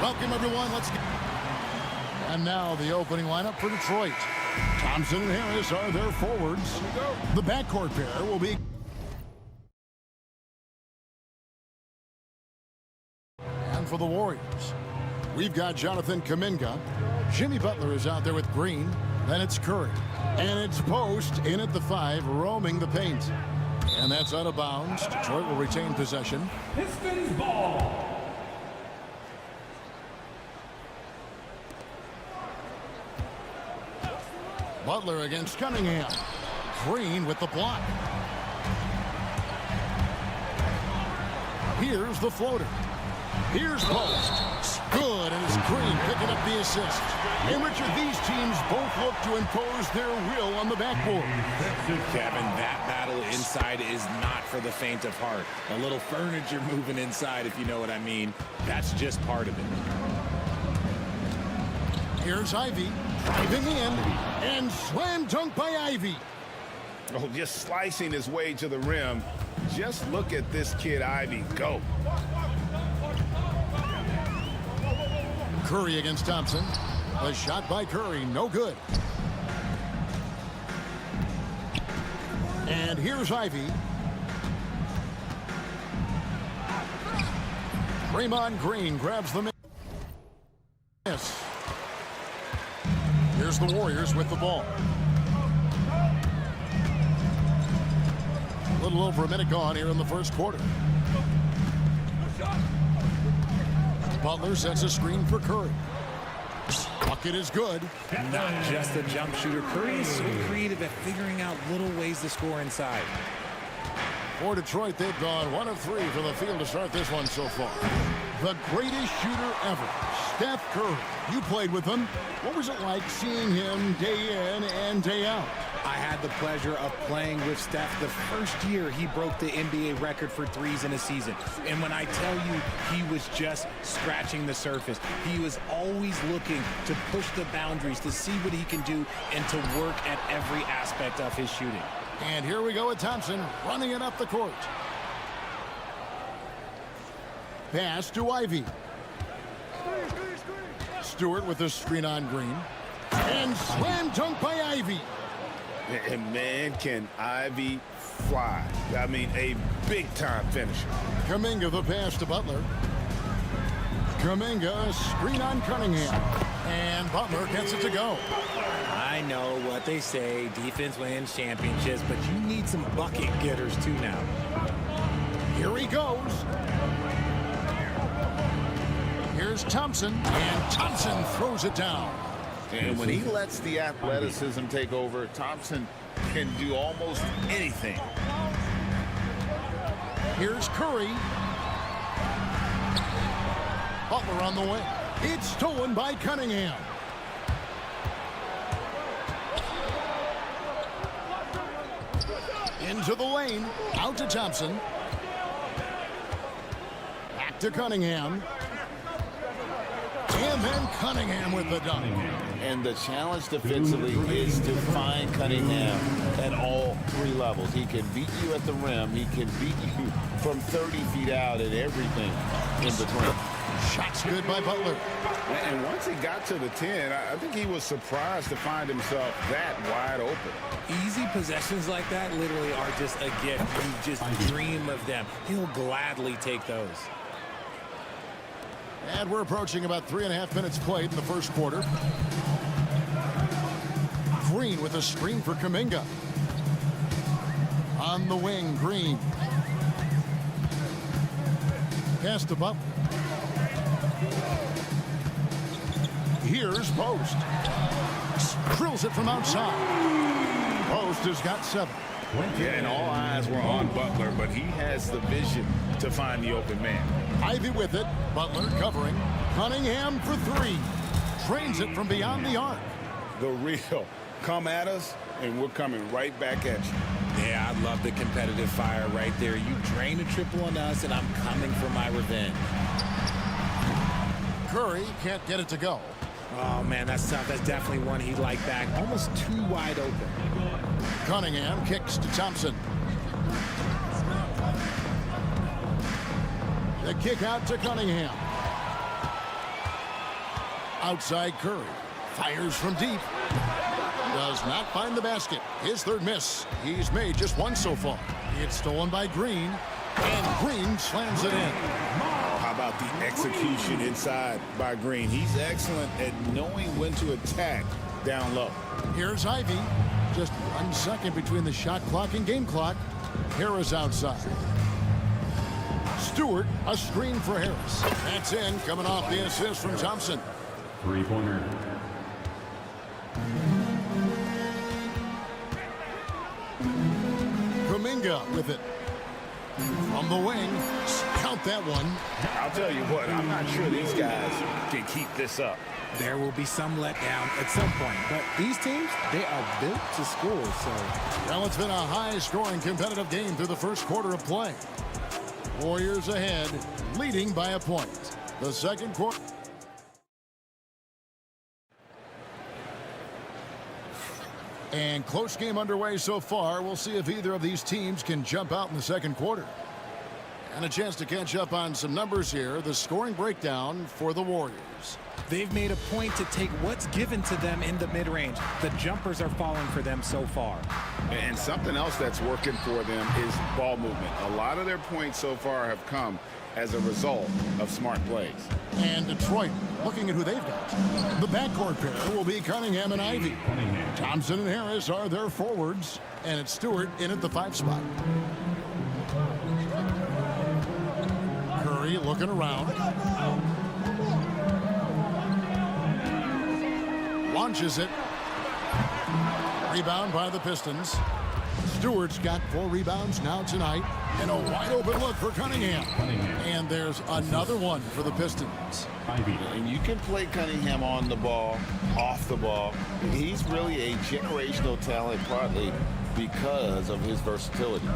Welcome, everyone. Let's get... And now the opening lineup for Detroit. Thompson and Harris are their forwards. The backcourt pair will be... And for the Warriors, we've got Jonathan Kuminga. Jimmy Butler is out there with Green. Then it's Curry. And it's Post in at the 5, roaming the paint. And that's out of bounds. Detroit will retain possession. Pistons ball. Butler against Cunningham. Green with the block. Here's the floater. Here's Post. Good, and it's Green picking up the assist. And Richard, these teams both look to impose their will on the backboard. Kevin, that battle inside is not for the faint of heart. A little furniture moving inside, if you know what I mean. That's just part of it. Here's Ivy driving in, and slam dunk by Ivy. Oh, just slicing his way to the rim. Just look at this kid, Ivy, go. Curry against Thompson. A shot by Curry, no good. And here's Ivy. Draymond Green grabs the miss. Here's the Warriors with the ball. A little over a minute gone here in the first quarter. Butler sets a screen for Curry. Bucket is good. Not just a jump shooter. Curry is so creative at figuring out little ways to score inside. For Detroit, they've gone 1 of 3 from the field to start this one so far. The greatest shooter ever, Steph Curry. You played with him. What was it like seeing him day in and day out? I had the pleasure of playing with Steph the first year he broke the NBA record for threes in a season. And when I tell you he was just scratching the surface, he was always looking to push the boundaries, to see what he can do, and to work at every aspect of his shooting. And here we go with Thompson running it up the court. Pass to Ivy. Stewart with the screen on Green. And slam dunk by Ivy. And man, can Ivy fly. I mean, a big-time finisher. Kuminga the pass to Butler. Kuminga, screen on Cunningham. And Butler gets it to go. I know what they say, defense wins championships, but you need some bucket getters too now. Here he goes. Here's Thompson, and Thompson throws it down. And when he lets the athleticism take over, Thompson can do almost anything. Here's Curry. Butler on the way. It's stolen by Cunningham. Into the lane. Out to Thompson. Back to Cunningham. And then Cunningham with the dunk. And the challenge defensively is to find Cunningham at all 3 levels. He can beat you at the rim. He can beat you from 30 feet out and everything in between. Shots good by Butler. And once he got to the 10, I think he was surprised to find himself that wide open. Easy possessions like that literally are just a gift. You just dream of them. He'll gladly take those. And we're approaching about 3.5 minutes played in the first quarter. Green with a screen for Kuminga. On the wing, Green. Pass to Butler. Here's Post. Drills it from outside. Post has got 7. Yeah, and all eyes were on Butler, but he has the vision to find the open man. Ivy with it. Butler covering. Cunningham for 3. Trains it from beyond the arc. The real. Come at us, and we're coming right back at you. Yeah, I love the competitive fire right there. You drain a triple on us, and I'm coming for my revenge. Curry can't get it to go. Oh, man, that's tough. That's definitely one he'd like back. Almost too wide open. Cunningham kicks to Thompson. The kick out to Cunningham. Outside Curry. Fires from deep. Does not find the basket. His third miss. He's made just one so far. It's stolen by Green. And Green slams it in. How about the execution inside by Green? He's excellent at knowing when to attack down low. Here's Ivy. Just 1 second between the shot clock and game clock. Harris outside. Stewart, a screen for Harris. That's in, coming off the assist from Thompson. Three-pointer. Kuminga with it. From the wing. Count that one. I'll tell you what, I'm not sure these guys can keep this up. There will be some letdown at some point, but these teams, they are built to score, so. Well, it's been a high-scoring competitive game through the first quarter of play. Warriors ahead, leading by a point. The second quarter. And close game underway so far. We'll see if either of these teams can jump out in the second quarter. And a chance to catch up on some numbers here. The scoring breakdown for the Warriors. They've made a point to take what's given to them in the mid-range. The jumpers are falling for them so far. And something else that's working for them is ball movement. A lot of their points so far have come as a result of smart plays. And Detroit, looking at who they've got. The backcourt pair will be Cunningham and Ivy. Thompson and Harris are their forwards. And it's Stewart in at the 5 spot. Curry looking around. Launches it. Rebound by the Pistons. Stewart's got 4 rebounds now tonight. And a wide open look for Cunningham. And there's another one for the Pistons. And you can play Cunningham on the ball, off the ball. He's really a generational talent, partly because of his versatility.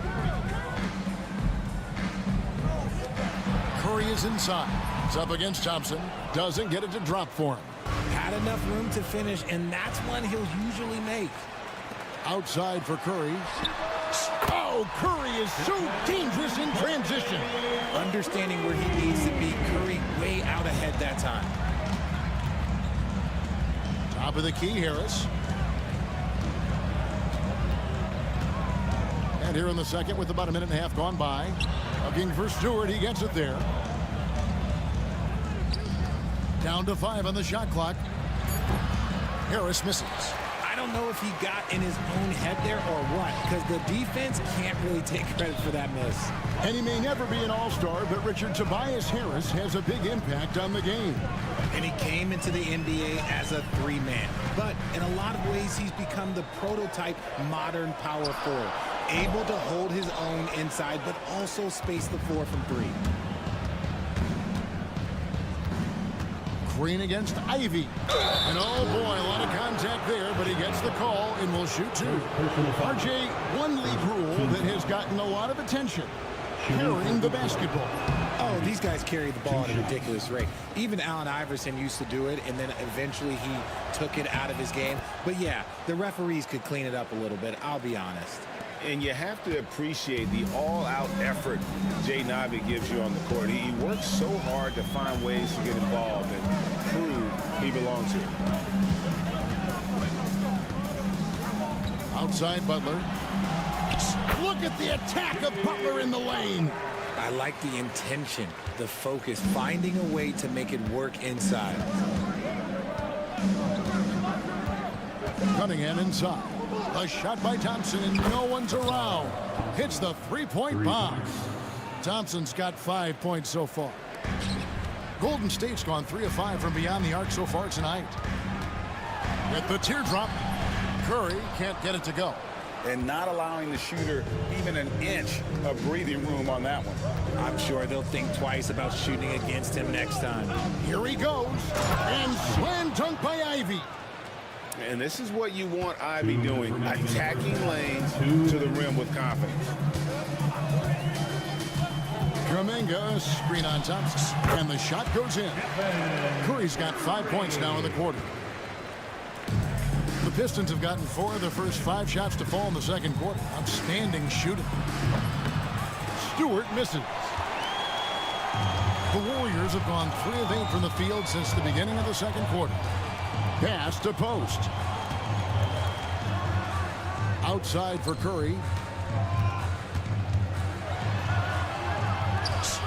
Curry is inside. It's up against Thompson. Doesn't get it to drop for him. Had enough room to finish, and that's one he'll usually make. Outside for Curry. Oh, Curry is so dangerous in transition. Understanding where he needs to be, Curry way out ahead that time. Top of the key, Harris. And here in the second with about a minute and a half gone by. Looking for Stewart, he gets it there. Down to 5 on the shot clock. Harris misses. I don't know if he got in his own head there or what, because the defense can't really take credit for that miss. And he may never be an all-star, but Richard, Tobias Harris has a big impact on the game. And he came into the NBA as a 3-man. But in a lot of ways, he's become the prototype modern power forward. Able to hold his own inside, but also space the floor from 3. Green against Ivy. And oh boy, a lot of contact there, but he gets the call and will shoot 2. RJ, one league rule that has gotten a lot of attention. Carrying the basketball. Oh, these guys carry the ball at a ridiculous rate. Even Allen Iverson used to do it, and then eventually he took it out of his game. But yeah, the referees could clean it up a little bit, I'll be honest. And you have to appreciate the all-out effort Jaden Ivey gives you on the court. He works so hard to find ways to get involved and prove he belongs here. Outside Butler. Look at the attack of Butler in the lane. I like the intention, the focus, finding a way to make it work inside. Cunningham inside. A shot by Thompson, and no one's around. Hits the 3-point box. Thompson's got 5 points so far. Golden State's gone 3 of 5 from beyond the arc so far tonight. With the teardrop, Curry can't get it to go. And not allowing the shooter even an inch of breathing room on that one. I'm sure they'll think twice about shooting against him next time. Here he goes. And slam dunk by Ivy. And this is what you want Ivy doing, attacking lanes to the rim with confidence. Kuminga, screen on Thompson. And the shot goes in. Curry's got 5 points now in the quarter. The Pistons have gotten 4 of their first 5 shots to fall in the second quarter. Outstanding shooting. Stewart misses. The Warriors have gone 3 of 8 from the field since the beginning of the second quarter. Pass to post. Outside for Curry.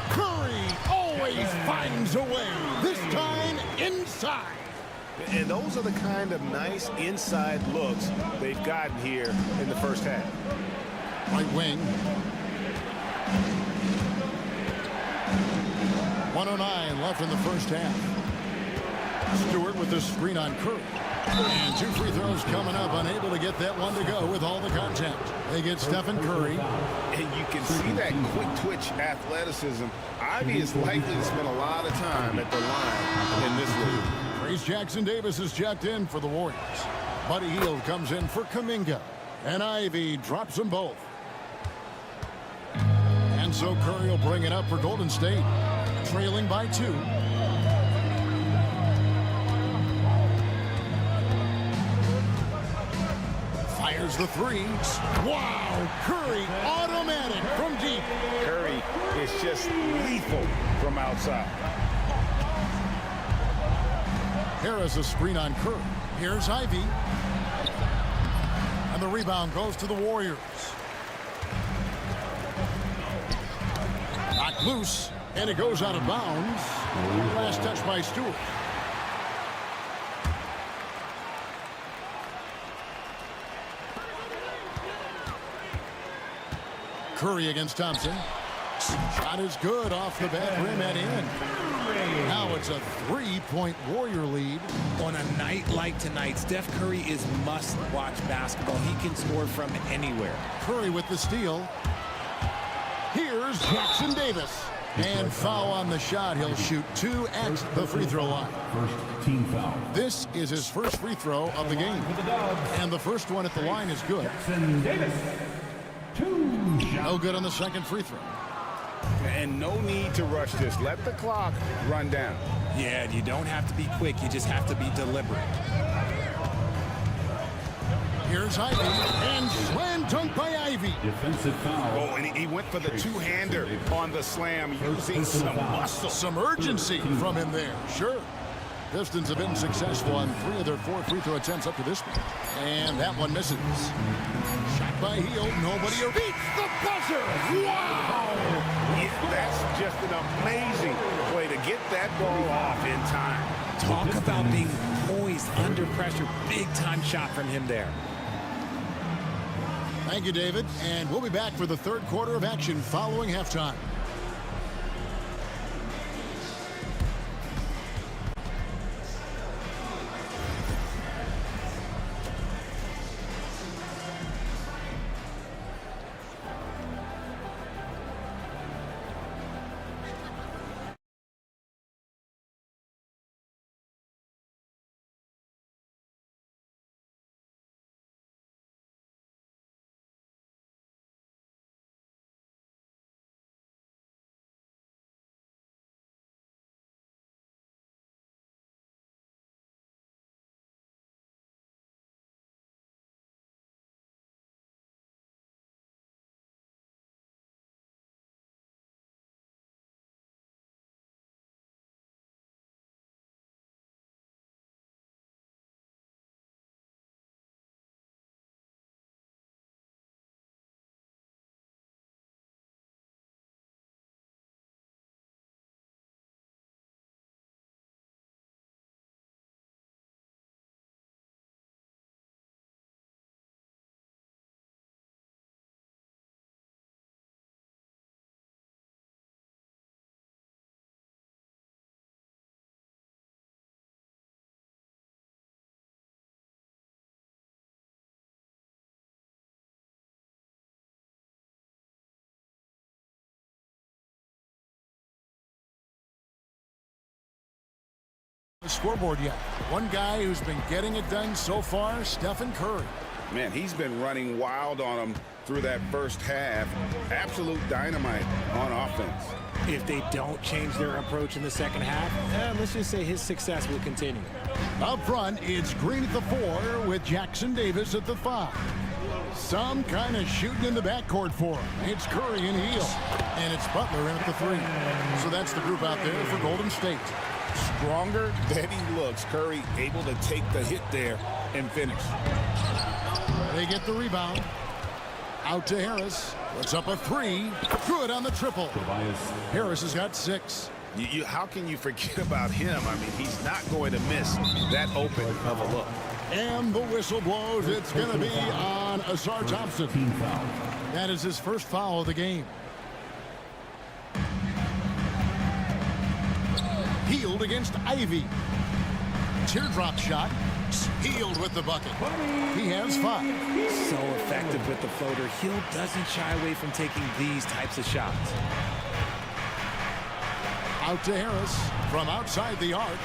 Curry always finds a way. This time inside. And those are the kind of nice inside looks they've gotten here in the first half. Right wing. 1:09 left in the first half. Stewart with the screen on Curry. And 2 free throws coming up, unable to get that one to go with all the contact. They get Stephen Curry. And you can see that quick twitch athleticism. Ivy is likely to spend a lot of time at the line in this league. Trace Jackson-Davis is checked in for the Warriors. Buddy Hield comes in for Kuminga. And Ivy drops them both. And so Curry will bring it up for Golden State. Trailing by 2. Fires the 3. Wow! Curry automatic from deep. Curry is just lethal from outside. Harris a screen on Curry. Here's Ivy. And the rebound goes to the Warriors. Knocked loose. And it goes out of bounds. Last touch by Stewart. Curry against Thompson. Shot is good off the back rim and in. Now it's a 3-point Warrior lead. On a night like tonight, Steph Curry is must-watch basketball. He can score from anywhere. Curry with the steal. Here's Jackson-Davis. And foul on the shot. He'll shoot 2 at the free throw line. First team foul. This is his first free throw of the game. And the first one at the line is good. Davis. 2 shots. No good on the second free throw. And no need to rush this. Let the clock run down. Yeah, you don't have to be quick. You just have to be deliberate. Here's Ivy. And slam dunk by Ivy. Defensive foul. Oh, and he went for the two-hander on the slam, using some muscle. Some urgency from him there. Sure. Pistons have been successful on 3 of their 4 free throw attempts up to this point. And that one misses. Shot by Hield. Nobody beats the buzzer. Wow! Yeah, that's just an amazing way to get that ball off in time. Talk about being poised under pressure. Big-time shot from him there. Thank you, David. And we'll be back for the third quarter of action following halftime. The scoreboard yet. One guy who's been getting it done so far, Stephen Curry. Man, he's been running wild on him through that first half. Absolute dynamite on offense. If they don't change their approach in the second half, let's just say his success will continue. Up front, it's Green at the 4 with Jackson-Davis at the 5. Some kind of shooting in the backcourt for him. It's Curry and Heel. And it's Butler in at the 3. So that's the group out there for Golden State. Stronger than he looks. Curry able to take the hit there and finish. They get the rebound. Out to Harris. Puts up a 3. Good on the triple. Harris has got 6. How can you forget about him? I mean, he's not going to miss that open of a look. And the whistle blows. It's going to be on Asar Thompson. That is his first foul of the game. Healed against Ivy. Teardrop shot. Healed with the bucket. He has 5. So effective with the floater. Hill doesn't shy away from taking these types of shots. Out to Harris from outside the arc.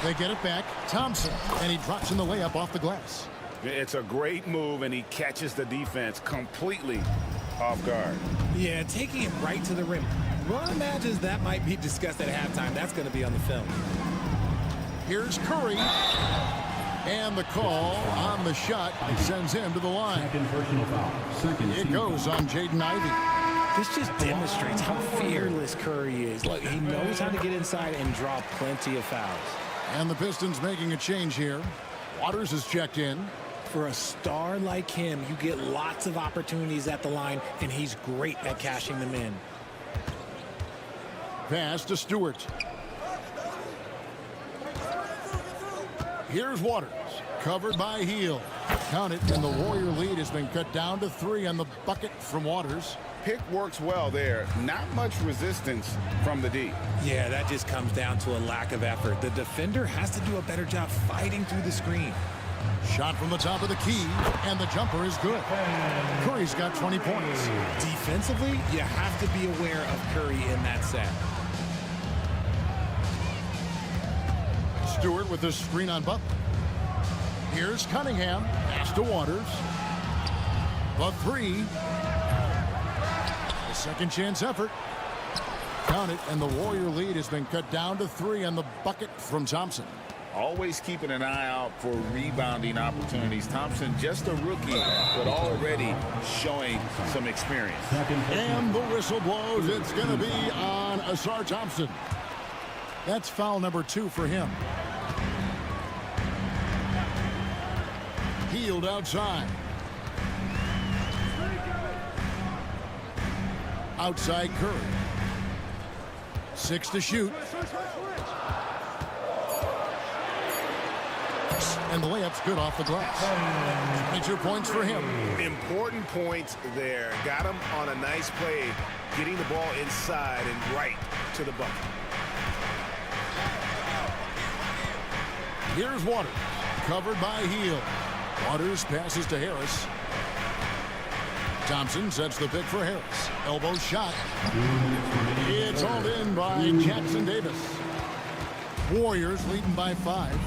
They get it back. Thompson. And he drops in the layup off the glass. It's a great move, and he catches the defense completely off guard. Yeah, taking it right to the rim. One imagines that might be discussed at halftime. That's going to be on the film. Here's Curry. And the call on the shot sends him to the line. It goes on Jaden Ivey. This just demonstrates how fearless Curry is. Look, he knows how to get inside and draw plenty of fouls. And the Pistons making a change here. Waters is checked in. For a star like him, you get lots of opportunities at the line, and he's great at cashing them in. Pass to Stewart. Here's Waters. Covered by Heel. Count it, and the Warrior lead has been cut down to 3 on the bucket from Waters. Pick works well there. Not much resistance from the D. Yeah, that just comes down to a lack of effort. The defender has to do a better job fighting through the screen. Shot from the top of the key, and the jumper is good. Curry's got 20 points. Defensively, you have to be aware of Curry in that set. Stewart with the screen on Butler. Here's Cunningham. Pass to Waters. The 3. A second chance effort. Count it, and the Warrior lead has been cut down to 3 on the bucket from Thompson. Always keeping an eye out for rebounding opportunities. Thompson, just a rookie, but already showing some experience. And the whistle blows. It's going to be on Asar Thompson. That's foul number 2 for him. Healed outside. Outside Curry. 6 to shoot. And the layup's good off the glass. 22 points for him. Important points there. Got him on a nice play, getting the ball inside and right to the bucket. Here's Waters. Covered by Heel. Waters passes to Harris. Thompson sets the pick for Harris. Elbow shot. It's hauled in by Jackson Davis. Warriors leading by 5.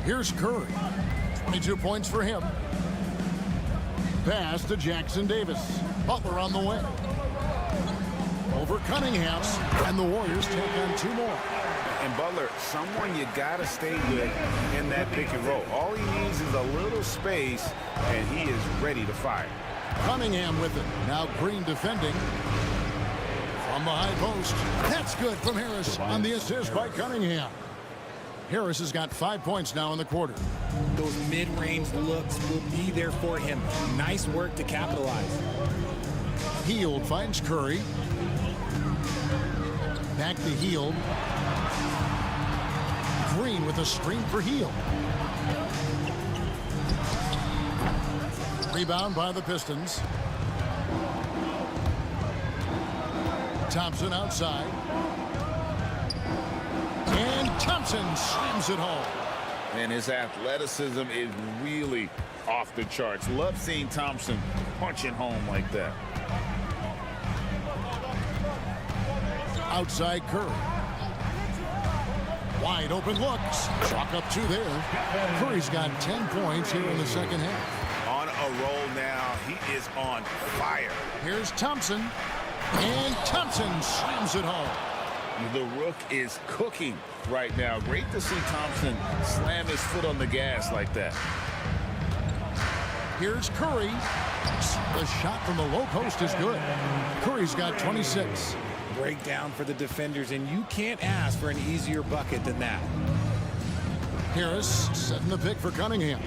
Here's Curry. 22 points for him. Pass to Jackson Davis. Butler on the way. Over Cunningham. And the Warriors take on 2 more. And Butler, someone you got to stay with in that pick and roll. All he needs is a little space, and he is ready to fire. Cunningham with it. Now Green defending. From the high post. That's good from Harris on the assist by Cunningham. Harris has got 5 points now in the quarter. Those mid-range looks will be there for him. Nice work to capitalize. Heald finds Curry. Back to Heald. Green with a screen for Heald. Rebound by the Pistons. Thompson outside. And Thompson slams it home. And his athleticism is really off the charts. Love seeing Thompson punching home like that. Outside Curry. Wide open looks. Chalk up 2 there. Curry's got 10 points here in the second half. On a roll now. He is on fire. Here's Thompson. And Thompson slams it home. The Rook is cooking right now. Great to see Thompson slam his foot on the gas like that. Here's Curry. The shot from the low post is good. Curry's got 26. Breakdown for the defenders, and you can't ask for an easier bucket than that. Harris setting the pick for Cunningham.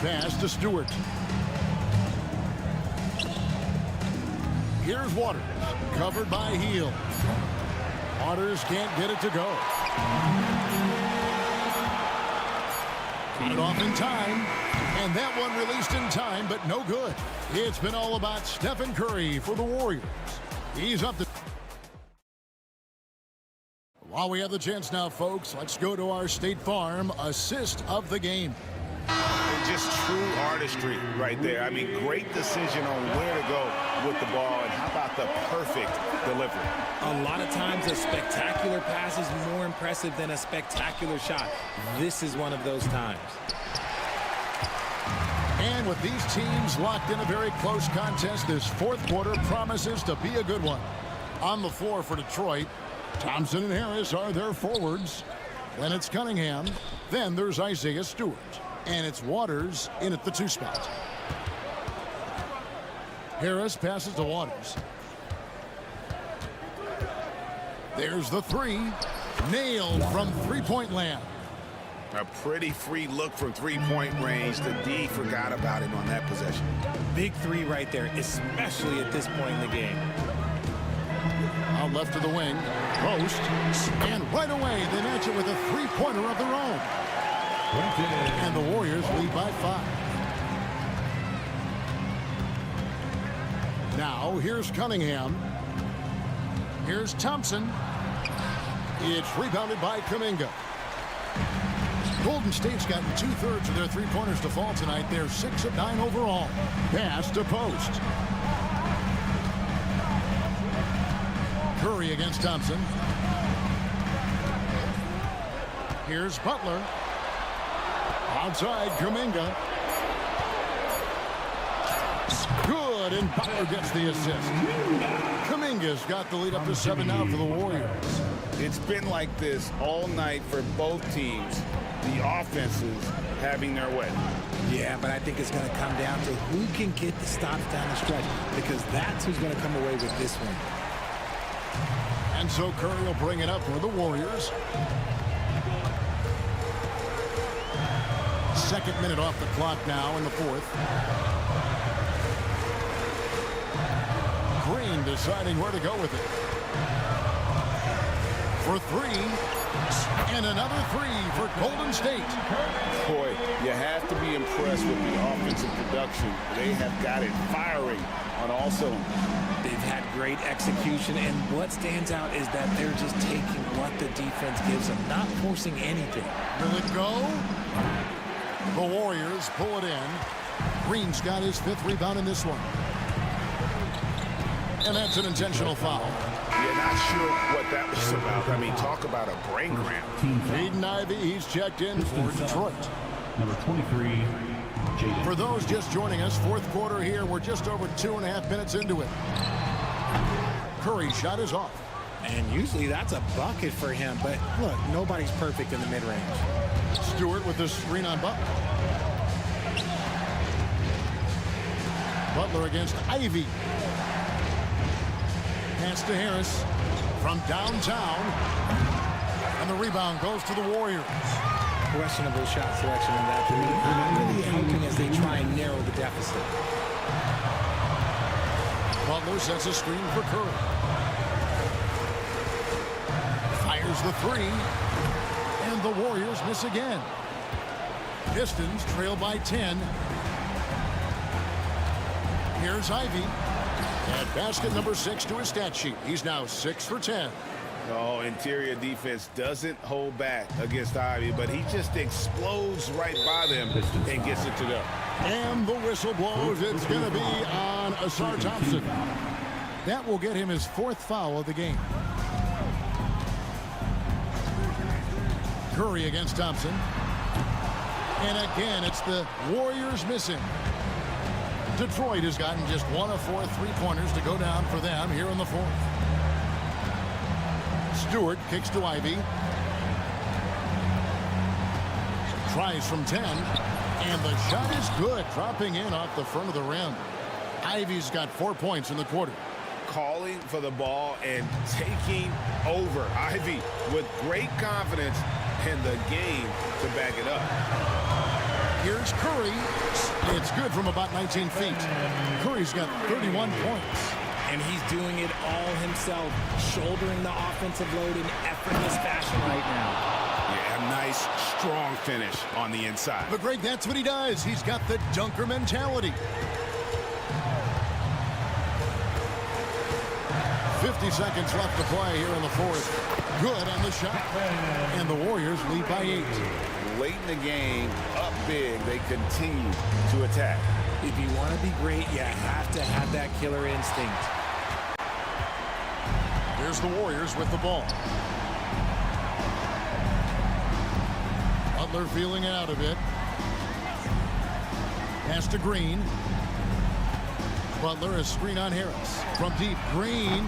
Pass to Stewart. Here's Waters, covered by Heel. Waters can't get it to go. Got it off in time, and that one released in time, but no good. It's been all about Stephen Curry for the Warriors. He's up to... While we have the chance now, folks, let's go to our State Farm assist of the game. Just true artistry right there. I mean, great decision on where to go with the ball, and how about the perfect delivery? A lot of times a spectacular pass is more impressive than a spectacular shot. This is one of those times. And with these teams locked in a very close contest, this fourth quarter promises to be a good one. On the floor for Detroit, Thompson and Harris are their forwards. Then it's Cunningham. Then there's Isaiah Stewart. And it's Waters in at the 2 spot. Harris passes to Waters. There's the 3. Nailed from three-point land. A pretty free look from three-point range. The D forgot about him on that possession. Big 3 right there, especially at this point in the game. Out left to the wing. Post. And right away, they match it with a three-pointer of their own. And the Warriors lead by 5. Now, here's Cunningham. Here's Thompson. It's rebounded by Kuminga. Golden State's gotten 2/3 of their three-pointers to fall tonight. They're 6 of 9 overall. Pass to Post. Curry against Thompson. Here's Butler. Outside, Kuminga. Good, and Butler gets the assist. Kuminga's got the lead up to 7 now for the Warriors. It's been like this all night for both teams. The offenses having their way. Yeah, but I think it's going to come down to who can get the stops down the stretch, because that's who's going to come away with this one. And so Curry will bring it up for the Warriors. Second minute off the clock now in the 4th. Green deciding where to go with it. For 3. And another 3 for Golden State. Boy, you have to be impressed with the offensive production. They have got it firing on all cylinders. They've had great execution, and what stands out is that they're just taking what the defense gives them, not forcing anything. Will it go? The Warriors pull it in. Green's got his 5th rebound in this one. And that's an intentional foul. Yeah, not sure what that was about. I mean, talk about a brain cramp. Aiden Ivey, he's checked in for Detroit. Number 23, Jaden. For those just joining us, fourth quarter here. We're just over 2.5 minutes into it. Curry's shot is off. And usually that's a bucket for him, but look, nobody's perfect in the mid-range. Stewart with the screen on Butler. Butler against Ivy. Pass to Harris from downtown. And the rebound goes to the Warriors. Questionable shot selection in that. Not really helping as they try and narrow the deficit. Butler sets a screen for Curry. Fires the 3. And the Warriors miss again. Pistons trail by 10. Here's Ivy. And basket number 6 to his stat sheet. He's now 6 for 10. Oh, interior defense doesn't hold back against Ivy, but he just explodes right by them and gets it to go. And the whistle blows. It's going to be on Asar Thompson. That will get him his 4th foul of the game. Curry against Thompson. And again, it's the Warriors missing. Detroit has gotten just 1 of 4 3-pointers to go down for them here in the fourth. Stewart kicks to Ivy. Tries from 10. And the shot is good, dropping in off the front of the rim. Ivy's got 4 points in the quarter. Calling for the ball and taking over. Ivy with great confidence and the game to back it up. Here's Curry. It's good from about 19 feet. Curry's got 31 points. And he's doing it all himself, shouldering the offensive load in effortless fashion right now. Yeah, a nice, strong finish on the inside. But Greg, that's what he does. He's got the dunker mentality. 50 seconds left to play here in the fourth. Good on the shot. And the Warriors lead by 8. Late in the game, up big, they continue to attack. If you want to be great, you have to have that killer instinct. Here's the Warriors with the ball. Butler feeling it out a bit. Pass to Green. Butler, a screen on Harris. From deep, Green.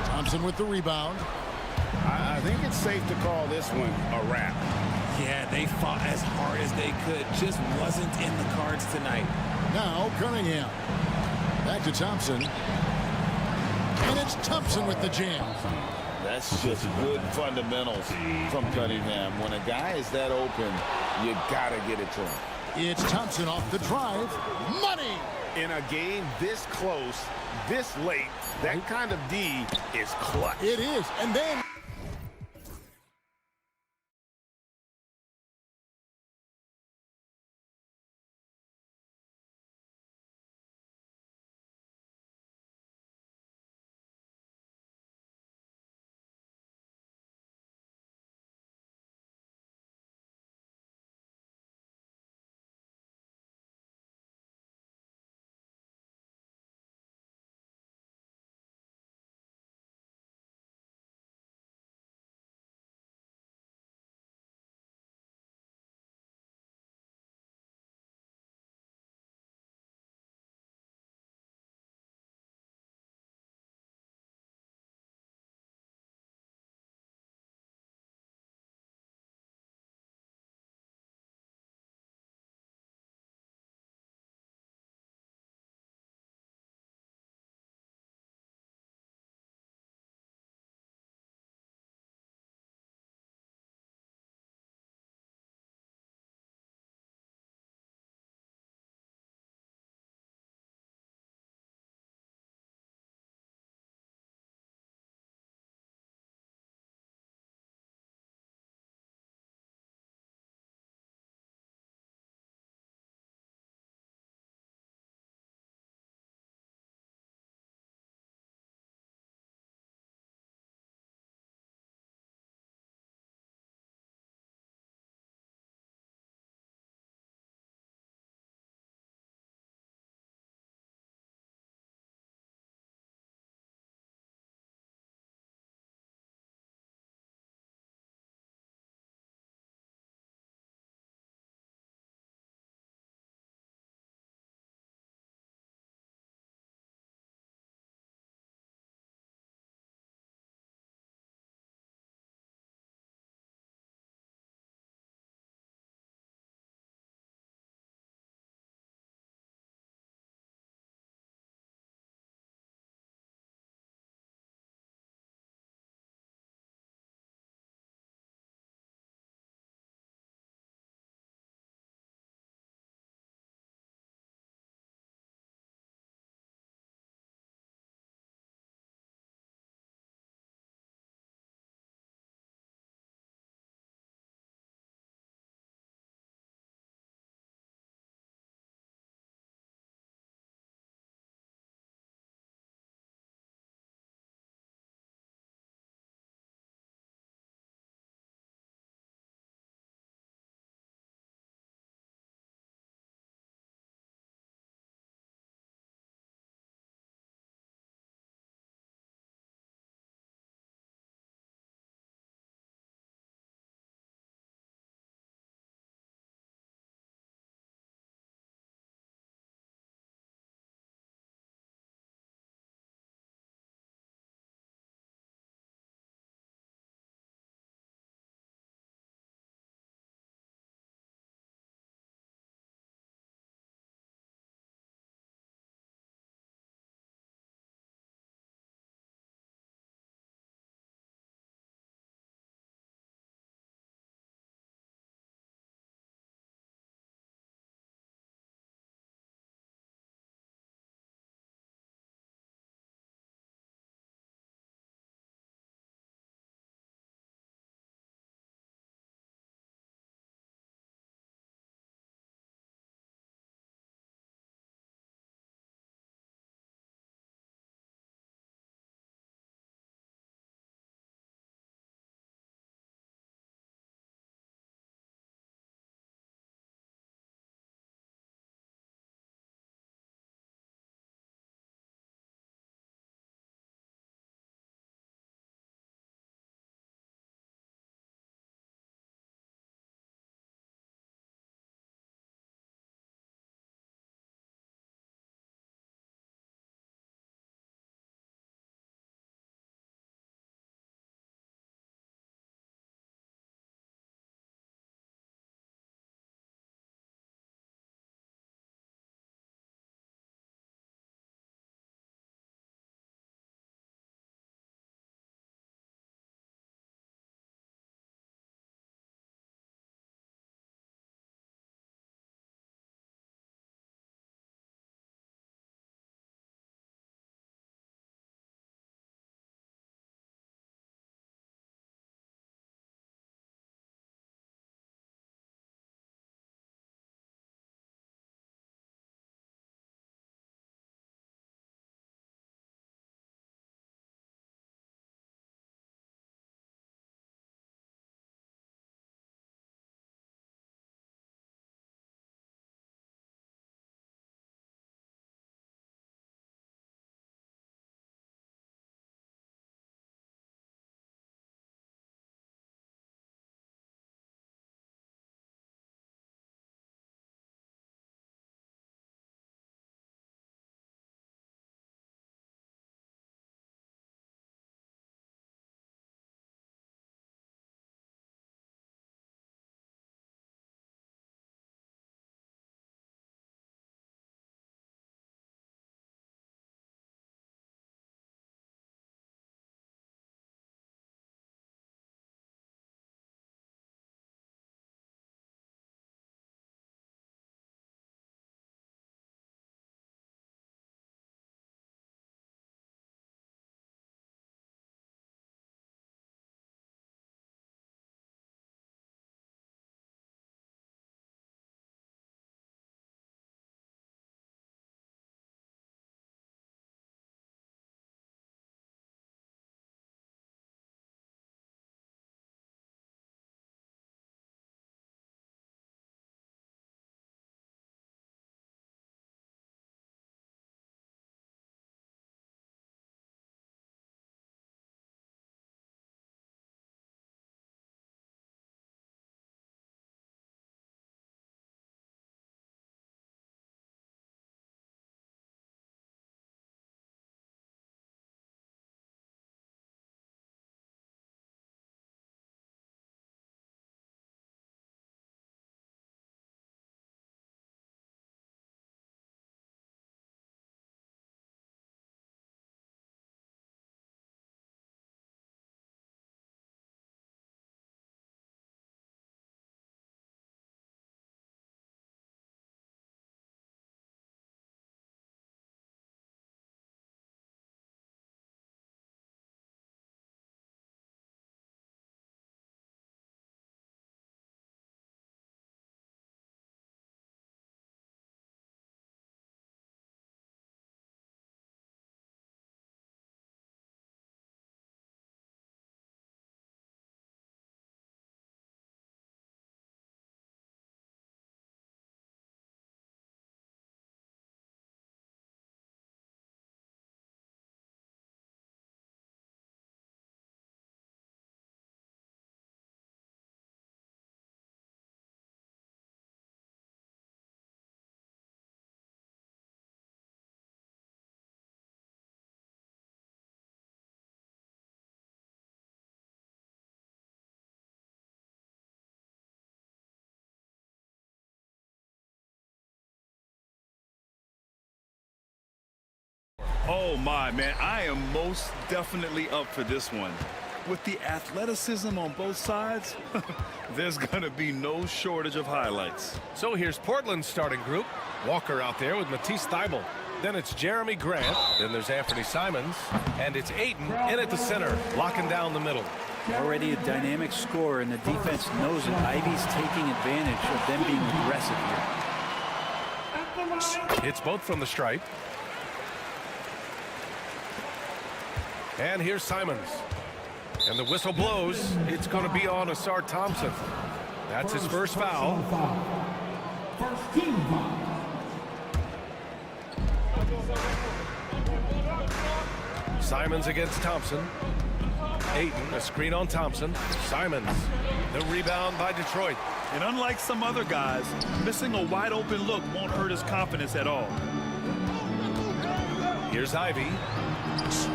Thompson with the rebound. I think it's safe to call this one a wrap. Yeah, they fought as hard as they could. Just wasn't in the cards tonight. Now Cunningham. Back to Thompson. And it's Thompson with the jam. That's just good fundamentals from Cunningham. When a guy is that open, you got to get it to him. It's Thompson off the drive. Money! In a game this close, this late, that kind of D is clutch. It is. And then Oh, my, man. I am most definitely up for this one. With the athleticism on both sides, there's going to be no shortage of highlights. So here's Portland's starting group. Walker out there with Matisse Thybulle. Then it's Jeremy Grant. Then there's Anthony Simons. And it's Ayton in at the center, locking down the middle. Already a dynamic scorer, and the defense knows it. Ivy's taking advantage of them being aggressive here. Hits both from the stripe. And here's Simons. And the whistle blows. It's going to be on Asar Thompson. That's his first foul. First team foul. Simons against Thompson. Ayton, a screen on Thompson. Simons, the rebound by Detroit. And unlike some other guys, missing a wide open look won't hurt his confidence at all. Here's Ivy.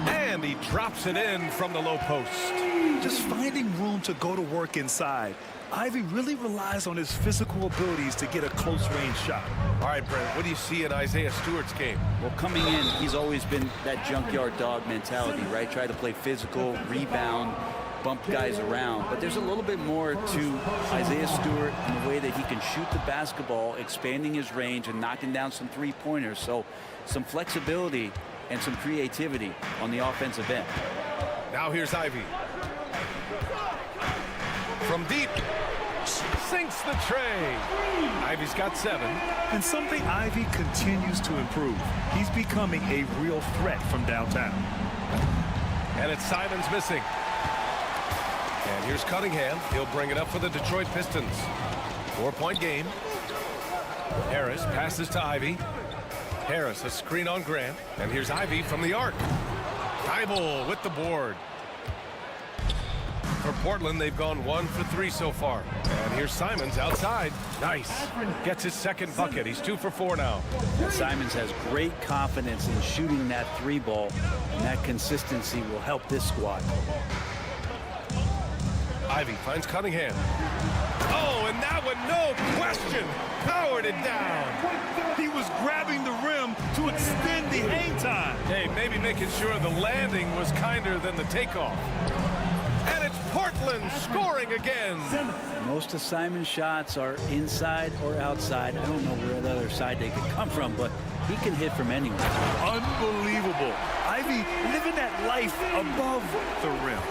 And he drops it in from the low post. Just finding room to go to work inside. Ivy really relies on his physical abilities to get a close-range shot. All right, Brent, what do you see in Isaiah Stewart's game? Well, coming in, he's always been that junkyard dog mentality, right? Try to play physical, rebound, bump guys around. But there's a little bit more to Isaiah Stewart in the way that he can shoot the basketball, expanding his range and knocking down some three-pointers. So some flexibility and some creativity on the offensive end. Now here's Ivy. From deep. Sinks the tray. Ivy's got 7. And something Ivy continues to improve. He's becoming a real threat from downtown. And it's Simons missing. And here's Cunningham. He'll bring it up for the Detroit Pistons. 4-point game. Harris passes to Ivy. Harris, a screen on Grant. And here's Ivy from the arc. Thybulle with the board. For Portland, they've gone 1 for 3 so far. And here's Simons outside. Nice. Gets his second bucket. He's 2 for 4 now. Simons has great confidence in shooting that 3-ball, and that consistency will help this squad. Ivy finds Cunningham. Oh, and that one, no question, powered it down. He was grabbing the rim to extend the hang time. Hey, maybe making sure the landing was kinder than the takeoff. And it's Portland scoring again. Most of Simon's shots are inside or outside. I don't know where the other side they could come from, but he can hit from anywhere. Unbelievable. Ivy living that life above the rim.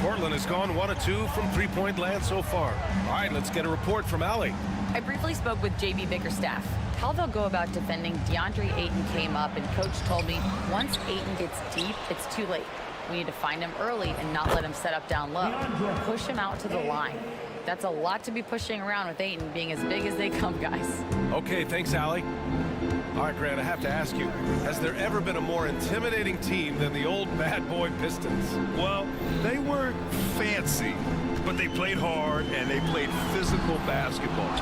Portland has gone 1 of 2 from three-point land so far. All right, let's get a report from Allie. I briefly spoke with J.B. Bickerstaff. How they'll go about defending DeAndre Ayton came up, and Coach told me once Ayton gets deep, it's too late. We need to find him early and not let him set up down low. Push him out to the line. That's a lot to be pushing around with Ayton being as big as they come, guys. Okay, thanks, Allie. All right, Grant, I have to ask you, has there ever been a more intimidating team than the old bad boy Pistons? Well, they weren't fancy, but they played hard and they played physical basketball.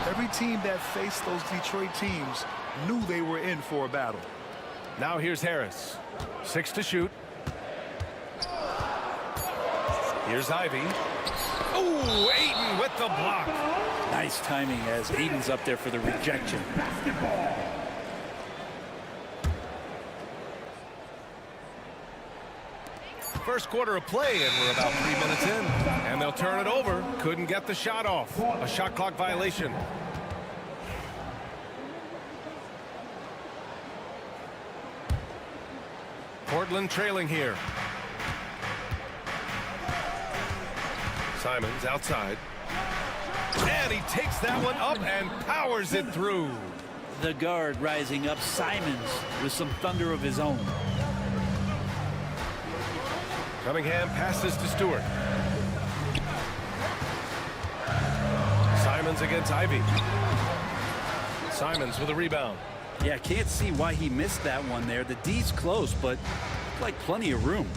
Every team that faced those Detroit teams knew they were in for a battle. Now here's Harris. 6 to shoot. Here's Ivy. Ooh, Ayton with the block. Nice timing as Ayton's up there for the rejection. First quarter of play, and we're about 3 minutes in. And they'll turn it over. Couldn't get the shot off. A shot clock violation. Portland trailing here. Simons outside. And he takes that one up and powers it through. The guard rising up, Simons with some thunder of his own. Cunningham passes to Stewart. Simons against Ivy. Simons with a rebound. Yeah, can't see why he missed that one there. The D's close, but like plenty of room.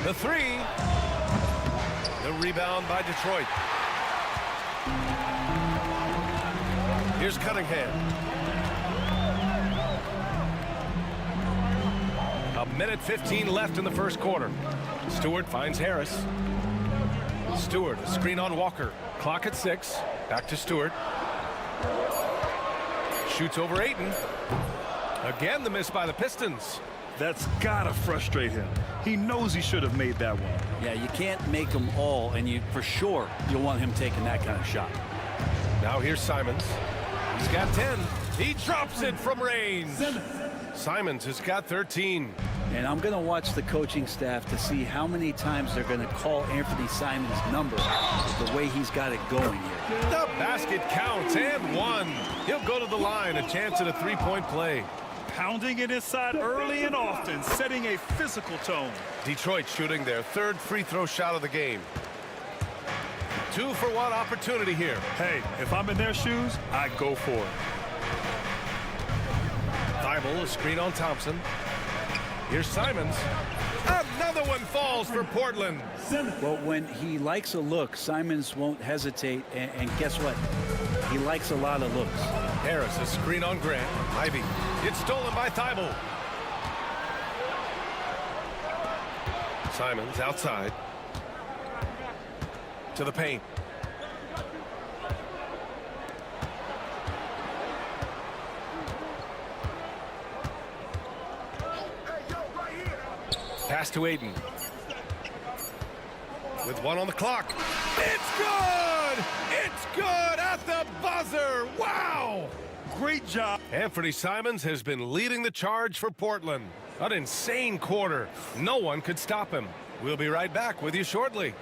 The 3. The rebound by Detroit. Here's Cunningham. A minute 15 left in the first quarter. Stewart finds Harris. Stewart, a screen on Walker. Clock at 6. Back to Stewart. shoots over Ayton. Again, the miss by the Pistons. That's gotta frustrate him. He knows he should have made that one. Yeah, you can't make them all, and for sure you'll want him taking that kind of shot. Now here's Simons. He's got 10. He drops it from range. Simons has got 13. And I'm going to watch the coaching staff to see how many times they're going to call Anthony Simons' number the way he's got it going here. The basket counts and one. He'll go to the line, a chance at a three-point play. Pounding it inside early and often, setting a physical tone. Detroit shooting their third free throw shot of the game. 2-for-1 opportunity here. Hey, if I'm in their shoes, I go for it. Thibault, a screen on Thompson. Here's Simons. Another one falls for Portland. Well, when he likes a look, Simons won't hesitate, and guess what? He likes a lot of looks. Harris, a screen on Grant. Ivy, it's stolen by Thibault. Simons outside. To the paint. Pass to Ayton. With one on the clock. It's good! It's good at the buzzer! Wow! Great job. Anthony Simons has been leading the charge for Portland. An insane quarter. No one could stop him. We'll be right back with you shortly.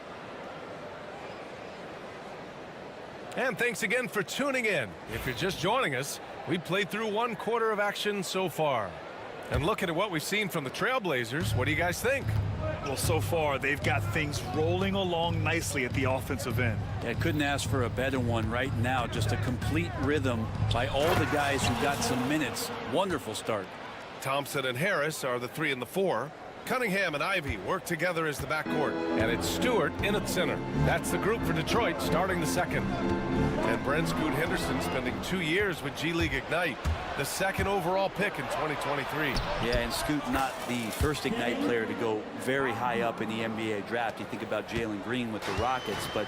And thanks again for tuning in. If you're just joining us, we played through one quarter of action so far. And looking at what we've seen from the Trailblazers, what do you guys think? Well, so far, they've got things rolling along nicely at the offensive end. I couldn't ask for a better one right now. Just a complete rhythm by all the guys who got some minutes. Wonderful start. Thompson and Harris are the 3 and the 4. Cunningham and Ivy work together as the backcourt. And it's Stewart in at center. That's the group for Detroit starting the second. And Brent Scoot Henderson spending 2 years with G League Ignite. The second overall pick in 2023. Yeah, and Scoot not the first Ignite player to go very high up in the NBA draft. You think about Jalen Green with the Rockets, but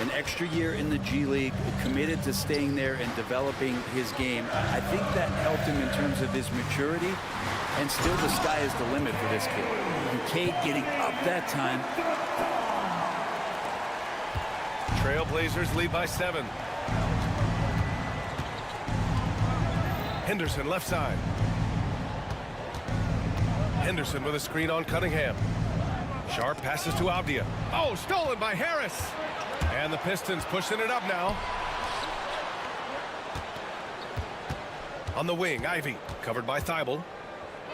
an extra year in the G League, committed to staying there and developing his game. I think that helped him in terms of his maturity, and still the sky is the limit for this kid. And Cade getting up that time. Trailblazers lead by 7. Henderson left side. Henderson with a screen on Cunningham. Sharp passes to Avdia. Oh, stolen by Harris. And the Pistons pushing it up now. On the wing, Ivy, covered by Thibault.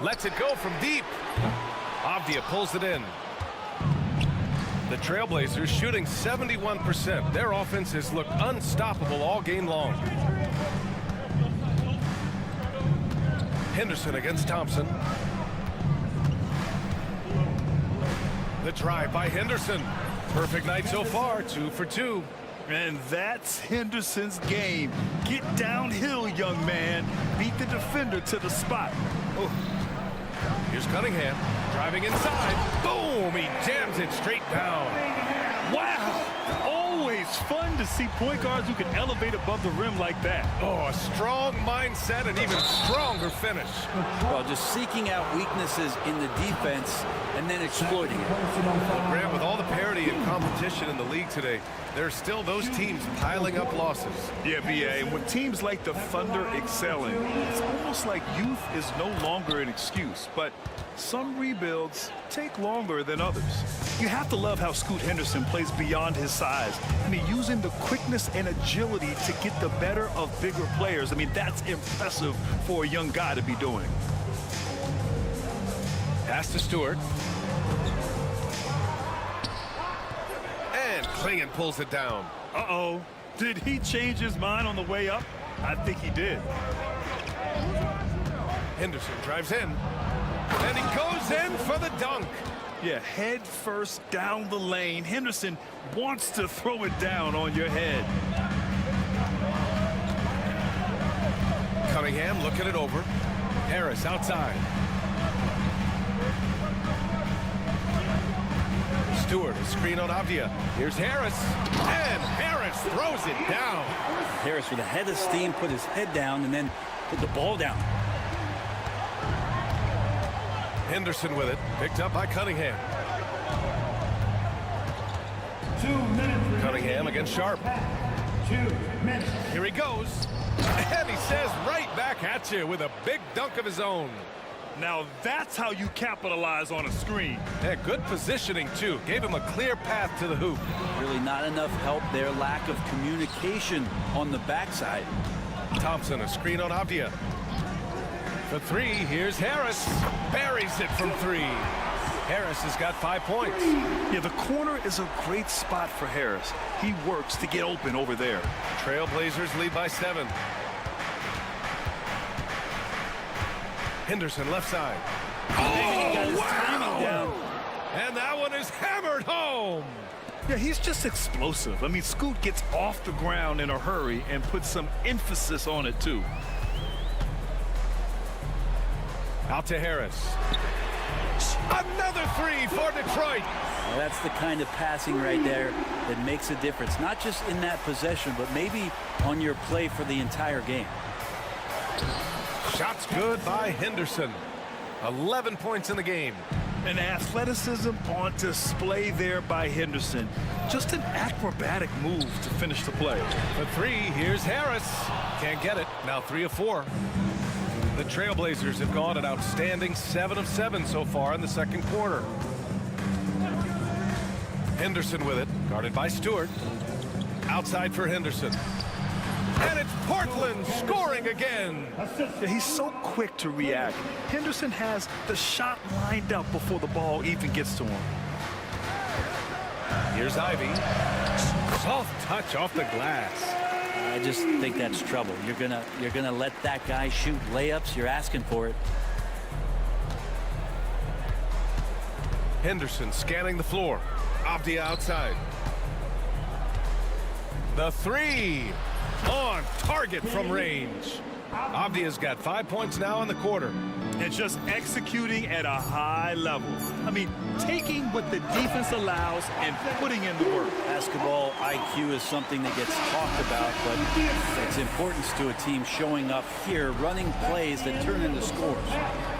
Lets it go from deep. Avdia pulls it in. The Trailblazers shooting 71%. Their offense has looked unstoppable all game long. Henderson against Thompson. The drive by Henderson. Perfect night so far, 2 for 2. And that's Henderson's game. Get downhill, young man. Beat the defender to the spot. Oh. Here's Cunningham driving inside. Boom! He jams it straight down. Wow! Always fun to see point guards who can elevate above the rim like that. Oh, a strong mindset and even stronger finish. Well, just seeking out weaknesses in the defense and then exploiting it. Well, Grant, with all the parity and competition in the league today, there are still those teams piling up losses. Yeah, BA, when teams like the Thunder excelling, it's almost like youth is no longer an excuse, but some rebuilds take longer than others. You have to love how Scoot Henderson plays beyond his size. I mean, using the quickness and agility to get the better of bigger players. I mean, that's impressive for a young guy to be doing. Pass to Stewart. And Klingon pulls it down. Uh-oh. Did he change his mind on the way up? I think he did. Henderson drives in. And he goes in for the dunk. Yeah, head first down the lane. Henderson wants to throw it down on your head. Cunningham looking it over. Harris outside. Stewart, a screen on Avdia. Here's Harris. And Harris throws it down. Harris with a head of steam, put his head down, and then Put the ball down. Henderson with it. Picked up by Cunningham. 2 minutes. Cunningham against Sharp. 2 minutes. Here he goes. And he says right back at you with a big dunk of his own. Now that's how you capitalize on a screen. Yeah, good positioning, too. Gave him a clear path to the hoop. Really not enough help there. Lack of communication on the backside. Thompson, a screen on Avdia. For three, here's Harris. Buries it from three. Harris has got 5 points. Yeah, the corner is a great spot for Harris. He works to get open over there. Trailblazers lead by 7. Henderson left side. Oh, wow! And that one is hammered home. Yeah, he's just explosive. I mean, Scoot gets off the ground in a hurry and puts some emphasis on it, too. Out to Harris. Another three for Detroit. Well, that's the kind of passing right there that makes a difference. Not just in that possession, but maybe on your play for the entire game. Shots good by Henderson. 11 points in the game. And athleticism on display there by Henderson. Just an acrobatic move to finish the play. For three, here's Harris. Can't get it. Now 3 of 4. The Trailblazers have gone an outstanding 7 of 7 so far in the second quarter. Henderson with it, guarded by Stewart. Outside for Henderson. And it's Portland scoring again. Yeah, he's so quick to react. Henderson has the shot lined up before the ball even gets to him. Here's Ivy. Soft touch off the glass. I just think that's trouble. You're gonna let that guy shoot layups. You're asking for it. Henderson scanning the floor. Avdia outside. The three on target from range. Avdia's got 5 points now in the quarter. And just executing at a high level. I mean, taking what the defense allows and putting in the work. Basketball IQ is something that gets talked about, but its importance to a team showing up here, running plays that turn into scores.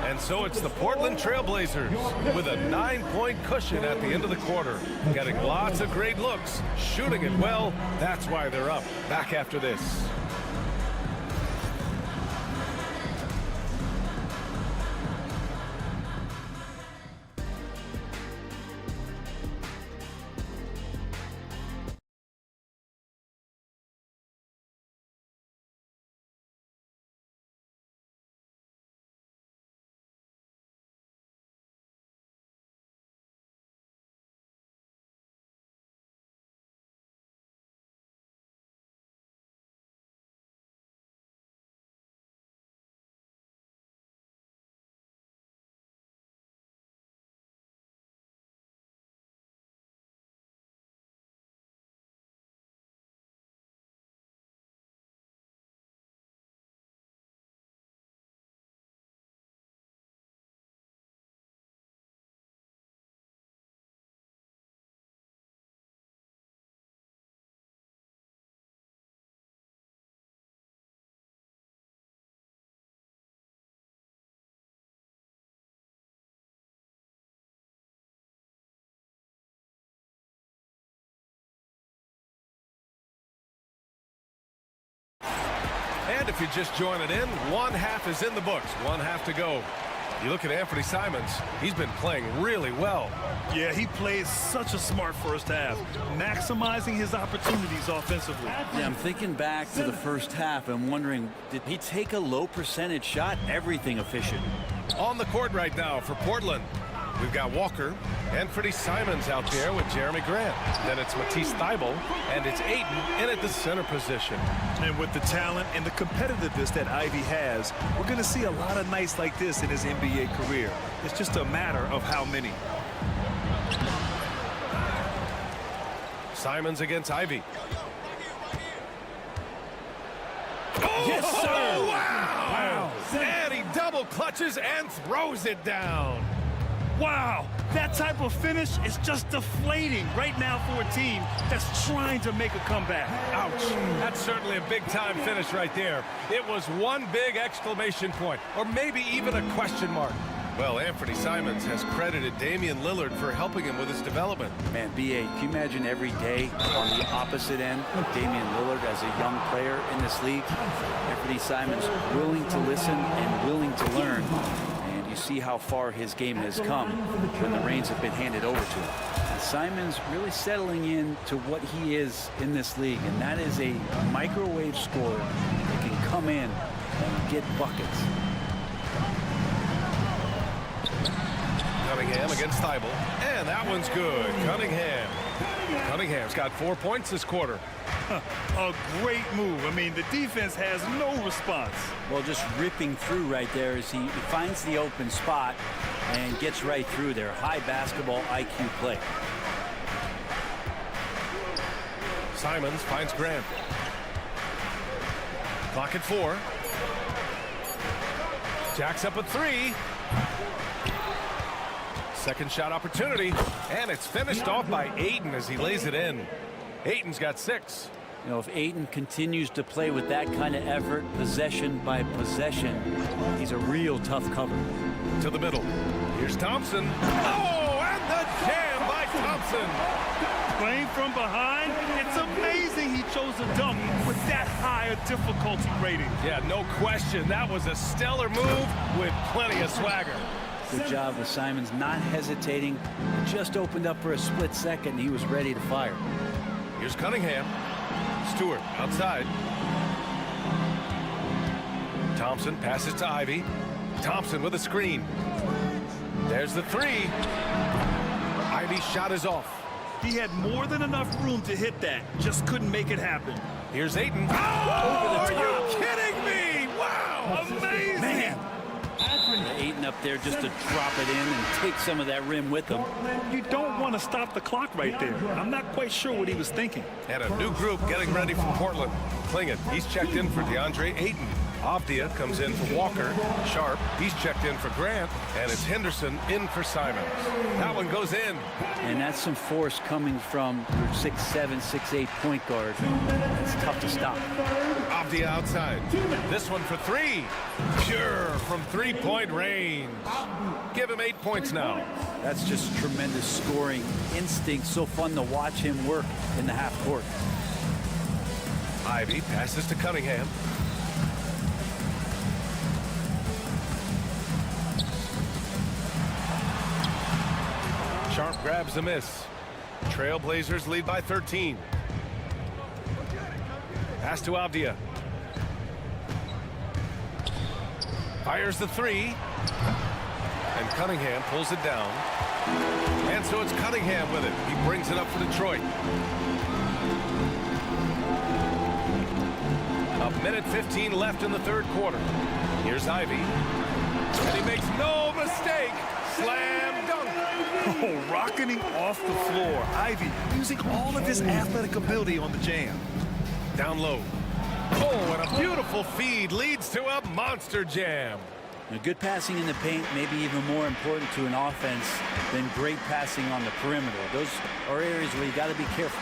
And so it's the Portland Trailblazers with a 9-point cushion at the end of the quarter. Getting lots of great looks, shooting it well. That's why they're up. Back after this. And if you're just joining in, one half is in the books. One half to go. You look at Anthony Simons, he's been playing really well. Yeah, he plays such a smart first half, maximizing his opportunities offensively. Yeah, I'm thinking back to the first half. I'm wondering, did he take a low percentage shot? Everything efficient. On the court right now for Portland, we've got Walker and Freddie Simons out there with Jeremy Grant. Then it's Matisse Thybulle, and it's Ayton in at the center position. And with the talent and the competitiveness that Ivy has, we're going to see a lot of nights like this in his NBA career. It's just a matter of how many. Simons against Ivy. Oh, Yes, sir. Wow! And he double clutches and throws it down. Wow, That type of finish is just deflating right now for a team that's trying to make a comeback. Ouch. That's certainly a big-time finish right there. It was one big exclamation point, or maybe even a question mark. Well, Anthony Simons has credited Damian Lillard for helping him with his development. Man, B.A., can you imagine every day on the opposite end of Damian Lillard as a young player in this league? Anthony Simons willing to listen and willing to learn. And you see how far his game has come when the reins have been handed over to him. And Simons really settling in to what he is in this league, and that is a microwave scorer that can come in and get buckets. Cunningham against Thibault, and that one's good. Cunningham's got 4 points this quarter. A great move. I mean, the defense has no response. Well, just ripping through right there as he finds the open spot and gets right through there. High basketball IQ play. Simons finds Grant. Clock at 4. Jacks up a 3. Second shot opportunity, and it's finished off by Ayton as he lays it in. Ayton's got 6. You know, if Ayton continues to play with that kind of effort, possession by possession, he's a real tough cover. To the middle. Here's Thompson. Oh, and the jam by Thompson. Playing from behind, it's amazing he chose a dunk with that high a difficulty rating. Yeah, no question. That was a stellar move with plenty of swagger. Good job with Simons not hesitating. Just opened up for a split second. He was ready to fire. Here's Cunningham. Stewart outside. Thompson passes to Ivy. Thompson with a screen. There's the 3. Ivy's shot is off. He had more than enough room to hit that. Just couldn't make it happen. Here's Ayton. Oh, are you kidding me? Wow, amazing. Man. Ayton up there just to drop it in and take some of that rim with him. You don't want to stop the clock right there. I'm not quite sure what he was thinking. And a new group getting ready from Portland. Klingett, he's checked in for DeAndre Ayton. Avdia comes in for Walker. Sharp, he's checked in for Grant. And it's Henderson in for Simons. That one goes in. And that's some force coming from your 6'7", 6'8" point guard. It's tough to stop. Avdia outside. This one for 3. Pure from three-point range. Give him 8 points now. That's just tremendous scoring instinct. So fun to watch him work in the half court. Ivy passes to Cunningham. Sharp grabs the miss. Trailblazers lead by 13. Pass to Avdia. Fires the 3. And Cunningham pulls it down. And so it's Cunningham with it. He brings it up for Detroit. A minute 15 left in the third quarter. Here's Ivy. And he makes no mistake. Slam dunk. Oh, rocketing off the floor. Ivy using all of his athletic ability on the jam. Down low. Oh, and a beautiful feed leads to a monster jam. Now, good passing in the paint may be even more important to an offense than great passing on the perimeter. Those are areas where you got to be careful.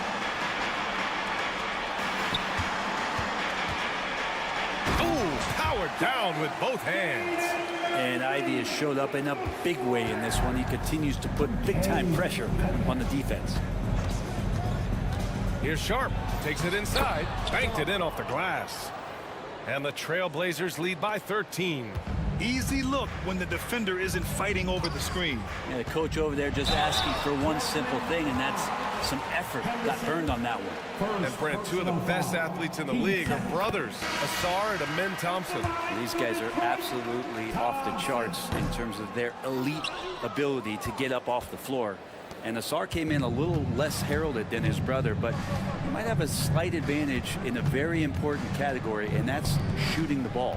Oh, powered down with both hands. And Ivy has showed up in a big way in this one. He continues to put big-time pressure on the defense. Here's Sharp. Takes it inside. Banked it in off the glass. And the Trailblazers lead by 13. Easy look when the defender isn't fighting over the screen. Yeah, the coach over there just asking for one simple thing, and that's some effort. Got burned on that one. And Brent, 2 of the best athletes in the league are brothers, Asar and Amin Thompson. These guys are absolutely off the charts in terms of their elite ability to get up off the floor. And Asar came in a little less heralded than his brother, but he might have a slight advantage in a very important category, and that's shooting the ball.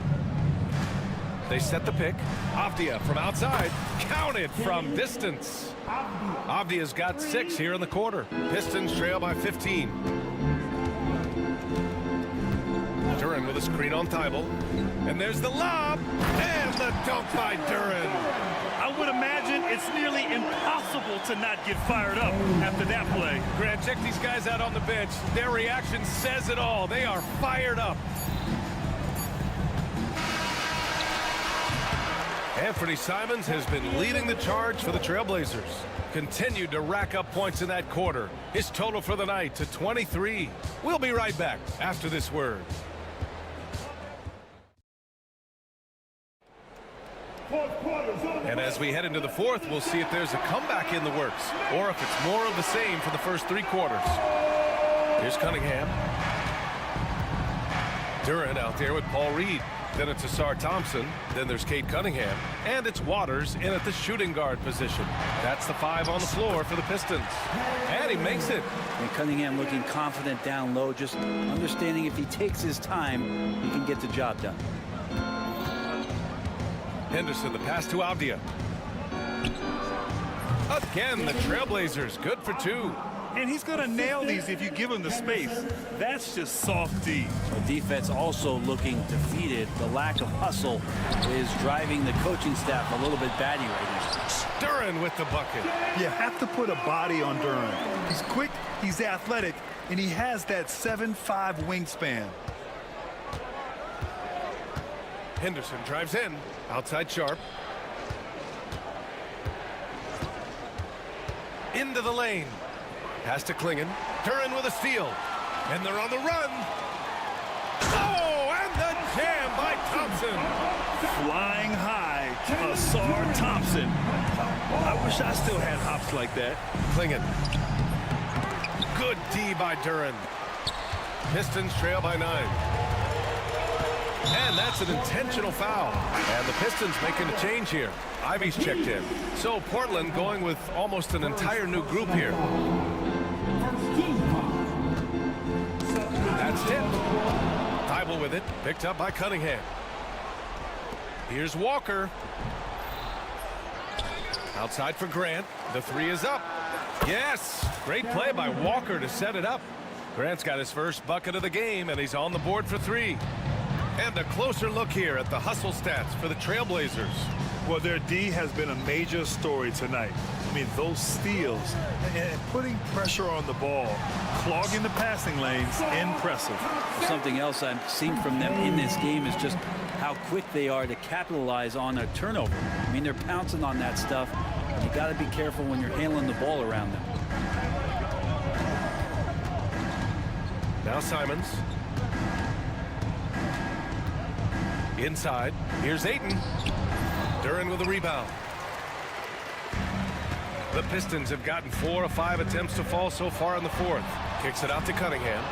They set the pick. Avdia from outside. Counted from distance. Avdia's got 6 here in the quarter. Pistons trail by 15. Duran with a screen on Thibault. And there's the lob. And the dunk by Duran. I would imagine it's nearly impossible to not get fired up after that play. Grant, check these guys out on the bench. Their reaction says it all. They are fired up. Anthony Simons has been leading the charge for the Trailblazers. Continued to rack up points in that quarter. His total for the night to 23. We'll be right back after this word. And as we head into the fourth, we'll see if there's a comeback in the works or if it's more of the same for the first 3 quarters. Here's Cunningham. Durant out there with Paul Reed. Then it's Asar Thompson. Then there's Cade Cunningham. And it's Waters in at the shooting guard position. That's the 5 on the floor for the Pistons. And he makes it. And Cunningham looking confident down low, just understanding if he takes his time, he can get the job done. Henderson, the pass to Avdia. Again, the Trailblazers, good for 2. And he's going to nail these if you give him the space. That's just soft D. The defense also looking defeated. The lack of hustle is driving the coaching staff a little bit batty right now. Duran with the bucket. You have to put a body on Durant. He's quick, he's athletic, and he has that 7'5" wingspan. Henderson drives in. Outside Sharp. Into the lane. Pass to Klingon. Duran with a steal. And they're on the run. Oh, and the jam by Thompson. Flying high, Asar Thompson. I wish I still had hops like that. Klingon. Good D by Duran. Pistons trail by 9. And that's an intentional foul. And the Pistons making a change here. Ivy's checked in. So Portland going with almost an entire new group here. That's tipped. Thibault with it. Picked up by Cunningham. Here's Walker. Outside for Grant. The 3 is up. Yes! Great play by Walker to set it up. Grant's got his first bucket of the game, and he's on the board for 3. And a closer look here at the hustle stats for the Trailblazers. Well, their D has been a major story tonight. I mean, those steals and putting pressure on the ball, clogging the passing lanes, impressive. Something else I've seen from them in this game is just how quick they are to capitalize on a turnover. I mean, they're pouncing on that stuff. You got to be careful when you're handling the ball around them. Now Simons. Inside. Here's Ayton. Duran with a rebound. The Pistons have gotten 4 of 5 attempts to fall so far in the fourth. Kicks it out to Cunningham.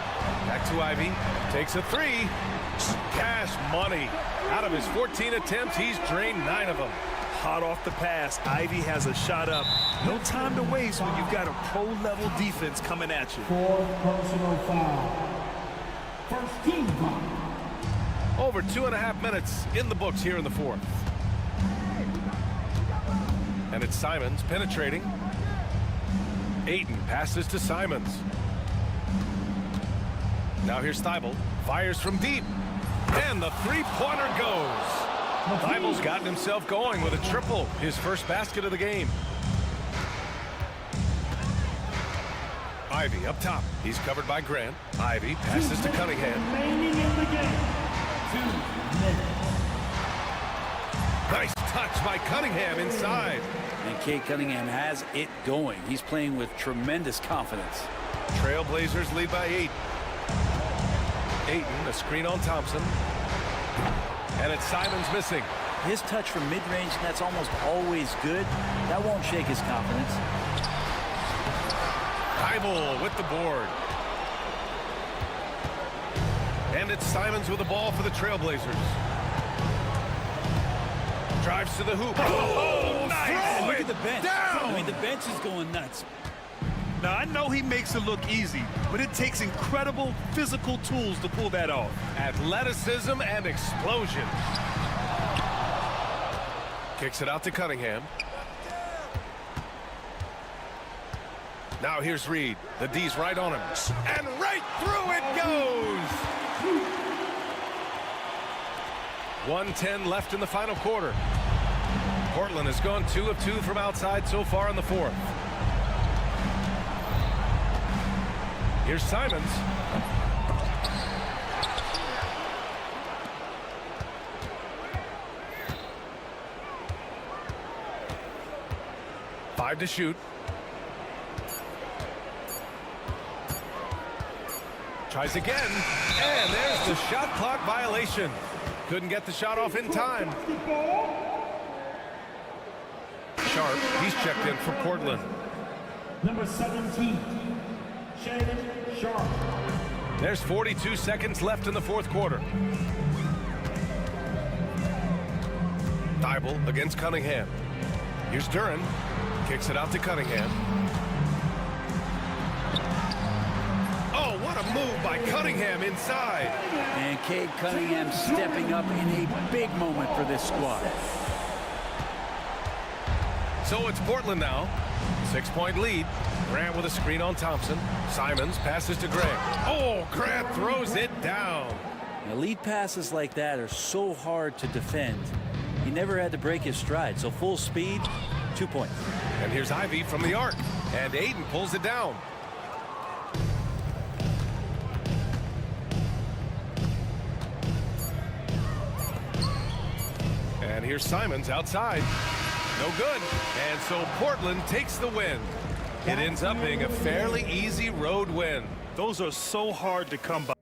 Back to Ivy. Takes a 3. Cash money. Out of his 14 attempts, he's drained 9 of them. Hot off the pass, Ivy has a shot up. No time to waste when you've got a pro-level defense coming at you. 4 personal foul. First team foul. Over 2.5 minutes in the books here in the fourth. And it's Simons penetrating. Ayton passes to Simons. Now here's Thibault. Fires from deep. And the 3-pointer goes. Thibault's gotten himself going with a triple. His first basket of the game. Ivy up top. He's covered by Grant. Ivy passes to Cunningham. Remaining in the game. 2 minutes. Nice touch by Cunningham inside. And Cade Cunningham has it going. He's playing with tremendous confidence. Trailblazers lead by 8. Ayton, a screen on Thompson. And it's Simons missing. His touch from mid-range, that's almost always good. That won't shake his confidence. Thibault with the board. And it's Simons with the ball for the Trailblazers. Drives to the hoop. Oh, nice! Look at the bench. Down! I mean, the bench is going nuts. Now, I know he makes it look easy, but it takes incredible physical tools to pull that off. Athleticism and explosion. Kicks it out to Cunningham. Now here's Reed. The D's right on him. And right through it goes! 1:10 left in the final quarter. Portland has gone 2 of 2 from outside so far in the fourth. Here's Simons. Five to shoot. Tries again, and there's the shot clock violation. Couldn't get the shot off in time. Sharp, he's checked in for Portland. Number 17, Shannon Sharp. There's 42 seconds left in the fourth quarter. Thibault against Cunningham. Here's Duran. Kicks it out to Cunningham. Oh, what a move by Cunningham inside. And Cade Cunningham stepping up in a big moment for this squad. So it's Portland now. 6-point lead. Grant with a screen on Thompson. Simons passes to Grant. Oh, Grant throws it down. Now, lead passes like that are so hard to defend. He never had to break his stride, so full speed, 2 points. And here's Ivy from the arc. And Aiden pulls it down. And here's Simons outside. No good. And so Portland takes the win. It ends up being a fairly easy road win. Those are so hard to come by.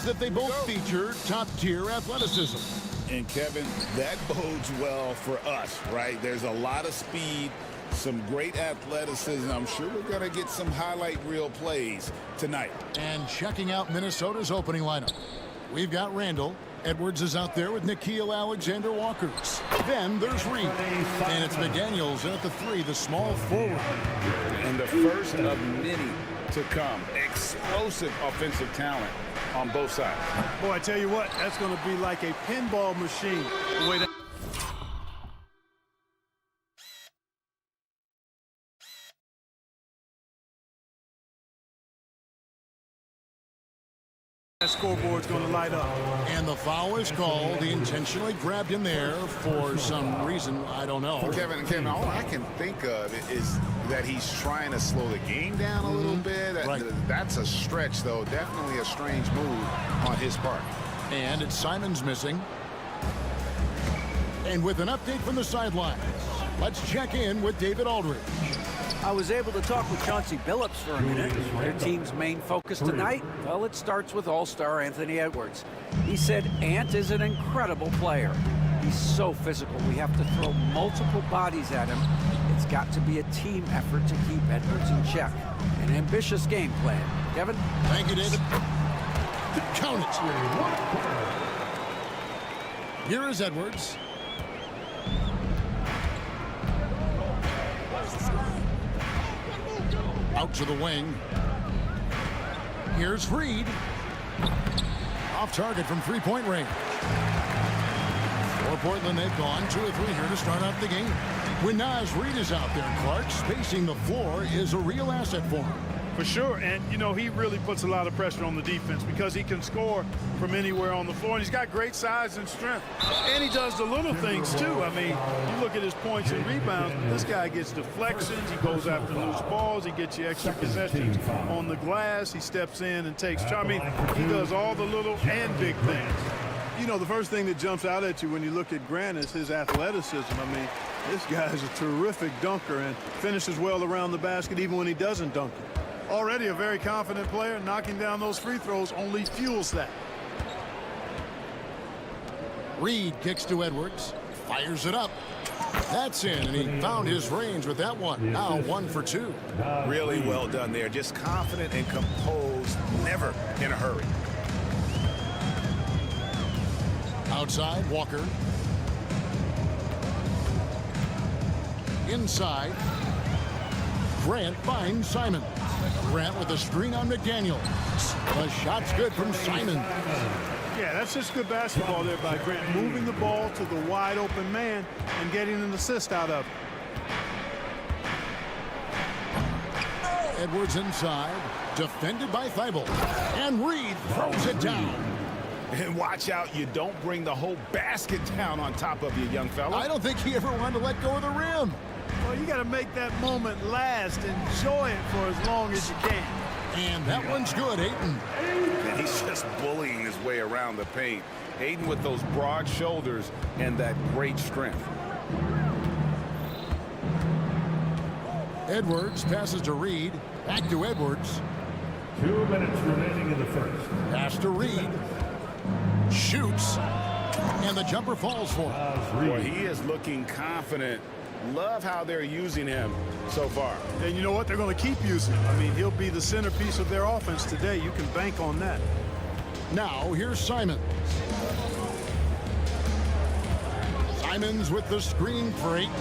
that they both feature top-tier athleticism. And Kevin, that bodes well for us, right? There's a lot of speed, some great athleticism. I'm sure we're going to get some highlight reel plays tonight. And checking out Minnesota's opening lineup, we've got Randall. Edwards is out there with Nickeil Alexander-Walkers. Then there's Reed. And it's McDaniels at the 3, the small forward. And the first of many to come. Explosive offensive talent on both sides. Boy, I tell you what, that's going to be like a pinball machine. The way that scoreboard's going to light up. And the foul is called. He intentionally grabbed him there for some reason, I don't know. Kevin, all I can think of is that he's trying to slow the game down a little bit. Right. That's a stretch, though. Definitely a strange move on his part. And it's Simons missing. And with an update from the sidelines, let's check in with David Aldridge. I was able to talk with Chauncey Billups for a minute. Their team's main focus tonight, well, it starts with all-star Anthony Edwards. He said Ant is an incredible player. He's so physical. We have to throw multiple bodies at him. It's got to be a team effort to keep Edwards in check. An ambitious game plan. Kevin? Thank you, David. Count it. Here is Edwards. Out to the wing. Here's Reed. Off target from three-point range. For Portland, they've gone 2 of 3 here to start out the game. When Naz Reed is out there, Clark, spacing the floor is a real asset for him. For sure, and you know, he really puts a lot of pressure on the defense because he can score from anywhere on the floor, and he's got great size and strength. And he does the little things too. I mean, you look at his points and rebounds, this guy gets deflections, he goes after loose balls, he gets you extra possessions on the glass, he steps in and takes charge. I mean, he does all the little and big things. You know, the first thing that jumps out at you when you look at Grant is his athleticism. I mean, this guy is a terrific dunker and finishes well around the basket even when he doesn't dunk it. Already a very confident player, knocking down those free throws only fuels that. Reed kicks to Edwards, fires it up. That's in, and he found his range with that one. Now 1 for 2. Really well done there. Just confident and composed, never in a hurry. Outside, Walker. Inside, Grant finds Simon. Grant with a screen on McDaniels. The shot's good from Simon. Yeah, that's just good basketball there by Grant, moving the ball to the wide open man and getting an assist out of it. Edwards inside, defended by Thibault. And Reed throws it down. And watch out, you don't bring the whole basket down on top of you, young fella. I don't think he ever wanted to let go of the rim. Well, you got to make that moment last. Enjoy it for as long as you can. And that one's good, Ayton. And he's just bullying his way around the paint. Ayton with those broad shoulders and that great strength. Edwards passes to Reed. Back to Edwards. 2 minutes remaining in the first. Pass to Reed. Shoots. And the jumper falls for him. Boy, he is looking confident. Love how they're using him so far. And you know what? They're going to keep using him. I mean, he'll be the centerpiece of their offense today. You can bank on that. Now, here's Simons. Simons with the screen for Ayton.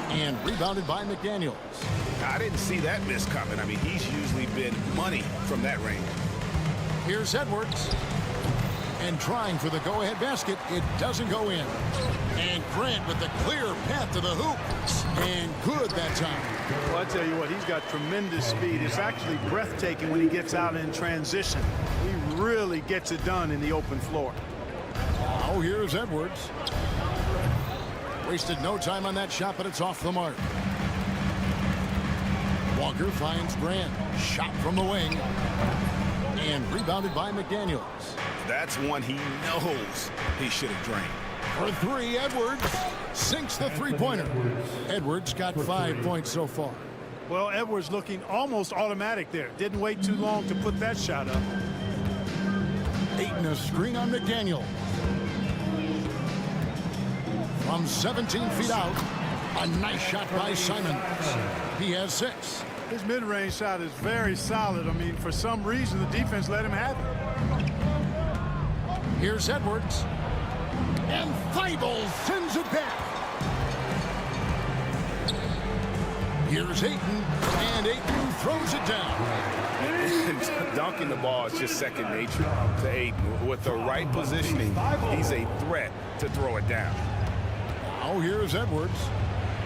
And rebounded by McDaniels. I didn't see that miss coming. I mean, he's usually been money from that range. Here's Edwards. And trying for the go-ahead basket. It doesn't go in. And Grant with the clear path to the hoop. And good that time. Well, I tell you what, he's got tremendous speed. It's actually breathtaking when he gets out in transition. He really gets it done in the open floor. Now here's Edwards. Wasted no time on that shot, but it's off the mark. Walker finds Grant. Shot from the wing. And rebounded by McDaniels. That's one he knows he should have drained. For 3, Edwards sinks the three-pointer. Edwards got 5 points so far. Well, Edwards looking almost automatic there. Didn't wait too long to put that shot up. Ayton a screen on McDaniel. From 17 feet out, a nice shot by Simons. He has 6. His mid-range shot is very solid. I mean, for some reason, the defense let him have it. Here's Edwards. And Thibault sends it back. Here's Ayton. And Ayton throws it down. Dunking the ball is just second nature to Ayton. With the right positioning, he's a threat to throw it down. Now here's Edwards.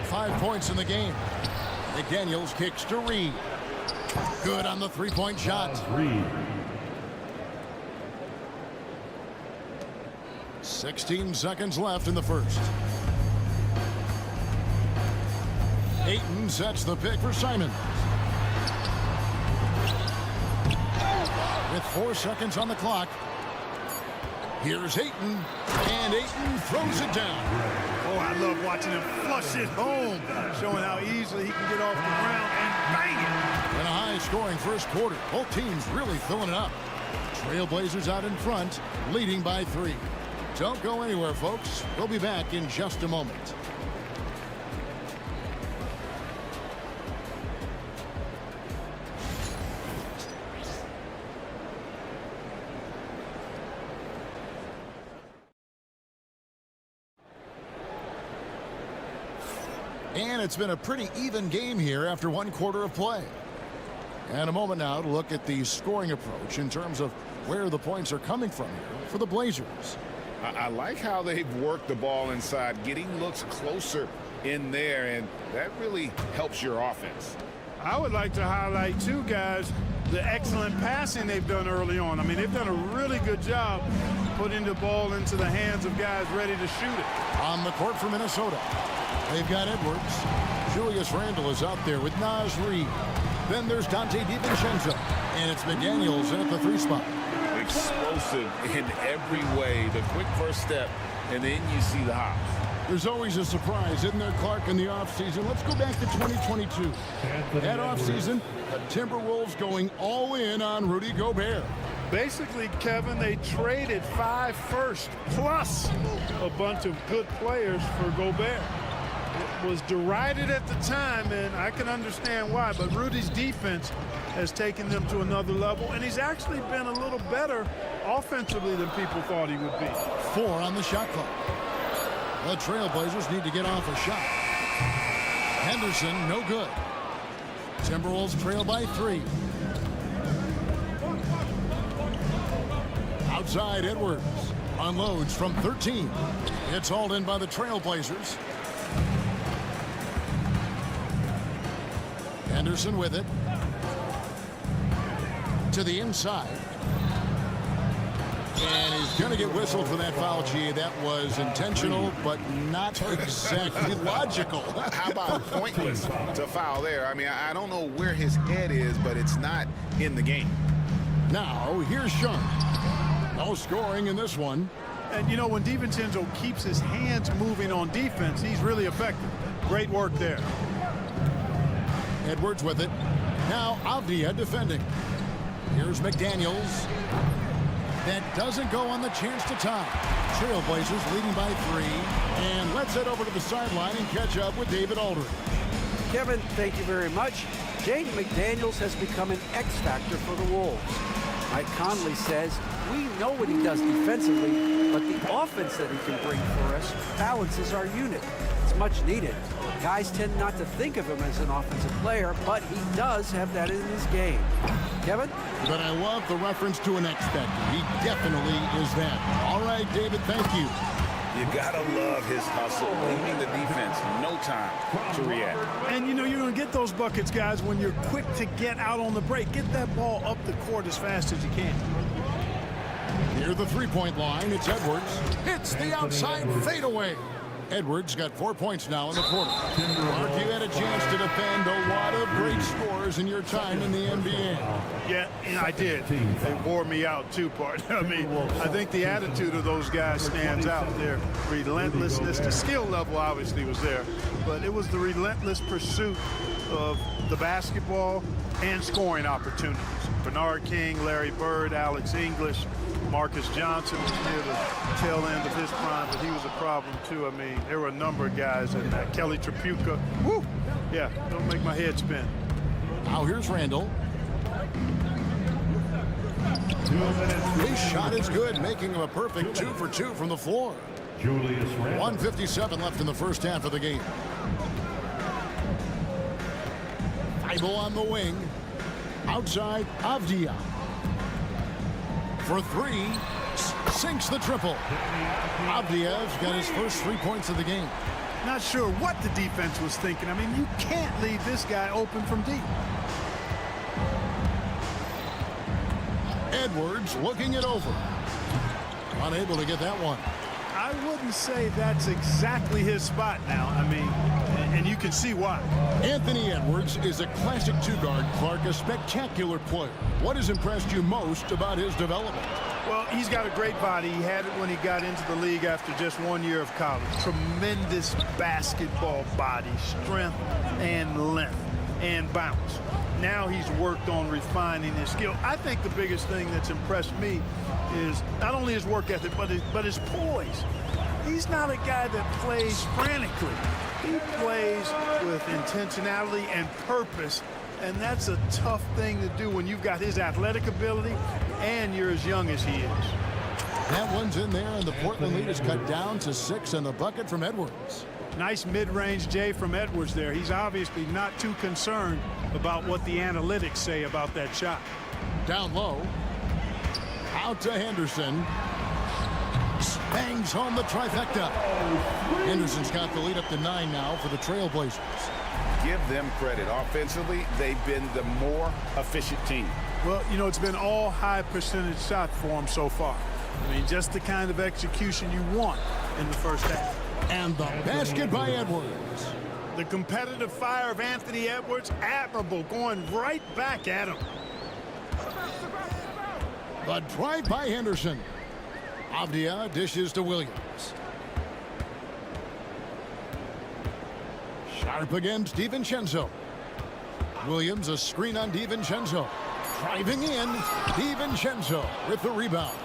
5 points in the game. McDaniels kicks to Reed. Good on the three-point shot. 16 seconds left in the first. Ayton sets the pick for Simons. With 4 seconds on the clock, here's Ayton, and Ayton throws it down. Oh, I love watching him flush it home, showing how easily he can get off the ground and bang it. In a high-scoring first quarter, both teams really filling it up. Trailblazers out in front, leading by 3. Don't go anywhere, folks. We'll be back in just a moment. And it's been a pretty even game here after 1 quarter of play. And a moment now to look at the scoring approach in terms of where the points are coming from here for the Blazers. I like how they've worked the ball inside, getting looks closer in there, and that really helps your offense. I would like to highlight, too, guys, the excellent passing they've done early on. I mean, they've done a really good job putting the ball into the hands of guys ready to shoot it. On the court for Minnesota, they've got Edwards. Julius Randle is out there with Naz Reid. Then there's Dante DiVincenzo, and it's McDaniels in at the 3 spot. Explosive in every way. The quick first step, and then you see the hops. There's always a surprise, isn't there, Clark, in the offseason? Let's go back to 2022. That offseason, the Timberwolves going all in on Rudy Gobert. Basically, Kevin, they traded 5 firsts plus a bunch of good players for Gobert. It was derided at the time, and I can understand why, but Rudy's defense has taken them to another level, and he's actually been a little better offensively than people thought he would be. 4 on the shot clock. The Trailblazers need to get off a shot. Henderson, no good. Timberwolves trail by 3. Outside, Edwards unloads from 13. It's hauled in by the Trailblazers. Henderson with it. To the inside. And he's going to get whistled for that foul, G. That was intentional, but not exactly logical. How about pointless to foul there? I mean, I don't know where his head is, but it's not in the game. Now, here's Sean. No scoring in this one. And, you know, when DiVincenzo keeps his hands moving on defense, he's really effective. Great work there. Edwards with it. Now, Avdia defending. Here's McDaniels. That doesn't go on the chance to tie. Trailblazers leading by 3. And let's head over to the sideline and catch up with David Aldridge. Kevin, thank you very much. Jaden McDaniels has become an X factor for the Wolves. Mike Conley says, we know what he does defensively, but the offense that he can bring for us balances our unit. It's much needed. Guys tend not to think of him as an offensive player, but he does have that in his game. Kevin? But I love the reference to an X factor. He definitely is that. All right, David, thank you. You gotta love his hustle, leaving the defense no time to react. And, you know, you're going to get those buckets, guys, when you're quick to get out on the break. Get that ball up the court as fast as you can. Near the three-point line, it's Edwards. Hits the outside fadeaway. Edwards got 4 points now in the quarter. Mark, you had a chance to defend a lot of great scores in your time in the NBA. Yeah, I did. They wore me out, too, partner. I mean, I think the attitude of those guys stands out. Their relentlessness, the skill level obviously was there, but it was the relentless pursuit of the basketball and scoring opportunities. Bernard King, Larry Bird, Alex English, Marcus Johnson was near the tail end of his prime, but he was a problem too. I mean, there were a number of guys in that. Kelly Tripucka. Woo! Yeah, don't make my head spin. Now here's Randall. His shot is good, making him a perfect 2 for 2 from the floor. 1:57 left in the first half of the game. Thibault on the wing. Outside, Avdia. For three, sinks the triple. Avdia's got his first 3 points of the game. Not sure what the defense was thinking. I mean, you can't leave this guy open from deep. Edwards looking it over. Unable to get that one. I wouldn't say that's exactly his spot now. I mean, and you can see why. Anthony Edwards is a classic two-guard. Clark, a spectacular player. What has impressed you most about his development? Well, he's got a great body. He had it when he got into the league after just 1 year of college. Tremendous basketball body, strength and length and bounce. Now he's worked on refining his skill. I think the biggest thing that's impressed me is not only his work ethic, but his poise. He's not a guy that plays frantically. He plays with intentionality and purpose, and that's a tough thing to do when you've got his athletic ability and you're as young as he is. That one's in there, and the Portland lead is cut down to 6 and the bucket from Edwards. Nice mid-range J from Edwards there. He's obviously not too concerned about what the analytics say about that shot. Down low. Out to Henderson. Bangs home the trifecta. Henderson's got the lead up to 9 now for the Trailblazers. Give them credit. Offensively, they've been the more efficient team. Well, you know, it's been all high percentage shots for them so far. I mean, just the kind of execution you want in the first half. And the basket by Edwards. The competitive fire of Anthony Edwards, admirable, going right back at him. The drive by Henderson. Avdia dishes to Williams. Sharp against DiVincenzo. Williams a screen on DiVincenzo. Driving in, DiVincenzo with the rebound.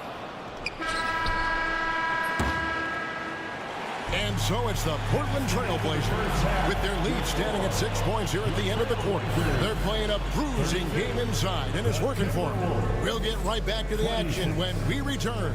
And so it's the Portland Trailblazers with their lead standing at 6 points here at the end of the quarter. They're playing a bruising game inside, and it's working for them. We'll get right back to the action when we return.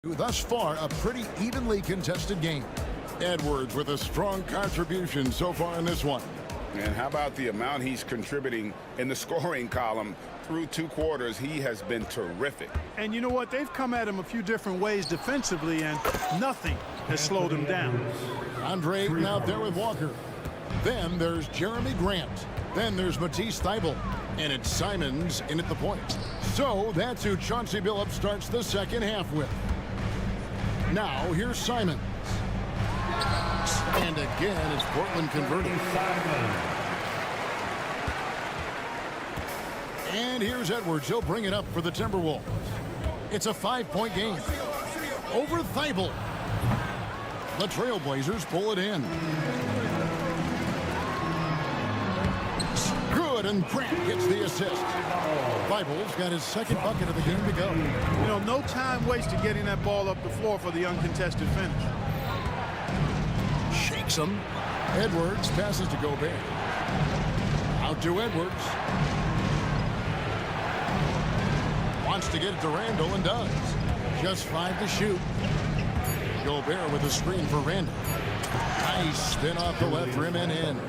Thus far, a pretty evenly contested game. Edwards with a strong contribution so far in this one. And how about the amount he's contributing in the scoring column through 2 quarters? He has been terrific. And you know what? They've come at him a few different ways defensively, and nothing has slowed him down. Andre Ayton out there with Walker. Then there's Jeremy Grant. Then there's Matisse Thybulle. And it's Simons in at the point. So that's who Chauncey Billups starts the second half with. Now, here's Simons. And again, it's Portland converting. And here's Edwards. He'll bring it up for the Timberwolves. It's a 5-point game. Over Thybulle. The Trailblazers pull it in. Good, and Grant gets the assist. Bibles got his second bucket of the game to go. You know, no time wasted getting that ball up the floor for the uncontested finish. Shakes him. Edwards passes to Gobert. Out to Edwards. Wants to get it to Randall and does. Just 5 to shoot. Gobert with a screen for Randall. Nice spin off the left rim and in.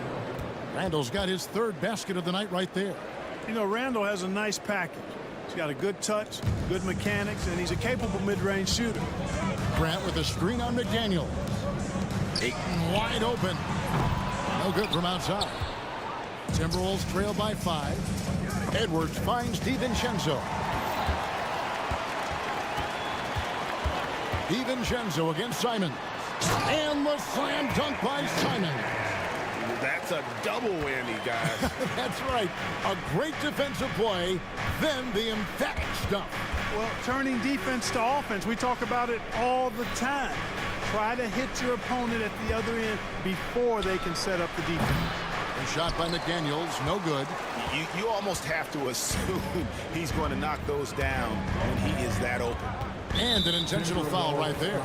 Randall's got his third basket of the night right there. You know, Randall has a nice package. He's got a good touch, good mechanics, and he's a capable mid-range shooter. Grant with a screen on McDaniel. Ayton wide open. No good from outside. Timberwolves trail by 5. Edwards finds DiVincenzo. DiVincenzo against Simon. And the slam dunk by Simon. That's a double whammy, guys. That's right. A great defensive play, then the emphatic stuff. Well, turning defense to offense, we talk about it all the time. Try to hit your opponent at the other end before they can set up the defense. A shot by McDaniels, no good. You almost have to assume he's going to knock those down when he is that open. And an intentional foul right there.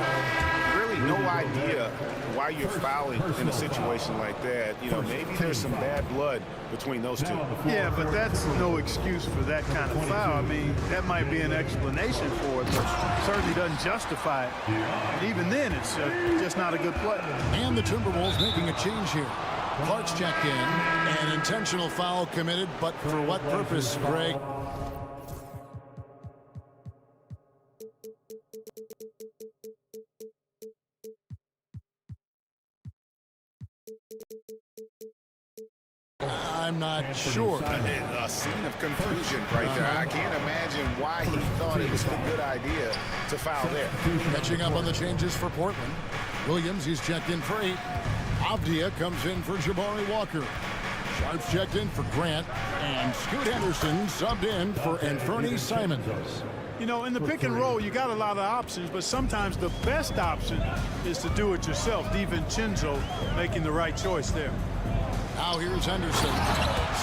Really no idea why you're fouling in a situation like that. You know, maybe there's some bad blood between those two. Yeah, but that's no excuse for that kind of foul. I mean, that might be an explanation for it, but certainly doesn't justify it. And even then, it's just not a good play. And the Timberwolves making a change here. Clark's checked in. An intentional foul committed, but for what purpose, Greg? I'm not sure. A scene of confusion right there. I can't imagine why he thought it was a good idea to foul there. Catching up on the changes for Portland. Williams, he's checked in for 8. Avdia comes in for Jabari Walker. Sharp's checked in for Grant. And Scoot Henderson subbed in for Anthony Simons. You know, in the pick and roll, you got a lot of options, but sometimes the best option is to do it yourself. DiVincenzo making the right choice there. Now here's Henderson.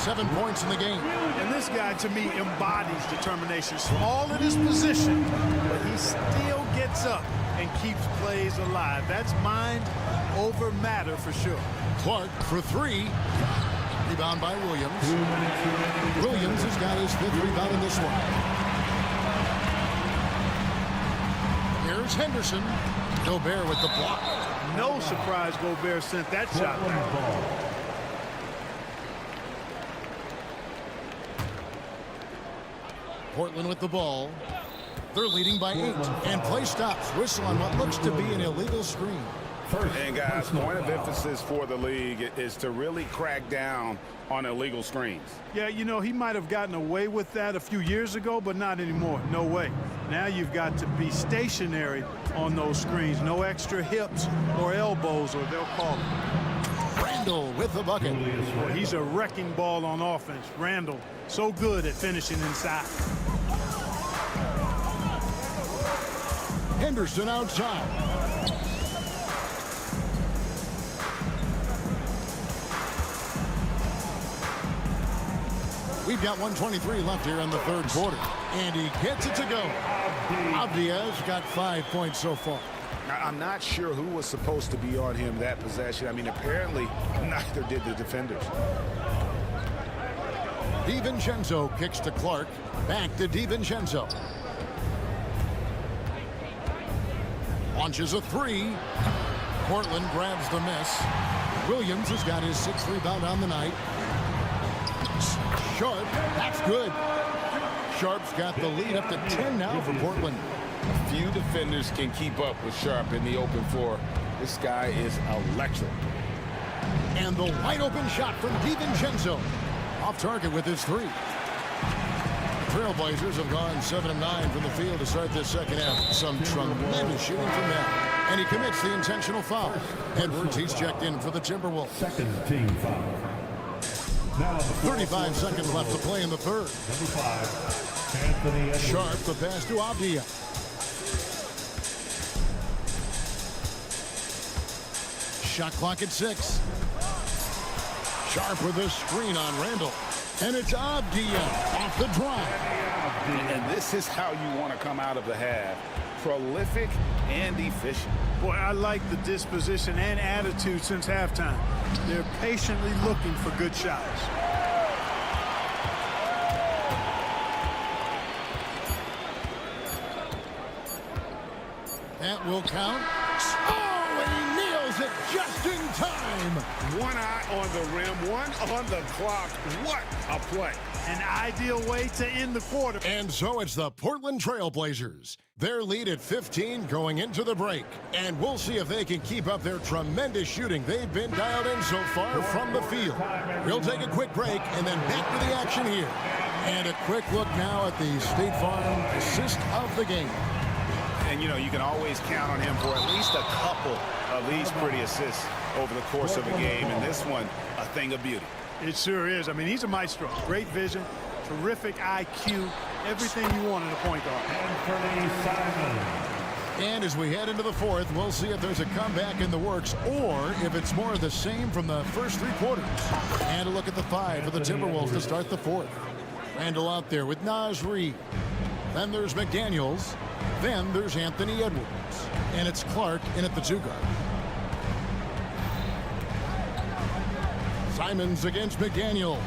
7 points in the game. And this guy, to me, embodies determination. Small in his position, but he still gets up and keeps plays alive. That's mind over matter for sure. Clark for 3. Rebound by Williams. Williams has got his 5th rebound in this one. Here's Henderson. Gobert with the block. No surprise Gobert sent that shot back. Portland with the ball. They're leading by 8. And play stops. Whistle on what looks to be an illegal screen. And guys, point of emphasis for the league is to really crack down on illegal screens. Yeah, you know, he might have gotten away with that a few years ago, but not anymore. No way. Now you've got to be stationary on those screens. No extra hips or elbows, or they'll call it. Randall with the bucket. Boy, he's a wrecking ball on offense. Randall, so good at finishing inside. Henderson outside. We've got 1:23 left here in the third quarter. And he gets it to go. Avdia's got 5 points so far. I'm not sure who was supposed to be on him that possession. I mean, apparently neither did the defenders. DiVincenzo kicks to Clark. Back to DiVincenzo. Launches a 3. Portland grabs the miss. Williams has got his 6th rebound on the night. Sharp, that's good. Sharp's got the lead up to 10 now for Portland. Few defenders can keep up with Sharp in the open floor. This guy is electric. And the wide open shot from DiVincenzo. Off target with his 3. Trailblazers have gone 7 of 9 from the field to start this second half. Some tremendous shooting from them. And he commits the intentional foul. Edwards, he's checked in for the Timberwolves. Second team foul. 35 seconds left to play in the third. Number 5, Anthony Edwards. Sharp, the pass to Avdia. Shot clock at 6. Sharp with a screen on Randall. And it's Abdia off the drive. And this is how you want to come out of the half. Prolific and efficient. Boy, I like the disposition and attitude since halftime. They're patiently looking for good shots. That will count. Oh, and he nails it just in time. One eye on the rim, one on the clock. What a play. An ideal way to end the quarter. And so it's the Portland Trail Blazers. Their lead at 15 going into the break. And we'll see if they can keep up their tremendous shooting they've been dialed in so far from the field. We'll take a quick break and then back to the action here. And a quick look now at the State Farm assist of the game. And, you know, you can always count on him for at least a couple of these pretty assists over the course of a game. And this one, a thing of beauty. It sure is. I mean, he's a maestro. Great vision, terrific IQ, everything you want in a point guard. And as we head into the fourth, we'll see if there's a comeback in the works or if it's more of the same from the first 3 quarters. And a look at the 5 for the Timberwolves to start the fourth. Randall out there with Naz Reid. Then there's McDaniels. Then there's Anthony Edwards. And it's Clark in at the 2 guard. Simons against McDaniel.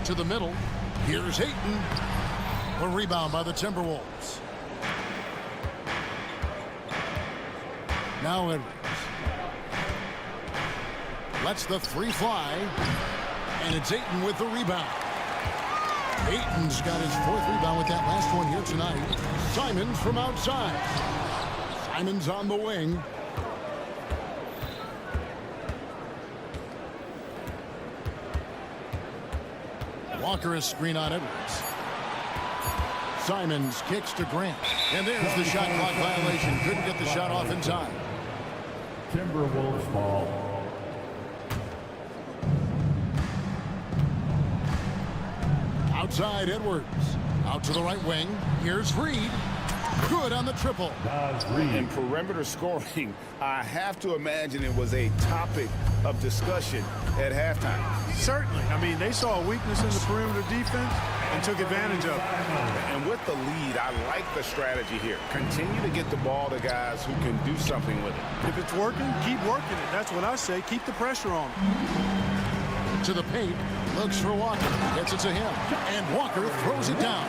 To the middle. Here's Ayton. A rebound by the Timberwolves. Now Edwards. Lets the 3 fly. And it's Ayton with the rebound. Ayton's got his 4th rebound with that last one here tonight. Simons from outside. Simons on the wing. Walker is screen on Edwards. Simons kicks to Grant. And there's the shot clock violation. Couldn't get the shot off in time. Timberwolves ball. Outside Edwards. Out to the right wing. Here's Reid. Good on the triple. And perimeter scoring, I have to imagine it was a topic of discussion at halftime. Certainly. I mean, they saw a weakness in the perimeter defense and took advantage of it. And with the lead, I like the strategy here. Continue to get the ball to guys who can do something with it. If it's working, keep working it. That's what I say. Keep the pressure on them. To the paint. Looks for Walker. Gets it to him. And Walker throws it down.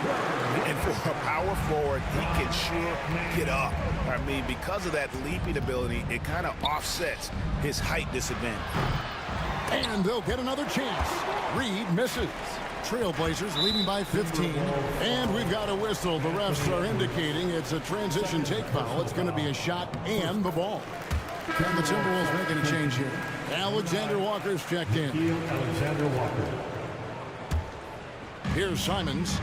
And for a power forward, he can sure get up. I mean, because of that leaping ability, it kind of offsets his height disadvantage. And they'll get another chance. Reid misses. Trailblazers leading by 15. And we've got a whistle. The refs are indicating it's a transition take foul. It's going to be a shot and the ball. Can the Timberwolves making a change here? Alexander Walker's checked in. Alexander Walker. Here's Simons.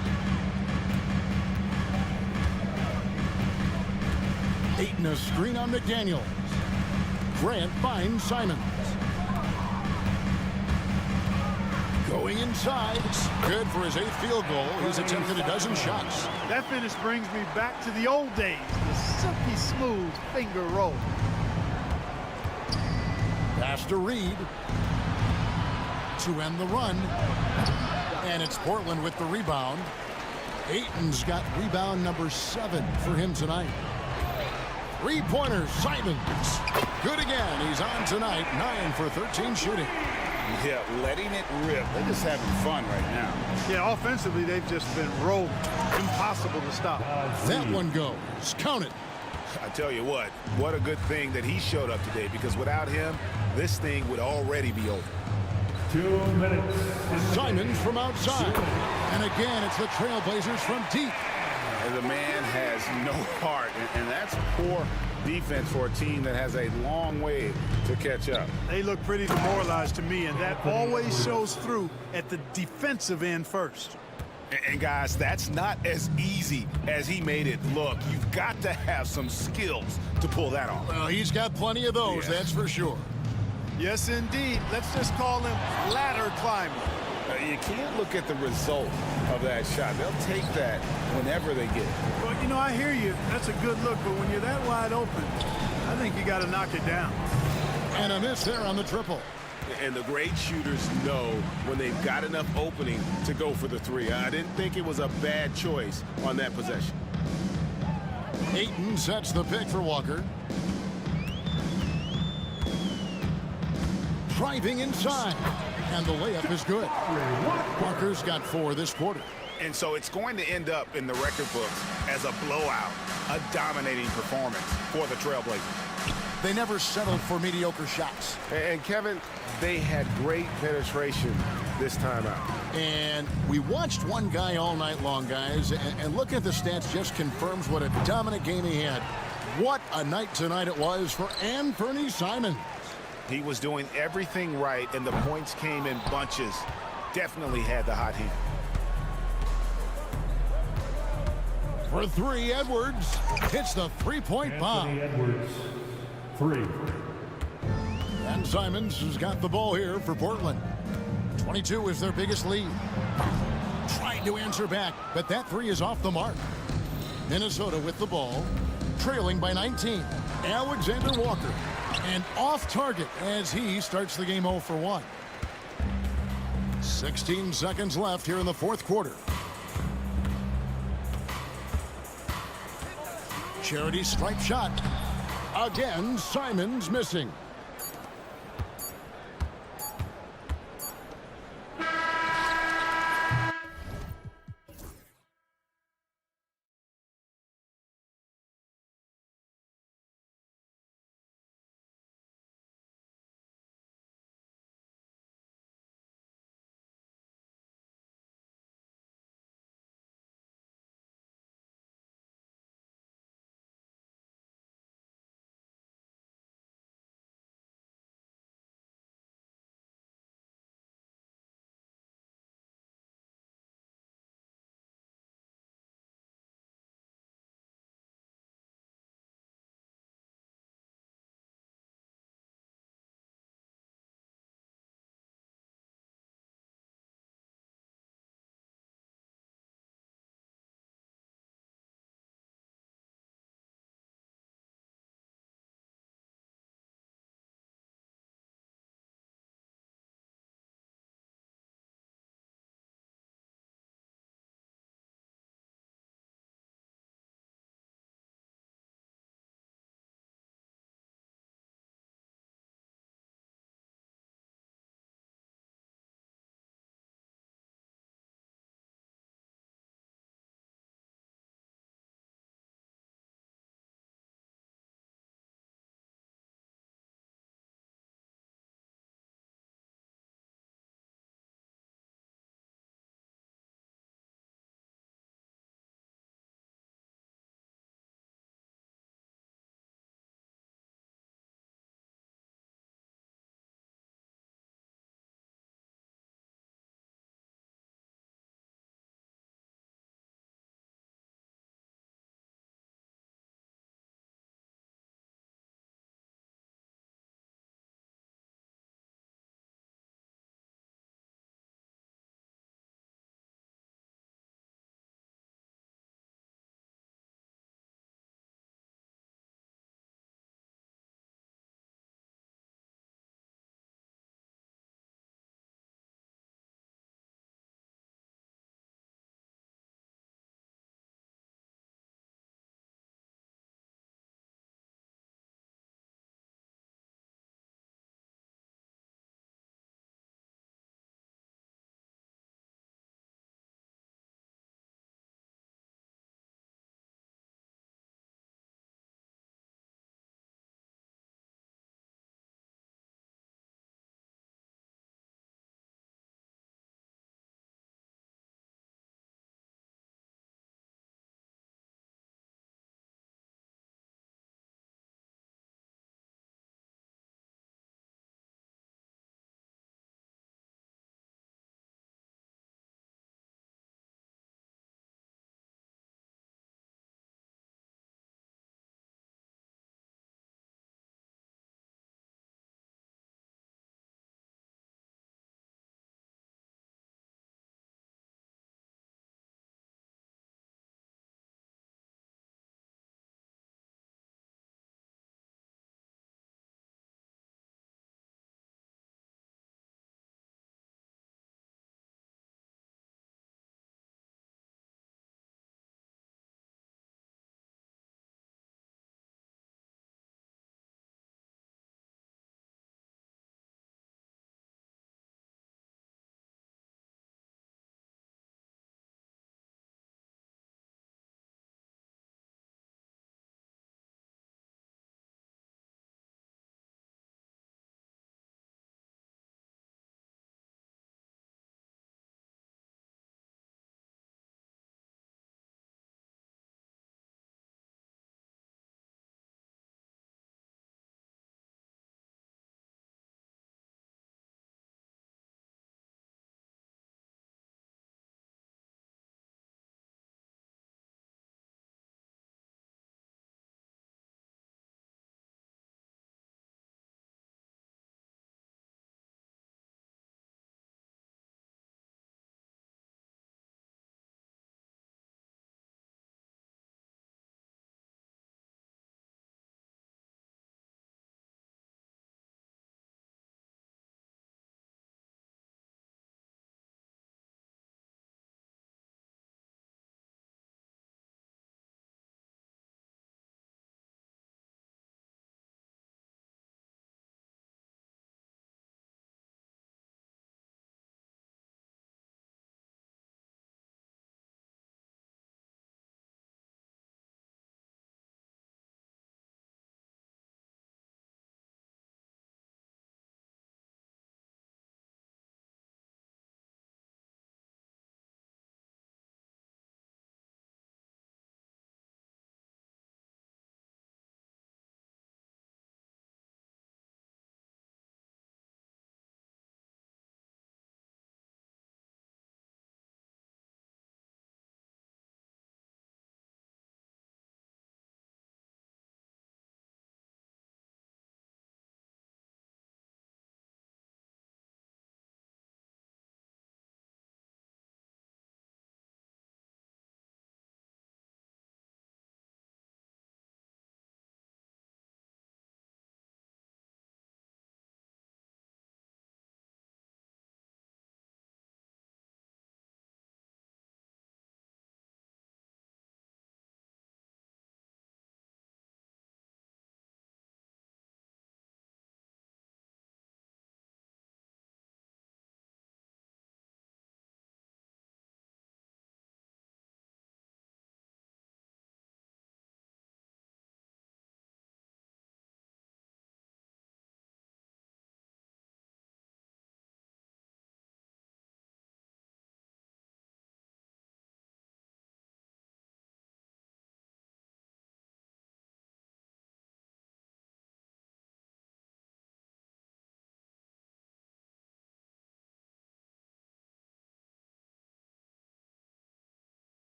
Ayton a screen on McDaniels. Grant finds Simons. Going inside. Good for his 8th field goal. He's attempted a dozen shots. That finish brings me back to the old days. The silky smooth finger roll. Pass to Reid to end the run. And it's Portland with the rebound. Ayton's got rebound number 7 for him tonight. 3-pointers, Simons. Good again. He's on tonight. 9 for 13 shooting. Yeah, letting it rip. They're just having fun right now. Yeah, offensively, they've just been rolling. Impossible to stop. That one goes. Count it. I tell you what a good thing that he showed up today, because without him, this thing would already be over. 2 minutes. Simons from outside. And again, it's the Trailblazers from deep. And the man has no heart, and that's poor defense for a team that has a long way to catch up. They look pretty demoralized to me, and that always shows through at the defensive end first. And guys, that's not as easy as he made it look. You've got to have some skills to pull that off. Well, he's got plenty of those, that's for sure. Yes, indeed. Let's just call him ladder climbing. You can't look at the result of that shot. They'll take that whenever they get it. Well, you know, I hear you. That's a good look, but when you're that wide open, I think you got to knock it down. And a miss there on the triple. And the great shooters know when they've got enough opening to go for the three. I didn't think it was a bad choice on that possession. Ayton sets the pick for Walker. Driving inside. And the layup is good. Walker's got 4 this quarter. And so it's going to end up in the record books as a blowout, a dominating performance for the Trailblazers. They never settled for mediocre shots. And Kevin, they had great penetration this time out. And we watched one guy all night long, guys, and looking at the stats just confirms what a dominant game he had. What a night tonight it was for Anthony Simons. He was doing everything right, and the points came in bunches. Definitely had the hot hand. For 3, Edwards hits the three-point bomb. Edwards, 3. And Simons has got the ball here for Portland. 22 is their biggest lead. Trying to answer back, but that 3 is off the mark. Minnesota with the ball, trailing by 19. Alexander Walker, and off target as he starts the game 0 for 1. 16 seconds left here in the fourth quarter. Charity stripe shot. Again, Simons missing.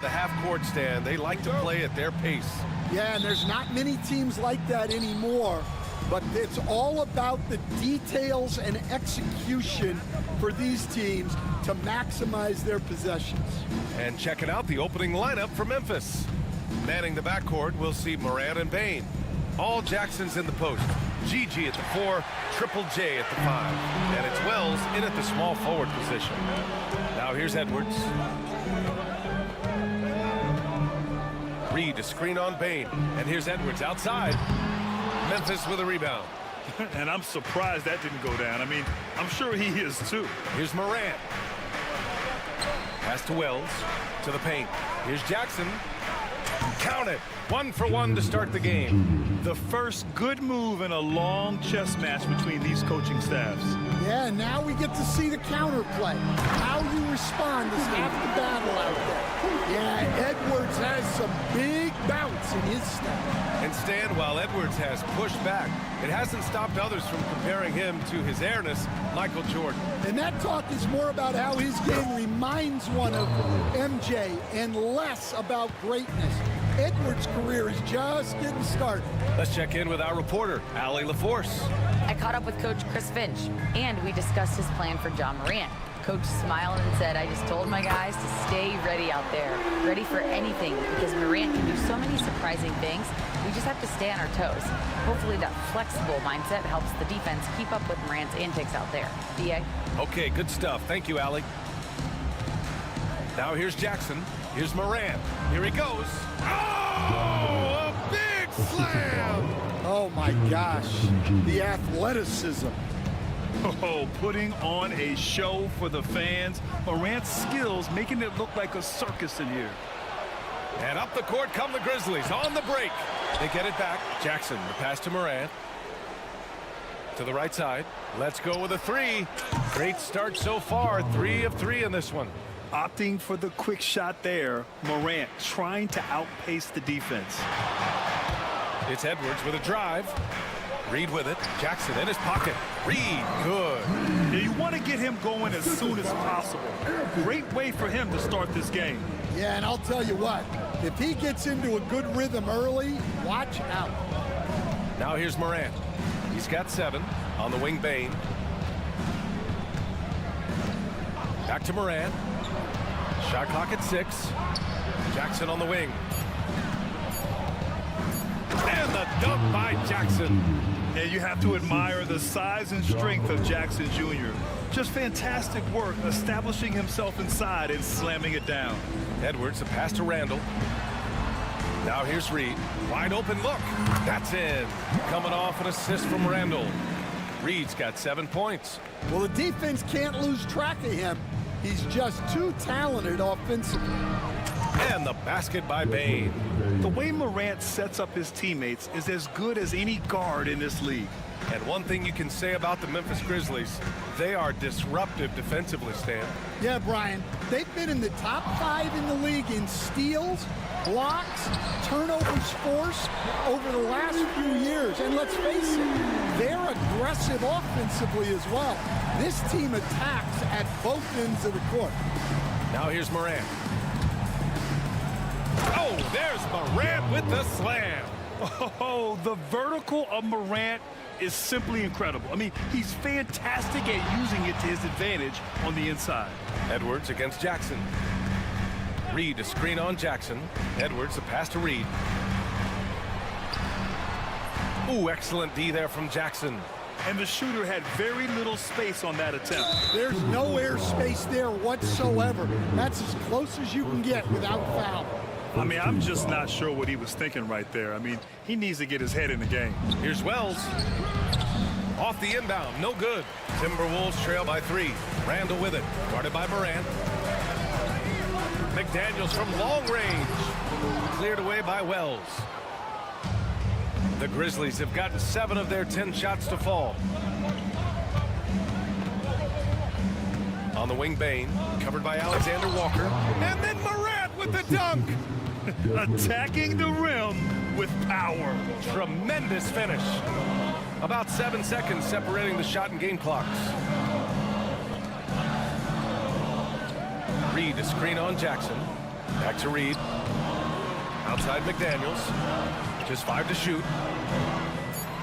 the half-court stand. They like to play at their pace. Yeah, and there's not many teams like that anymore, but it's all about the details and execution for these teams to maximize their possessions. And checking out the opening lineup for Memphis. Manning the backcourt, we'll see Morant and Bane. All Jackson's in the post. GG at the 4, Triple J at the 5. And it's Wells in at the small forward position. Now here's Edwards. Reed to screen on Bane. And here's Edwards outside. Memphis with a rebound. And I'm surprised that didn't go down. I mean, I'm sure he is too. Here's Morant. Pass to Wells. To the paint. Here's Jackson. Count it. 1 for 1 to start the game. The first good move in a long chess match between these coaching staffs. Yeah, now we get to see the counterplay. How you respond is half the battle out there. Yeah, Edwards has some big bounce in his step. And Stan, while Edwards has pushed back, it hasn't stopped others from comparing him to his airness, Michael Jordan. And that talk is more about how his game reminds one of MJ and less about greatness. Edwards' career is just getting started. Let's check in with our reporter, Allie LaForce. I caught up with Coach Chris Finch, and we discussed his plan for John Morant. Coach smiled and said, I just told my guys to stay ready out there, ready for anything, because Morant can do so many surprising things. We just have to stay on our toes. Hopefully that flexible mindset helps the defense keep up with Morant's antics out there. DA? Okay, good stuff. Thank you, Allie. Now here's Jackson. Here's Morant. Here he goes. Oh, a big slam! Oh my gosh, the athleticism. Oh, putting on a show for the fans. Morant's skills making it look like a circus in here. And up the court come the Grizzlies on the break. They get it back. Jackson, the pass to Morant. To the right side. Let's go with a 3. Great start so far. 3 of 3 in this one. Opting for the quick shot there. Morant trying to outpace the defense. It's Edwards with a drive. Reed with it. Jackson in his pocket. Reed, good. Yeah, you want to get him going as soon as possible. Great way for him to start this game. Yeah, and I'll tell you what, if he gets into a good rhythm early, watch out. Now here's Morant. He's got 7 on the wing. Bane. Back to Morant. Shot clock at 6. Jackson on the wing. And the dunk by Jackson. And you have to admire the size and strength of Jackson Jr. Just fantastic work establishing himself inside and slamming it down. Edwards, a pass to Randall. Now here's Reed. Wide open look. That's in. Coming off an assist from Randall. Reed's got 7 points. Well, the defense can't lose track of him. He's just too talented offensively. And the basket by Bane. The way Morant sets up his teammates is as good as any guard in this league. And one thing you can say about the Memphis Grizzlies, they are disruptive defensively, Stan. Yeah, Brian, they've been in the top 5 in the league in steals, blocks, turnovers forced over the last few years. And let's face it, they're aggressive offensively as well. This team attacks at both ends of the court. Now here's Morant. Oh, there's Morant with the slam. Oh, the vertical of Morant is simply incredible. I mean, he's fantastic at using it to his advantage on the inside. Edwards against Jackson. Reed to screen on Jackson. Edwards, the pass to Reed. Ooh, excellent D there from Jackson. And the shooter had very little space on that attempt. There's no air space there whatsoever. That's as close as you can get without foul. I mean, I'm just not sure what he was thinking right there. I mean, he needs to get his head in the game. Here's Wells. Off the inbound, no good. Timberwolves trail by 3. Randall with it, guarded by Morant. McDaniels from long range. Cleared away by Wells. The Grizzlies have gotten 7 of their 10 shots to fall. On the wing, Bane, covered by Alexander Walker. And then Morant with the dunk. Attacking the rim with power. Tremendous finish. About 7 seconds separating the shot and game clocks. Reed to screen on Jackson. Back to Reed. Outside McDaniels. Just 5 to shoot.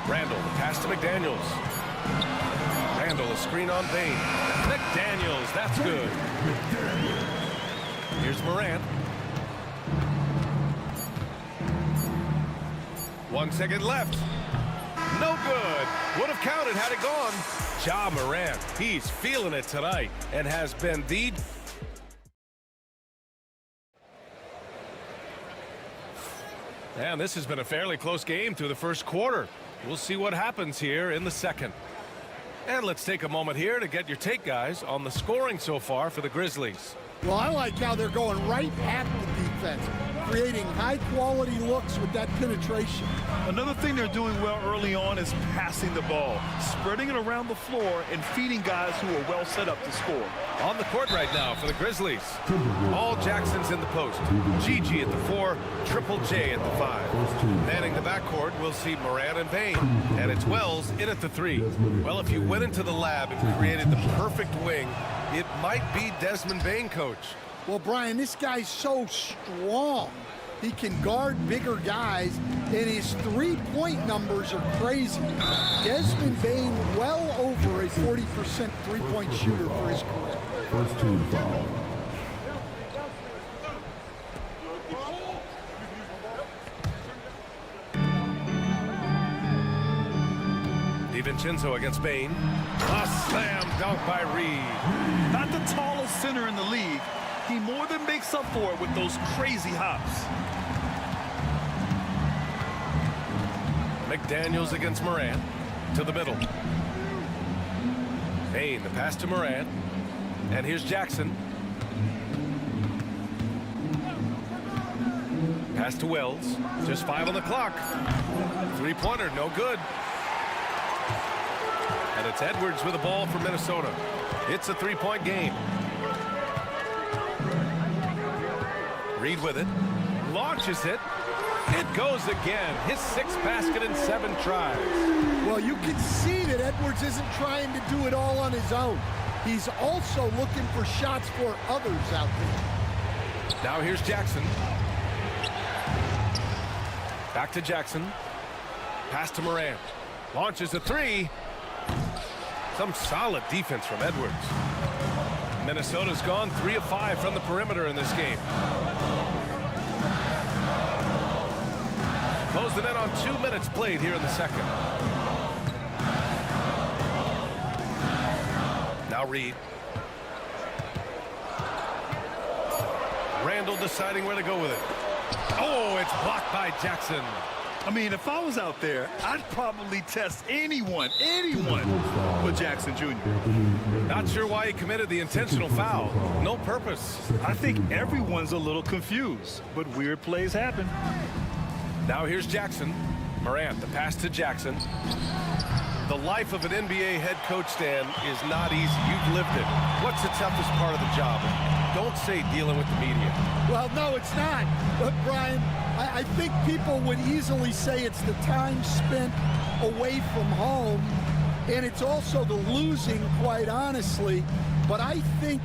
Randall, the pass to McDaniels. Randall, a screen on Bain. McDaniels, that's good. Here's Morant. 1 second left. No good. Would have counted had it gone. Ja Morant, he's feeling it tonight and has been the... And this has been a fairly close game through the first quarter. We'll see what happens here in the second. And let's take a moment here to get your take, guys, on the scoring so far for the Grizzlies. Well, I like how they're going right at the defense, creating high-quality looks with that penetration. Another thing they're doing well early on is passing the ball, spreading it around the floor and feeding guys who are well set up to score. On the court right now for the Grizzlies. All Jackson's in the post. Gigi at the 4, Triple J at the 5. Manning the backcourt, we'll see Morant and Bain. And it's Wells in at the 3. Well, if you went into the lab and created the perfect wing, it might be Desmond Bain, coach. Well, Brian, this guy's so strong. He can guard bigger guys, and his three-point numbers are crazy. Desmond Bain well over a 40% three-point shooter for his career. First team foul. DiVincenzo against Bain. A slam dunk by Reed. Not the tallest center in the league. He more than makes up for it with those crazy hops. McDaniels against Morant. To the middle. Bain, the pass to Morant. And here's Jackson. Pass to Wells. Just 5 on the clock. Three-pointer, no good. And it's Edwards with the ball for Minnesota. It's a three-point game. Reed with it. Launches it. It goes again. His 6th basket in 7 tries. Well, you can see that Edwards isn't trying to do it all on his own. He's also looking for shots for others out there. Now here's Jackson. Back to Jackson. Pass to Morant. Launches a 3. Some solid defense from Edwards. Minnesota's gone 3 of 5 from the perimeter in this game. Closing in on 2 minutes played here in the second. Now Reed. Randall deciding where to go with it. Oh, it's blocked by Jackson. I mean, if I was out there, I'd probably test anyone but Jackson Jr. Not sure why he committed the intentional foul. No purpose. I think everyone's a little confused, but weird plays happen. Now here's Jackson. Morant, the pass to Jackson. The life of an NBA head coach, Stan, is not easy. You've lived it. What's the toughest part of the job? Don't say dealing with the media. Well, no, it's not. But, Brian, I think people would easily say it's the time spent away from home, and it's also the losing, quite honestly. But I think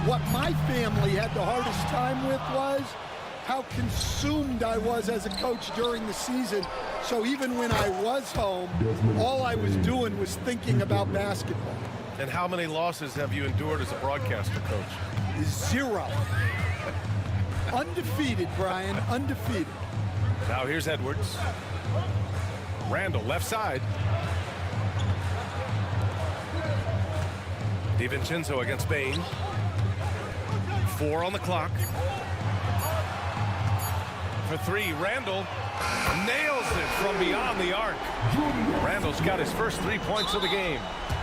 what my family had the hardest time with was how consumed I was as a coach during the season. So even when I was home, all I was doing was thinking about basketball. And how many losses have you endured as a broadcaster, coach? 0. Undefeated, Brian, undefeated. Now here's Edwards. Randall, left side. DiVincenzo against Bain. 4 on the clock. For 3, Randall nails it from beyond the arc. Randall's got his first 3 points of the game.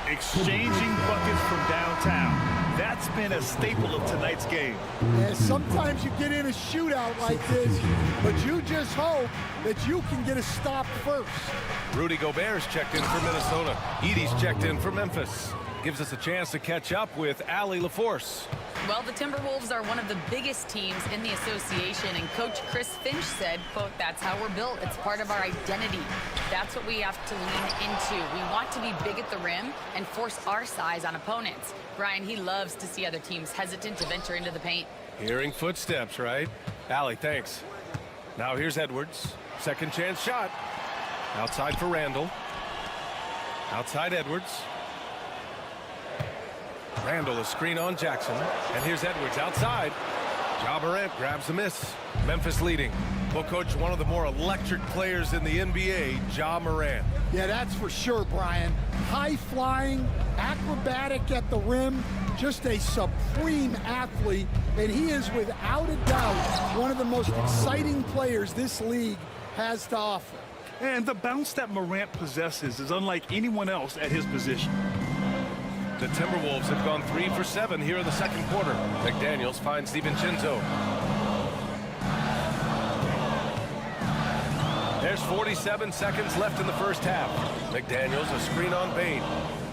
Exchanging buckets from downtown. That's been a staple of tonight's game. And sometimes you get in a shootout like this, but you just hope that you can get a stop first. Rudy Gobert's checked in for Minnesota. Edie's checked in for Memphis. Gives us a chance to catch up with Allie LaForce. Well, the Timberwolves are one of the biggest teams in the association, and Coach Chris Finch said, quote, "That's how we're built. It's part of our identity. That's what we have to lean into. We want to be big at the rim and force our size on opponents." Brian, he loves to see other teams hesitant to venture into the paint. Hearing footsteps, right? Allie, thanks. Now here's Edwards. Second chance shot. Outside for Randall. Outside Edwards. Randall, a screen on Jackson. And here's Edwards outside. Ja Morant grabs the miss. Memphis leading. Well, Coach, one of the more electric players in the NBA, Ja Morant. Yeah, that's for sure, Brian. High-flying, acrobatic at the rim, just a supreme athlete, and he is without a doubt one of the most exciting players this league has to offer. And the bounce that Morant possesses is unlike anyone else at his position. The Timberwolves have gone 3 for 7 here in the second quarter. McDaniels finds DiVincenzo. There's 47 seconds left in the first half. McDaniels, a screen on Bain.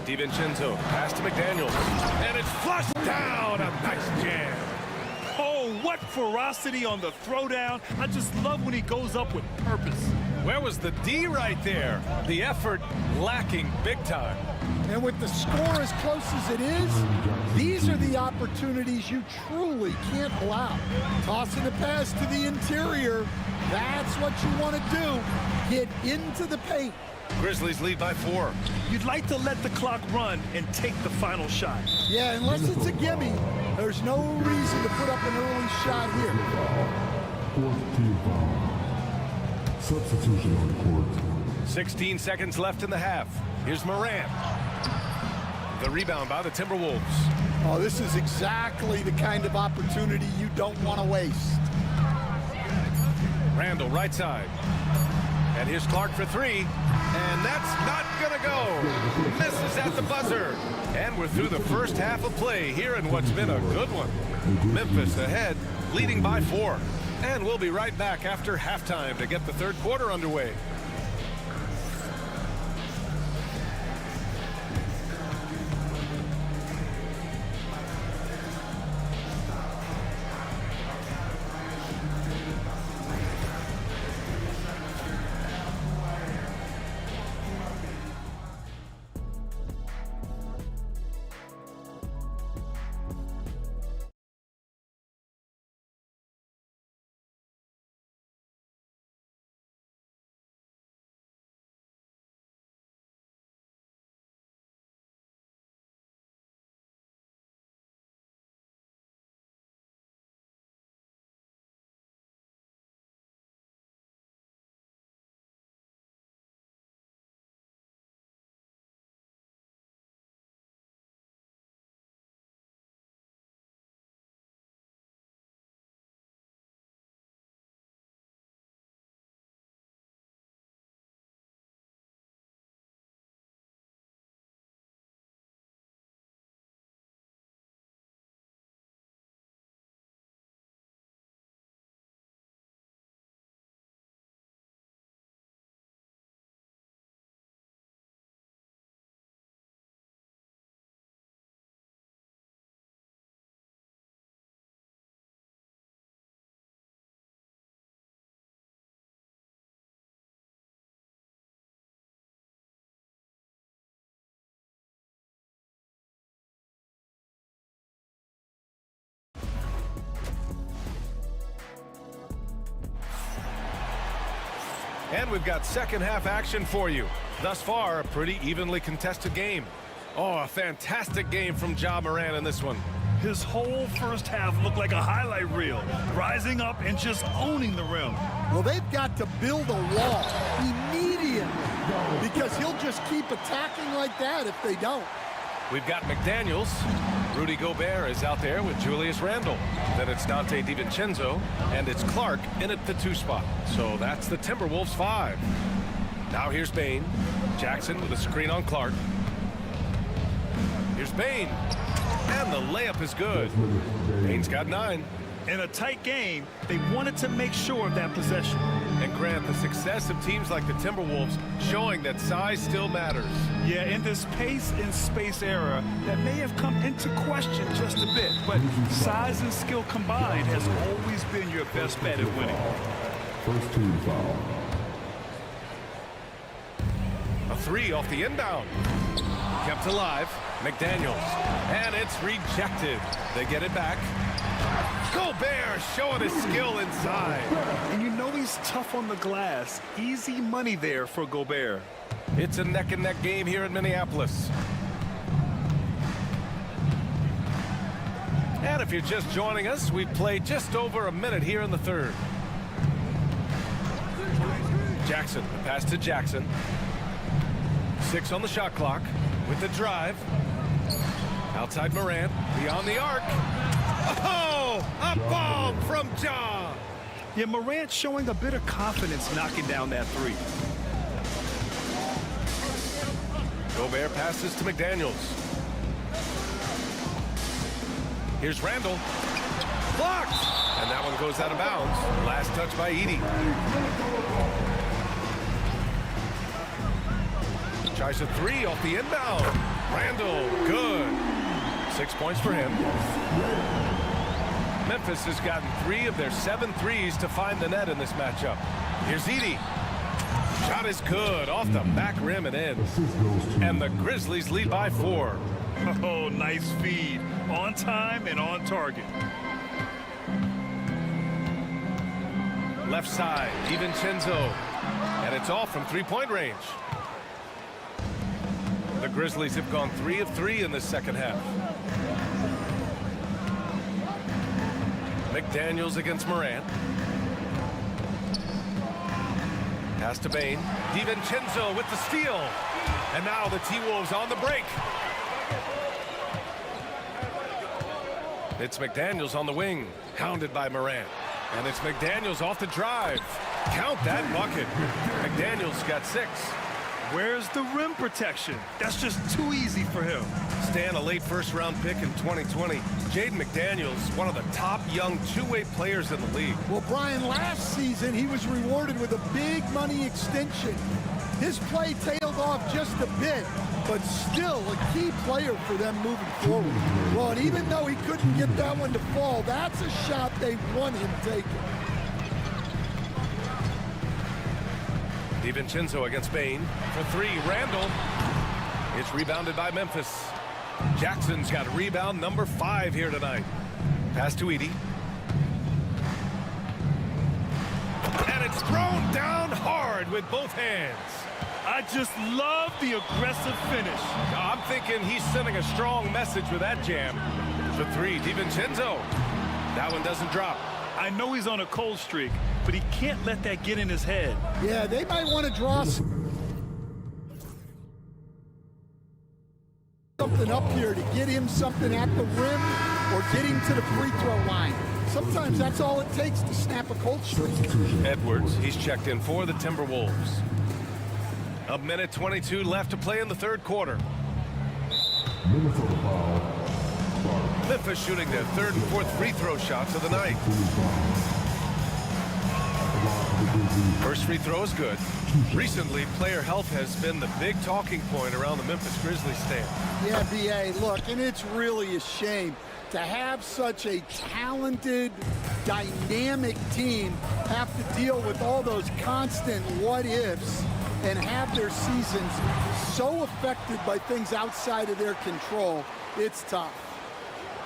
DiVincenzo, pass to McDaniels. And it's flushed down. A nice jam. Oh, what ferocity on the throwdown. I just love when he goes up with purpose. Where was the D right there? The effort lacking big time. And with the score as close as it is, these are the opportunities you truly can't allow. Tossing a pass to the interior, that's what you want to do. Get into the paint. Grizzlies lead by 4. You'd like to let the clock run and take the final shot. Yeah, unless it's a gimme, there's no reason to put up an early shot here. Fourth team foul. Substitution on court. 16 seconds left in the half. Here's Morant. The rebound by the Timberwolves. Oh, this is exactly the kind of opportunity you don't want to waste. Randall, right side. And here's Clark for 3. And that's not going to go. Misses at the buzzer. And we're through the first half of play here in what's been a good one. Memphis ahead, leading by 4. And we'll be right back after halftime to get the third quarter underway. And we've got second half action for you. Thus far, a pretty evenly contested game. Oh, a fantastic game from Ja Morant in this one. His whole first half looked like a highlight reel, rising up and just owning the rim. Well, they've got to build a wall immediately because he'll just keep attacking like that if they don't. We've got McDaniels. Rudy Gobert is out there with Julius Randle. Then it's Dante DiVincenzo, and it's Clark in at the 2 spot. So that's the Timberwolves 5. Now here's Bain. Jackson with a screen on Clark. Here's Bain. And the layup is good. Bain's got 9. In a tight game, they wanted to make sure of that possession. And Grant, the success of teams like the Timberwolves showing that size still matters. Yeah, in this pace and space era, that may have come into question just a bit, but size and skill combined has always been your best bet at winning. First team foul. A three off the inbound. Kept alive. McDaniels. And it's rejected. They get it back. Gobert showing his skill inside. And you know he's tough on the glass. Easy money there for Gobert. It's a neck-and-neck game here in Minneapolis. And if you're just joining us, we've played just over a minute here in the third. Jackson, the pass to Jackson. 6 on the shot clock with the drive. Outside Morant, beyond the arc. Oh, a bomb from Ja. Yeah, Morant showing a bit of confidence knocking down that three. Gobert passes to McDaniels. Here's Randall. Blocked! And that one goes out of bounds. Last touch by Edey. Tries a three off the inbound. Randall, good. 6 points for him. Memphis has gotten 3 of their 7 threes to find the net in this matchup. Here's Edey. Shot is good, off the back rim and in. And the Grizzlies lead by 4. Oh, nice feed. On time and on target. Left side, DiVincenzo. And it's off from three-point range. The Grizzlies have gone 3 of 3 in the second half. McDaniels against Morant. Pass to Bane. DiVincenzo with the steal. And now the T-Wolves on the break. It's McDaniels on the wing, hounded by Morant. And it's McDaniels off the drive. Count that bucket. McDaniels got 6. Where's the rim protection? That's just too easy for him. Stan, a late first-round pick in 2020. Jaden McDaniels, one of the top young two-way players in the league. Well, Brian, last season he was rewarded with a big money extension. His play tailed off just a bit, but still a key player for them moving forward. Well, and even though he couldn't get that one to fall, that's a shot they want him taking. DiVincenzo against Bane for 3. Randall. It's rebounded by Memphis. Jackson's got rebound number 5 here tonight. Pass to Edey. And it's thrown down hard with both hands. I just love the aggressive finish. I'm thinking he's sending a strong message with that jam. For 3, DiVincenzo. That one doesn't drop. I know he's on a cold streak, but he can't let that get in his head. Yeah, they might want to draw something up here to get him something at the rim or get him to the free throw line. Sometimes that's all it takes to snap a cold streak. Edwards, he's checked in for the Timberwolves. 1:22 left to play in the third quarter. Memphis shooting their 3rd and 4th free throw shots of the night. First free throw is good. Recently, player health has been the big talking point around the Memphis Grizzlies stand. Yeah, B.A., look, and it's really a shame to have such a talented, dynamic team have to deal with all those constant what-ifs and have their seasons so affected by things outside of their control. It's tough.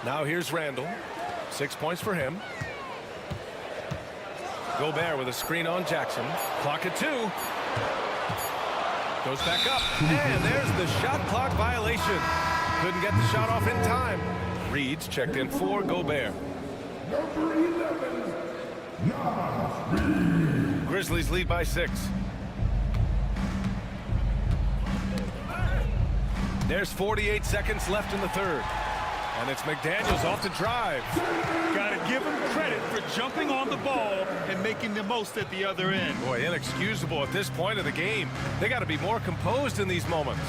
Now here's Randall. 6 points for him. Gobert with a screen on Jackson. Clock at 2. Goes back up. And there's the shot clock violation. Couldn't get the shot off in time. Reed's checked in for Gobert. Number 11, Grizzlies lead by 6. There's 48 seconds left in the third. And it's McDaniels off the drive. Gotta give him credit for jumping on the ball and making the most at the other end. Boy, inexcusable at this point of the game. They got to be more composed in these moments.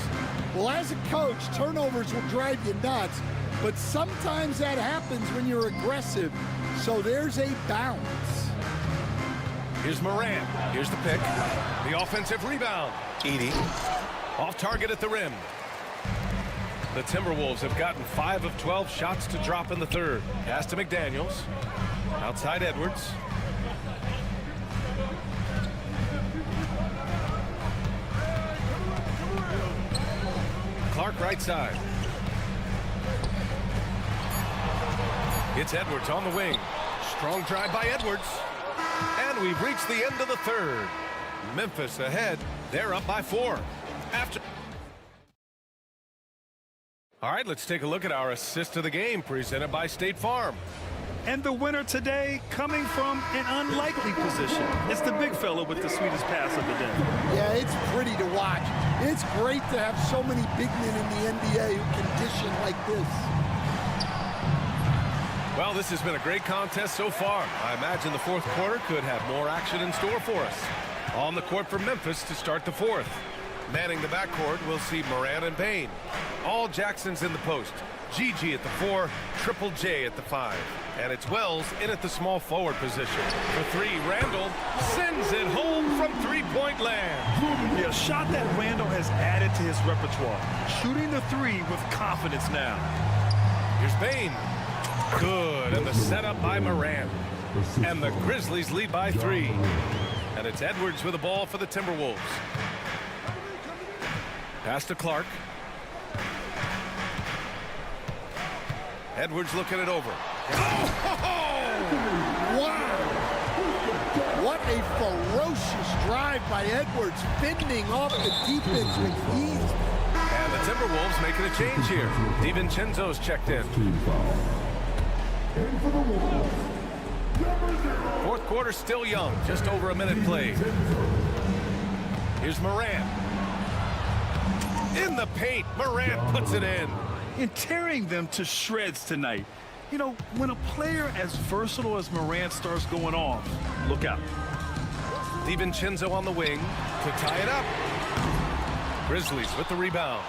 Well, as a coach, turnovers will drive you nuts, but sometimes that happens when you're aggressive. So there's a bounce. Here's Morant. Here's the pick. The offensive rebound. Edie. Off target at the rim. The Timberwolves have gotten 5 of 12 shots to drop in the third. Pass to McDaniels. Outside Edwards. Clark right side. It's Edwards on the wing. Strong drive by Edwards. And we've reached the end of the third. Memphis ahead. They're up by 4. All right, let's take a look at our assist of the game presented by State Farm. And the winner today coming from an unlikely position. It's the big fella with the sweetest pass of the day. Yeah, it's pretty to watch. It's great to have so many big men in the NBA who can dish it like this. Well, this has been a great contest so far. I imagine the fourth quarter could have more action in store for us. On the court for Memphis to start the fourth. Manning the backcourt, we'll see Morant and Payne. All Jackson's in the post. Gigi at the 4, Triple J at the 5. And it's Wells in at the small forward position. For 3, Randall sends it home from three-point land. Yeah, a shot that Randall has added to his repertoire. Shooting the 3 with confidence now. Here's Payne. Good, and the setup by Morant. And the Grizzlies lead by 3. And it's Edwards with the ball for the Timberwolves. Pass to Clark. Edwards looking it over. Wow! What a ferocious drive by Edwards, fending off the defense with ease. And the Timberwolves making a change here. DiVincenzo's checked in. Fourth quarter still young, just over a minute played. Here's Morant. In the paint, Morant puts it in. And tearing them to shreds tonight. You know, when a player as versatile as Morant starts going off, look out. DiVincenzo on the wing to tie it up. Grizzlies with the rebound.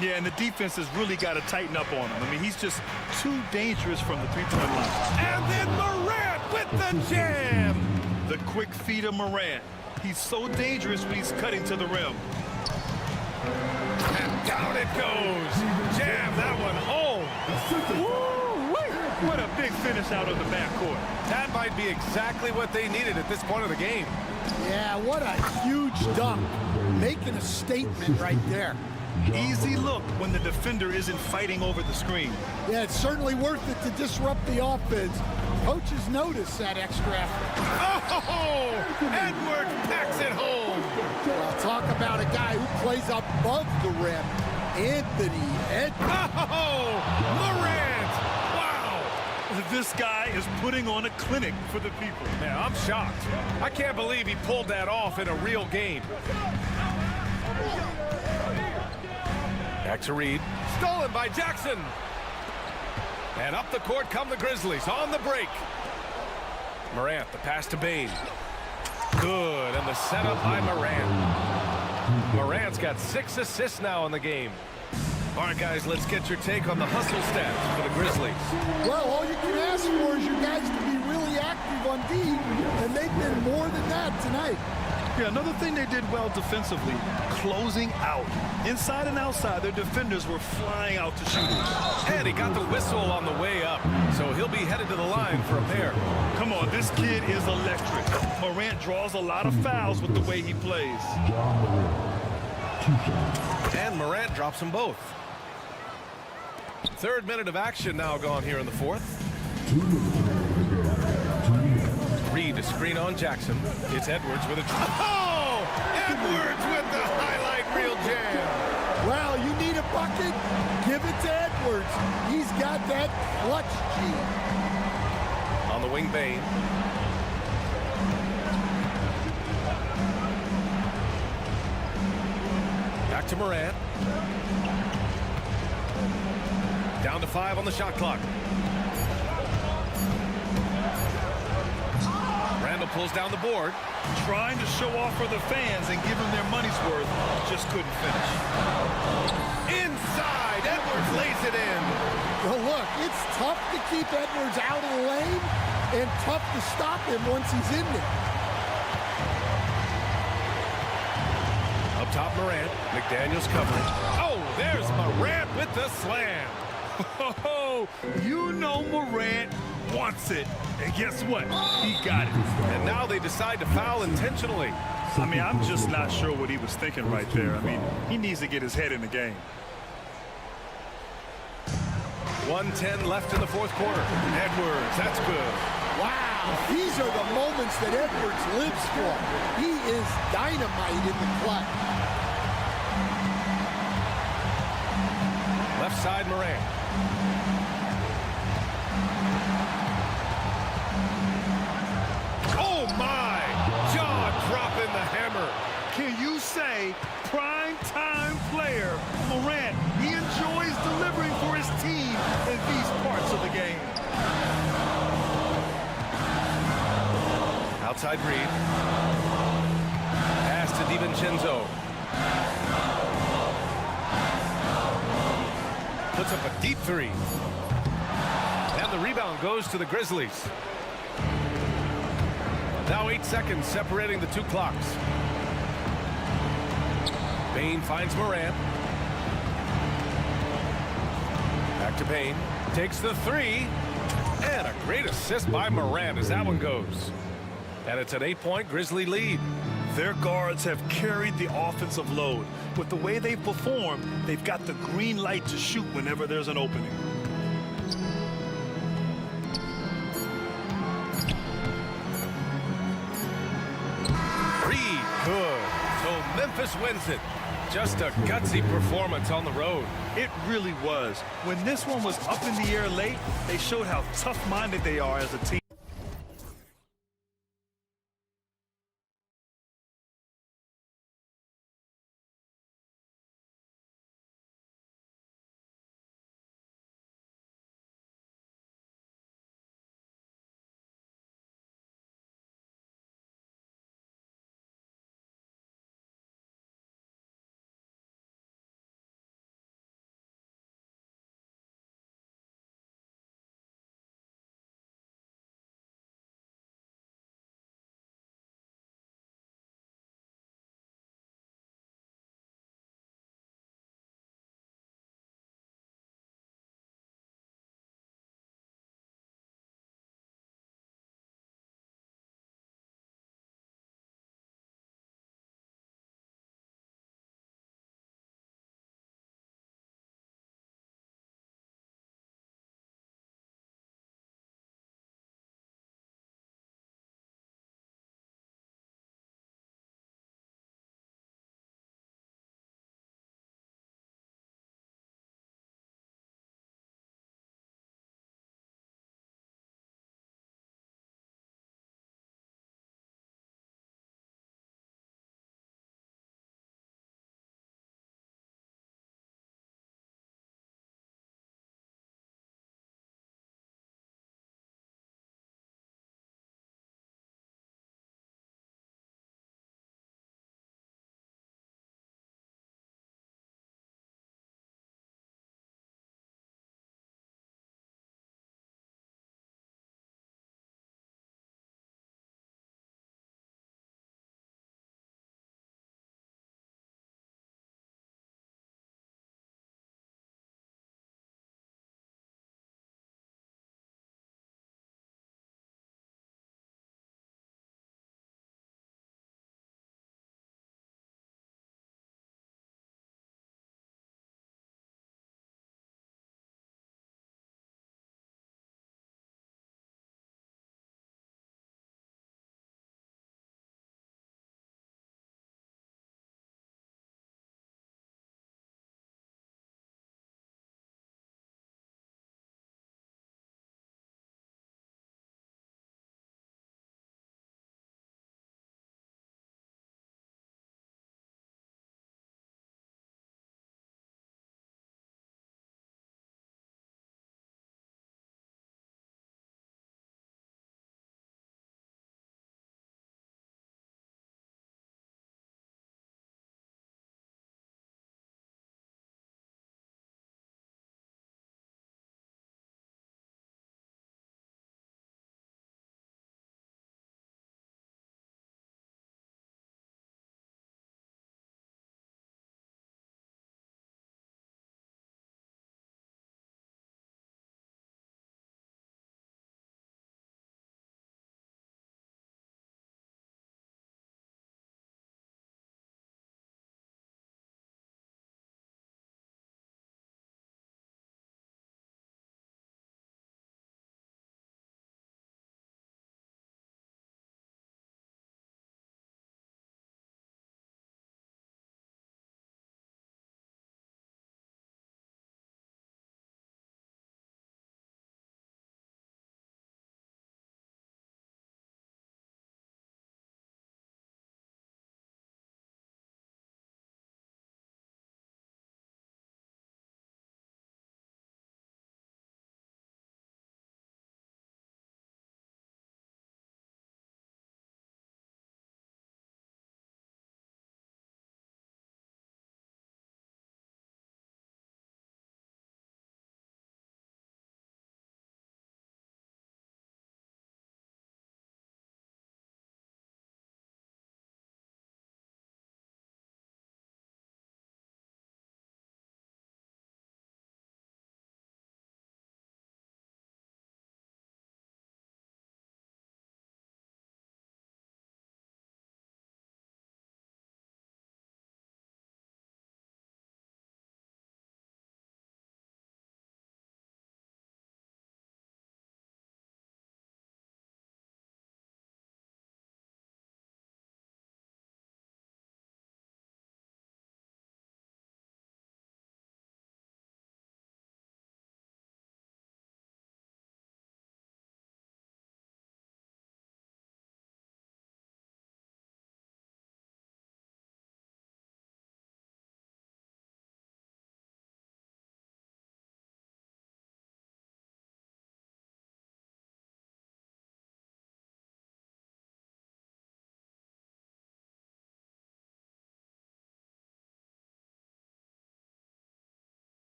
Yeah, and the defense has really got to tighten up on him. I mean, he's just too dangerous from the three-point line. And then Morant with the jam. The quick feed of Morant. He's so dangerous when he's cutting to the rim. And down it goes. Jam that one home. Woo-wee. What a big finish out of the backcourt. That might be exactly what they needed at this point of the game. Yeah, what a huge dunk. Making a statement right there. Easy look when the defender isn't fighting over the screen. Yeah, it's certainly worth it to disrupt the offense. Coaches notice that extra effort. Oh! Edwards packs it home. Well, talk about a guy who plays above the rim. Anthony Edwards. Oh! Morant! Wow! This guy is putting on a clinic for the people. Man, I'm shocked. I can't believe he pulled that off in a real game. Back to Reed. Stolen by Jackson. And up the court come the Grizzlies on the break. Morant, the pass to Bain. Good, and the setup by Morant. Morant's got 6 assists now in the game. All right, guys, let's get your take on the hustle stats for the Grizzlies. Well, all you can ask for is your guys to be really active on D, and they've been more than that tonight. Yeah, another thing they did well defensively, closing out. Inside and outside, their defenders were flying out to shoot. And he got the whistle on the way up, so he'll be headed to the line for a pair. Come on, this kid is electric. Morant draws a lot of fouls with the way he plays. And Morant drops them both. Third minute of action now gone here in the fourth. Reed to screen on Jackson. It's Edwards with a... Oh! Edwards with the highlight reel jam. Well, you need a bucket, give it to Edwards. He's got that clutch gene. On the wing, Bain. Back to Morant. Down to 5 on the shot clock. Randall pulls down the board. Trying to show off for the fans and give them their money's worth. Just couldn't finish. Inside, Edwards lays it in. Well, look, it's tough to keep Edwards out of the lane and tough to stop him once he's in there. Up top, Morant. McDaniels covering. Oh, there's Morant with the slam. Oh, you know Morant wants it. And guess what? He got it. And now they decide to foul intentionally. I mean, I'm just not sure what he was thinking right there. I mean, he needs to get his head in the game. 1:10 left in the fourth quarter. Edwards, that's good. Wow, these are the moments that Edwards lives for. He is dynamite in the clutch. Left side, Morant. Oh, my! Jaw dropping the hammer. Can you say prime-time player Morant, he enjoys delivering for his team in these parts of the game. Outside Reed. Pass to DiVincenzo. Puts up a deep three. And the rebound goes to the Grizzlies. Now 8 seconds separating the two clocks. Bain finds Morant. Back to Bain. Takes the three. And a great assist by Morant as that one goes. And it's an 8-point Grizzly lead. Their guards have carried the offensive load. With the way they've performed, they've got the green light to shoot whenever there's an opening. Reed, good. So Memphis wins it. Just a gutsy performance on the road. It really was. When this one was up in the air late, they showed how tough-minded they are as a team.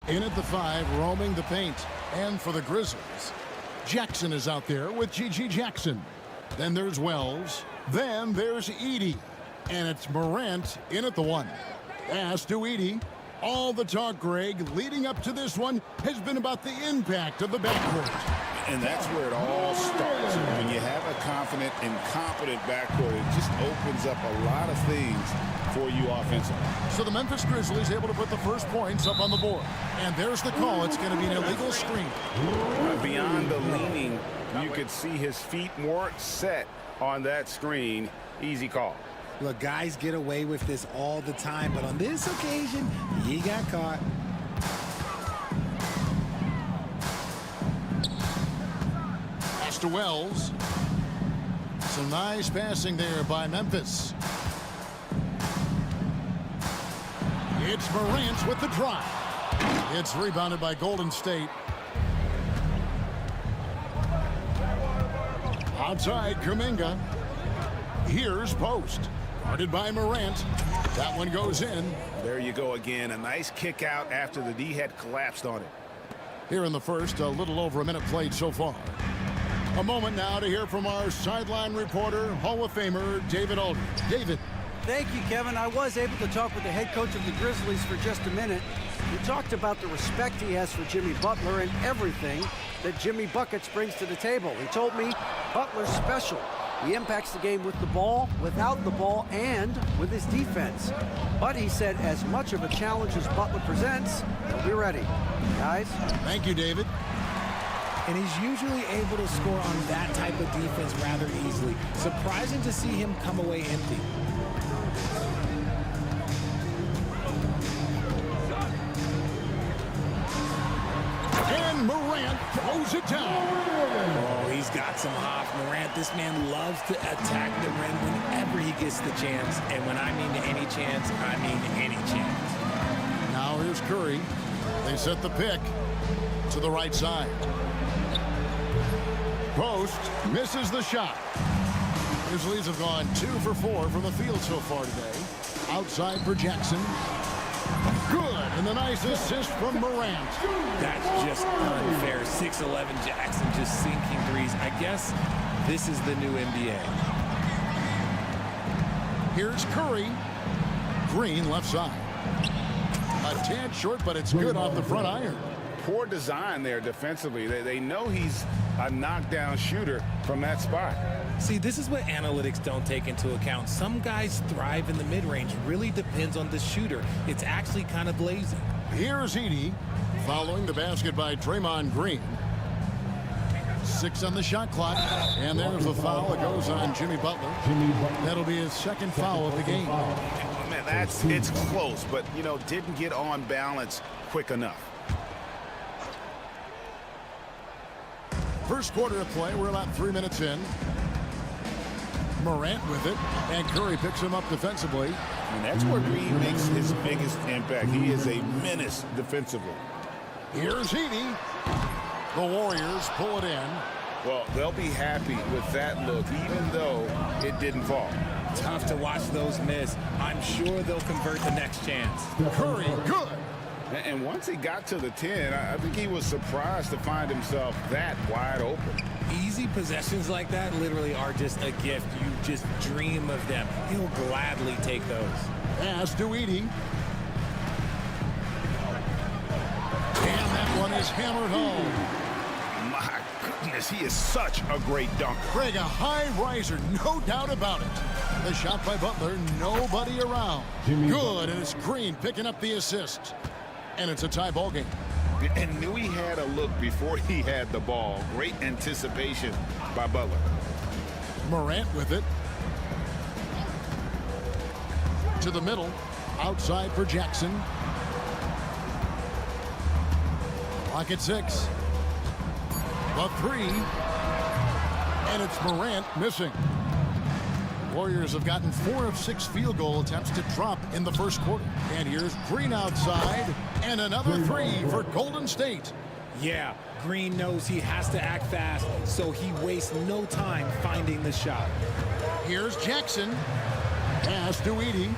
In at the 5, roaming the paint. And for the Grizzlies, Jackson is out there with G.G. Jackson. Then there's Wells. Then there's Edey. And it's Morant in at the 1. Pass to Edey. All the talk, Greg, leading up to this one has been about the impact of the backcourt. And that's where it all starts. When you have a confident and competent backcourt, it just opens up a lot of things for you offensively. So the Memphis Grizzlies able to put the first points up on the board. And there's the call. It's going to be an illegal screen. Beyond the leaning, you could see his feet weren't set on that screen. Easy call. Look, guys get away with this all the time, but on this occasion, he got caught. Pass to Wells. Some nice passing there by Memphis. It's Morant with the drive. It's rebounded by Golden State. Outside, Kuminga. Here's Post. Guarded by Morant. That one goes in. There you go again. A nice kick out after the D had collapsed on it. Here in the first, a little over a minute played so far. A moment now to hear from our sideline reporter, Hall of Famer David Aldridge. David. Thank you, Kevin. I was able to talk with the head coach of the Grizzlies for just a minute. We talked about the respect he has for Jimmy Butler and everything that Jimmy Buckets brings to the table. He told me Butler's special. He impacts the game with the ball, without the ball, and with his defense. But he said as much of a challenge as Butler presents, he'll be ready. Guys? Thank you, David. And he's usually able to score on that type of defense rather easily. Surprising to see him come away empty. And Morant throws it down. Oh, he's got some hop. Morant, this man loves to attack the rim whenever he gets the chance. And when I mean any chance, I mean any chance. Now here's Curry. They set the pick to the right side. Post misses the shot. Grizzlies have gone 2 for 4 from the field so far today. Outside for Jackson. Good, and the nice assist from Morant. That's just unfair. 6'11" Jackson just sinking threes. I guess this is the new NBA. Here's Curry. Green left side. A tad short, but it's good off the front iron. Poor design there defensively. They know he's a knockdown shooter from that spot. See, this is what analytics don't take into account. Some guys thrive in the mid-range. Really depends on the shooter. It's actually kind of lazy. Here's Edey following the basket by Draymond Green. 6 on the shot clock, and there's the foul that goes on Jimmy Butler. That'll be his second foul of the game. Man, it's close, but, you know, didn't get on balance quick enough. First quarter of play, we're about 3 minutes in. Morant with it, and Curry picks him up defensively. And that's where Green makes his biggest impact. He is a menace defensively. Here's Edey. The Warriors pull it in. Well, they'll be happy with that look, even though it didn't fall. Tough to watch those miss. I'm sure they'll convert the next chance. Curry, good. And once he got to the 10, I think he was surprised to find himself that wide open. Easy possessions like that literally are just a gift. You just dream of them. He'll gladly take those. Pass to Edey. And that one is hammered home. My goodness, he is such a great dunker. Greg, a high riser, no doubt about it. The shot by Butler, nobody around. Good, and it's Green picking up the assist. And it's a tie ball game. And knew he had a look before he had the ball. Great anticipation by Butler. Morant with it. To the middle. Outside for Jackson. Clock at 6. The 3. And it's Morant missing. Warriors have gotten 4 of 6 field goal attempts to drop in the first quarter. And here's Green outside, and another 3 for Golden State. Yeah, Green knows he has to act fast, so he wastes no time finding the shot. Here's Jackson. Pass to Edey.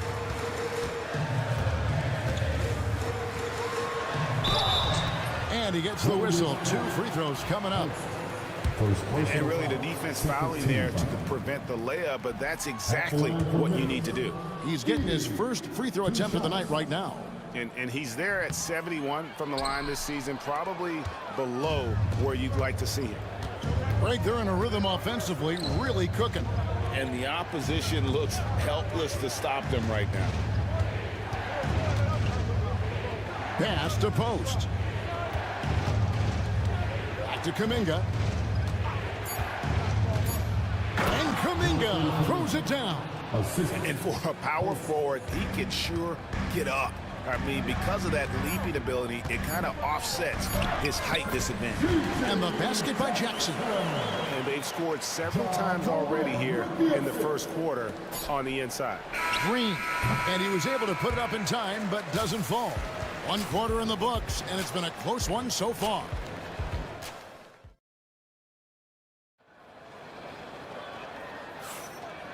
And he gets the whistle. 2 free throws coming up. And really the defense fouling there to prevent the layup, but that's exactly what you need to do. He's getting his first free throw attempt of the night right now. And he's there at 71 from the line this season, probably below where you'd like to see him. Right there in a rhythm offensively, really cooking. And the opposition looks helpless to stop them right now. Pass to post. Back to Kuminga. And Kuminga throws it down. And for a power forward, he can sure get up. I mean, because of that leaping ability, it kind of offsets his height disadvantage. And the basket by Jackson. And they've scored several times already here in the first quarter on the inside. Green. And he was able to put it up in time, but doesn't fall. 1 quarter in the books, and it's been a close one so far.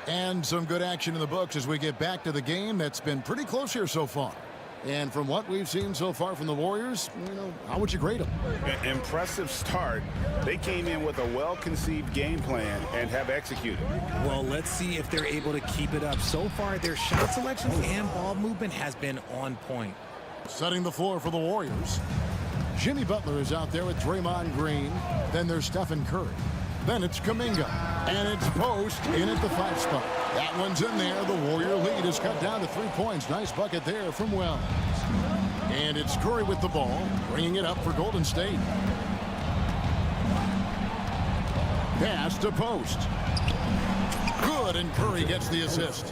And some good action in the books as we get back to the game that's been pretty close here so far. And from what we've seen so far from the Warriors, how would you grade them? Impressive start. They came in with a well-conceived game plan and have executed. Well, let's see if they're able to keep it up. So far, their shot selection and ball movement has been on point. Setting the floor for the Warriors. Jimmy Butler is out there with Draymond Green. Then there's Stephen Curry. Then it's Kuminga. And it's Post in at the 5 spot. That one's in there. The Warrior lead is cut down to 3 points. Nice bucket there from Wells. And it's Curry with the ball, bringing it up for Golden State. Pass to Post. Good, and Curry gets the assist.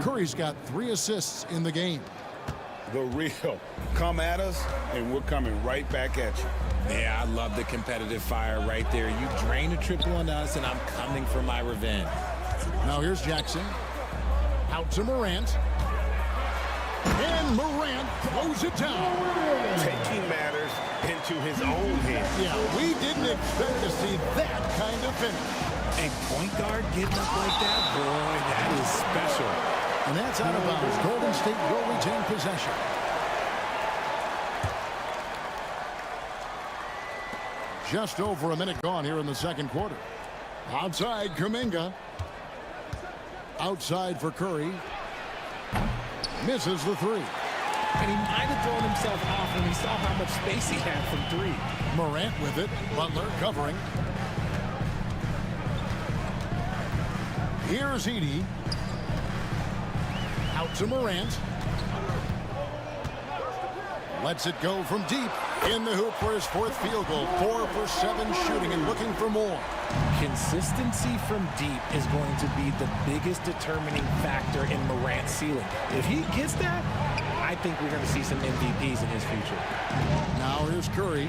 Curry's got 3 assists in the game. The real. Come at us, and we're coming right back at you. Yeah, I love the competitive fire right there. You drain a triple on us, and I'm coming for my revenge. Now here's Jackson. Out to Morant. And Morant throws it down. Taking matters into his own hands. Yeah, we didn't expect to see that kind of finish. A point guard getting up like that, boy, that is special. And that's out of bounds. Golden State will retain possession. Just over a minute gone here in the second quarter. Outside, Kuminga. Outside for Curry. Misses the 3. And he might have thrown himself off when he saw how much space he had from 3. Morant with it. Butler covering. Here's Edey. Out to Morant. Lets it go from deep. In the hoop for his 4th field goal. 4 for 7 shooting and looking for more. Consistency from deep is going to be the biggest determining factor in Morant's ceiling. If he gets that, I think we're going to see some MVPs in his future. Now here's Curry.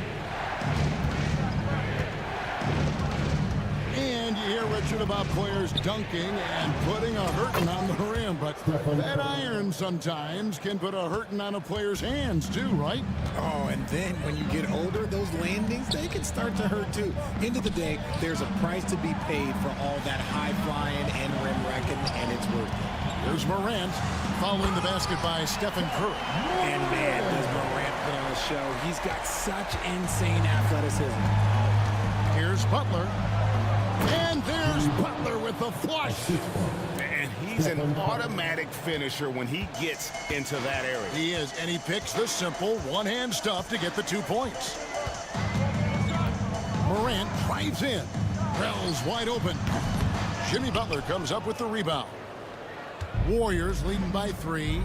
And you hear Richard about players dunking and putting a hurting on the rim, but that iron sometimes can put a hurting on a player's hands too, right? Oh, and then when you get older, those landings, they can start to hurt too. End of the day, there's a price to be paid for all that high flying and rim wrecking, and it's worth it. Here's Morant following the basket by Stephen Curry. And man, does Morant put on a show. He's got such insane athleticism. Here's Butler. And there's Butler with the flush. And he's an automatic finisher when he gets into that area. He is, and he picks the simple one-hand stuff to get the 2 points. Morant drives in. Wells wide open. Jimmy Butler comes up with the rebound. Warriors leading by 3.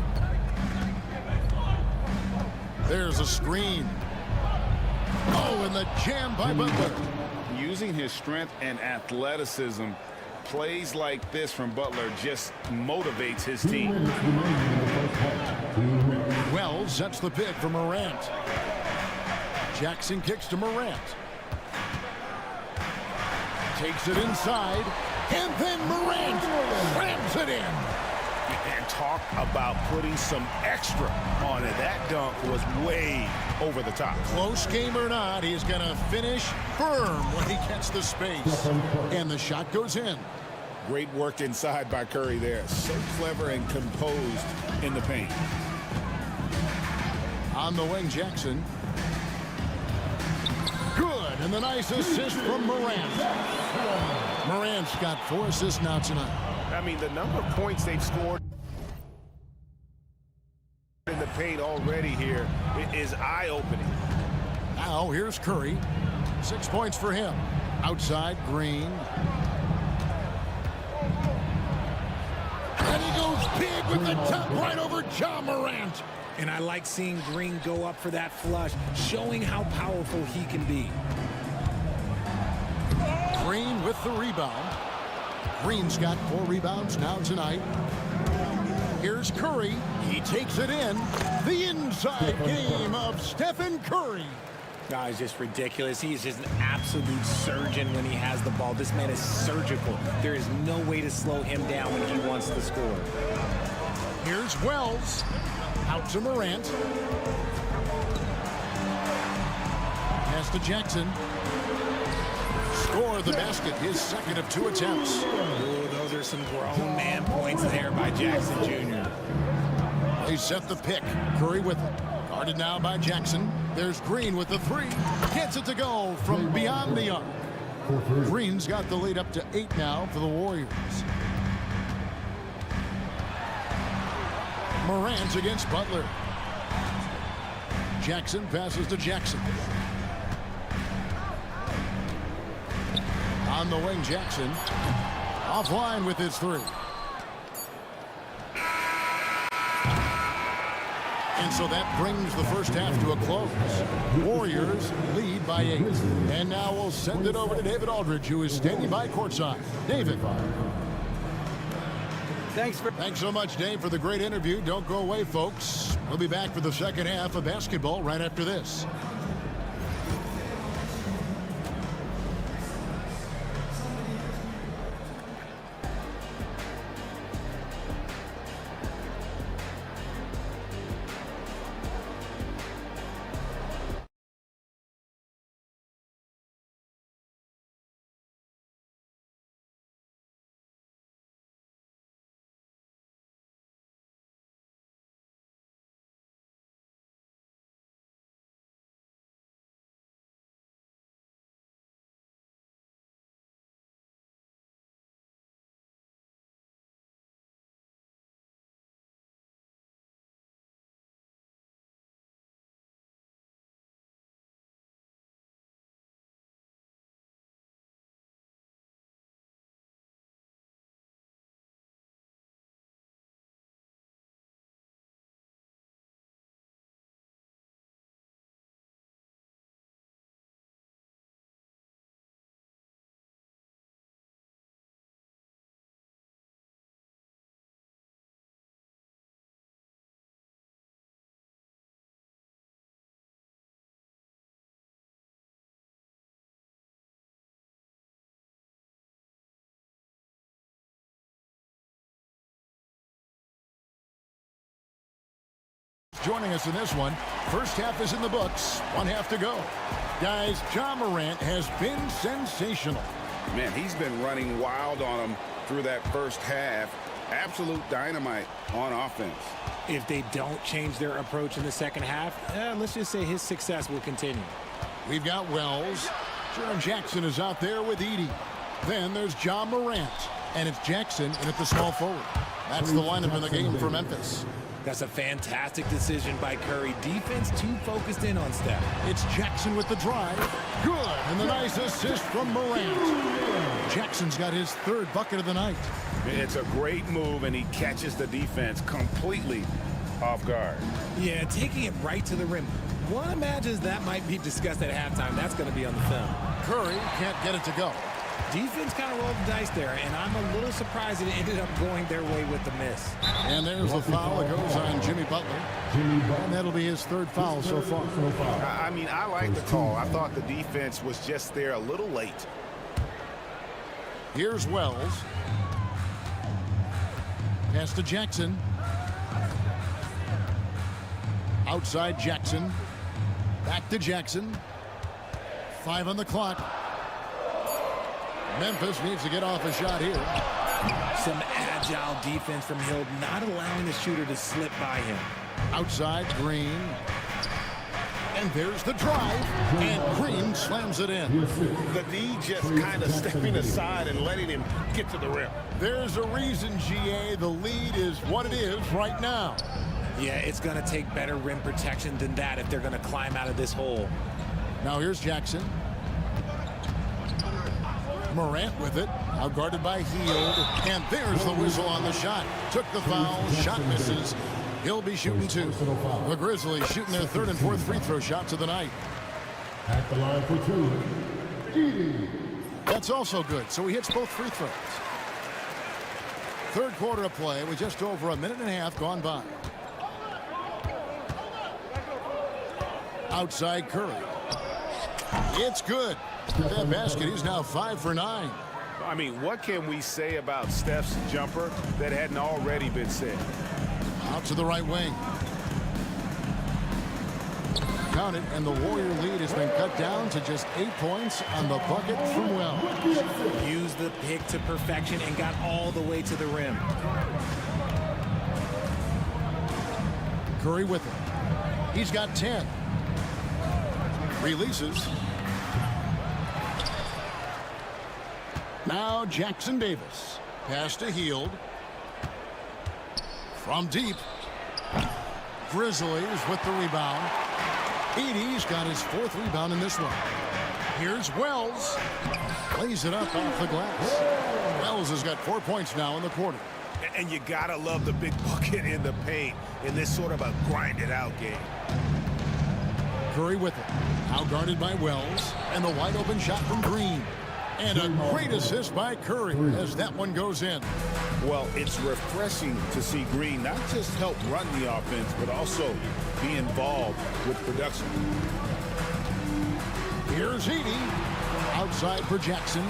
There's a screen. Oh, and the jam by Butler. Using his strength and athleticism, plays like this from Butler just motivates his team. Wells sets the pick for Morant. Jackson kicks to Morant. Takes it inside, and then Morant slams it in. And talk about putting some extra on it. That dunk was way over the top. Close game or not, he's going to finish firm when he gets the space. And the shot goes in. Great work inside by Curry there. So clever and composed in the paint. On the wing, Jackson. Good, and the nice assist from Morant. Morant's got 4 assists now tonight. I mean, the number of points they've scored in the paint already here is eye-opening. Now here's Curry. 6 points for him. Outside, Green. And he goes big with the top right over John Morant. And I like seeing Green go up for that flush, showing how powerful he can be. Green with the rebound. Green's got 4 rebounds now tonight. Here's Curry. He takes it in. The inside game of Stephen Curry. No, it's just ridiculous. He is just an absolute surgeon when he has the ball. This man is surgical. There is no way to slow him down when he wants to score. Here's Wells. Out to Morant. Pass to Jackson. Score the basket, his second of 2 attempts. Ooh, those are some grown man points there by Jackson Jr. They set the pick. Curry with it. Guarded now by Jackson. There's Green with the 3. Gets it to go from beyond the arc. Green's got the lead up to 8 now for the Warriors. Morant against Butler. Jackson passes to Jackson. On the wing, Jackson. Offline with his 3. And so that brings the first half to a close. Warriors lead by 8. And now we'll send it over to David Aldridge, who is standing by courtside. David. Thanks so much, Dave, for the great interview. Don't go away, folks. We'll be back for the second half of basketball right after this. Joining us in this one. First half is in the books. 1 half to go. Guys, John Morant has been sensational. Man, he's been running wild on him through that first half. Absolute dynamite on offense. If they don't change their approach in the second half, let's just say his success will continue. We've got Wells. Jaren Jackson is out there with Edey. Then there's John Morant. And it's Jackson in at the small forward. That's the lineup in the game for Memphis. That's a fantastic decision by Curry. Defense too focused in on Steph. It's Jackson with the drive. Good. And the nice assist from Morant. Jackson's got his 3rd bucket of the night. It's a great move, and he catches the defense completely off guard. Yeah, taking it right to the rim. One imagines that might be discussed at halftime. That's going to be on the film. Curry can't get it to go. Defense kind of rolled the dice there, and I'm a little surprised it ended up going their way with the miss. And there's the foul that goes on Jimmy Butler. And that'll be his 3rd foul so far. I mean, I like the call. I thought the defense was just there a little late. Here's Wells. Pass to Jackson. Outside Jackson. Back to Jackson. 5 on the clock. Memphis needs to get off a shot here. Some agile defense from Hill, not allowing the shooter to slip by him. Outside, Green. And there's the drive, and Green slams it in. The D just kind of stepping aside and letting him get to the rim. There's a reason, GA, the lead is what it is right now. Yeah, it's going to take better rim protection than that if they're going to climb out of this hole. Now here's Jackson. Morant with it, out guarded by Hield, and there's the whistle on the shot. Took the foul, shot misses. He'll be shooting two. The Grizzlies shooting their third and fourth free throw shots of the night. At the line for two, Edie. That's also good, so he hits both free throws. Third quarter of play with just over a minute and a half gone by. Outside Curry. It's good. That basket, he's now 5 for 9. I mean, what can we say about Steph's jumper that hadn't already been said? Out to the right wing. Count it, and the Warrior lead has been cut down to just 8 points on the bucket from Wells. Used the pick to perfection and got all the way to the rim. Curry with it. He's got 10. Releases. Now Jackson Davis. Pass to Hield. From deep. Grizzlies with the rebound. Edie's got his fourth rebound in this one. Here's Wells. Lays it up off the glass. Wells has got 4 points now in the quarter. And you gotta love the big bucket in the paint in this sort of a grinded-out game. Curry with it. Out guarded by Wells. And the wide open shot from Green. And a great assist by Curry as that one goes in. Well, it's refreshing to see Green not just help run the offense, but also be involved with production. Here's Edie. Outside for Jackson.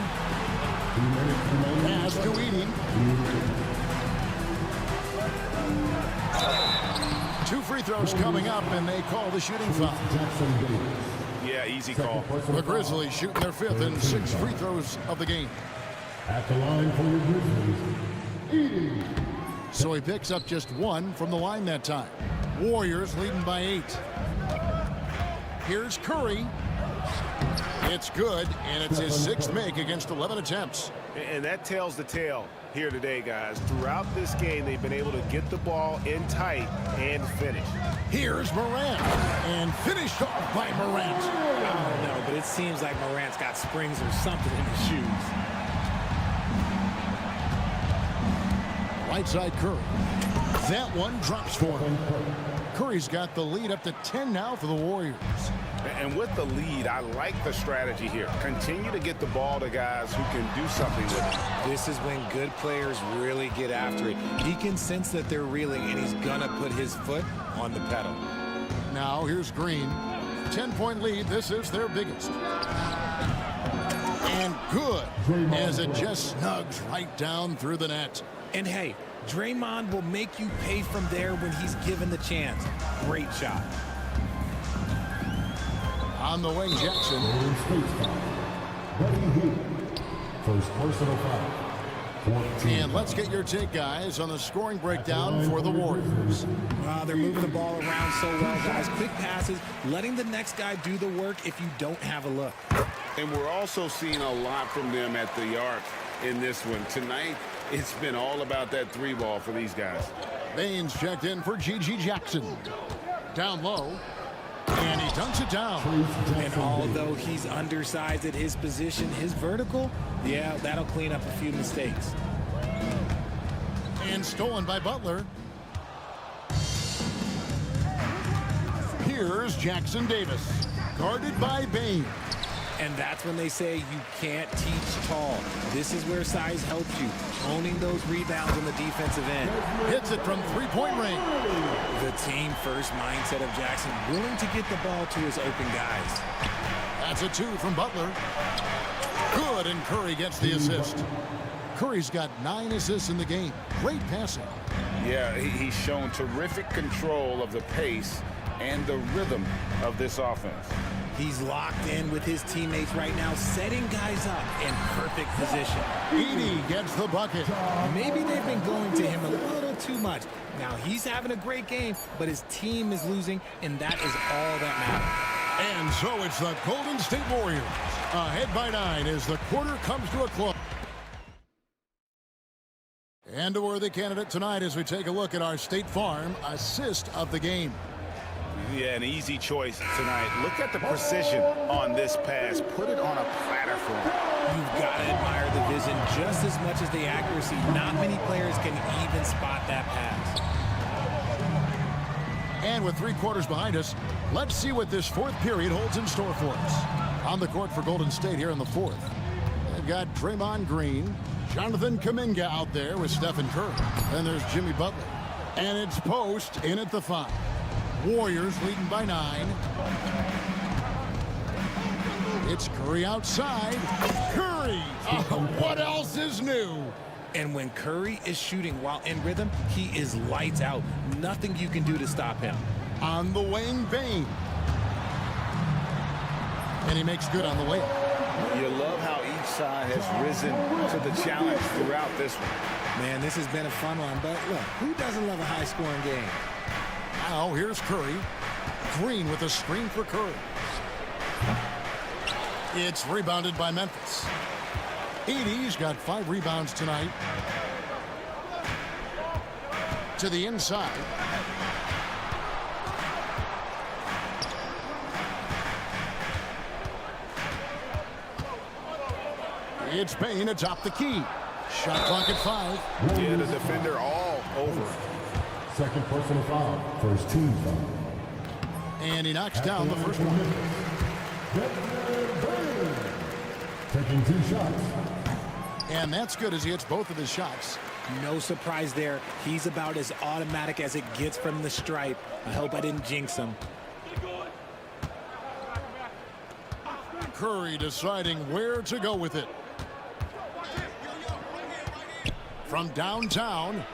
Pass to Edie. 2 free throws coming up, and they call the shooting foul. Yeah, easy call. The Grizzlies shooting their 5th and 6th free throws of the game. At the line for your Grizzlies, Edie. So he picks up just 1 from the line that time. Warriors leading by 8. Here's Curry. It's good, and it's his 6th make against 11 attempts. And that tells the tale here today, guys. Throughout this game, they've been able to get the ball in tight and finish. Here's Morant, and finished off by Morant. I don't know, but it seems like Morant's got springs or something in his shoes. Right side Curry. That one drops for him. Curry's got the lead up to 10 now for the Warriors. And with the lead, I like the strategy here. Continue to get the ball to guys who can do something with it. This is when good players really get after it. He can sense that they're reeling, and he's gonna put his foot on the pedal. Now here's Green. 10-point lead. This is their biggest. And good, as it just snugs right down through the net. And hey, Draymond will make you pay from there when he's given the chance. Great shot. On the wing, Jackson. First personal foul. 14. And let's get your take, guys, on the scoring breakdown for the Warriors. They're moving the ball around so well, guys. Quick passes, letting the next guy do the work if you don't have a look. And we're also seeing a lot from them at the arc in this one. Tonight, it's been all about that 3-ball for these guys. Baines checked in for G.G. Jackson. Down low. And he dunks it down. And although he's undersized at his position, his vertical, yeah, that'll clean up a few mistakes. And stolen by Butler. Here's Jackson Davis, guarded by Baines. And that's when they say you can't teach tall. This is where size helps you, owning those rebounds on the defensive end. Hits it from 3-point range. The team-first mindset of Jackson, willing to get the ball to his open guys. That's a 2 from Butler. Good, and Curry gets the assist. Curry's got 9 assists in the game. Great passing. Yeah, he's shown terrific control of the pace and the rhythm of this offense. He's locked in with his teammates right now, setting guys up in perfect position. Edie gets the bucket. Maybe they've been going to him a little too much. Now he's having a great game, but his team is losing, and that is all that matters. And so it's the Golden State Warriors ahead by 9 as the quarter comes to a close. And a worthy candidate tonight as we take a look at our State Farm assist of the game. Yeah, an easy choice tonight. Look at the precision on this pass. Put it on a platter for him. You've got to admire the vision just as much as the accuracy. Not many players can even spot that pass. And with 3 quarters behind us, let's see what this fourth period holds in store for us. On the court for Golden State here in the fourth, they've got Draymond Green, Jonathan Kuminga out there with Stephen Curry. Then there's Jimmy Butler. And it's post in at the 5. Warriors leading by 9. It's Curry outside. Curry! Oh, what else is new? And when Curry is shooting while in rhythm, he is lights out. Nothing you can do to stop him. On the wing, Bane. And he makes good on the layup. You love how each side has risen to the challenge throughout this one. Man, this has been a fun one, but look, who doesn't love a high-scoring game? Now here's Curry. Green with a screen for Curry. It's rebounded by Memphis. Edey's got 5 rebounds tonight. To the inside. It's Payne atop the key. Shot clock at 5. Yeah, the defender all over. Second personal foul. First team foul. And he knocks down the first one. Taking 2 shots. And that's good as he hits both of his shots. No surprise there. He's about as automatic as it gets from the stripe. I hope I didn't jinx him. Curry deciding where to go with it. From downtown.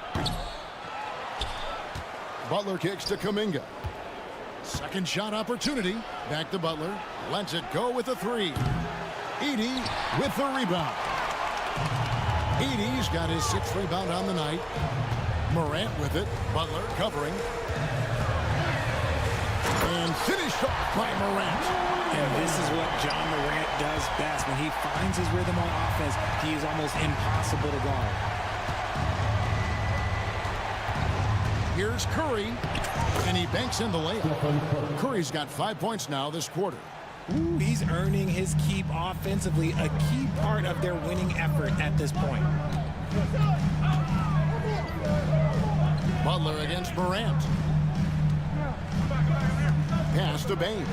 Butler kicks to Kuminga. Second shot opportunity. Back to Butler. Lets it go with a 3. Edey with the rebound. Edey's got his 6th rebound on the night. Morant with it. Butler covering. And finished off by Morant. And this is what John Morant does best. When he finds his rhythm on offense, he is almost impossible to guard. Here's Curry, and he banks in the layup. Curry's got 5 points now this quarter. Ooh, he's earning his keep offensively, a key part of their winning effort at this point. Butler against Morant. Pass to Bane.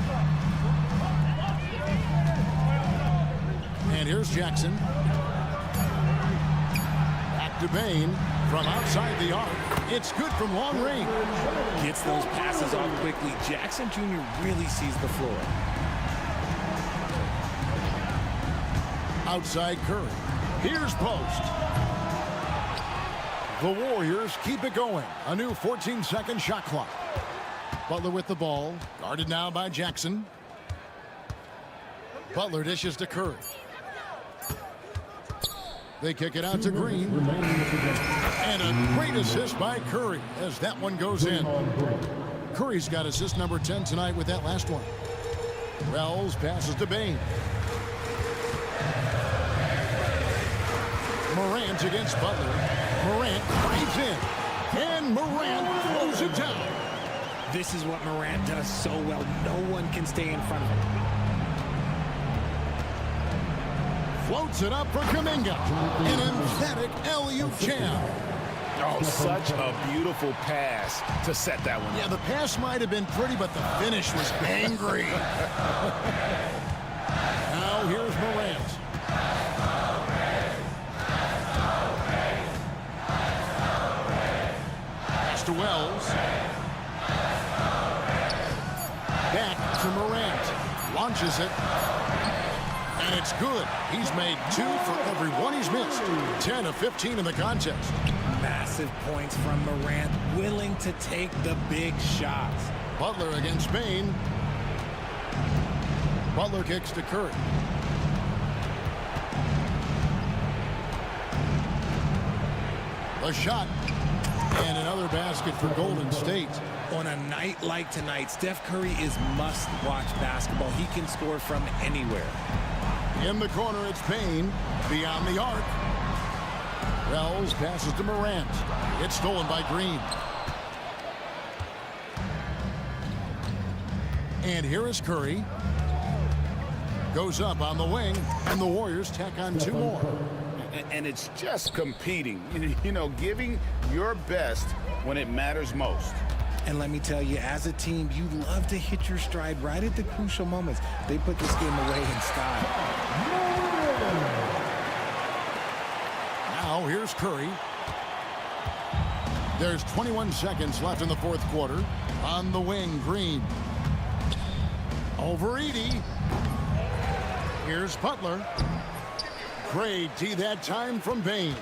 And here's Jackson. Back to Bane from outside the arc. It's good from long range. Gets those passes off quickly. Jackson Jr. really sees the floor. Outside Curry. Here's post. The Warriors keep it going. A new 14-second shot clock. Butler with the ball. Guarded now by Jackson. Butler dishes to Curry. They kick it out to Green. And a great assist by Curry as that one goes in. Curry's got assist number 10 tonight with that last one. Wells passes to Bane. Morant against Butler. Morant drives in. And Morant throws it down. This is what Morant does so well. No one can stay in front of him. Floats it up for Kuminga. An emphatic alley-oop jam. Oh, such a beautiful pass to set that one. Yeah, the pass might have been pretty, but the finish was angry. Now here's Morant. Pass to Wells. Back to Morant. Launches it. And it's good. He's made 2 for every one he's missed. 10 of 15 in the contest. Massive points from Morant, willing to take the big shots. Butler against Bane. Butler kicks to Curry. The shot. And another basket for Golden State. On a night like tonight, Steph Curry is must-watch basketball. He can score from anywhere. In the corner, it's Payne. Beyond the arc. Wells passes to Morant. It's stolen by Green. And here is Curry. Goes up on the wing, and the Warriors tack on 2 more. And it's just competing, you know, giving your best when it matters most. And let me tell you, as a team, you love to hit your stride right at the crucial moments. They put this game away in style. Now here's Curry. There's 21 seconds left in the 4th quarter. On the wing, Green. Over Edey. Here's Butler. Great D that time from Payne.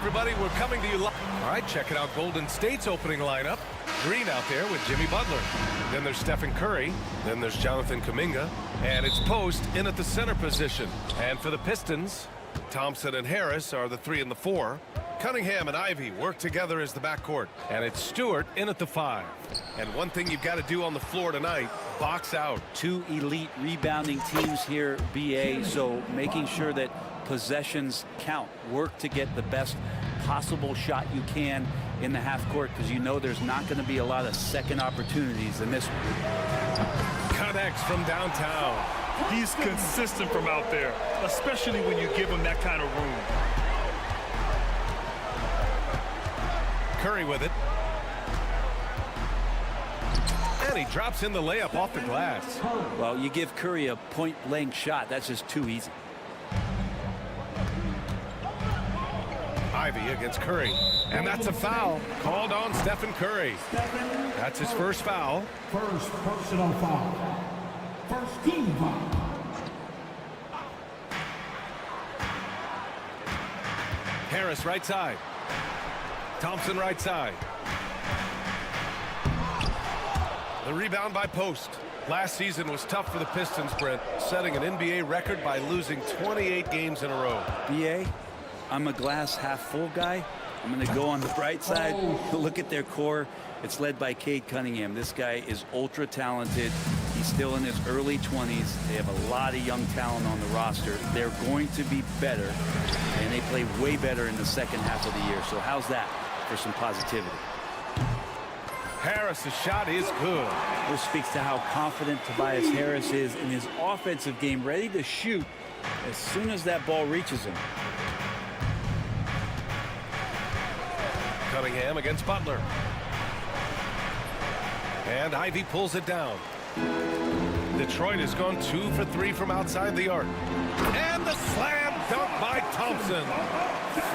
everybody. We're coming to you live. All right, checking out Golden State's opening lineup. Green out there with Jimmy Butler. Then there's Stephen Curry. Then there's Jonathan Kuminga. And it's Post in at the center position. And for the Pistons, Thompson and Harris are the 3 and the 4. Cunningham and Ivy work together as the backcourt. And it's Stewart in at the 5. And one thing you've got to do on the floor tonight, box out. 2 elite rebounding teams here, BA, so making sure that possessions count. Work to get the best possible shot you can in the half court, because you know there's not going to be a lot of second opportunities in this one. Connects from downtown. He's consistent from out there, especially when you give him that kind of room. Curry with it. And he drops in the layup off the glass. Well, you give Curry a point-blank shot. That's just too easy. Ivy against Curry. And that's a foul called on Stephen Curry. That's his first foul. First personal foul. First team foul. Harris right side. Thompson right side. The rebound by Post. Last season was tough for the Pistons, Brent, setting an NBA record by losing 28 games in a row. BA, I'm a glass half full guy. I'm going to go on the bright side. Look at their core. It's led by Cade Cunningham. This guy is ultra talented. He's still in his early 20s. They have a lot of young talent on the roster. They're going to be better, and they play way better in the second half of the year. So how's that for some positivity? Harris' shot is good. This speaks to how confident Tobias Harris is in his offensive game, ready to shoot as soon as that ball reaches him. Cunningham against Butler. And Ivy pulls it down. Detroit has gone 2 for 3 from outside the arc. And the slam dunk by Thompson.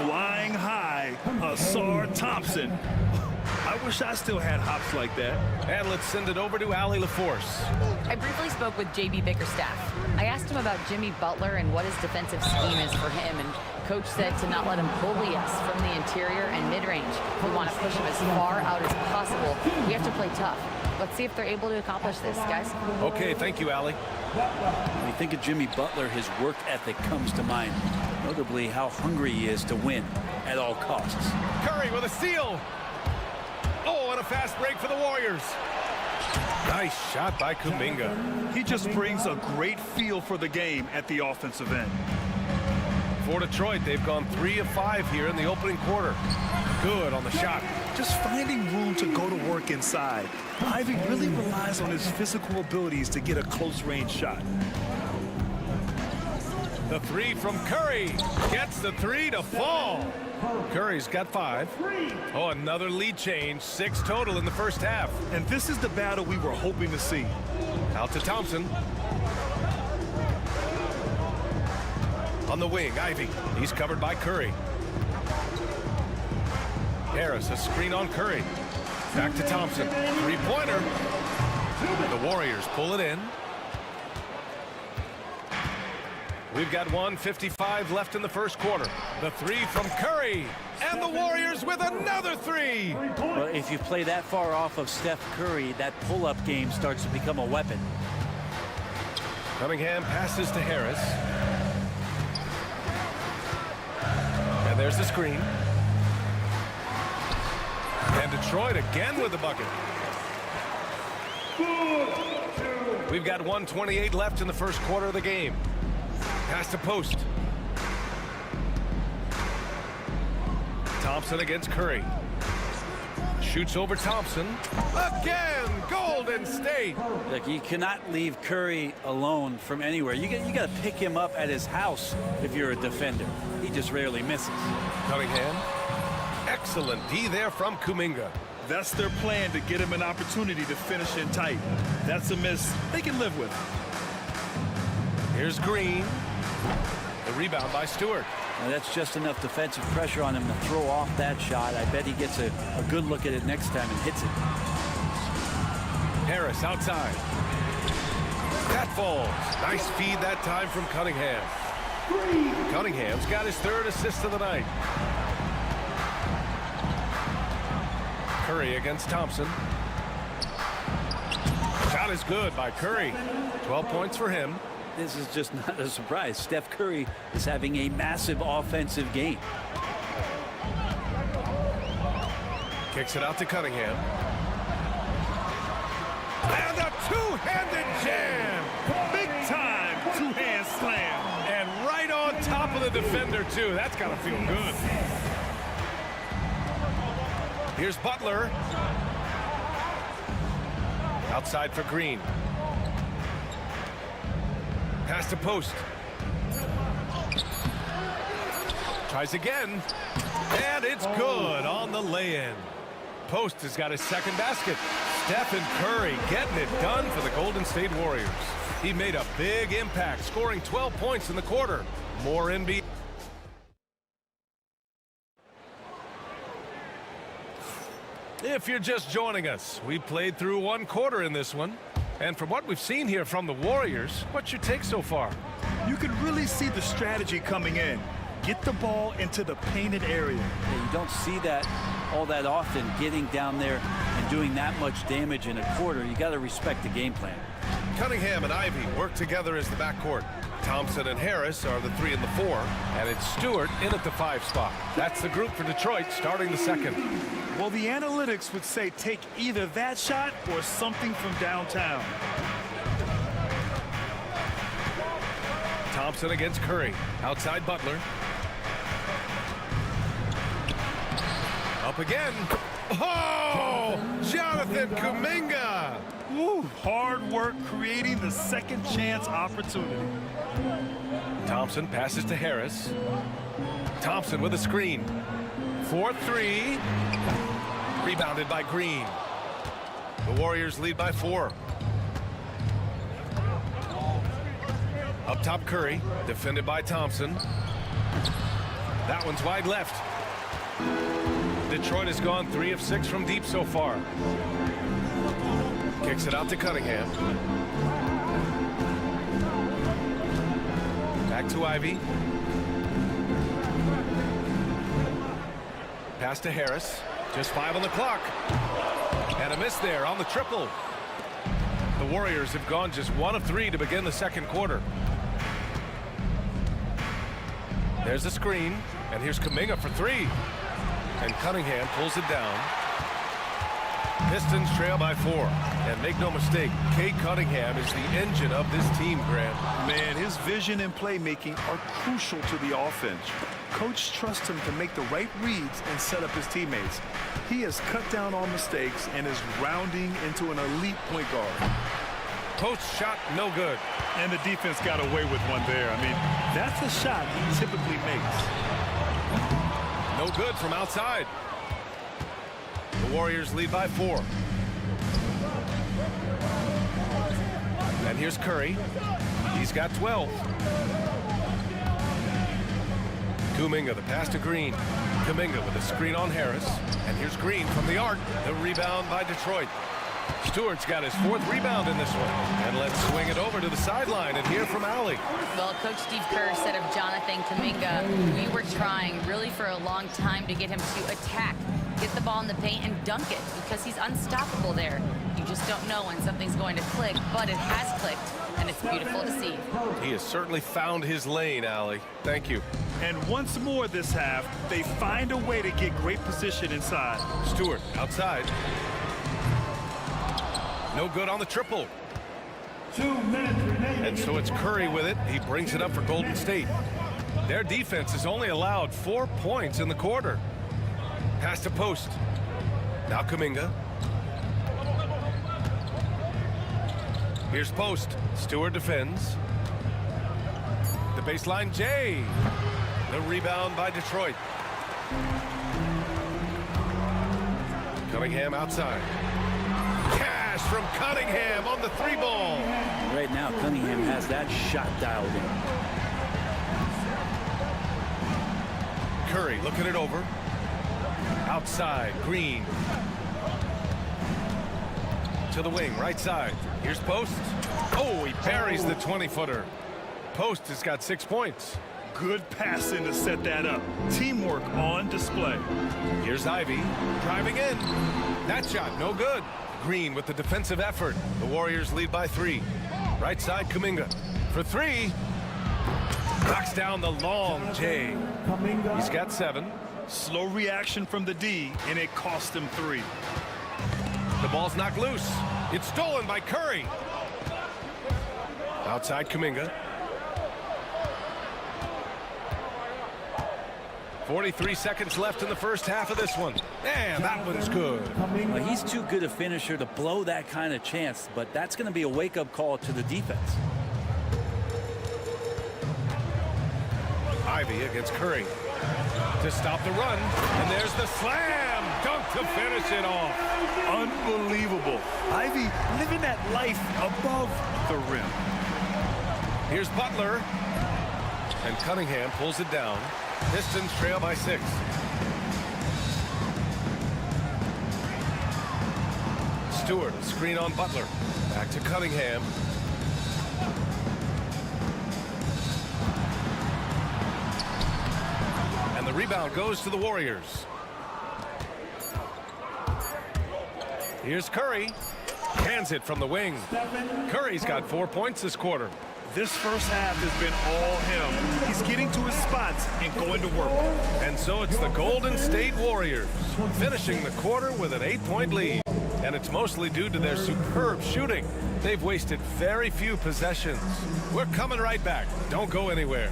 Flying high, Asar Thompson. I wish I still had hops like that. And let's send it over to Allie LaForce. I briefly spoke with JB Bickerstaff. I asked him about Jimmy Butler and what his defensive scheme is for him, and Coach said to not let him bully us from the interior and mid-range. We want to push him as far out as possible. We have to play tough. Let's see if they're able to accomplish this, guys. Okay, thank you, Allie. When you think of Jimmy Butler, his work ethic comes to mind. Notably, how hungry he is to win at all costs. Curry with a steal. Oh, and a fast break for the Warriors. Nice shot by Kuminga. He just brings a great feel for the game at the offensive end. For Detroit, they've gone 3 of 5 here in the opening quarter. Good on the shot. Just finding room to go to work inside. Ivy really relies on his physical abilities to get a close-range shot. The 3 from Curry gets the 3 to fall. Curry's got 5. Oh, another lead change. 6 total in the first half. And this is the battle we were hoping to see. Out to Thompson. On the wing, Ivy. He's covered by Curry. Harris, a screen on Curry. Back to Thompson. 3-pointer. The Warriors pull it in. We've got 1:55 left in the first quarter. The 3 from Curry. And the Warriors with another 3. Well, if you play that far off of Steph Curry, that pull-up game starts to become a weapon. Cunningham passes to Harris. And there's the screen. And Detroit again with the bucket. We've got 1:28 left in the first quarter of the game. Pass to Post. Thompson against Curry. Shoots over Thompson. Again, Golden State. Look, you cannot leave Curry alone from anywhere. You got to pick him up at his house if you're a defender. He just rarely misses. Cunningham. Excellent D there from Kuminga. That's their plan, to get him an opportunity to finish in tight. That's a miss they can live with. Here's Green. The rebound by Stewart. Now that's just enough defensive pressure on him to throw off that shot. I bet he gets a good look at it next time and hits it. Harris outside. That falls. Nice feed that time from Cunningham. Cunningham's got his 3rd assist of the night. Curry against Thompson. Shot is good by Curry. 12 points for him. This is just not a surprise. Steph Curry is having a massive offensive game. Kicks it out to Cunningham. And a two-handed jam. Big time two-hand slam. And right on top of the defender, too. That's got to feel good. Here's Butler. Outside for Green. Pass to Post. Tries again. And it's good on the lay-in. Post has got his second basket. Stephen Curry getting it done for the Golden State Warriors. He made a big impact, scoring 12 points in the quarter. More NBA. If you're just joining us, we played through one quarter in this one. And from what we've seen here from the Warriors, what's your take so far? You can really see the strategy coming in. Get the ball into the painted area. Yeah, you don't see that all that often, getting down there and doing that much damage in a quarter. You got to respect the game plan. Cunningham and Ivy work together as the backcourt. Thompson and Harris are the 3 and the 4. And it's Stewart in at the 5 spot. That's the group for Detroit starting the second. Well, the analytics would say take either that shot or something from downtown. Thompson against Curry. Outside Butler. Up again. Oh! Jonathan Kuminga! Woo, hard work creating the second chance opportunity. Thompson passes to Harris. Thompson with a screen. 4-3. Rebounded by Green. The Warriors lead by 4. Up top Curry, defended by Thompson. That one's wide left. Detroit has gone 3 of 6 from deep so far. Kicks it out to Cunningham. Back to Ivy. Pass to Harris. Just 5 on the clock. And a miss there on the triple. The Warriors have gone just 1 of 3 to begin the second quarter. There's the screen, and here's Kuminga for 3. And Cunningham pulls it down. Pistons trail by 4. And make no mistake, Cade Cunningham is the engine of this team, Grant. Man, his vision and playmaking are crucial to the offense. Coach trusts him to make the right reads and set up his teammates. He has cut down on mistakes and is rounding into an elite point guard. Post shot, no good. And the defense got away with one there. I mean, that's a shot he typically makes. No good from outside. The Warriors lead by 4. And here's Curry. He's got 12. Kuminga, the pass to Green. Kuminga with a screen on Harris. And here's Green from the arc. The rebound by Detroit. Stewart's got his 4th rebound in this one. And let's swing it over to the sideline and hear from Allie. Well, Coach Steve Kerr said of Jonathan Kuminga, we were trying really for a long time to get him to attack, get the ball in the paint and dunk it because he's unstoppable there. You just don't know when something's going to click, but it has clicked, and it's beautiful to see. He has certainly found his lane, Allie. Thank you. And once more this half, they find a way to get great position inside. Stewart outside. No good on the triple. 2 minutes remaining. And so it's Curry with it. He brings it up for Golden State. Their defense has only allowed 4 points in the quarter. Pass to Post. Now Kuminga. Here's Post. Stewart defends. The baseline, Jay. The rebound by Detroit. Cunningham outside. Cash from Cunningham on the 3-ball. Right now, Cunningham has that shot dialed in. Curry looking it over. Outside, Green. To the wing, right side. Here's Post. Oh, he buries the 20-footer. Post has got 6 points. Good passing to set that up. Teamwork on display. Here's Ivy driving in. That shot, no good. Green with the defensive effort. The Warriors lead by 3. Right side, Kuminga. For 3. Knocks down the long J. He's got 7. Slow reaction from the D, and it cost him 3. The ball's knocked loose. It's stolen by Curry. Outside Kuminga. 43 seconds left in the first half of this one. And that one's good. Well, he's too good a finisher to blow that kind of chance, but that's going to be a wake-up call to the defense. Ivy against Curry to stop the run. And there's the slam dunk to finish it off. Unbelievable. Ivy living that life above the rim. Here's Butler. And Cunningham pulls it down. Pistons trail by 6. Stewart, screen on Butler. Back to Cunningham. And the rebound goes to the Warriors. Here's Curry. Hands it from the wing. Curry's got 4 points this quarter. This first half has been all him. He's getting to his spots and going to work. And so it's the Golden State Warriors finishing the quarter with an 8-point lead. And it's mostly due to their superb shooting. They've wasted very few possessions. We're coming right back. Don't go anywhere.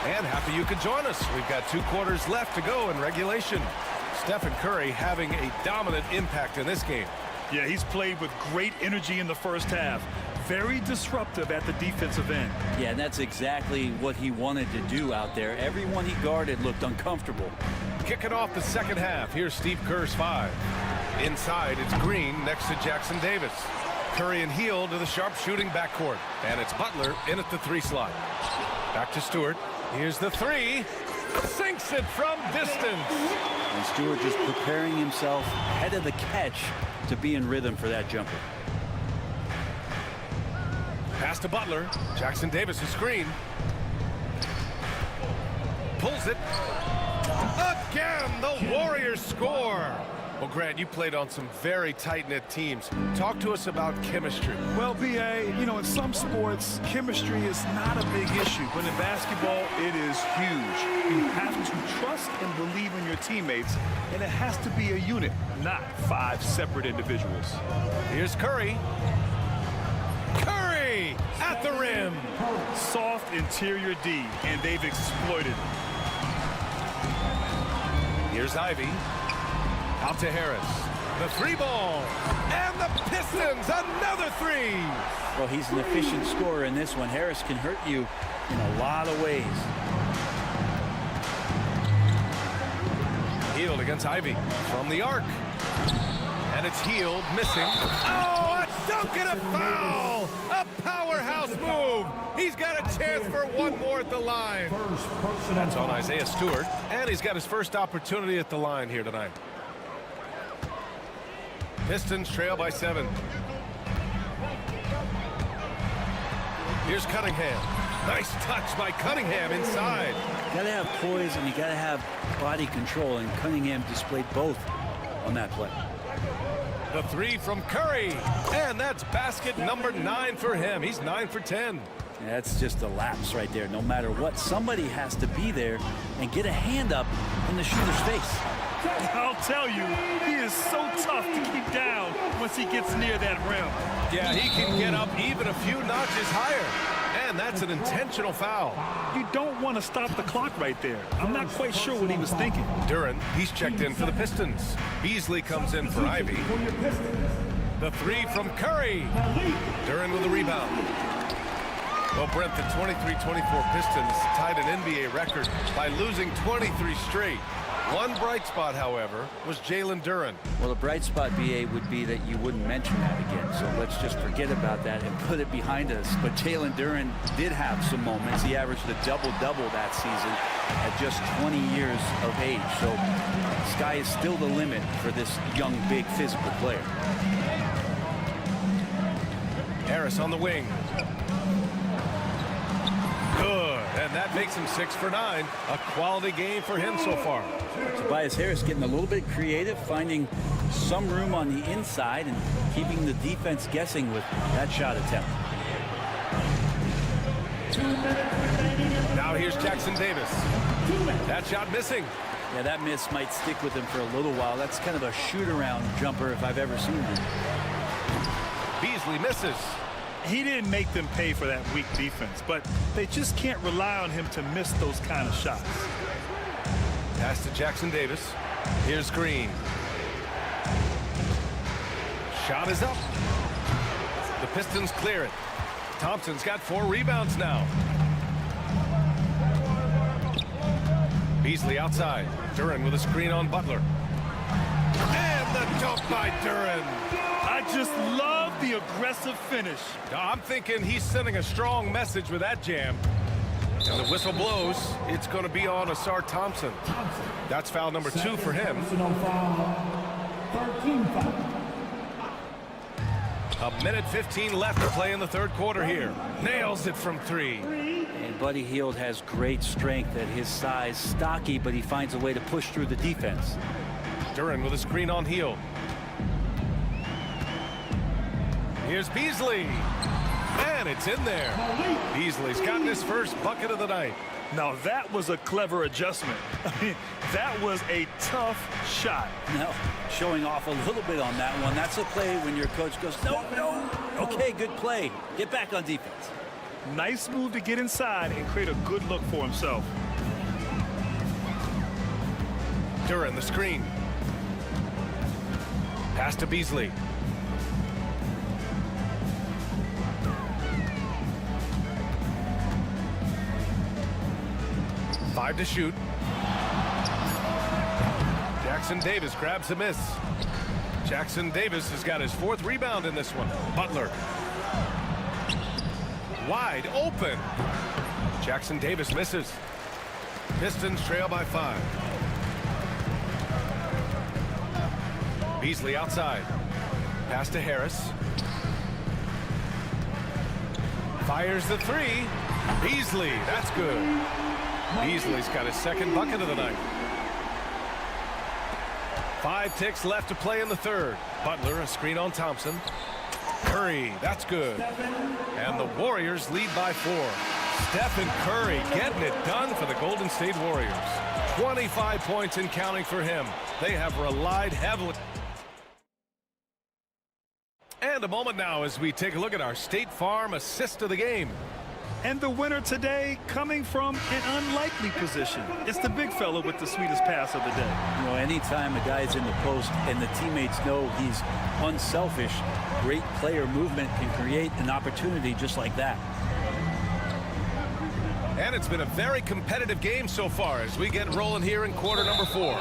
And happy you could join us. We've got 2 quarters left to go in regulation. Stephen Curry having a dominant impact in this game. Yeah, he's played with great energy in the first half. Very disruptive at the defensive end. Yeah, and that's exactly what he wanted to do out there. Everyone he guarded looked uncomfortable. Kicking off the second half, here's Steve Kerr's 5. Inside, it's Green next to Jackson Davis. Curry and Heel to the sharp shooting backcourt. And it's Butler in at the 3 slot. Back to Stewart. Here's the 3. Sinks it from distance. And Stewart just preparing himself ahead of the catch to be in rhythm for that jumper. Pass to Butler. Jackson Davis' screen. Pulls it. Again, the Warriors score. Well, Grant, you played on some very tight-knit teams. Talk to us about chemistry. Well, BA, you know, in some sports, chemistry is not a big issue. But in basketball, it is huge. You have to trust and believe in your teammates, and it has to be a unit, not 5 separate individuals. Here's Curry. Curry at the rim. Soft interior D, and they've exploited it. Here's Ivy. Out to Harris. The 3 ball. And the Pistons, another 3. Well, he's an efficient scorer in this one. Harris can hurt you in a lot of ways. Healed against Ivy from the arc. And it's Healed, missing. Oh, a dunk and a foul! A powerhouse move. He's got a chance for 1 more at the line. That's on Isaiah Stewart. And he's got his first opportunity at the line here tonight. Pistons trail by 7. Here's Cunningham. Nice touch by Cunningham inside. You got to have poise and you got to have body control, and Cunningham displayed both on that play. The three from Curry, and that's basket number 9 for him. He's 9 for 10. That's just a lapse right there. No matter what, somebody has to be there and get a hand up in the shooter's face. I'll tell you, he is so tough to keep down once he gets near that rim. Yeah, he can get up even a few notches higher. And that's an intentional foul. You don't want to stop the clock right there. I'm not quite sure what he was thinking. Duren, he's checked in for the Pistons. Beasley comes in for Ivy. The three from Curry. Duren with the rebound. Well, Brent, the 23-24 Pistons tied an NBA record by losing 23 straight. One bright spot, however, was Jalen Duren. Well, the bright spot, BA, would be that you wouldn't mention that again. So let's just forget about that and put it behind us. But Jalen Duren did have some moments. He averaged a double-double that season at just 20 years of age. So sky is still the limit for this young, big, physical player. Harris on the wing. Good, and that makes him 6 for 9. A quality game for him so far. Tobias Harris getting a little bit creative, finding some room on the inside and keeping the defense guessing with that shot attempt. Now here's Jackson Davis. That shot missing. Yeah, that miss might stick with him for a little while. That's kind of a shoot-around jumper if I've ever seen one. Beasley misses. He didn't make them pay for that weak defense, but they just can't rely on him to miss those kind of shots. Pass to Jackson Davis. Here's Green. Shot is up. The Pistons clear it. Thompson's got 4 rebounds now. Beasley outside. Duren with a screen on Butler. And the dunk by Duren. I just love the aggressive finish. I'm thinking he's sending a strong message with that jam. And the whistle blows. It's going to be on Asar Thompson. That's foul number 2 for him. A minute 15 left to play in the third quarter here. Nails it from 3. And Buddy Hield has great strength at his size. Stocky, but he finds a way to push through the defense. Duren with a screen on Hield. Here's Beasley. And it's in there. Beasley's gotten his first bucket of the night. Now that was a clever adjustment. I mean, that was a tough shot. Now, showing off a little bit on that one. That's a play when your coach goes, no, no. Okay, good play. Get back on defense. Nice move to get inside and create a good look for himself. Duren, the screen. Pass to Beasley. Five to shoot. Jackson Davis grabs a miss. Jackson Davis has got his 4th rebound in this one. Butler. Wide open. Jackson Davis misses. Pistons trail by 5. Beasley outside. Pass to Harris. Fires the 3. Beasley, that's good. Beasley's got his 2nd bucket of the night. 5 ticks left to play in the third. Butler, a screen on Thompson. Curry, that's good. And the Warriors lead by 4. Stephen Curry getting it done for the Golden State Warriors. 25 points and counting for him. They have relied heavily. And a moment now as we take a look at our State Farm assist of the game. And the winner today coming from an unlikely position. It's the big fella with the sweetest pass of the day. You know, anytime a guy's in the post and the teammates know he's unselfish, great player movement can create an opportunity just like that. And it's been a very competitive game so far as we get rolling here in quarter number 4.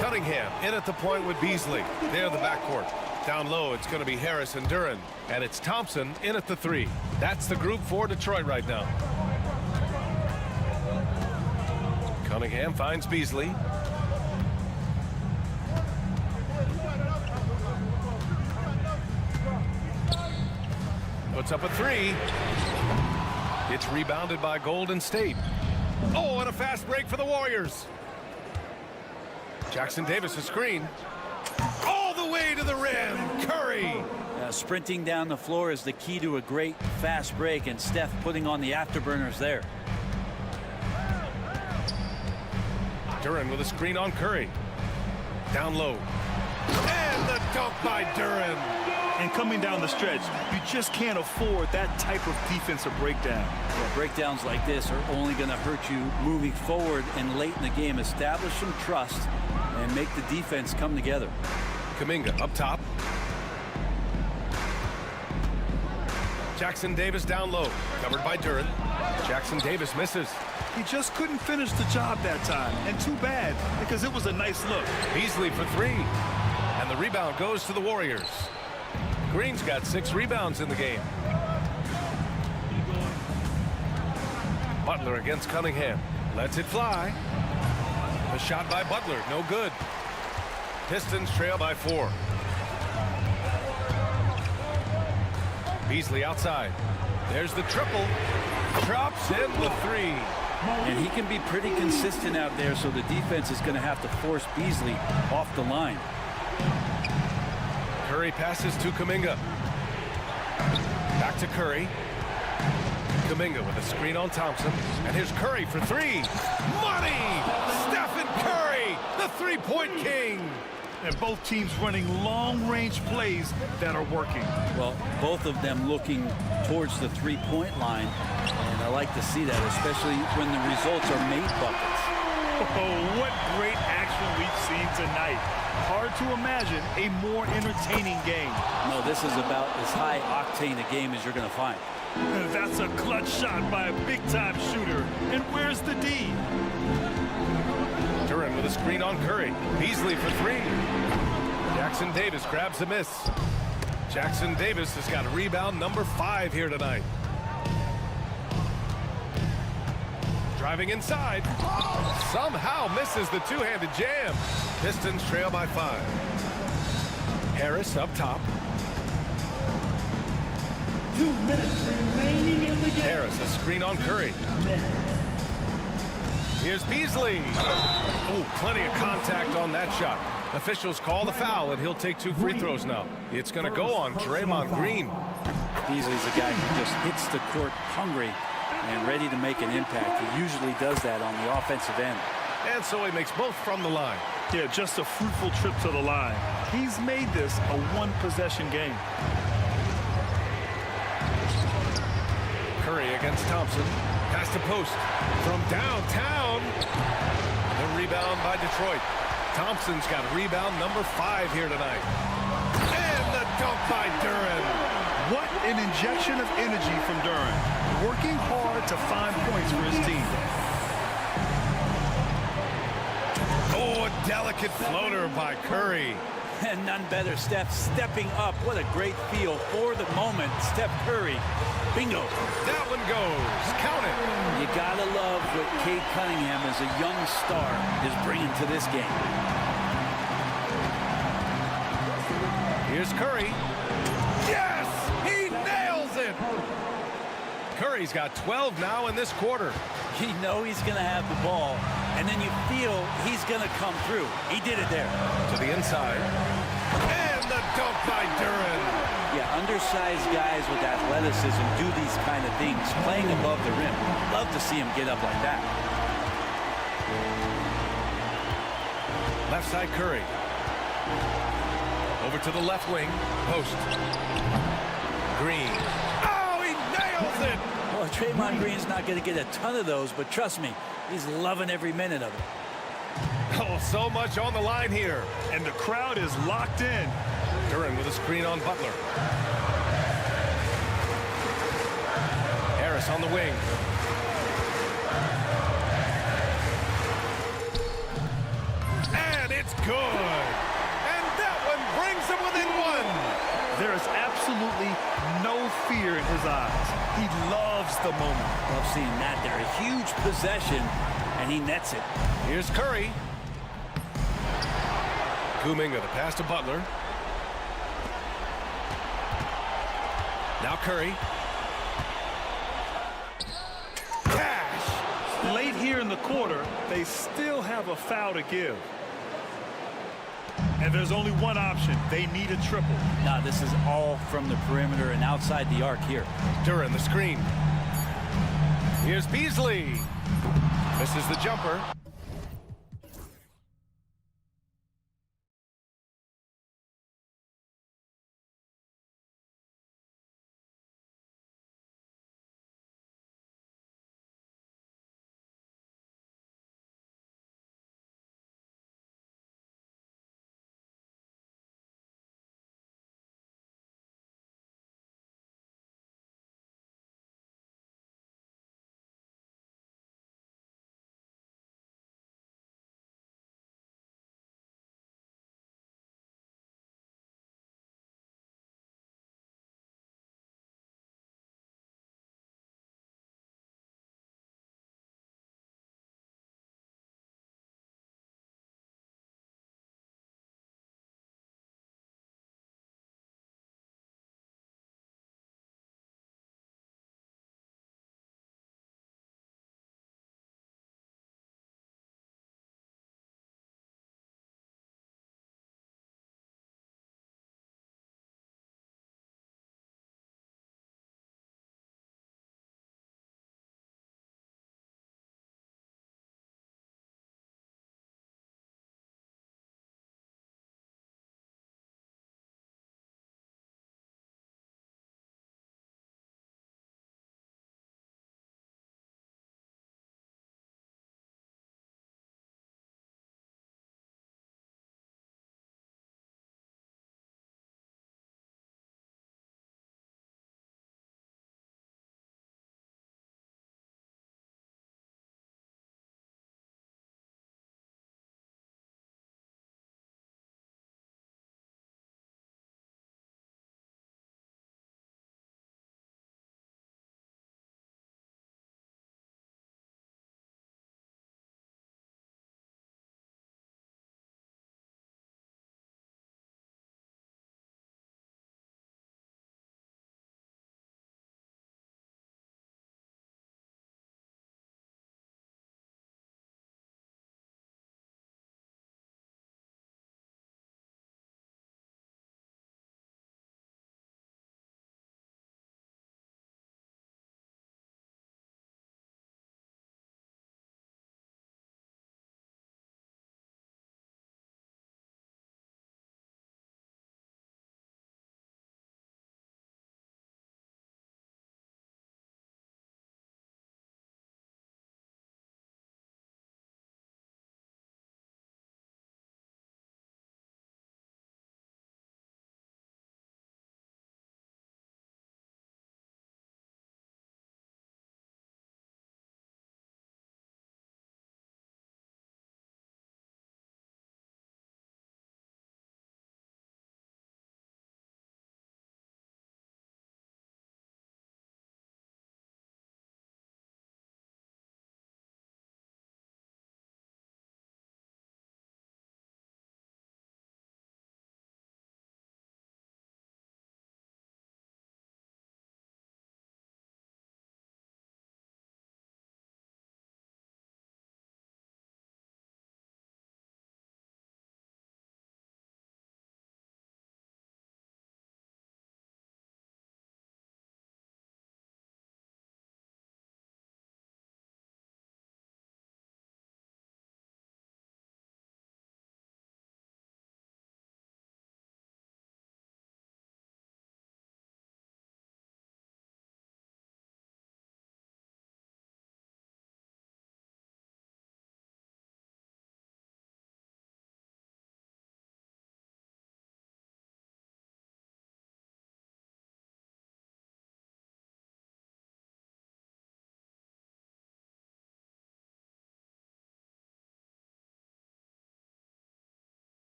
Cunningham in at the point with Beasley. They're the backcourt. Down low, it's going to be Harris and Duren. And it's Thompson in at the 3. That's the group for Detroit right now. Cunningham finds Beasley. Puts up a 3. It's rebounded by Golden State. Oh, and a fast break for the Warriors. Jackson Davis a screen. All the way to the rim. Curry. Sprinting down the floor is the key to a great fast break, and Steph putting on the afterburners there. Duren with a screen on Curry. Down low. And the dunk by Duren. And coming down the stretch, you just can't afford that type of defensive breakdown. Yeah, breakdowns like this are only going to hurt you moving forward and late in the game. Establish some trust and make the defense come together. Kuminga up top. Jackson Davis down low. Covered by Duren. Jackson Davis misses. He just couldn't finish the job that time. And too bad, because it was a nice look. Beasley for three. And the rebound goes to the Warriors. Green's got 6 rebounds in the game. Butler against Cunningham. Lets it fly. A shot by Butler, no good. Pistons trail by 4. Beasley outside. There's the triple. Drops in the 3. And he can be pretty consistent out there, so the defense is going to have to force Beasley off the line. Curry passes to Kuminga. Back to Curry. Kuminga with a screen on Thompson. And here's Curry for 3. Money! Stephen Curry, the three-point king. And both teams running long-range plays that are working. Well, both of them looking towards the three-point line. And I like to see that, especially when the results are made buckets. Oh, what great action we've seen tonight. Hard to imagine a more entertaining game. No, this is about as high-octane a game as you're going to find. That's a clutch shot by a big-time shooter. And where's the D? Duren with a screen on Curry. Beasley for 3. Jackson Davis grabs a miss. Jackson Davis has got rebound number 5 here tonight. Driving inside. Somehow misses the two-handed jam. Pistons trail by 5. Harris up top. 2 minutes remaining in the game. Harris a screen on Curry. Here's Beasley. Oh, plenty of contact on that shot. Officials call the foul, and he'll take 2 free throws now. It's going to go on Draymond Green. Beasley's a guy who just hits the court hungry and ready to make an impact. He usually does that on the offensive end. And so he makes both from the line. Yeah, just a fruitful trip to the line. He's made this a one-possession game. Curry against Thompson. Pass to post from downtown. The rebound by Detroit. Thompson's got rebound number 5 here tonight. And the dunk by Duren. What an injection of energy from Duren. Working hard to find points for his team. Oh, a delicate floater by Curry. And none better. Steph stepping up. What a great feel for the moment. Steph Curry. Bingo. That one goes. Count it. You gotta love what Cade Cunningham as a young star is bringing to this game. Here's Curry. Yes! He nails it! Curry's got 12 now in this quarter. You know he's going to have the ball, and then you feel he's going to come through. He did it there. To the inside. And the dunk by Duren. Yeah, undersized guys with athleticism do these kind of things, playing above the rim. Love to see him get up like that. Left side Curry. Over to the left wing. Post. Green. Oh, he nails it! Well, Draymond Green's not going to get a ton of those, but trust me, he's loving every minute of it. Oh, so much on the line here. And the crowd is locked in. Duren with a screen on Butler. Harris on the wing. And it's good. And that one brings him within 1. There is absolutely no fear in his eyes. He loves the moment. Love seeing that there. A huge possession, and he nets it. Here's Curry. Kuminga, the pass to Butler. Now Curry. in the quarter, they still have a foul to give. And there's only one option. They need a triple. Nah, this is all from the perimeter and outside the arc here. Duran the screen. Here's Beasley. Misses the jumper.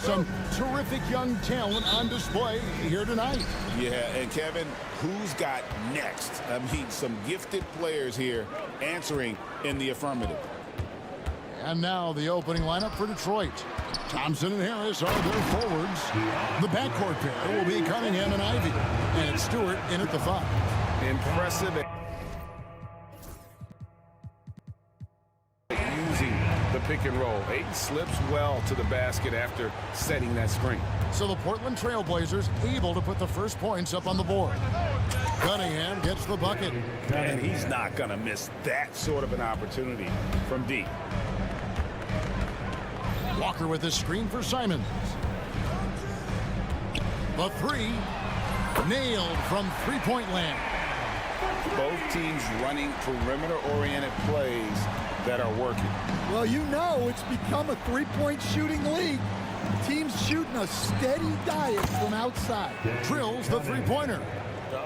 some terrific young talent on display here tonight. Yeah, and Kevin, who's got next? I mean, some gifted players here answering in the affirmative. And now the opening lineup for Detroit. Thompson and Harris are their forwards. The backcourt pair will be Cunningham and Ivy. And it's Stewart in at the 5. Impressive. Using the pick and roll. Ayton slips well to the basket after setting that screen. So the Portland Trailblazers able to put the first points up on the board. Cunningham gets the bucket. And he's not going to miss that sort of an opportunity from deep. Walker with his screen for Simons. The 3 nailed from three-point land. Both teams running perimeter-oriented plays that are working. Well, you know it's become a three-point shooting league. Teams shooting a steady diet from outside. Drills the three-pointer.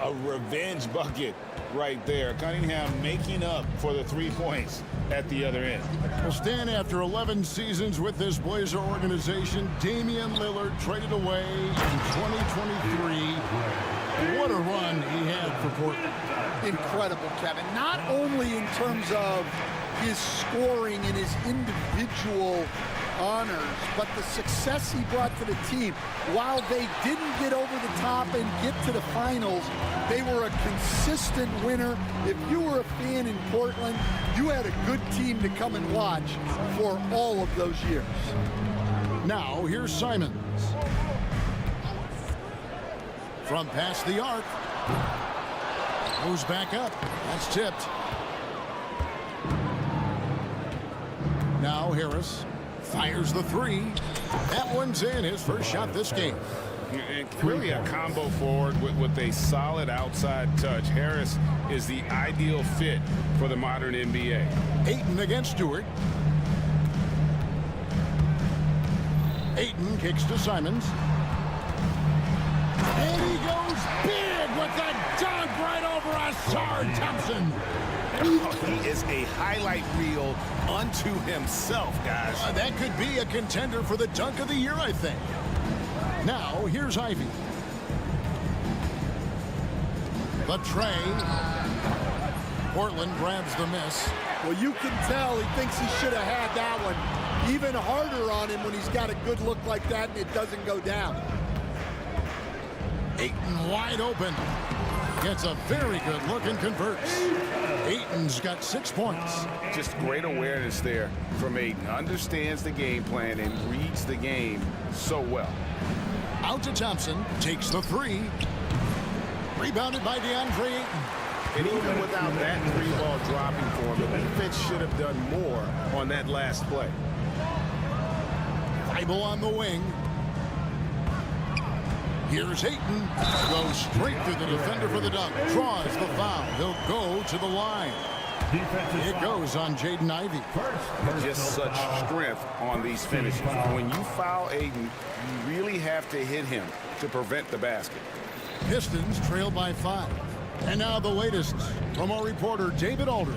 A revenge bucket right there. Cunningham making up for the 3 points at the other end. Well, Stan, after 11 seasons with this Blazer organization, Damian Lillard traded away in 2023. What a run he had for Portland. Incredible, Kevin. Not only in terms of his scoring and his individual honors, but the success he brought to the team. While they didn't get over the top and get to the finals, they were a consistent winner. If you were a fan in Portland, you had a good team to come and watch for all of those years. Now, here's Simons. From past the arc. Goes back up. That's tipped. Now Harris fires the 3. That one's in, his first shot this game. And really a combo forward with a solid outside touch. Harris is the ideal fit for the modern NBA. Ayton against Stewart. Ayton kicks to Simons. And he goes big with that dunk right over Asar Thompson. He is a highlight reel unto himself, guys. That could be a contender for the dunk of the year, I think. Now, here's Ivy. The tray. Portland grabs the miss. Well, you can tell he thinks he should have had that one. Even harder on him when he's got a good look like that and it doesn't go down. Ayton wide open. Gets a very good look and converts. Ayton's got 6 points. Just great awareness there from Ayton. Understands the game plan and reads the game so well. Out to Thompson. Takes the 3. Rebounded by DeAndre Ayton. And even without that 3-ball dropping for him, the defense should have done more on that last play. Bible on the wing. Here's Ayton. Goes straight through the defender for the dunk. Draws the foul. He'll go to the line. It goes on Jaden Ivey. Just such strength on these finishes. When you foul Ayton, you really have to hit him to prevent the basket. Pistons trail by 5. And now the latest from our reporter, David Aldridge.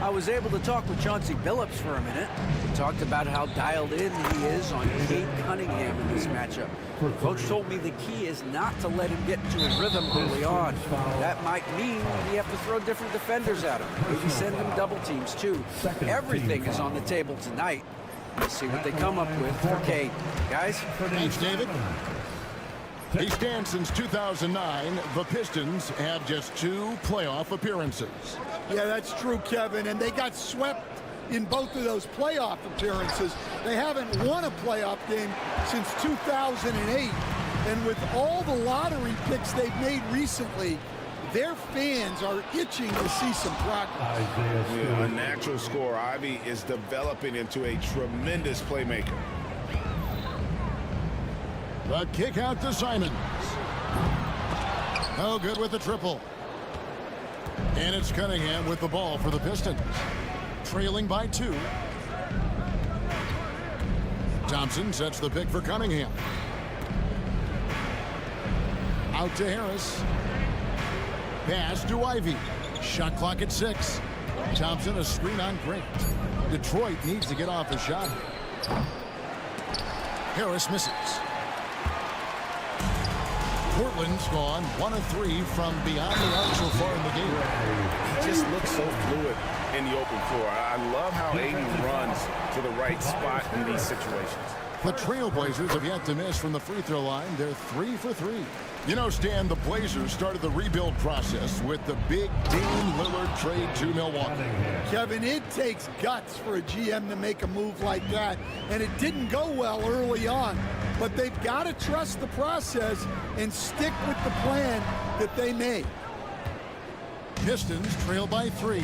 I was able to talk with Chauncey Billups for a minute. We talked about how dialed in he is on Cade Cunningham in this matchup. Coach told me the key is not to let him get into a rhythm early on. That might mean you have to throw different defenders at him. Maybe send him double teams too. Everything is on the table tonight. Let's see what they come up with for Cade. Guys? Thanks, David. He stands since 2009. The Pistons have just 2 playoff appearances. Yeah, that's true, Kevin. And they got swept in both of those playoff appearances. They haven't won a playoff game since 2008. And with all the lottery picks they've made recently, their fans are itching to see some progress. Yeah, a natural scorer. Ivy is developing into a tremendous playmaker. The kick out to Simons. Oh, good with the triple. And it's Cunningham with the ball for the Pistons. Trailing by 2. Thompson sets the pick for Cunningham. Out to Harris. Pass to Ivy. Shot clock at 6. Thompson a screen on Grant. Detroit needs to get off a shot. Harris misses. Portland's gone 1 of 3 from beyond the arc so far in the game. He just looks so fluid in the open floor. I love how Aiden runs to the right spot in these situations. The Trailblazers have yet to miss from the free throw line. They're 3 for 3. You know, Stan, the Blazers started the rebuild process with the big Dame Lillard trade to Milwaukee. Kevin, it takes guts for a GM to make a move like that, and it didn't go well early on. But they've got to trust the process and stick with the plan that they made. Pistons trail by 3.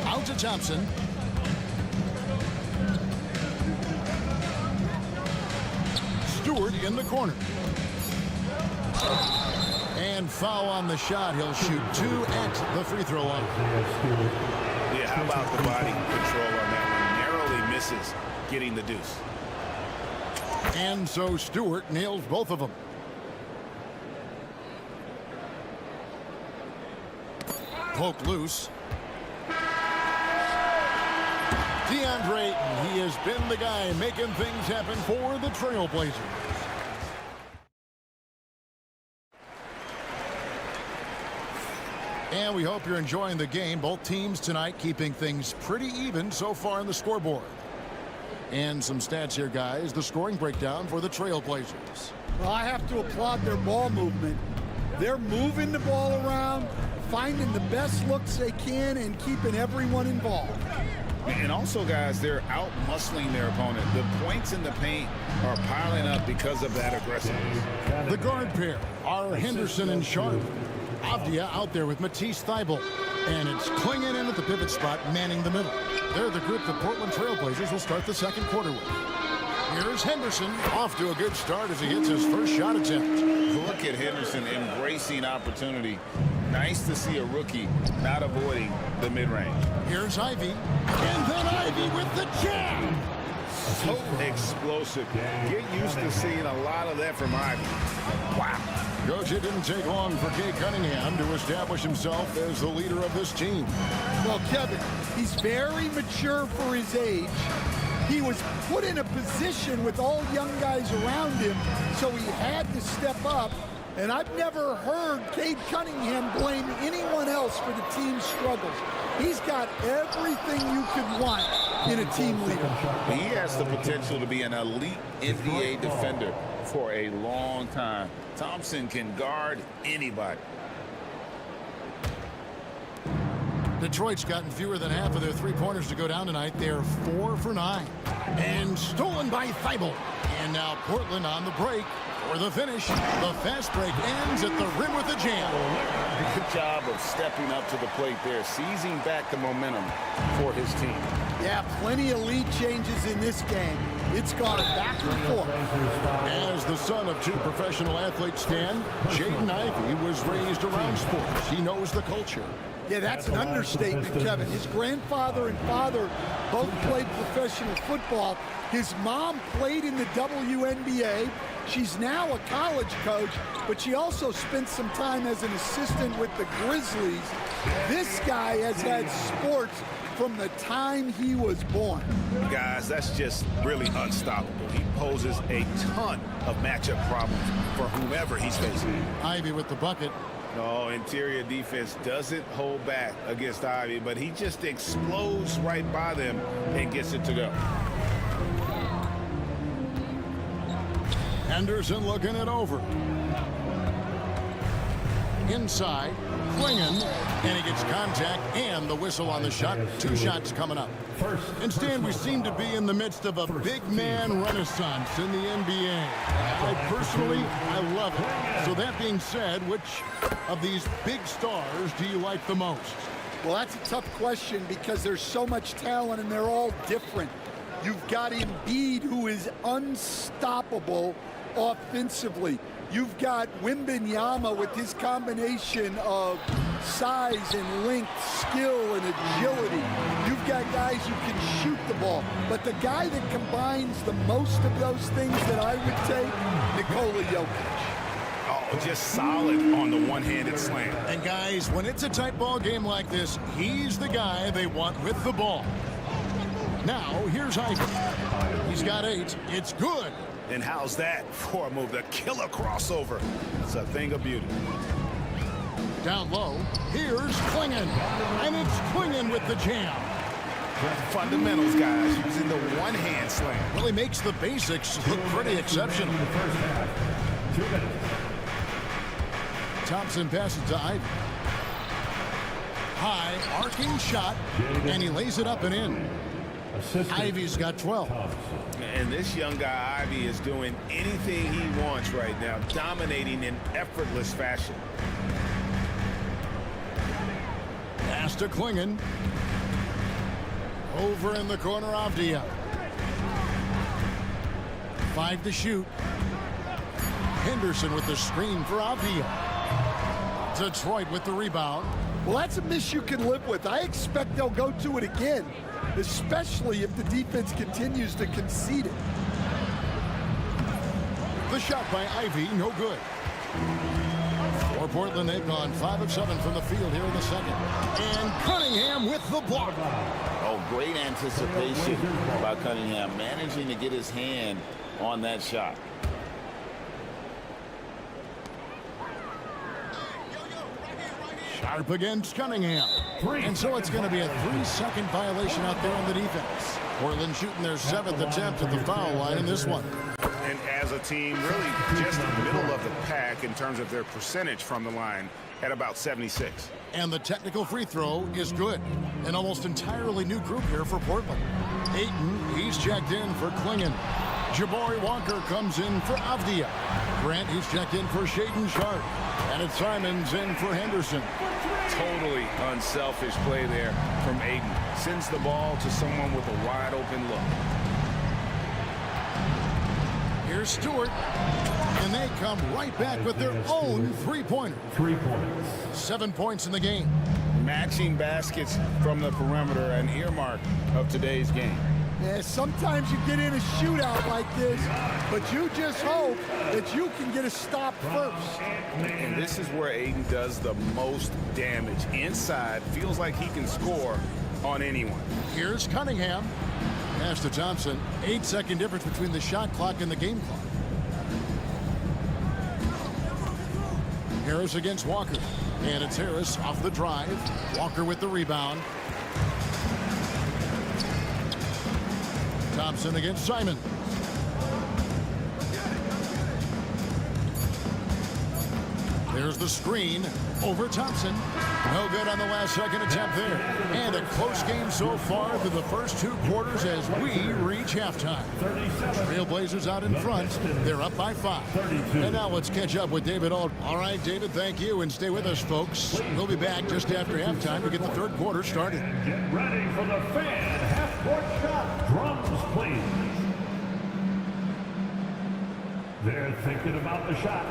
Out to Thompson. Stewart in the corner. And foul on the shot. He'll shoot 2 at the free throw line. Yeah, how about the body control on that one? Narrowly misses getting the deuce. And so Stewart nails both of them. Poke loose. DeAndre Ayton, he has been the guy making things happen for the Trailblazers. And we hope you're enjoying the game. Both teams tonight keeping things pretty even so far on the scoreboard. And some stats here, guys. The scoring breakdown for the Trailblazers. Well, I have to applaud their ball movement. They're moving the ball around, finding the best looks they can, and keeping everyone involved. And also, guys, they're out-muscling their opponent. The points in the paint are piling up because of that aggressiveness. The guard pair are Henderson and Sharp. Avdia out there with Matisse Thybulle. And it's clinging in at the pivot spot, manning the middle. They're the group the Portland Trailblazers will start the second quarter with. Here's Henderson, off to a good start as he hits his first shot attempt. Look at Henderson embracing opportunity. Nice to see a rookie not avoiding the mid-range. Here's Ivy, and then Ivy with the jam. So explosive. Get used to seeing a lot of that from Ivy. Wow. Coach, it didn't take long for Cade Cunningham to establish himself as the leader of this team. Well, Kevin, he's very mature for his age. He was put in a position with all young guys around him, so he had to step up. And I've never heard Cade Cunningham blame anyone else for the team's struggles. He's got everything you could want in a team leader. He has the potential to be an elite NBA defender for a long time. Thompson can guard anybody. Detroit's gotten fewer than half of their three-pointers to go down tonight. They're 4 for 9. And stolen by Thybulle. And now Portland on the break for the finish. The fast break ends at the rim with a jam. Good job of stepping up to the plate there, seizing back the momentum for his team. Yeah, plenty of lead changes in this game. It's gone back and forth. As the son of 2 professional athletes, Stan, Jaden Ivey was raised around sports. He knows the culture. Yeah, that's an understatement, Kevin. His grandfather and father both played professional football. His mom played in the WNBA. She's now a college coach, but she also spent some time as an assistant with the Grizzlies. This guy has had sports from the time he was born. Guys, that's just really unstoppable. He poses a ton of matchup problems for whomever he's facing. Ivy with the bucket. No, interior defense doesn't hold back against Ivy, but he just explodes right by them and gets it to go. Henderson looking it over. Inside, Klingon, and he gets contact and the whistle on the shot. 2 shots coming up. Instead, we seem to be in the midst of a big man renaissance in the NBA. I love it. So that being said, which of these big stars do you like the most? Well, that's a tough question because there's so much talent and they're all different. You've got Embiid, who is unstoppable offensively. You've got Wembanyama with his combination of size and length, skill and agility. You've got guys who can shoot the ball. But the guy that combines the most of those things that I would take, Nikola Jokic. Oh, just solid on the one-handed slam. And guys, when it's a tight ball game like this, he's the guy they want with the ball. Now, here's Ivy. He's got 8. It's good. And how's that for a move? The killer crossover. It's a thing of beauty. Down low, here's Klingon. And it's Klingon with the jam. Fundamentals, guys, using the one-hand slam. Well, he makes the basics look pretty exceptional. Thompson passes to Ivy. High, arcing shot, and he lays it up and in. Ivy's got 12. And this young guy, Ivy, is doing anything he wants right now, dominating in effortless fashion. Pass to Klingon. Over in the corner, Avdia. 5 to shoot. Henderson with the screen for Avdia. Detroit with the rebound. Well, that's a miss you can live with. I expect they'll go to it again, especially if the defense continues to concede it. The shot by Ivy, no good. For Portland, they've gone 5 of 7 from the field here in the second. And Cunningham with the block. Oh, great anticipation by Cunningham, managing to get his hand on that shot. Sharp against Cunningham. And so it's going to be a 3-second violation out there on the defense. Portland shooting their 7th attempt at the foul line in this one. And as a team, really just in the middle of the pack in terms of their percentage from the line at about 76. And the technical free throw is good. An almost entirely new group here for Portland. Ayton, he's checked in for Klingon. Jabari Walker comes in for Avdia. Grant, he's checked in for Shaden Sharp. And it's Simons in for Henderson. Totally unselfish play there from Ayton. Sends the ball to someone with a wide open look. Here's Stewart. And they come right back with their own three-pointer. 3 points. 7 points in the game. Matching baskets from the perimeter, an earmark of today's game. Yeah, sometimes you get in a shootout like this, but you just hope that you can get a stop first. And this is where Ayton does the most damage. Inside, feels like he can score on anyone. Here's Cunningham. Pass to Thompson. 8-second difference between the shot clock and the game clock. Harris against Walker. And it's Harris off the drive. Walker with the rebound. Thompson against Simon. There's the screen over Thompson. No good on the last second attempt there. And a close game so far through the first 2 quarters as we reach halftime. Trailblazers out in front. They're up by 5. And now let's catch up with David Aldridge. All right, David, thank you. And stay with us, folks. We'll be back just after halftime to get the 3rd quarter started. Get ready for the fan half-court shot. Drums, please. They're thinking about the shot.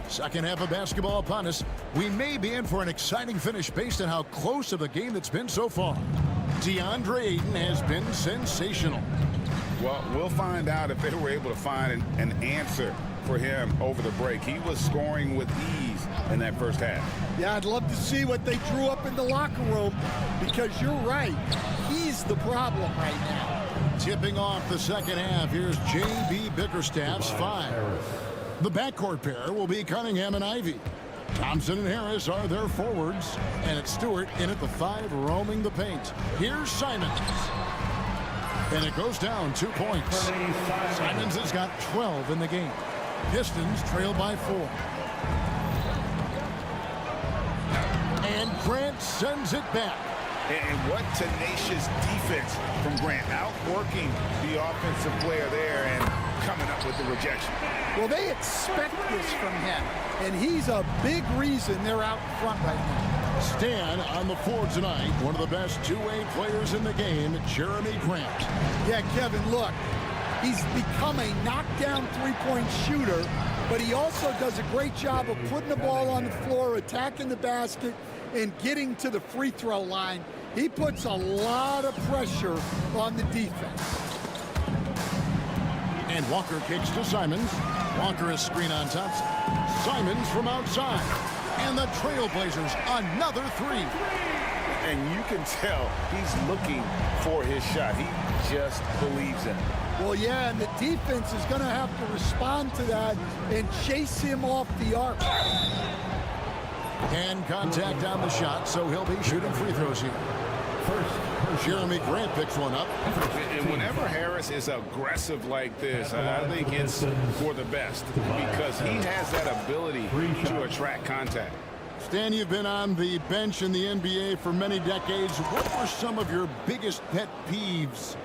Second half of basketball upon us. We may be in for an exciting finish based on how close of a game that's been so far. DeAndre Ayton has been sensational. Well, we'll find out if they were able to find an answer for him over the break. He was scoring with ease in that first half. Yeah, I'd love to see what they drew up in the locker room, because you're right. He's the problem right now. Tipping off the second half, here's J.B. Bickerstaff's 5. The backcourt pair will be Cunningham and Ivy. Thompson and Harris are their forwards, and it's Stewart in at the 5, roaming the paint. Here's Simons. And it goes down 2 points. Simons has got 12 in the game. Pistons trail by 4. And Grant sends it back. And what tenacious defense from Grant, outworking the offensive player there and coming up with the rejection. Well, they expect this from him, and he's a big reason they're out in front right now. Stan on the floor tonight, one of the best two-way players in the game, Jeremy Grant. Yeah, Kevin, look, he's become a knockdown three-point shooter, but he also does a great job of putting the ball on the floor, attacking the basket, and getting to the free throw line. He puts a lot of pressure on the defense. And Walker kicks to Simons. Walker is screen on Thompson. Simons from outside. And the Trailblazers, another 3. And you can tell he's looking for his shot. He just believes in it. Well, yeah, and the defense is going to have to respond to that and chase him off the arc. And contact on the shot, so he'll be shooting free throws here. Jeremy Grant picks one up. And whenever Harris is aggressive like this, I think it's for the best because he has that ability to attract contact. Stan, you've been on the bench in the NBA for many decades. What are some of your biggest pet peeves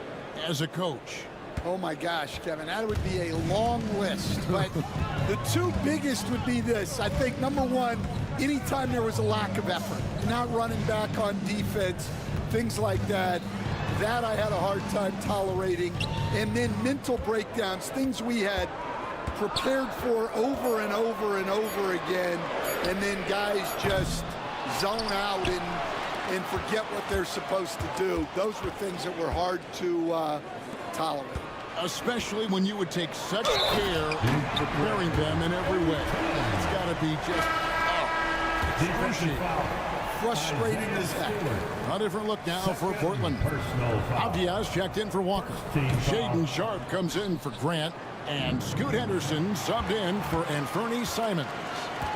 as a coach? Oh my gosh, Kevin, that would be a long list. But the 2 biggest would be this. I think number 1, anytime there was a lack of effort, not running back on defense, things like that, that I had a hard time tolerating. And then mental breakdowns, things we had prepared for over and over and over again, and then guys just zone out and forget what they're supposed to do. Those were things that were hard to tolerate. Especially when you would take such care in preparing them in every way. It's got to be just frustrating as heck. A different look now for Portland. Abdias checked in for Walker. Shaden Sharp comes in for Grant. And Scoot Henderson subbed in for Anthony Simons.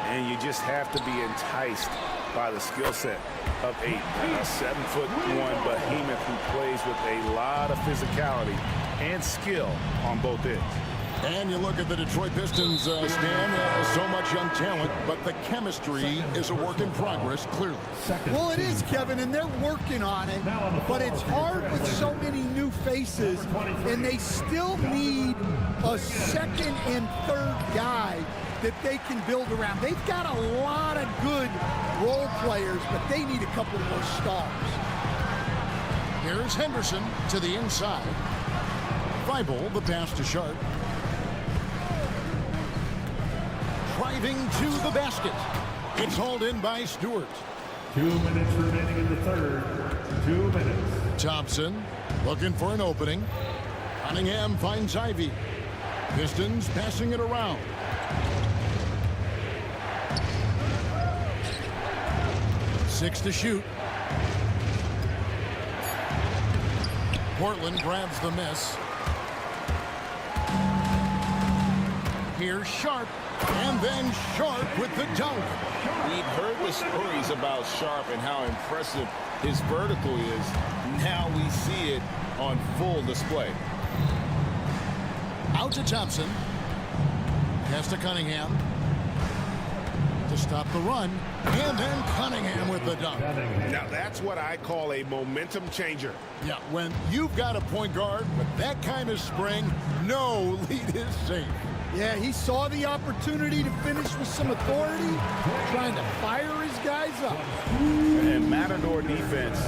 And you just have to be enticed by the skill set of a 7'1" behemoth who plays with a lot of physicality and skill on both ends. And you look at the Detroit Pistons, Stan, so much young talent, but the chemistry is a work in progress, clearly. Well, it is, Kevin, and they're working on it, but it's hard with so many new faces, and they still need a second and third guy that they can build around. They've got a lot of good role players, but they need a couple more stars. Here's Henderson to the inside. Thibault, the pass to Sharp. Driving to the basket. It's hauled in by Stewart. 2 minutes remaining in the third. 2 minutes. Thompson looking for an opening. Cunningham finds Ivy. Pistons passing it around. Six to shoot. Portland grabs the miss. Here's Sharp, and then Sharp with the dunk. We've heard the stories about Sharp and how impressive his vertical is. Now we see it on full display. Out to Thompson. Pass to Cunningham. To stop the run. And then Cunningham with the dunk. Now that's what I call a momentum changer. Yeah, when you've got a point guard with that kind of spring, no lead is safe. Yeah, he saw the opportunity to finish with some authority, trying to fire his guys up. And Matador defense,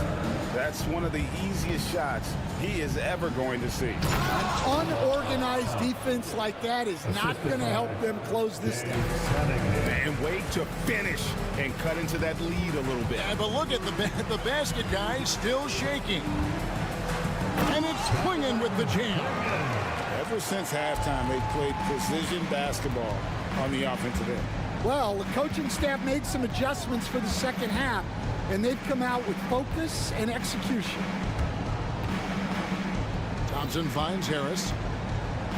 that's one of the easiest shots he is ever going to see. An unorganized defense like that is not going to help them close this down. And wait to finish and cut into that lead a little bit. Yeah, but look at the basket guy still shaking. And it's swinging with the jam. Ever since halftime, they've played precision basketball on the offensive end. Well, the coaching staff made some adjustments for the second half, and they've come out with focus and execution. Thompson finds Harris,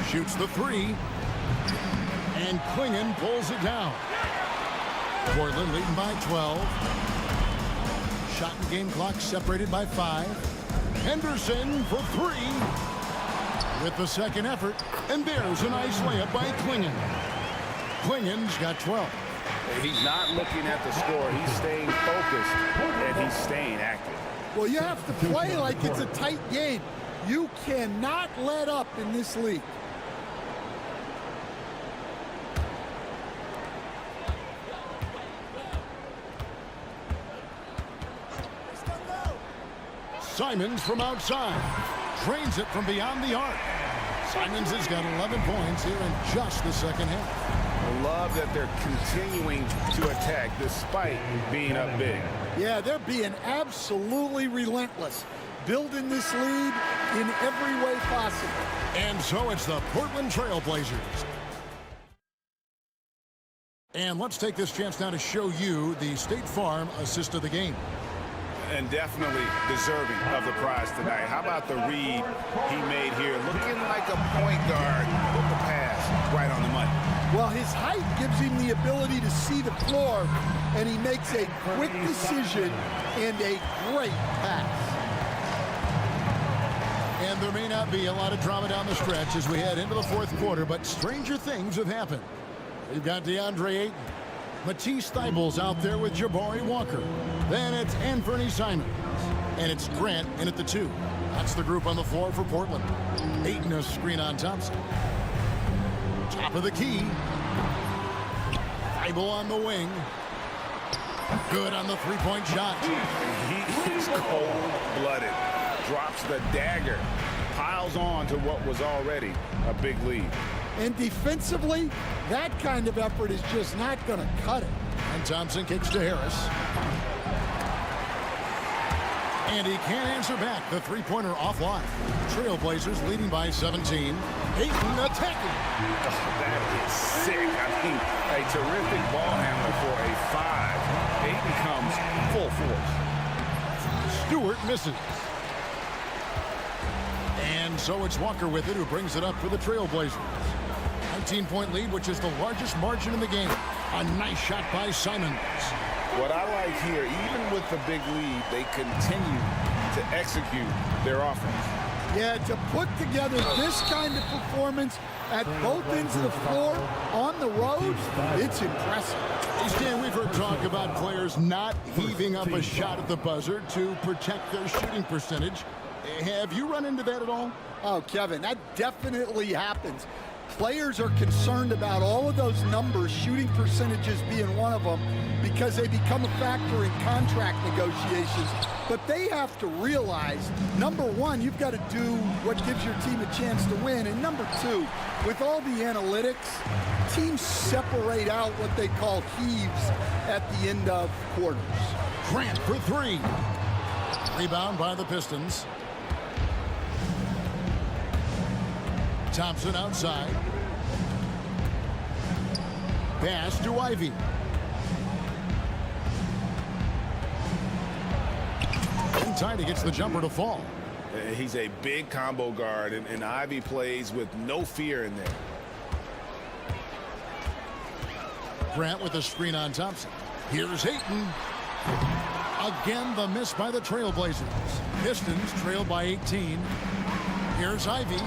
shoots the three, and Klingon pulls it down. Portland leading by 12. Shot and game clock separated by 5. Henderson for 3 with the second effort. And there's a nice layup by Klingon. Klingon's got 12. He's not looking at the score. He's staying focused, and he's staying active. Well, you have to play like it's a tight game. You cannot let up in this league. Simons from outside. Drains it from beyond the arc. Simons has got 11 points here in just the second half. I love that they're continuing to attack despite being up big. Yeah, they're being absolutely relentless, building this lead in every way possible. And so it's the Portland Trail Blazers. And let's take this chance now to show you the State Farm assist of the game. And definitely deserving of the prize tonight. How about the read he made here? Looking like a point guard with the pass right on the money. Well, his height gives him the ability to see the floor, and he makes a quick decision and a great pass. And there may not be a lot of drama down the stretch as we head into the fourth quarter, but stranger things have happened. We've got DeAndre Ayton. Matisse Thybulle's out there with Jabari Walker. Then it's Anthony Simons. And it's Grant in at the 2. That's the group on the floor for Portland. Ayton a screen on Thompson. Top of the key. Thybulle on the wing. Good on the three-point shot. He is cold-blooded. Drops the dagger. Piles on to what was already a big lead. And defensively, that kind of effort is just not going to cut it. And Thompson kicks to Harris. And he can't answer back. The three-pointer offline. Trailblazers leading by 17. Ayton attacking. Oh, that is sick. I mean, a terrific ball handler for a 5. Ayton comes full force. Stewart misses. And so it's Walker with it, who brings it up for the Trailblazers. 19-point lead, which is the largest margin in the game. A nice shot by Simons. What I like here, even with the big lead, they continue to execute their offense. Yeah, to put together this kind of performance at both ends of the floor on the road, it's impressive. Hey, Stan, we've heard talk about players not heaving up a shot at the buzzer to protect their shooting percentage. Have you run into that at all? Oh, Kevin, that definitely happens. Players are concerned about all of those numbers, shooting percentages being one of them, because they become a factor in contract negotiations. But they have to realize, number one, you've got to do what gives your team a chance to win. And number two, with all the analytics, teams separate out what they call heaves at the end of quarters. Grant for 3. Rebound by the Pistons. Thompson outside. Pass to Ivy. Inside, he gets the jumper to fall. He's a big combo guard, and Ivy plays with no fear in there. Grant with a screen on Thompson. Here's Ayton. Again, the miss by the Trailblazers. Pistons trail by 18. Here's Ivy.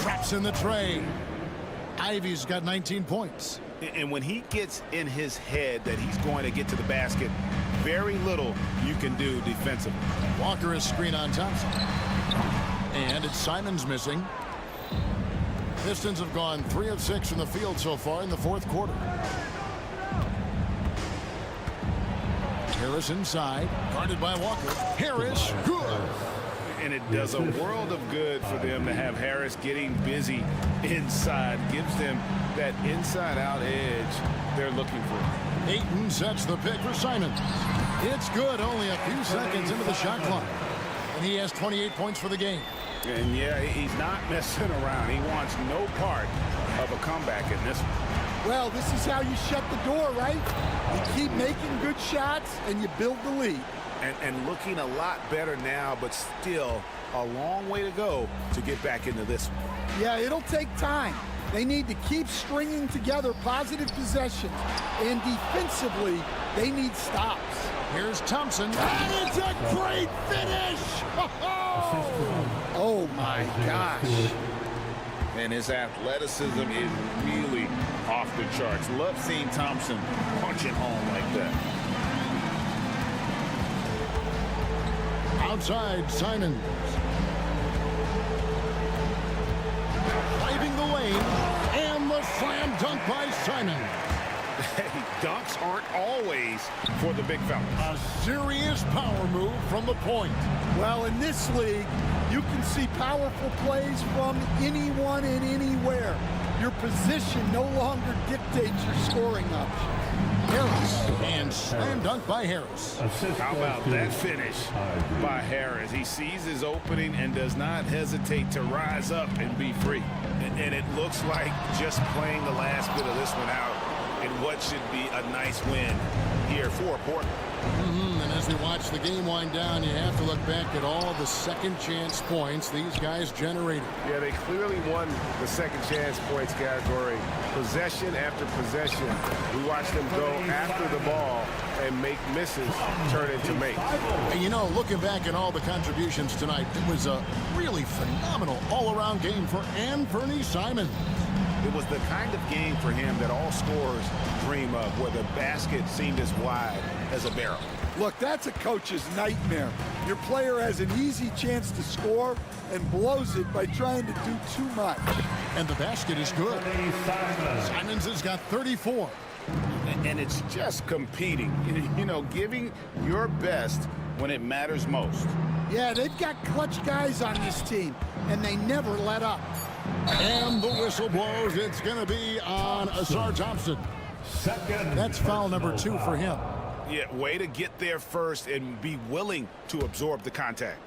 Traps in the tray. Ivy's got 19 points. And when he gets in his head that he's going to get to the basket, very little you can do defensively. Walker is screen on Thompson. And it's Simons missing. Pistons have gone 3 of 6 from the field so far in the fourth quarter. Harris inside, guarded by Walker. Harris, good. And it does a world of good for them to have Harris getting busy inside. Gives them that inside-out edge they're looking for. Ayton sets the pick for Simons. It's good, only a few seconds into the shot clock. And he has 28 points for the game. And yeah, he's not messing around. He wants no part of a comeback in this one. Well, this is how you shut the door, right? You keep making good shots and you build the lead. And looking a lot better now, but still a long way to go to get back into this one. Yeah, it'll take time. They need to keep stringing together positive possessions, and defensively, they need stops. Here's Thompson, and it's a great finish! Oh my gosh. And his athleticism is really off the charts. Love seeing Thompson punching home like that. Outside, Simons. Driving the lane, and the slam dunk by Simons. Hey, dunks aren't always for the big fellas. A serious power move from the point. Well, in this league, you can see powerful plays from anyone and anywhere. Your position no longer dictates your scoring option. Harris, and slam dunk by Harris. How about that finish by Harris? He sees his opening and does not hesitate to rise up and be free. And it looks like just playing the last bit of this one out in what should be a nice win here for Portland. And as we watch the game wind down, you have to look back at all the second chance points these guys generated. Yeah, they clearly won the second chance points category. Possession after possession. We watched them go after the ball and make misses turn into makes. And you know, looking back at all the contributions tonight, it was a really phenomenal all-around game for Anthony Simons. It was the kind of game for him that all scorers dream of, where the basket seemed as wide as a barrel. Look, that's a coach's nightmare. Your player has an easy chance to score and blows it by trying to do too much. And the basket is good. Simons has got 34. And it's just competing, you know, giving your best when it matters most. Yeah, they've got clutch guys on this team, and they never let up. And the whistle blows. It's going to be on Asar Thompson. That's foul number 2 for him. Yeah, way to get there first and be willing to absorb the contact.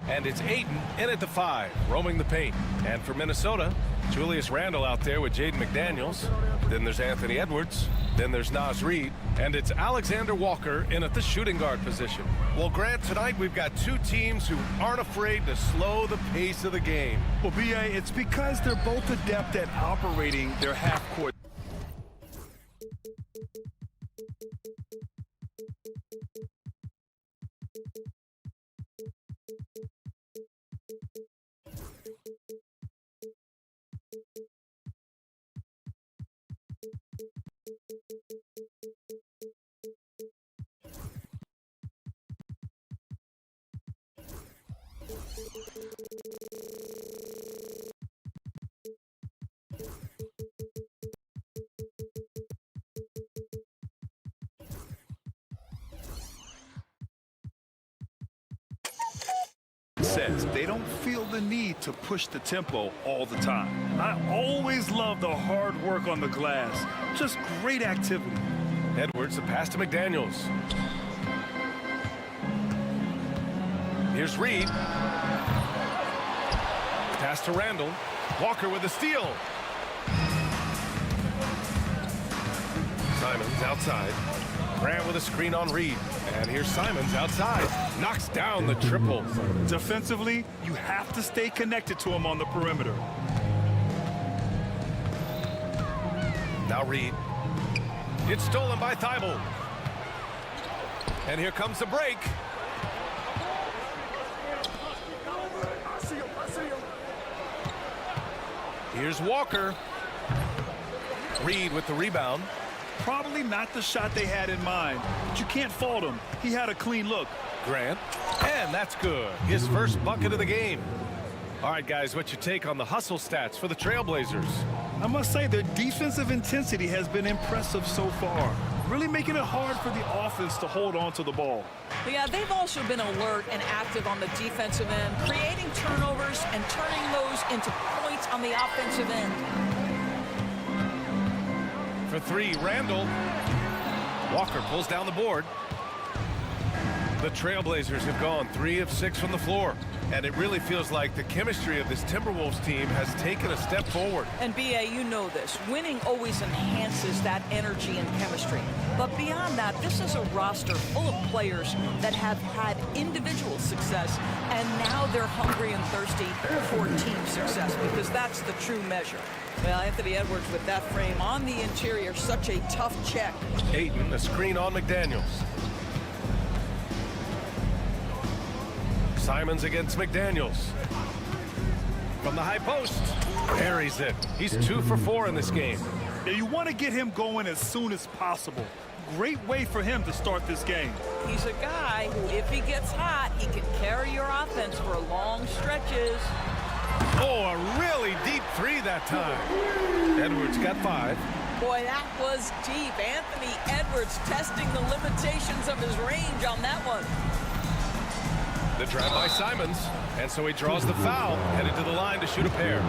And it's Ayton in at the 5, roaming the paint. And for Minnesota, Julius Randle out there with Jaden McDaniels. Then there's Anthony Edwards. Then there's Naz Reid. And it's Alexander Walker in at the shooting guard position. Well, Grant, tonight we've got two teams who aren't afraid to slow the pace of the game. Well, B.A., it's because they're both adept at operating their half-court. Says they don't feel the need to push the tempo all the time. I always love the hard work on the glass. Just great activity. Edwards, the pass to McDaniels. Here's Reid. Pass to Randle. Walker with a steal. Simons outside. Grant with a screen on Reid. And here's Simons outside. Knocks down the triple. Defensively, you have to stay connected to him on the perimeter. Now Reid. It's stolen by Thibault. And here comes the break. Here's Walker. Reid with the rebound. Probably not the shot they had in mind, but you can't fault him. He had a clean look. Grant, and that's good. His first bucket of the game. All right, guys, what's your take on the hustle stats for the Trailblazers? I must say their defensive intensity has been impressive so far, really making it hard for the offense to hold on to the ball. Yeah, they've also been alert and active on the defensive end, creating turnovers and turning those into points on the offensive end. For 3, Randle. Walker pulls down the board. The Trailblazers have gone 3 of 6 from the floor. And it really feels like the chemistry of this Timberwolves team has taken a step forward. And B.A., you know this. Winning always enhances that energy and chemistry. But beyond that, this is a roster full of players that have had individual success, and now they're hungry and thirsty for team success, because that's the true measure. Well, Anthony Edwards with that frame on the interior, such a tough check. Ayton, a screen on McDaniels. Simons against McDaniels. From the high post, parries it. He's 2 for 4 in this game. Now you want to get him going as soon as possible. Great way for him to start this game. He's a guy who, if he gets hot, he can carry your offense for long stretches. Oh, a really deep 3 that time. Edwards got 5. Boy, that was deep. Anthony Edwards testing the limitations of his range on that one. The drive by Simons, and so he draws the foul, headed to the line to shoot a pair.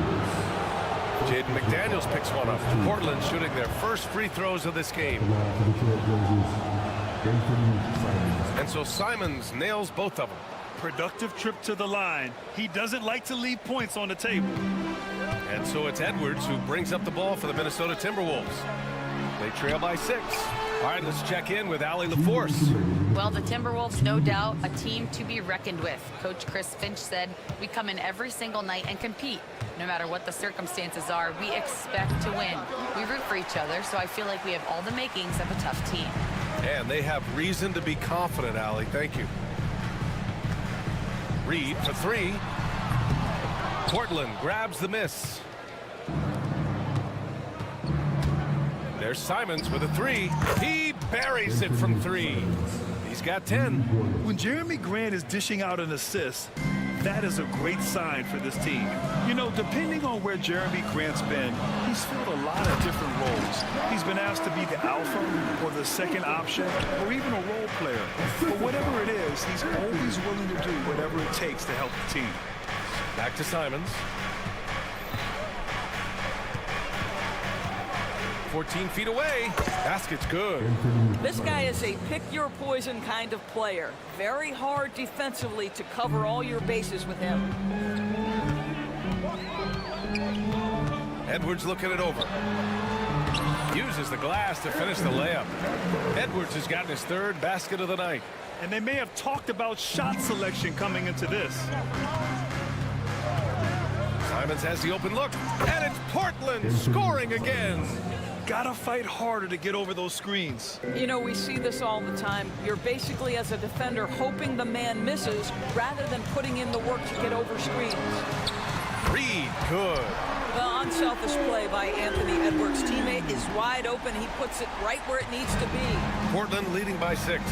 Jaden McDaniels picks one up. Portland shooting their first free throws of this game. And so Simons nails both of them. Productive trip to the line. He doesn't like to leave points on the table. And so it's Edwards who brings up the ball for the Minnesota Timberwolves. They trail by 6. All right, let's check in with Allie LaForce. Well, the Timberwolves, no doubt, a team to be reckoned with. Coach Chris Finch said, we come in every single night and compete. No matter what the circumstances are, we expect to win. We root for each other, so I feel like we have all the makings of a tough team. And they have reason to be confident, Allie. Thank you. Reid for 3. Portland grabs the miss. There's Simons with a 3. He buries it from 3. He's got 10. When Jeremy Grant is dishing out an assist, that is a great sign for this team. You know, depending on where Jeremy Grant's been, he's filled a lot of different roles. He's been asked to be the alpha or the second option or even a role player. But whatever it is, he's always willing to do whatever it takes to help the team. Back to Simons. 14 feet away. Basket's good. This guy is a pick-your-poison kind of player. Very hard defensively to cover all your bases with him. Edwards looking it over. Uses the glass to finish the layup. Edwards has gotten his third basket of the night. And they may have talked about shot selection coming into this. Simons has the open look, and it's Portland scoring again. Gotta fight harder to get over those screens. You know, we see this all the time. You're basically, as a defender, hoping the man misses rather than putting in the work to get over screens. Reed, good. Well, unselfish play by Anthony Edwards. Teammate is wide open. He puts it right where it needs to be. Portland leading by 6.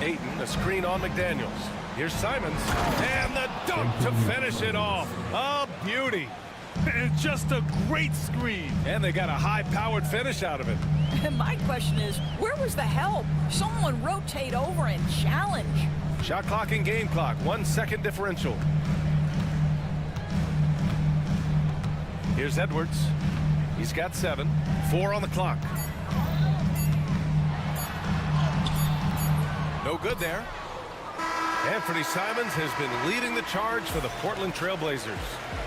Ayton, a screen on McDaniels. Here's Simons, and the dunk to finish it off. A beauty. And just a great screen. And they got a high-powered finish out of it. And my question is, where was the help? Someone rotate over and challenge. Shot clock and game clock, 1 second differential. Here's Edwards. He's got 7. 4 on the clock. No good there. Anthony Simons has been leading the charge for the Portland Trail Blazers.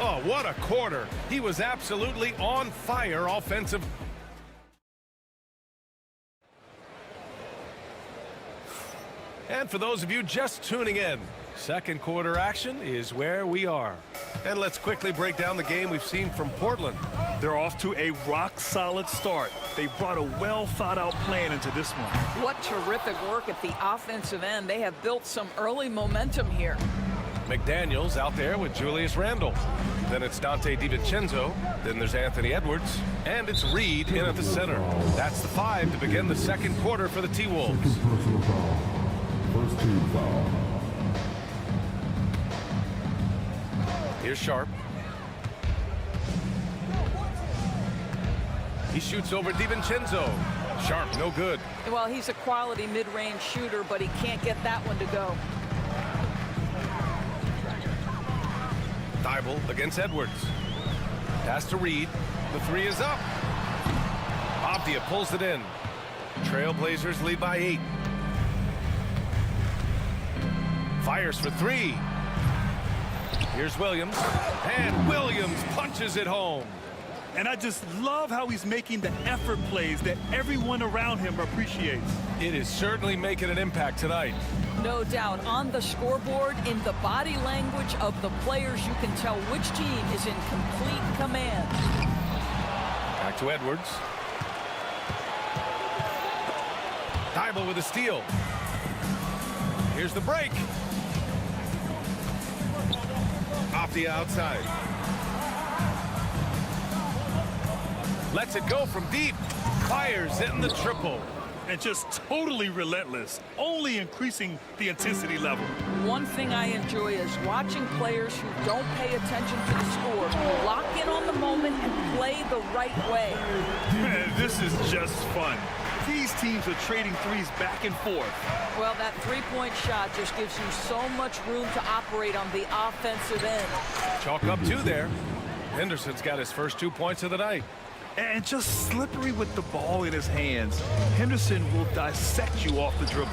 Oh, what a quarter. He was absolutely on fire offensive. And for those of you just tuning in, second quarter action is where we are. And let's quickly break down the game we've seen from Portland. They're off to a rock-solid start. They brought a well-thought-out plan into this one. What terrific work at the offensive end. They have built some early momentum here. McDaniels out there with Julius Randle. Then it's Dante DiVincenzo. Then there's Anthony Edwards. And it's Reed in at the center. That's the 5 to begin the second quarter for the T-Wolves. First team foul. Here's Sharp. He shoots over DiVincenzo. Sharp, no good. Well, he's a quality mid-range shooter, but he can't get that one to go. Thibault against Edwards. Pass to Reed. The 3 is up. Abdia pulls it in. Trailblazers lead by 8. Fires for 3. Here's Williams. And Williams punches it home. And I just love how he's making the effort plays that everyone around him appreciates. It is certainly making an impact tonight. No doubt. On the scoreboard, in the body language of the players, you can tell which team is in complete command. Back to Edwards. Thibault with a steal. Here's the break. Off the outside. Lets it go from deep. Fires in the triple. And just totally relentless, only increasing the intensity level. One thing I enjoy is watching players who don't pay attention to the score lock in on the moment and play the right way. Man, this is just fun. These teams are trading threes back and forth. Well, that three-point shot just gives you so much room to operate on the offensive end. Chalk up 2 there. Henderson's got his first 2 points of the night. And just slippery with the ball in his hands. Henderson will dissect you off the dribble.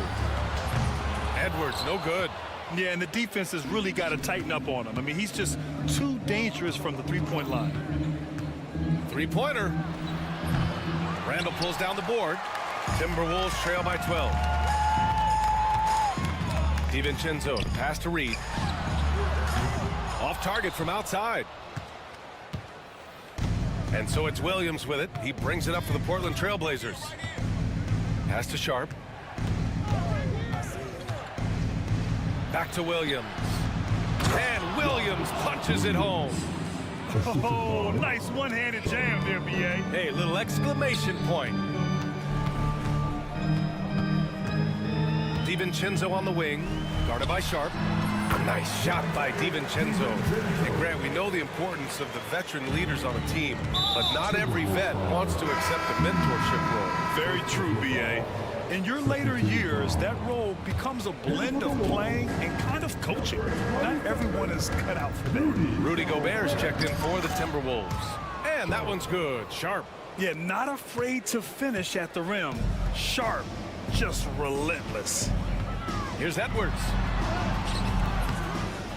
Edwards, no good. Yeah, and the defense has really got to tighten up on him. I mean, he's just too dangerous from the three-point line. 3-pointer. Randle pulls down the board. Timberwolves trail by 12. DiVincenzo, the pass to Reed. Off target from outside. And so it's Williams with it. He brings it up for the Portland Trailblazers. Pass to Sharp. Back to Williams. And Williams punches it home. Oh, nice one-handed jam there, B.A. Hey, little exclamation point. DiVincenzo on the wing, guarded by Sharp. Nice shot by DiVincenzo. And Grant, we know the importance of the veteran leaders on a team, but not every vet wants to accept a mentorship role. Very true, B.A. In your later years, that role becomes a blend of playing and kind of coaching. Not everyone is cut out for that. Rudy Gobert's checked in for the Timberwolves. And that one's good. Sharp. Yeah, not afraid to finish at the rim. Sharp, just relentless. Here's Edwards.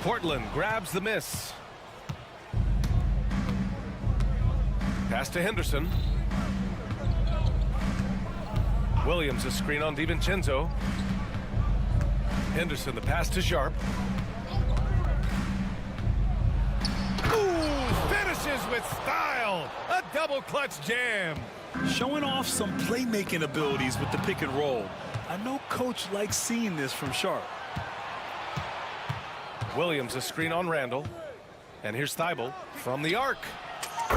Portland grabs the miss. Pass to Henderson. Williams, a screen on DiVincenzo. Henderson, the pass to Sharp. Ooh, finishes with style. A double clutch jam. Showing off some playmaking abilities with the pick and roll. I know Coach likes seeing this from Sharp. Williams, a screen on Randall. And here's Thibault from the arc.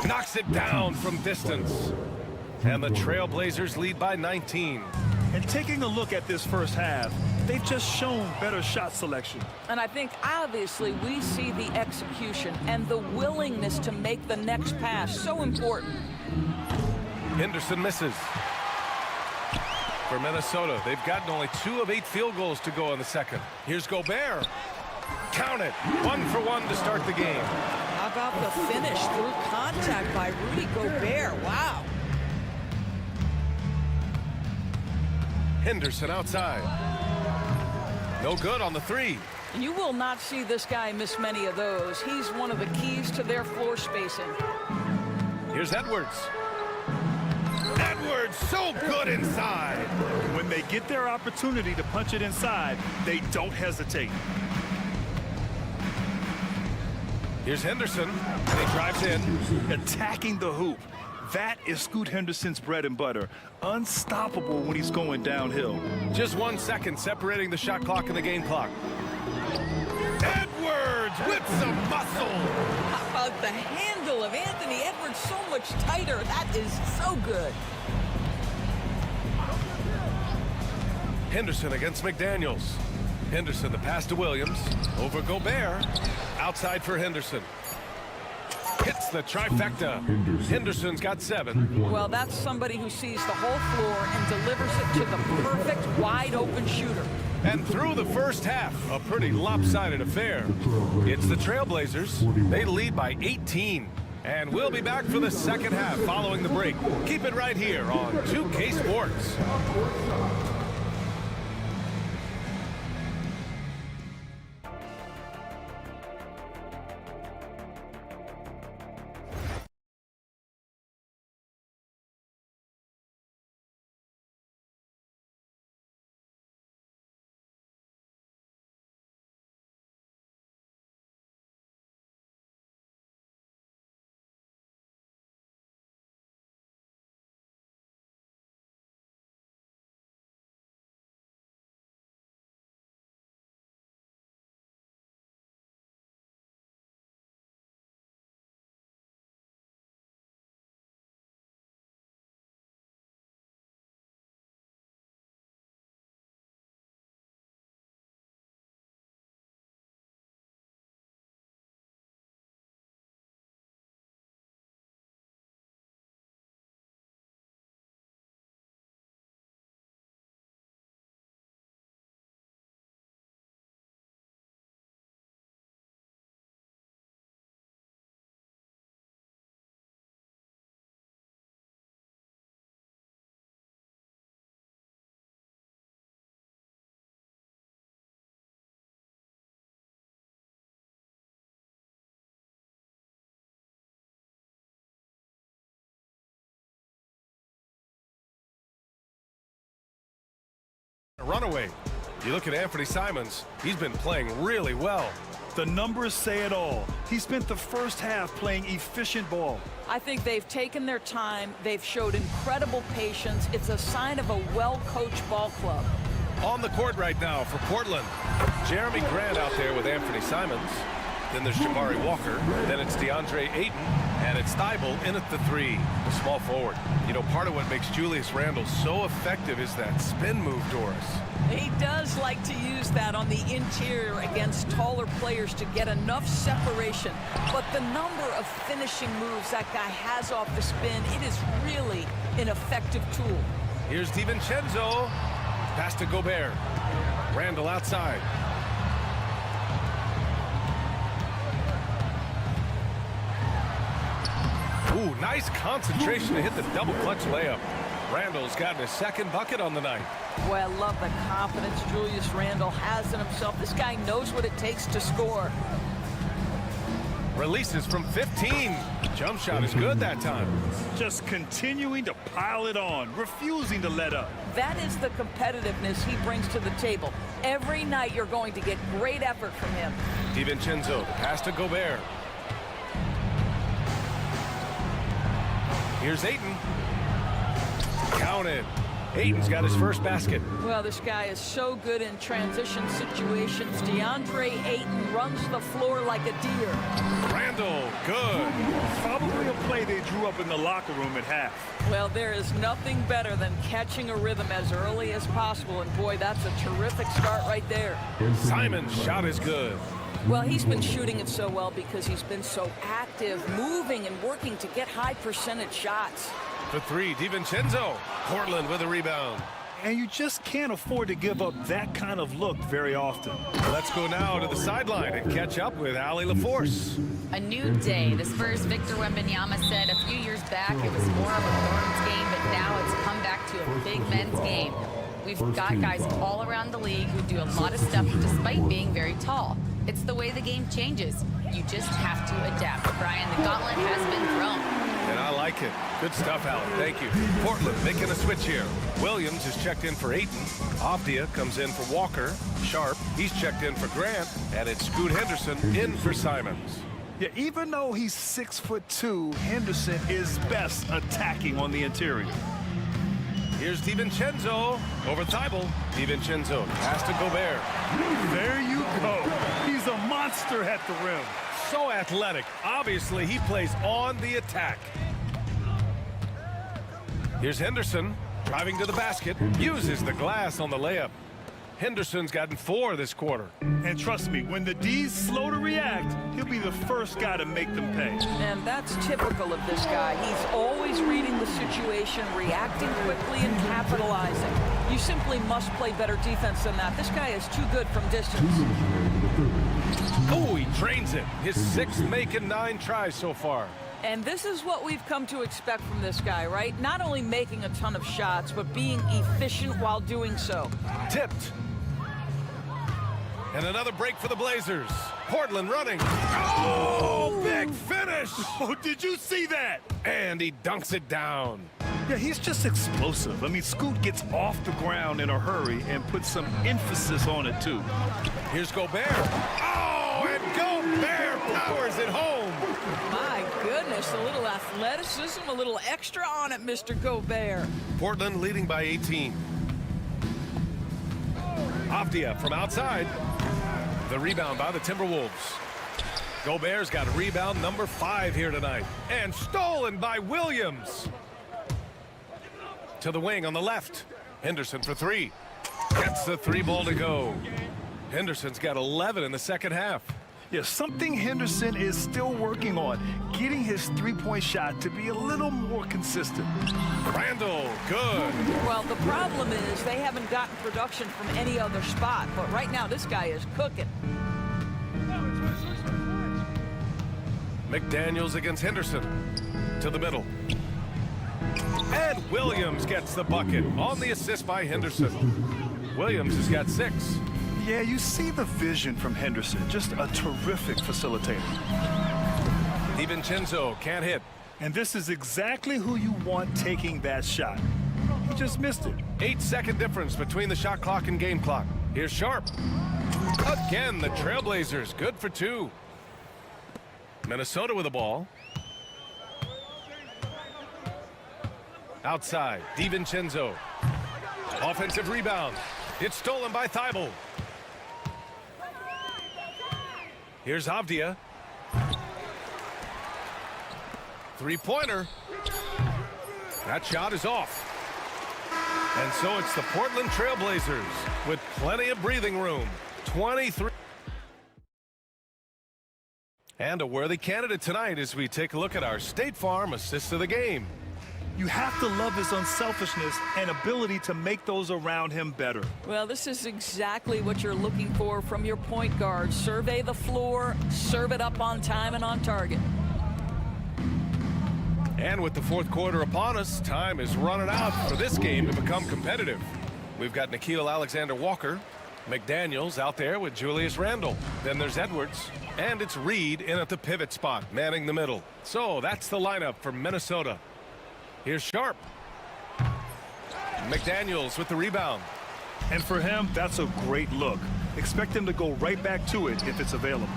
Knocks it down from distance. And the Trailblazers lead by 19. And taking a look at this first half, they've just shown better shot selection. And I think obviously we see the execution and the willingness to make the next pass so important. Henderson misses. For Minnesota, they've gotten only 2 of 8 field goals to go in the second. Here's Gobert. Count it. 1 for 1 to start the game. How about the finish through contact by Rudy Gobert? Wow. Henderson outside. No good on the 3. You will not see this guy miss many of those. He's one of the keys to their floor spacing. Here's Edwards. Edwards, so good inside. When they get their opportunity to punch it inside, they don't hesitate. Here's Henderson, and he drives in. Attacking the hoop. That is Scoot Henderson's bread and butter. Unstoppable when he's going downhill. Just 1 second separating the shot clock and the game clock. Edwards with some muscle. How about the handle of Anthony Edwards so much tighter? That is so good. Henderson against McDaniels. Henderson, the pass to Williams. Over Gobert. Outside for Henderson. Hits the trifecta. Henderson's got 7. Well, that's somebody who sees the whole floor and delivers it to the perfect wide open shooter. And through the first half, a pretty lopsided affair. It's the Trailblazers. They lead by 18. And we'll be back for the second half following the break. Keep it right here on 2K Sports. A runaway. You look at Anthony Simons, he's been playing really well. The numbers say it all. He spent the first half playing efficient ball. I think they've taken their time. They've showed incredible patience. It's a sign of a well-coached ball club. On the court right now for Portland. Jeremy Grant out there with Anthony Simons. Then there's Jabari Walker. Then it's DeAndre Ayton. And it's Thibault in at the 3, the small forward. You know, part of what makes Julius Randle so effective is that spin move, Doris. He does like to use that on the interior against taller players to get enough separation. But the number of finishing moves that guy has off the spin, it is really an effective tool. Here's DiVincenzo. Pass to Gobert. Randle outside. Ooh, nice concentration to hit the double clutch layup. Randall's gotten his second bucket on the night. Boy, I love the confidence Julius Randle has in himself. This guy knows what it takes to score. Releases from 15. Jump shot is good that time. Just continuing to pile it on, refusing to let up. That is the competitiveness he brings to the table. Every night you're going to get great effort from him. DiVincenzo, the pass to Gobert. Here's Ayton. Counted. Ayton's got his first basket. Well, this guy is so good in transition situations. DeAndre Ayton runs the floor like a deer. Randall, good. Probably a play they drew up in the locker room at half. Well, there is nothing better than catching a rhythm as early as possible. And boy, that's a terrific start right there. Simon's shot is good. Well, he's been shooting it so well because he's been so active, moving and working to get high percentage shots. For three, DiVincenzo. Portland with a rebound. And you just can't afford to give up that kind of look very often. Let's go now to the sideline and catch up with Allie LaForce. A new day. The Spurs' Victor Wembanyama said a few years back it was more of a women's game, but now it's come back to a big men's game. We've got guys all around the league who do a lot of stuff despite being very tall. It's the way the game changes. You just have to adapt. Brian, the gauntlet has been thrown. And I like it. Good stuff, Allie. Thank you. Portland making a switch here. Williams is checked in for Ayton. Avdia comes in for Walker. Sharp, he's checked in for Grant. And it's Scoot Henderson in for Simons. Yeah, even though he's 6'2", Henderson is best attacking on the interior. Here's DiVincenzo over Thibault. DiVincenzo pass to Gobert. There you go. He's a monster at the rim. So athletic. Obviously, he plays on the attack. Here's Henderson driving to the basket. Uses the glass on the layup. Henderson's gotten 4 this quarter. And trust me, when the D's slow to react, he'll be the first guy to make them pay. And that's typical of this guy. He's always reading the situation, reacting quickly and capitalizing. You simply must play better defense than that. This guy is too good from distance. Oh, he drains it. His 6th make and 9 tries so far. And this is what we've come to expect from this guy, right? Not only making a ton of shots, but being efficient while doing so. Tipped. And another break for the Blazers. Portland running. Oh, big finish. Oh, did you see that? And he dunks it down. Yeah, he's just explosive. I mean, Scoot gets off the ground in a hurry and puts some emphasis on it, too. Here's Gobert. Oh, and Gobert powers it home. My goodness, a little athleticism, a little extra on it, Mr. Gobert. Portland leading by 18. Avdia from outside. The rebound by the Timberwolves. Gobert's got rebound number 5 here tonight. And stolen by Williams. To the wing on the left. Henderson for 3. Gets the 3-ball to go. Henderson's got 11 in the second half. Yeah, something Henderson is still working on, getting his three-point shot to be a little more consistent. Randall, good. Well, the problem is they haven't gotten production from any other spot, but right now this guy is cooking. McDaniels against Henderson. To the middle. And Williams gets the bucket on the assist by Henderson. Williams has got 6. Yeah, you see the vision from Henderson. Just a terrific facilitator. DiVincenzo can't hit. And this is exactly who you want taking that shot. He just missed it. 8-second difference between the shot clock and game clock. Here's Sharp. Again, the Trailblazers good for 2. Minnesota with the ball. Outside, DiVincenzo. Offensive rebound. It's stolen by Thibault. Here's Avdia. 3-pointer. That shot is off. And so it's the Portland Trailblazers with plenty of breathing room. 23. And a worthy candidate tonight as we take a look at our State Farm assist of the game. You have to love his unselfishness and ability to make those around him better. Well, this is exactly what you're looking for from your point guard. Survey the floor, serve it up on time and on target. And with the fourth quarter upon us, time is running out for this game to become competitive. We've got Nickeil Alexander-Walker, McDaniels out there with Julius Randle. Then there's Edwards, and it's Reed in at the pivot spot, manning the middle. So that's the lineup for Minnesota. Here's Sharp. McDaniels with the rebound. And for him, that's a great look. Expect him to go right back to it if it's available.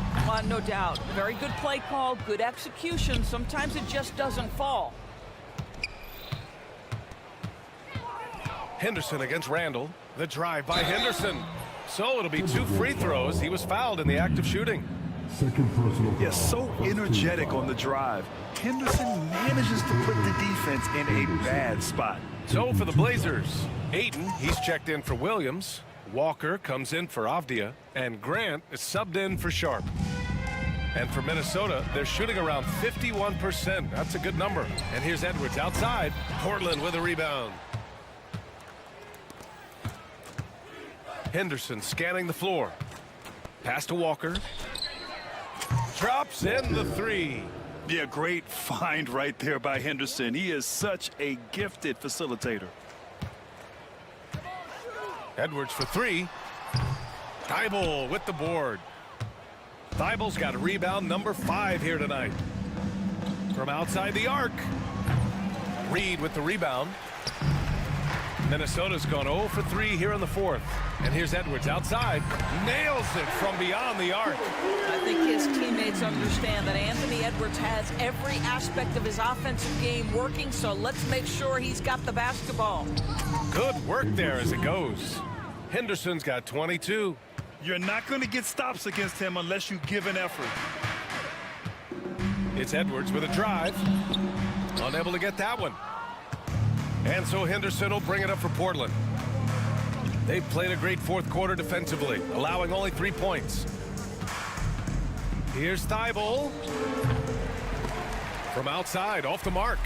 No doubt. Very good play call, good execution. Sometimes it just doesn't fall. Henderson against Randle. The drive by Henderson. So it'll be 2 free throws. He was fouled in the act of shooting. Yes, so energetic on the drive. Henderson manages to put the defense in a bad spot. So for the Blazers, Ayton, he's checked in for Williams. Walker comes in for Avdia. And Grant is subbed in for Sharp. And for Minnesota, they're shooting around 51%. That's a good number. And here's Edwards outside. Portland with a rebound. Henderson scanning the floor. Pass to Walker. Drops in the 3. Yeah, great find right there by Henderson. He is such a gifted facilitator. Edwards for 3. Thibault with the board. Thibault's got a rebound number 5 here tonight. From outside the arc. Reed with the rebound. Minnesota's gone 0 for 3 here in the fourth. And here's Edwards outside. Nails it from beyond the arc. I think his teammates understand that Anthony Edwards has every aspect of his offensive game working, so let's make sure he's got the basketball. Good work there as it goes. Henderson's got 22. You're not going to get stops against him unless you give an effort. It's Edwards with a drive. Unable to get that one. And so Henderson will bring it up for Portland. They've played a great fourth quarter defensively, allowing only 3 points. Here's Thibault. From outside, off the mark.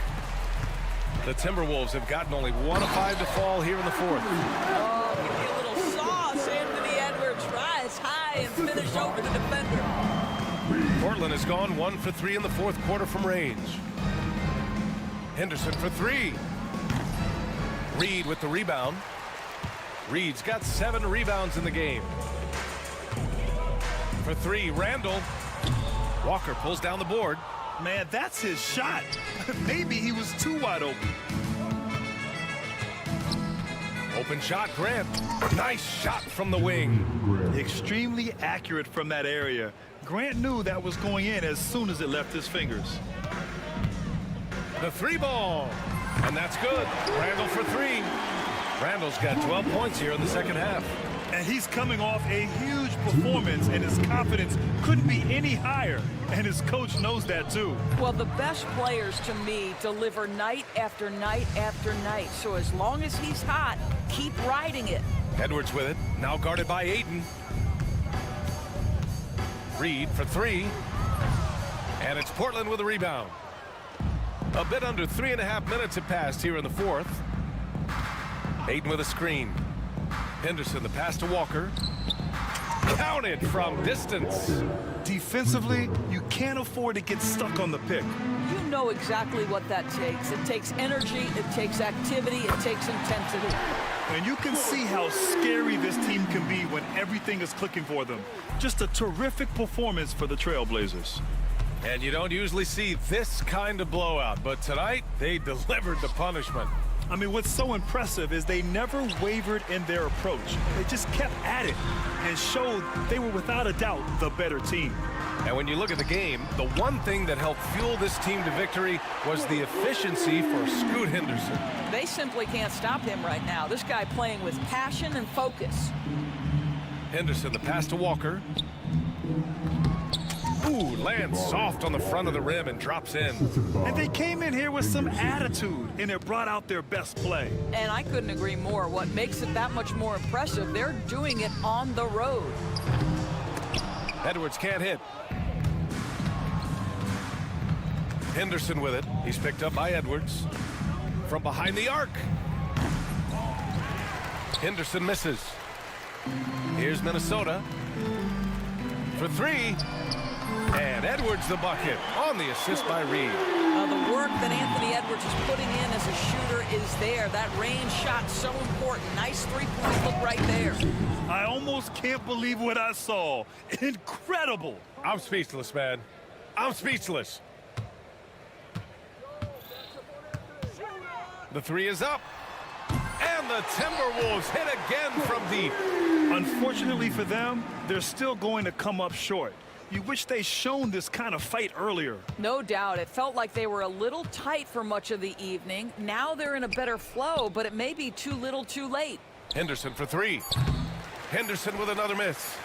The Timberwolves have gotten only 1 of 5 to fall here in the fourth. Oh, give me a little sauce. Anthony Edwards rise high and finish over the defender. Portland has gone 1 for 3 in the fourth quarter from range. Henderson for 3. Reed with the rebound. Reed's got 7 rebounds in the game. For 3, Randle. Walker pulls down the board. Man, that's his shot. Maybe he was too wide open. Open shot, Grant. Nice shot from the wing. Extremely accurate from that area. Grant knew that was going in as soon as it left his fingers. The 3 ball. And that's good. Randle for 3. Randle's got 12 points here in the second half. And he's coming off a huge performance, and his confidence couldn't be any higher. And his coach knows that, too. Well, the best players, to me, deliver night after night after night. So as long as he's hot, keep riding it. Edwards with it. Now guarded by Ayton. Reed for 3. And it's Portland with a rebound. A bit under 3.5 minutes have passed here in the fourth. Ayton with a screen. Henderson, the pass to Walker. Counted from distance. Defensively, you can't afford to get stuck on the pick. You know exactly what that takes. It takes energy, it takes activity, it takes intensity. And you can see how scary this team can be when everything is clicking for them. Just a terrific performance for the Trailblazers. And you don't usually see this kind of blowout, but tonight they delivered the punishment. I mean, what's so impressive is they never wavered in their approach. They just kept at it and showed they were without a doubt the better team. And when you look at the game, the one thing that helped fuel this team to victory was the efficiency for Scoot Henderson. They simply can't stop him right now. This guy playing with passion and focus. Henderson, the pass to Walker. Ooh, lands soft on the front of the rim and drops in. And they came in here with some attitude, and it brought out their best play. And I couldn't agree more. What makes it that much more impressive, they're doing it on the road. Edwards can't hit. Henderson with it. He's picked up by Edwards. From behind the arc. Henderson misses. Here's Minnesota. For 3. And Edwards the bucket on the assist by Reed. the work that Anthony Edwards is putting in as a shooter is there. That range shot so important. Nice three-point look right there. I almost can't believe what I saw. Incredible. I'm speechless, man. I'm speechless. The three is up. And the Timberwolves hit again from deep. Unfortunately for them, they're still going to come up short. You wish they shown this kind of fight earlier. No doubt. It felt like they were a little tight for much of the evening. Now they're in a better flow, but it may be too little too late. Henderson for three. Henderson with another miss.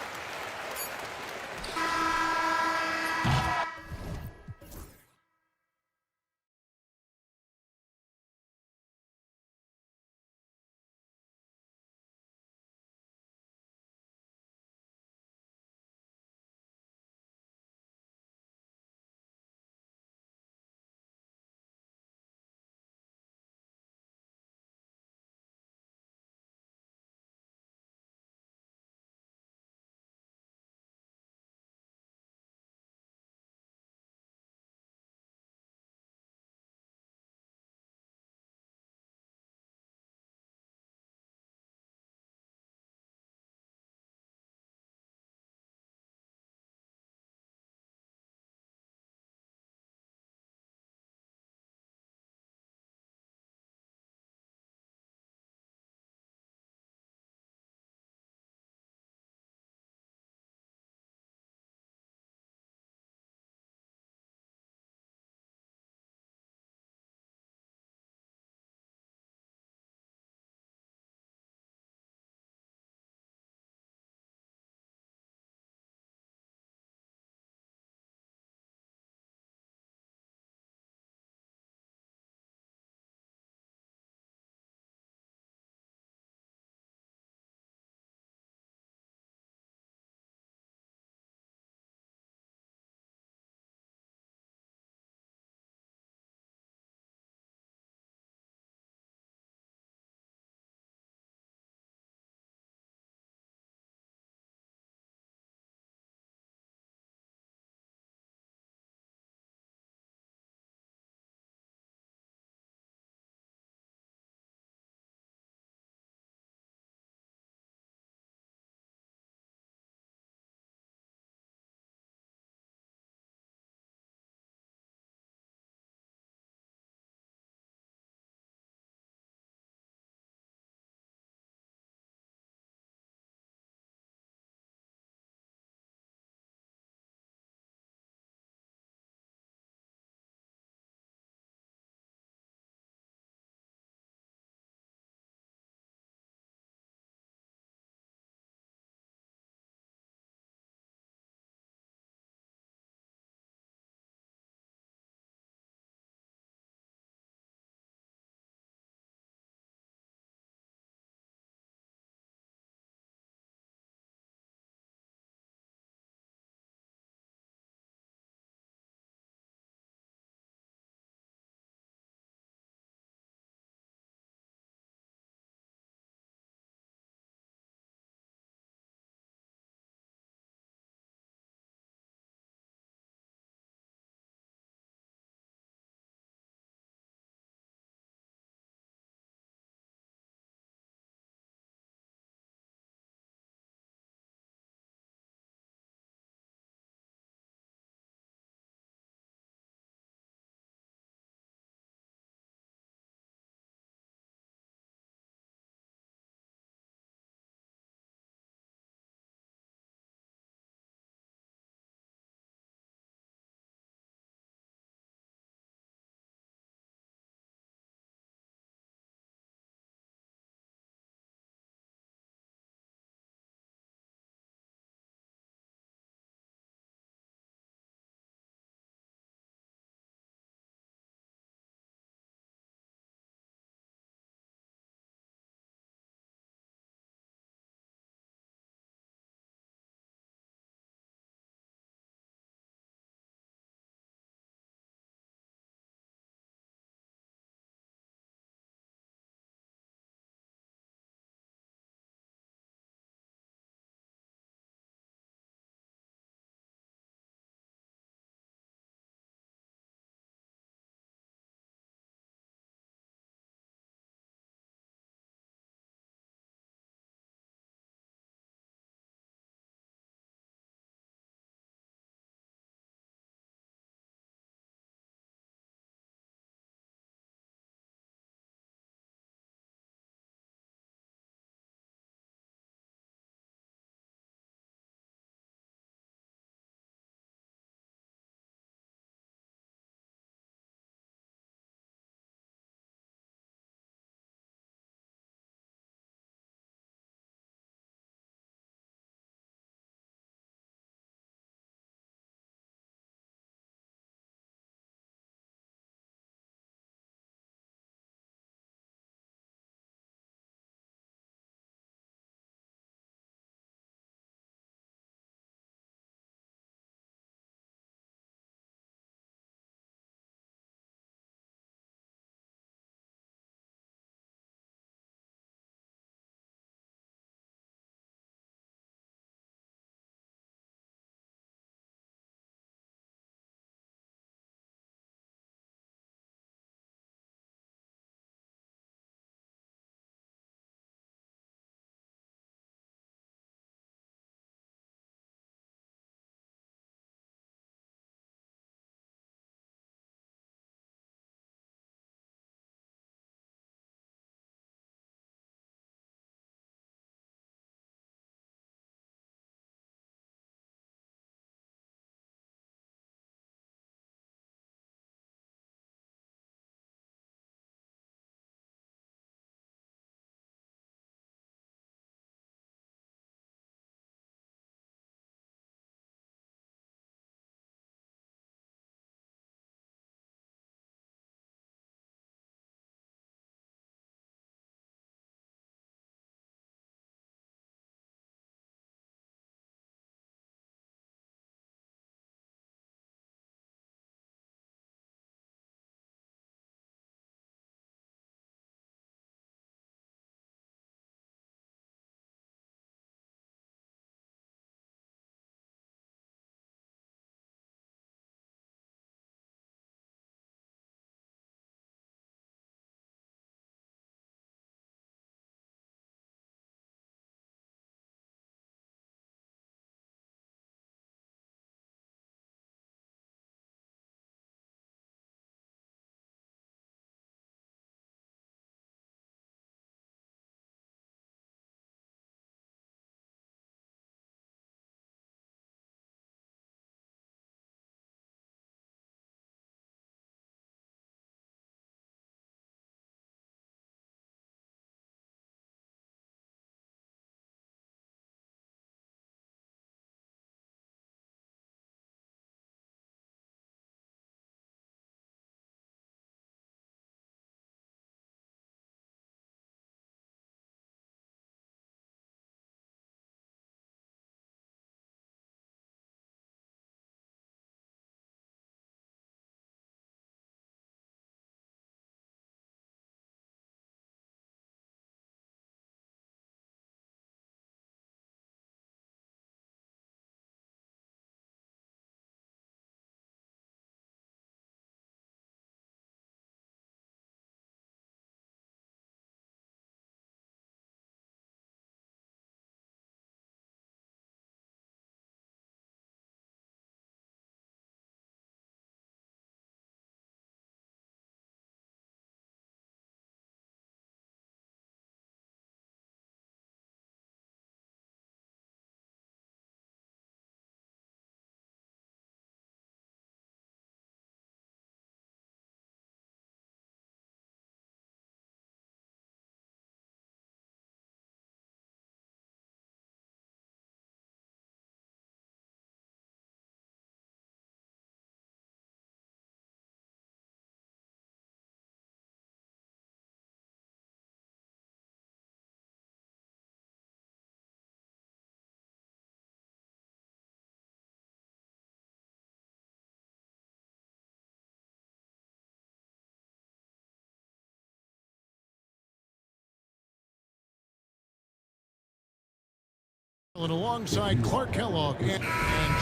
Alongside Clark Kellogg and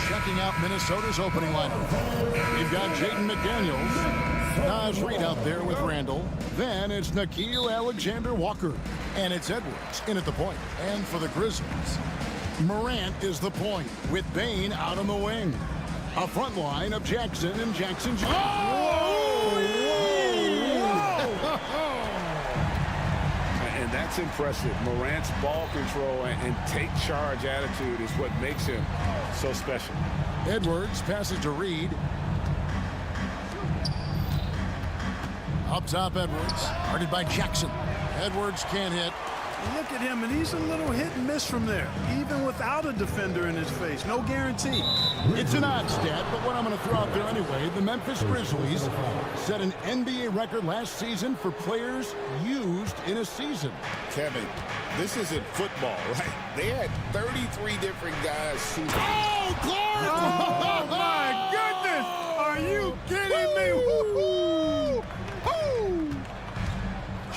checking out Minnesota's opening lineup. You've got Jaden McDaniels, Naz Reid out there with Randall. Then it's Nickeil Alexander-Walker. And it's Edwards in at the point. And for the Grizzlies, Morant is the point with Bane out on the wing. A front line of Jackson and Jackson. And that's impressive. Morant's ball control and take charge attitude is what makes him so special. Edwards passes to Reid. Up top, Edwards. Guarded by Jackson. Edwards can't hit. Look at him, and he's a little hit and miss from there, even without a defender in his face. No guarantee. It's an odd stat, but what I'm going to throw out there anyway, the Memphis Grizzlies set an NBA record last season for players used in a season. Kevin, this isn't football, right? They had 33 different guys who... Oh, Clark! Oh, my goodness! Are you kidding me? Woo-hoo!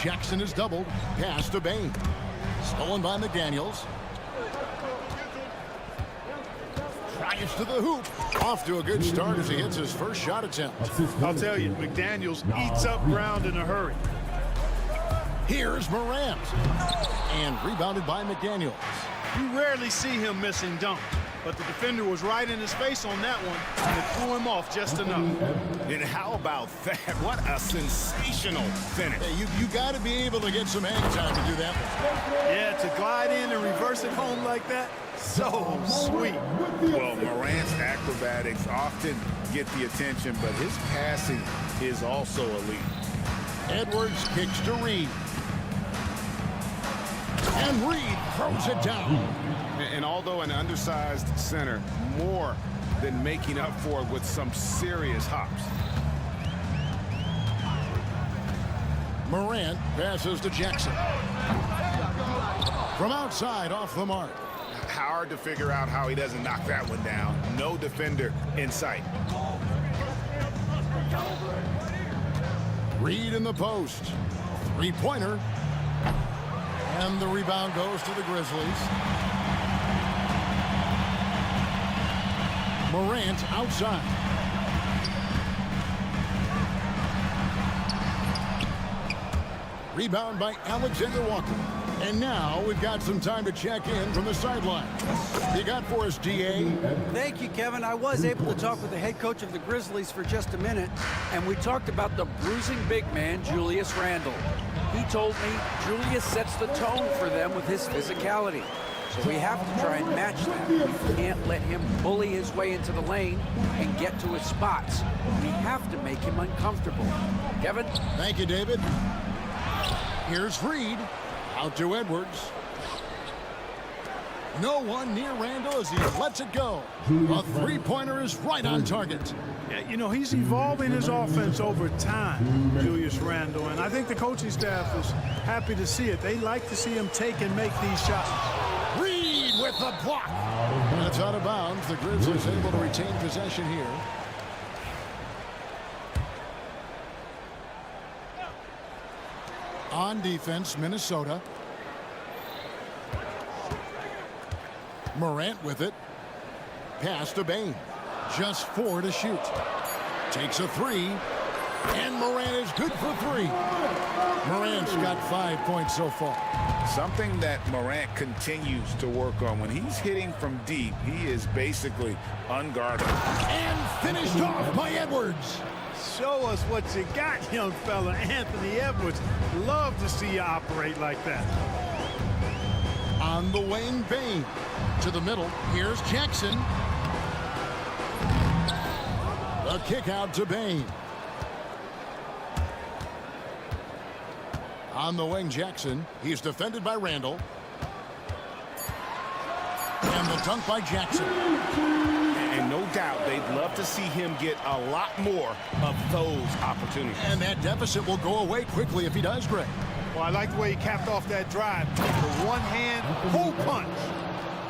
Jackson is doubled. Pass to Bane. Stolen by McDaniels. Drives to the hoop. Off to a good start as he hits his first shot attempt. I'll tell you, McDaniels eats up ground in a hurry. Here's Morant. And rebounded by McDaniels. You rarely see him missing dunks, but the defender was right in his face on that one, and it threw him off just enough. And how about that? What a sensational finish. Hey, you got to be able to get some hang time to do that one. Yeah, to glide in and reverse it home like that, so sweet. Well, Morant's acrobatics often get the attention, but his passing is also elite. Edwards kicks to Reid. And Reid throws it down. And although an undersized center, more than making up for it with some serious hops. Morant passes to Jackson. From outside, off the mark. Hard to figure out how he doesn't knock that one down. No defender in sight. Reid in the post. Three-pointer. And the rebound goes to the Grizzlies. Morant outside. Rebound by Alexander-Walker. And now we've got some time to check in from the sideline. You got for us, DA? Thank you, Kevin. I was able to talk with the head coach of the Grizzlies for just a minute, and we talked about the bruising big man, Julius Randle. He told me Julius sets the tone for them with his physicality. So we have to try and match that. We can't let him bully his way into the lane and get to his spots. We have to make him uncomfortable. Kevin? Thank you, David. Here's Reid. Out to Edwards. No one near Randall as he lets it go. A three-pointer is right on target. Yeah, you know, he's evolving his offense over time, Julius Randle, and I think the coaching staff is happy to see it. They like to see him take and make these shots. Reid with the block. That's out of bounds. The Grizzlies able to retain possession here. On defense, Minnesota. Morant with it. Pass to Bane. Just 4 to shoot. Takes a 3. And Morant is good for 3. Morant's got 5 points so far. Something that Morant continues to work on. When he's hitting from deep, he is basically unguardable. And finished off by Edwards. Show us what you got, young fella. Anthony Edwards. Love to see you operate like that. On the wing, Bane. To the middle. Here's Jackson. The kick out to Bane. On the wing, Jackson. He's defended by Randall. And the dunk by Jackson. And no doubt they'd love to see him get a lot more of those opportunities. And that deficit will go away quickly if he does, Greg. Well, I like the way he capped off that drive. The one-hand pull punch.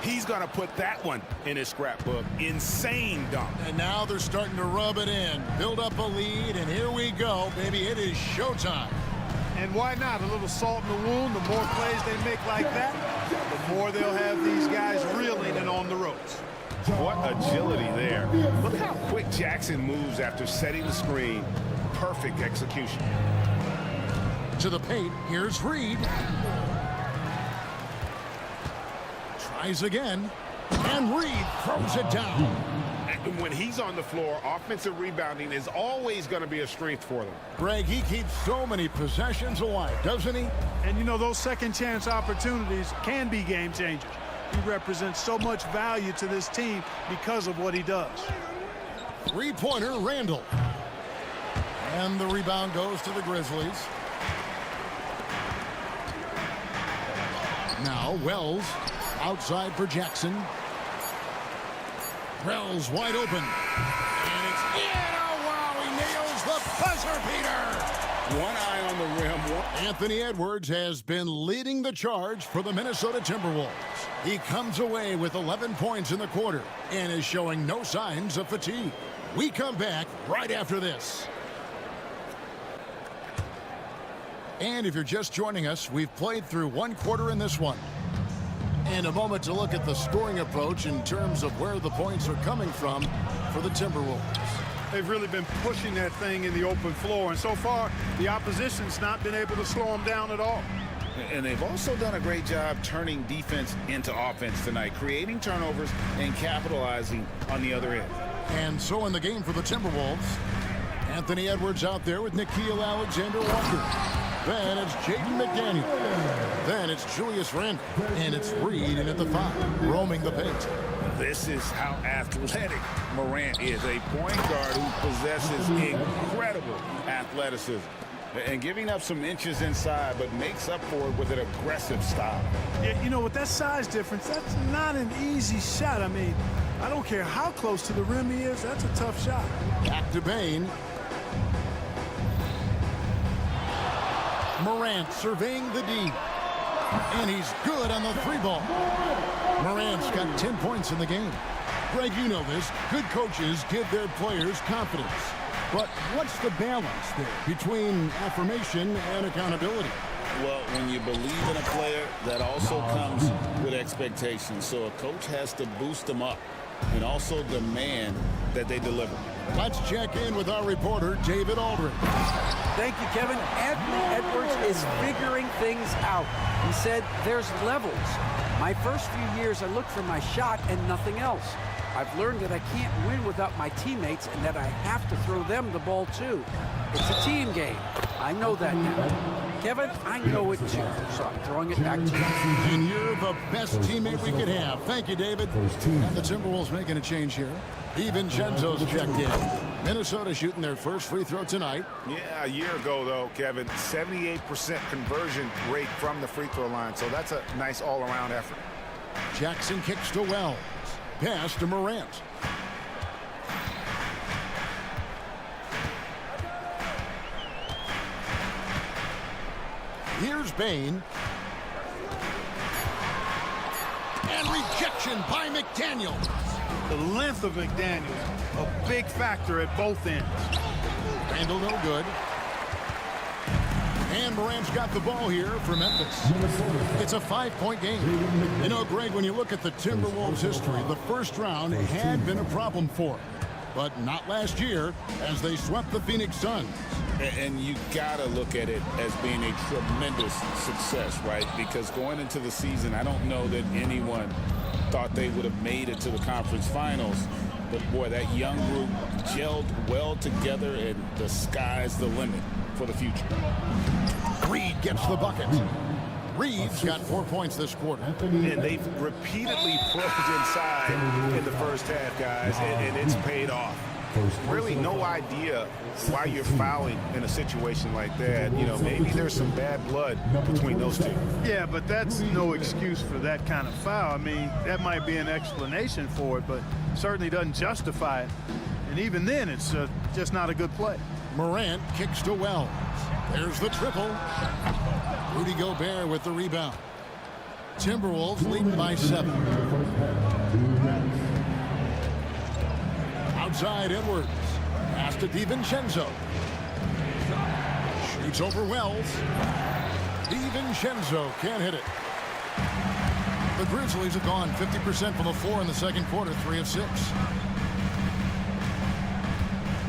He's going to put that one in his scrapbook. Insane dunk. And now they're starting to rub it in. Build up a lead, and here we go, baby. It is showtime. And why not? A little salt in the wound. The more plays they make like that, the more they'll have these guys reeling and on the ropes. What agility there. Look how quick Jackson moves after setting the screen. Perfect execution. To the paint, here's Reed. Tries again, and Reed throws it down. And when he's on the floor, offensive rebounding is always going to be a strength for them. Greg, he keeps so many possessions alive, doesn't he? And you know, those second chance opportunities can be game changers. He represents so much value to this team because of what he does. Three-pointer, Randall. And the rebound goes to the Grizzlies. Now Wells outside for Jackson. Wells wide open. And it's in. Oh, wow, he nails the buzzer beater. One eye on the rim. Anthony Edwards has been leading the charge for the Minnesota Timberwolves. He comes away with 11 points in the quarter and is showing no signs of fatigue. We come back right after this. And if you're just joining us, we've played through one quarter in this one. And a moment to look at the scoring approach in terms of where the points are coming from for the Timberwolves. They've really been pushing that thing in the open floor, and so far the opposition's not been able to slow them down at all. And they've also done a great job turning defense into offense tonight, creating turnovers and capitalizing on the other end. And so in the game for the Timberwolves, Anthony Edwards out there with Nickeil Alexander-Walker. Then it's Jaden McDaniel. Then it's Julius Randle. And it's Reed in at the 5, roaming the paint. This is how athletic Morant is, a point guard who possesses incredible athleticism and giving up some inches inside, but makes up for it with an aggressive style. Yeah, you know, with that size difference, that's not an easy shot. I mean, I don't care how close to the rim he is, that's a tough shot. Back to Bane. Morant surveying the D. And he's good on the 3-ball. Morant's got 10 points in the game. Greg, you know this. Good coaches give their players confidence. But what's the balance there between affirmation and accountability? Well, when you believe in a player, that also comes with expectations. So a coach has to boost them up and also demand that they deliver. Let's check in with our reporter, David Aldridge. Thank you, Kevin. Anthony Edwards is figuring things out. He said there's levels. My first few years, I looked for my shot and nothing else. I've learned that I can't win without my teammates and that I have to throw them the ball too. It's a team game. I know that now. Kevin, I know it too, so I'm throwing it back to you. And you're the best teammate we could have. Thank you, David. And the Timberwolves making a change here. DiVincenzo's checked in. Minnesota shooting their first free throw tonight. Yeah, a year ago, though, Kevin, 78% conversion rate from the free throw line, so that's a nice all-around effort. Jackson kicks to Wells. Pass to Morant. Here's Bane. And rejection by McDaniel. The length of McDaniel, a big factor at both ends. Randall no good. And Morant's got the ball here for Memphis. It's a 5-point game. You know, Greg, when you look at the Timberwolves' history, the first round had been a problem for them. But not last year, as they swept the Phoenix Suns. And you got to look at it as being a tremendous success, right? Because going into the season, I don't know that anyone thought they would have made it to the conference finals. But, boy, that young group gelled well together, and the sky's the limit for the future. Reed gets the bucket. Reed's got 4 points this quarter. And they've repeatedly probed inside in the first half, guys, and it's paid off. Really no idea why you're fouling in a situation like that. You know, maybe there's some bad blood between those two. Yeah, but that's no excuse for that kind of foul. I mean, that might be an explanation for it, but certainly doesn't justify it. And even then, it's just not a good play. Morant kicks to Wells. There's the triple. Rudy Gobert with the rebound. Timberwolves leading by 7. Outside Edwards. Pass to DiVincenzo. Shoots It's over Wells. DiVincenzo can't hit it. The Grizzlies have gone 50% from the floor in the second quarter, 3 of 6.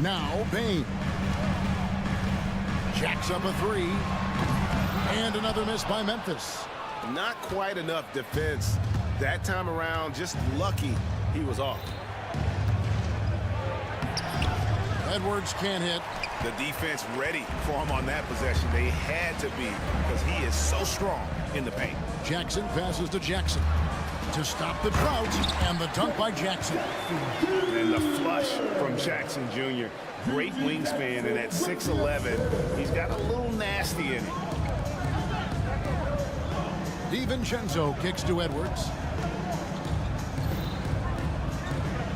Now Bane. Jacks up a 3. And another miss by Memphis. Not quite enough defense that time around. Just lucky he was off. Edwards can't hit. The defense ready for him on that possession. They had to be, because he is so strong in the paint. Jackson passes to Jackson to stop the drought, and the dunk by Jackson. And the flush from Jackson Jr. Great wingspan, and at 6'11", he's got a little nasty in him. DiVincenzo kicks to Edwards.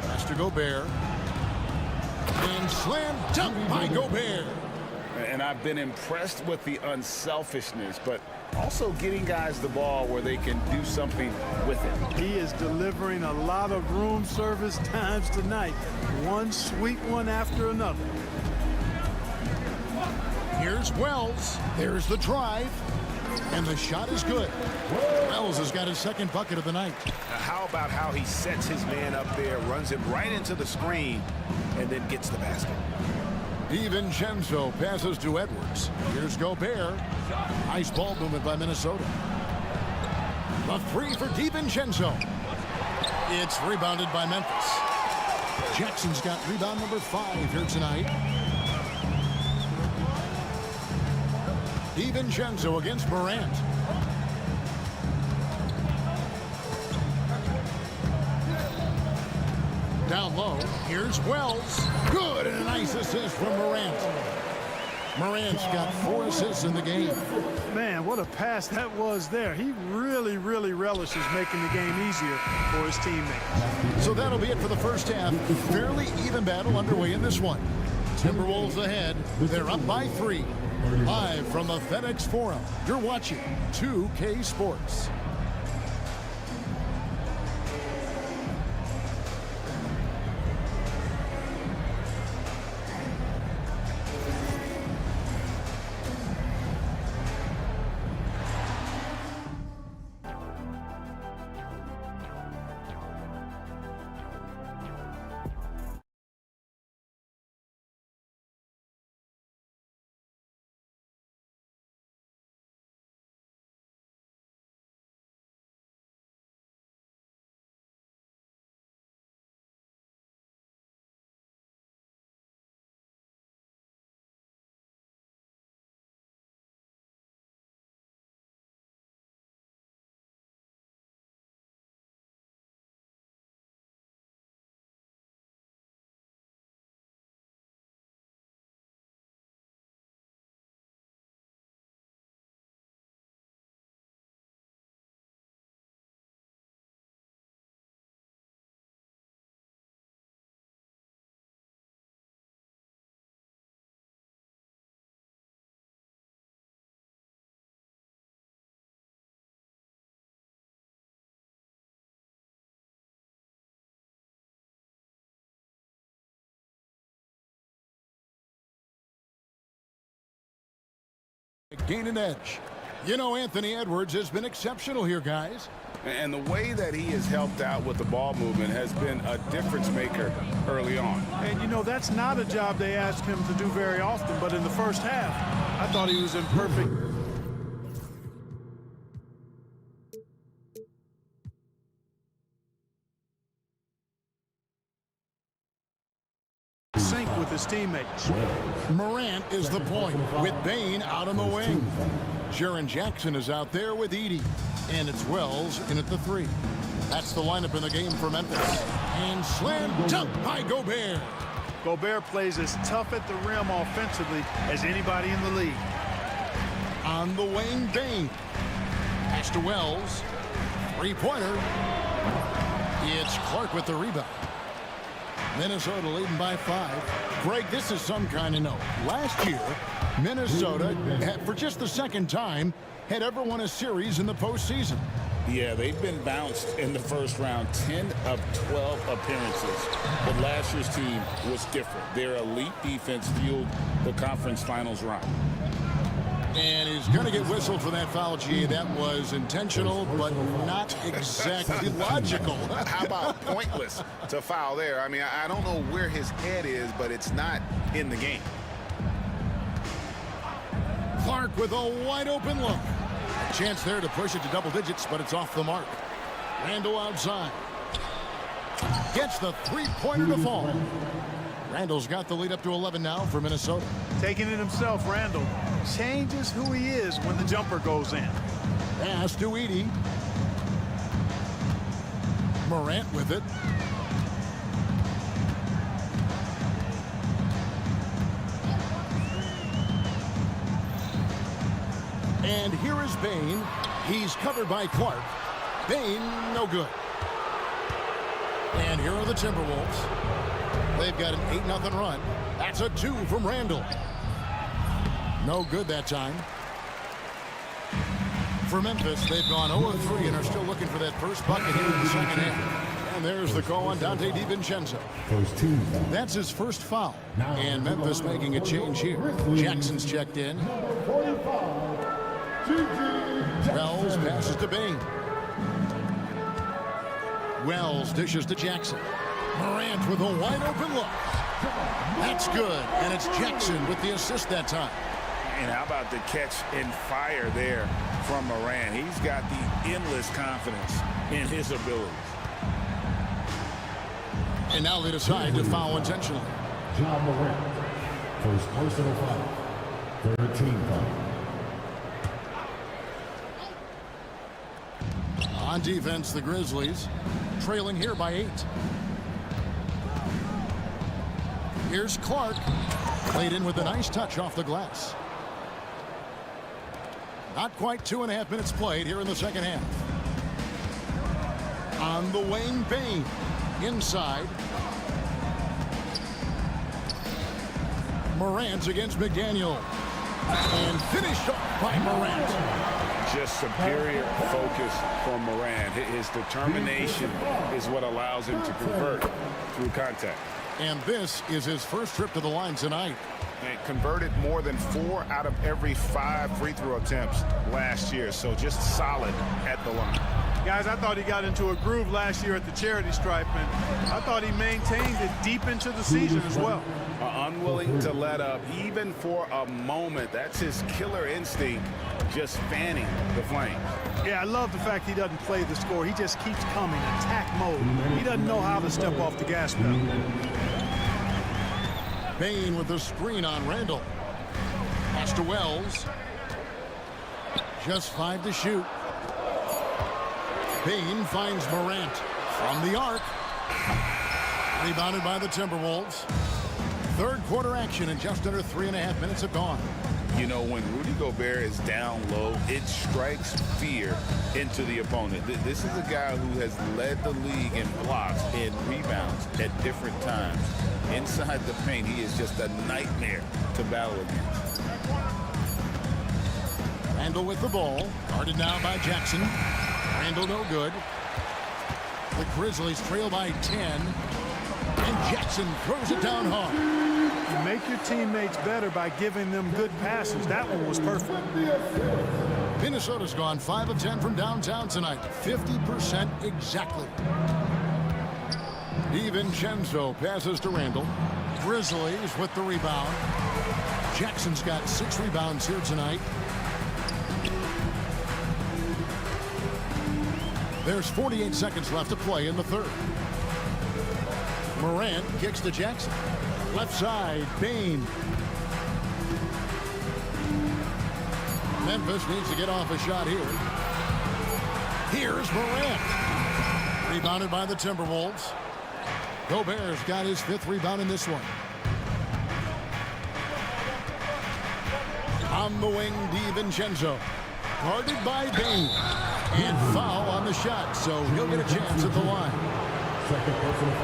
Pass to Gobert. And slam dunk by Gobert. And I've been impressed with the unselfishness, but also getting guys the ball where they can do something with it. He is delivering a lot of room service times tonight. One sweet one after another. Here's Wells. There's the drive. And the shot is good. Wells has got his second bucket of the night. How about how he sets his man up there, runs him right into the screen, and then gets the basket. DiVincenzo passes to Edwards. Here's Gobert. Nice ball movement by Minnesota. The 3 for DiVincenzo. It's rebounded by Memphis. Jackson's got rebound number 5 here tonight. DiVincenzo against Morant. Down low, here's Wells. Good, and a nice assist from Morant. Morant's got 4 assists in the game. Man, what a pass that was there. He really, really relishes making the game easier for his teammates. So that'll be it for the first half. Fairly even battle underway in this one. Timberwolves ahead. They're up by 3. Live from the FedEx Forum, you're watching 2K Sports. Gain an edge. You know, Anthony Edwards has been exceptional here, guys. And the way that he has helped out with the ball movement has been a difference maker early on. And, you know, that's not a job they ask him to do very often, but in the first half, I thought he was in perfect sync with his teammates. Morant is the point with Bane out on the wing. Jaren Jackson is out there with Edey. And it's Wells in at the 3. That's the lineup in the game for Memphis. And slam dunk by Gobert. Gobert plays as tough at the rim offensively as anybody in the league. On the wing, Bane. Pass to Wells. 3-pointer. It's Clark with the rebound. Minnesota leading by 5. Greg, this is some kind of note. Last year, Minnesota, for just the second time, had ever won a series in the postseason. Yeah, they've been bounced in the first round, 10 of 12 appearances. But last year's team was different. Their elite defense fueled the conference finals run. And he's going to get whistled for that foul, G. That was intentional, but not exactly logical. How about pointless to foul there? I mean, I don't know where his head is, but it's not in the game. Clark with a wide open look. A chance there to push it to double digits, but it's off the mark. Randall outside. Gets the three-pointer to fall. Randall's got the lead up to 11 now for Minnesota. Taking it himself, Randall changes who he is when the jumper goes in. Pass to Edey. Morant with it. And here is Bane. He's covered by Clark. Bane, no good. And here are the Timberwolves. They've got an 8-0 run. That's a 2 from Randall. No good that time. For Memphis, they've gone 0-3 and are still looking for that first bucket here in the second half. And there's the call on Dante DiVincenzo. That's his first foul. And Memphis making a change here. Jackson's checked in. Wells passes to Bane. Wells dishes to Jackson. Morant with a wide open look. That's good. And it's Jackson with the assist that time. And how about the catch and fire there from Morant? He's got the endless confidence in his abilities. And now they decide to foul intentionally. John Morant, first personal foul, 13 foul. On defense, the Grizzlies trailing here by 8. Here's Clark. Played in with a nice touch off the glass. Not quite 2.5 minutes played here in the second half. On the wing, Bane. Inside. Morant against McDaniel. And finished off by Morant. Just superior focus from Morant. His determination is what allows him to convert through contact. And this is his first trip to the line tonight. And converted more than 4 out of every 5 free throw attempts last year. So just solid at the line. Guys, I thought he got into a groove last year at the charity stripe, and I thought he maintained it deep into the season as well. Unwilling to let up, even for a moment. That's his killer instinct, just fanning the flames. Yeah, I love the fact he doesn't play the score. He just keeps coming, attack mode. He doesn't know how to step off the gas pedal. Bane with the screen on Randall. Pass to Wells. Just 5 to shoot. Bane finds Morant from the arc. Rebounded by the Timberwolves. Third quarter action and just under 3.5 minutes have gone. You know, when Rudy Gobert is down low, it strikes fear into the opponent. This is a guy who has led the league in blocks and rebounds at different times. Inside the paint, he is just a nightmare to battle against. Randall with the ball. Guarded now by Jackson. Randall no good. The Grizzlies trail by 10. And Jackson throws it down hard. You make your teammates better by giving them good passes. That one was perfect. Minnesota's gone 5 of 10 from downtown tonight. 50% exactly. DiVincenzo passes to Randall. Grizzlies with the rebound. Jackson's got 6 rebounds here tonight. There's 48 seconds left to play in the third. Morant kicks to Jackson. Left side, Bane. Memphis needs to get off a shot here. Here's Morant. Rebounded by the Timberwolves. Gobert's got his 5th rebound in this one. On the wing, DiVincenzo. Guarded by Bane. And foul on the shot, so he'll get a chance at the line.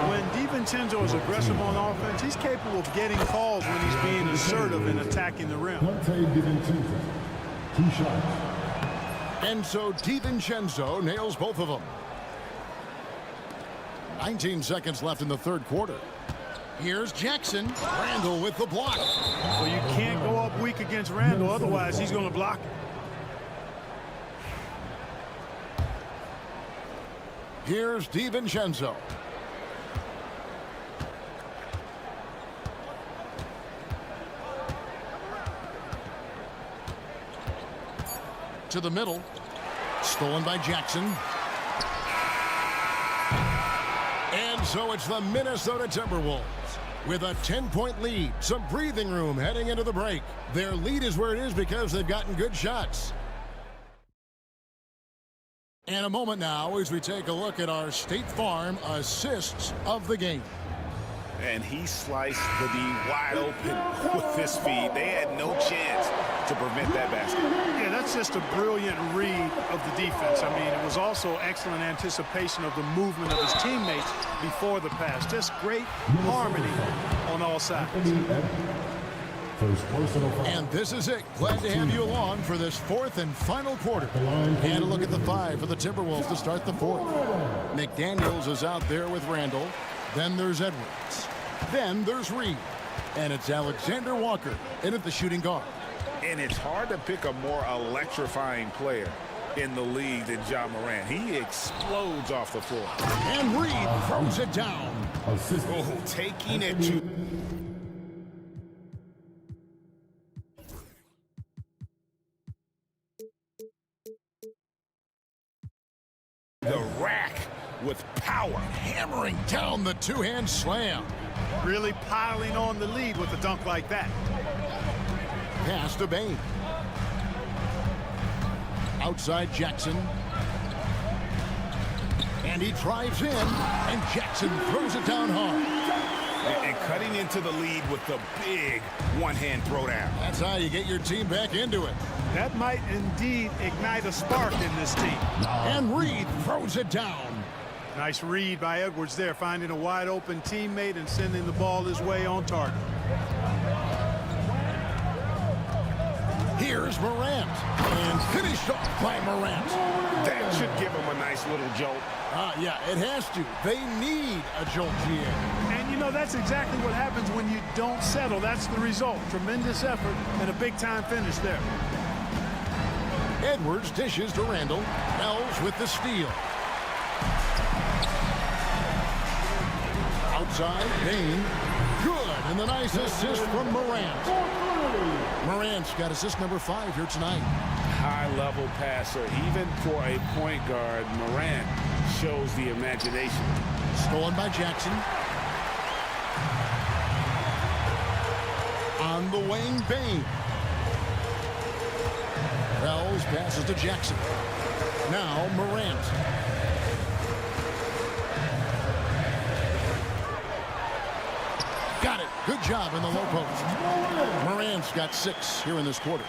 When DiVincenzo is aggressive on offense, he's capable of getting calls when he's being assertive and attacking the rim. 2 shots. And so DiVincenzo nails both of them. 19 seconds left in the third quarter. Here's Jackson. Randall with the block. Well, you can't go up weak against Randall. Otherwise, he's going to block it. Here's DiVincenzo. To the middle. Stolen by Jackson. And so it's the Minnesota Timberwolves with a 10-point lead. Some breathing room heading into the break. Their lead is where it is because they've gotten good shots. And a moment now as we take a look at our State Farm assists of the game. And he sliced the D wide open with his feed. They had no chance to prevent that basket. Yeah, that's just a brilliant read of the defense. I mean, it was also excellent anticipation of the movement of his teammates before the pass. Just great harmony on all sides. And this is it. Glad to have you along for this fourth and final quarter. And a look at the five for the Timberwolves to start the fourth. McDaniels is out there with Randall. Then there's Edwards. Then there's Reed. And it's Alexander Walker in at the shooting guard. And it's hard to pick a more electrifying player in the league than Ja Morant. He explodes off the floor. And Reed throws it down. Oh, taking it to... the rack with power, hammering down the two-hand slam. Really piling on the lead with a dunk like that. Pass to Bain. Outside Jackson. And he drives in, and Jackson throws it down hard. And cutting into the lead with the big one-hand throwdown. That's how you get your team back into it. That might indeed ignite a spark in this team. And Reed throws it down. Nice read by Edwards there, finding a wide open teammate and sending the ball his way on target. Here's Morant. And finished off by Morant. That should give him a nice little jolt. Yeah, it has to. They need a jolt here. And, you know, that's exactly what happens when you don't settle. That's the result. Tremendous effort and a big-time finish there. Edwards dishes to Randall. Ells with the steal. Outside, Bain. Good, and the nice assist from Morant. Morant's got assist number 5 here tonight. High-level passer. Even for a point guard, Morant shows the imagination. Stolen by Jackson. On the wing, Bain. Wells passes to Jackson. Now Morant. Got it. Good job in the low post. Morant's got 6 here in this quarter.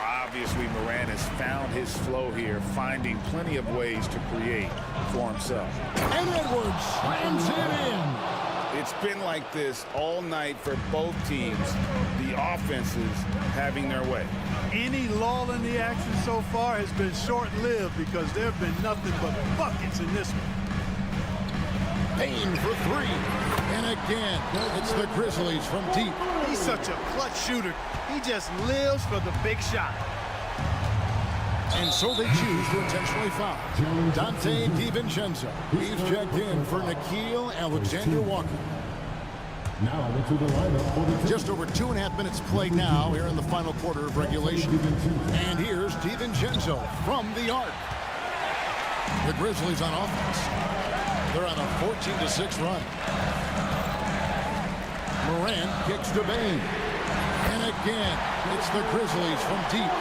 Obviously, Morant has found his flow here, finding plenty of ways to create for himself. And Edwards slams it in. It's been like this all night for both teams. The offenses having their way. Any lull in the action so far has been short-lived because there have been nothing but buckets in this one. Bain for 3. And again, it's the Grizzlies from deep. He's such a clutch shooter. He just lives for the big shot. And so they choose to intentionally foul Dante DiVincenzo. He's checked in for Nickeil Alexander-Walker. Now into the lineup for the just over 2.5 minutes played now here in the final quarter of regulation. And here's DiVincenzo from the arc. The Grizzlies on offense. They're on a 14-6 run. Morant kicks to Bain. And again, it's the Grizzlies from deep.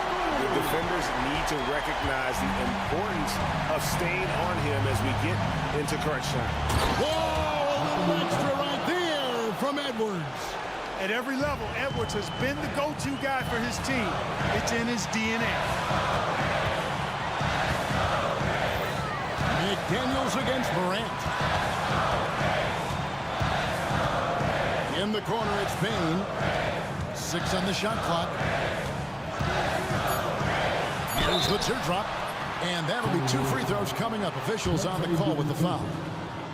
The defenders need to recognize the importance of staying on him as we get into crunch time. Whoa, a little extra right there from Edwards. At every level, Edwards has been the go-to guy for his team. It's in his DNA. McDaniels against Morant. In the corner, it's Bain. 6 on the shot clock. Here's the teardrop. And that'll be 2 free throws coming up. Officials on the call with the foul.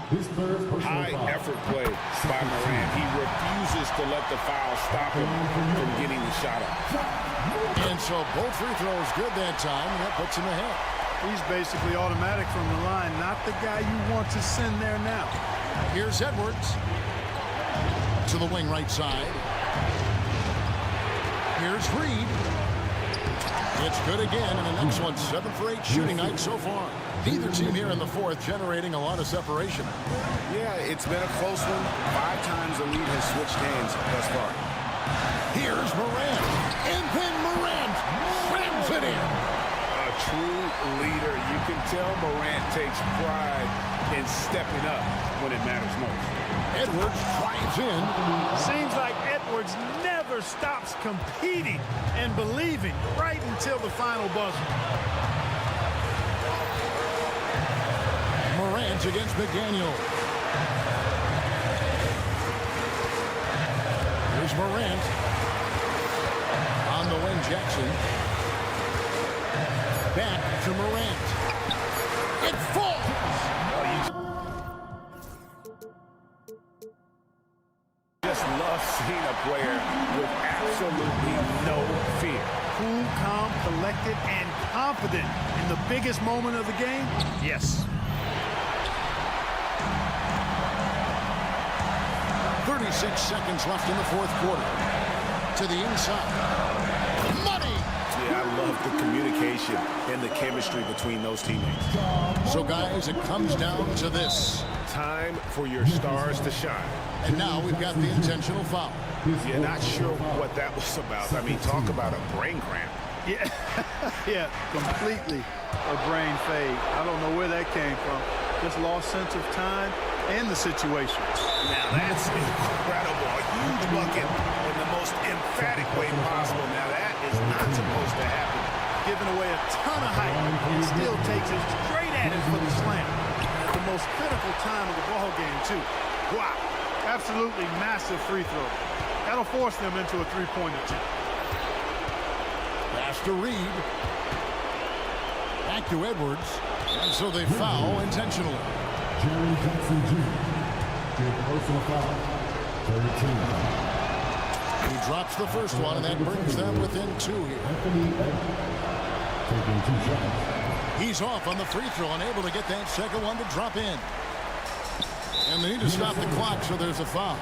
High effort play by Morant. He refuses to let the foul stop him from getting the shot up. And so both free throws good that time, and that puts him ahead. He's basically automatic from the line, not the guy you want to send there now. Here's Edwards to the wing right side. Here's Reed. It's good again, and the next one 7 for 8 shooting night so far. Neither team here in the fourth generating a lot of separation. Yeah, it's been a close one. 5 times the lead has switched hands thus far. Here's Morant, and then Morant slams it in. A true leader. You can tell Morant takes pride in stepping up when it matters most. Edwards drives in. Seems like Edwards never stops competing and believing right until the final buzzer. Morant against McDaniel. Here's Morant. On the wing, Jackson. Back to Morant. It falls! Just love seeing a player with absolutely no fear. Cool, calm, collected, and confident in the biggest moment of the game? Yes. 36 seconds left in the fourth quarter. To the inside. Money! Yeah, I love the communication and the chemistry between those teammates. So, guys, it comes down to this. Time for your stars to shine. And now we've got the intentional foul. You're not sure what that was about. I mean, talk about a brain cramp. Yeah, yeah, completely a brain fade. I don't know where that came from. Just lost sense of time and the situation. Now that's incredible. A huge bucket in the most emphatic way possible. Now that is not supposed to happen. Giving away a ton of height and still takes it straight at it for the slam. At the most critical time of the ball game, too. Wow. Absolutely massive free throw. That'll force them into a three-point attempt. Pass to Reed. Back to Edwards. And so they foul intentionally. Jerry Jackson Jr. Personal foul, 13. He drops the first one, and that brings them within 2 here. Anthony Edwards taking 2 shots. He's off on the free throw, unable to get that second one to drop in. And they need to stop the clock, so there's a foul.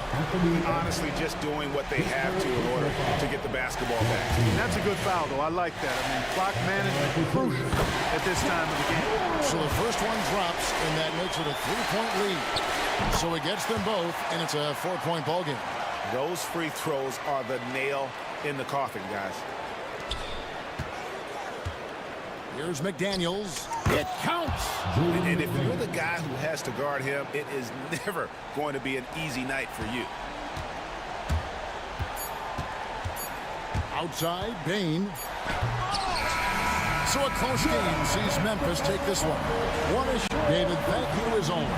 Honestly, just doing what they have to in order to get the basketball back. That's a good foul, though. I like that. I mean, clock management is crucial at this time of the game. So the first one drops, and that makes it a 3-point lead. So he gets them both, and it's a 4-point ball game. Those free throws are the nail in the coffin, guys. Here's McDaniels. It counts. And if you're the guy who has to guard him, it is never going to be an easy night for you. Outside, Bain. So a close game sees Memphis take this one. What a shot. David, thank you as always.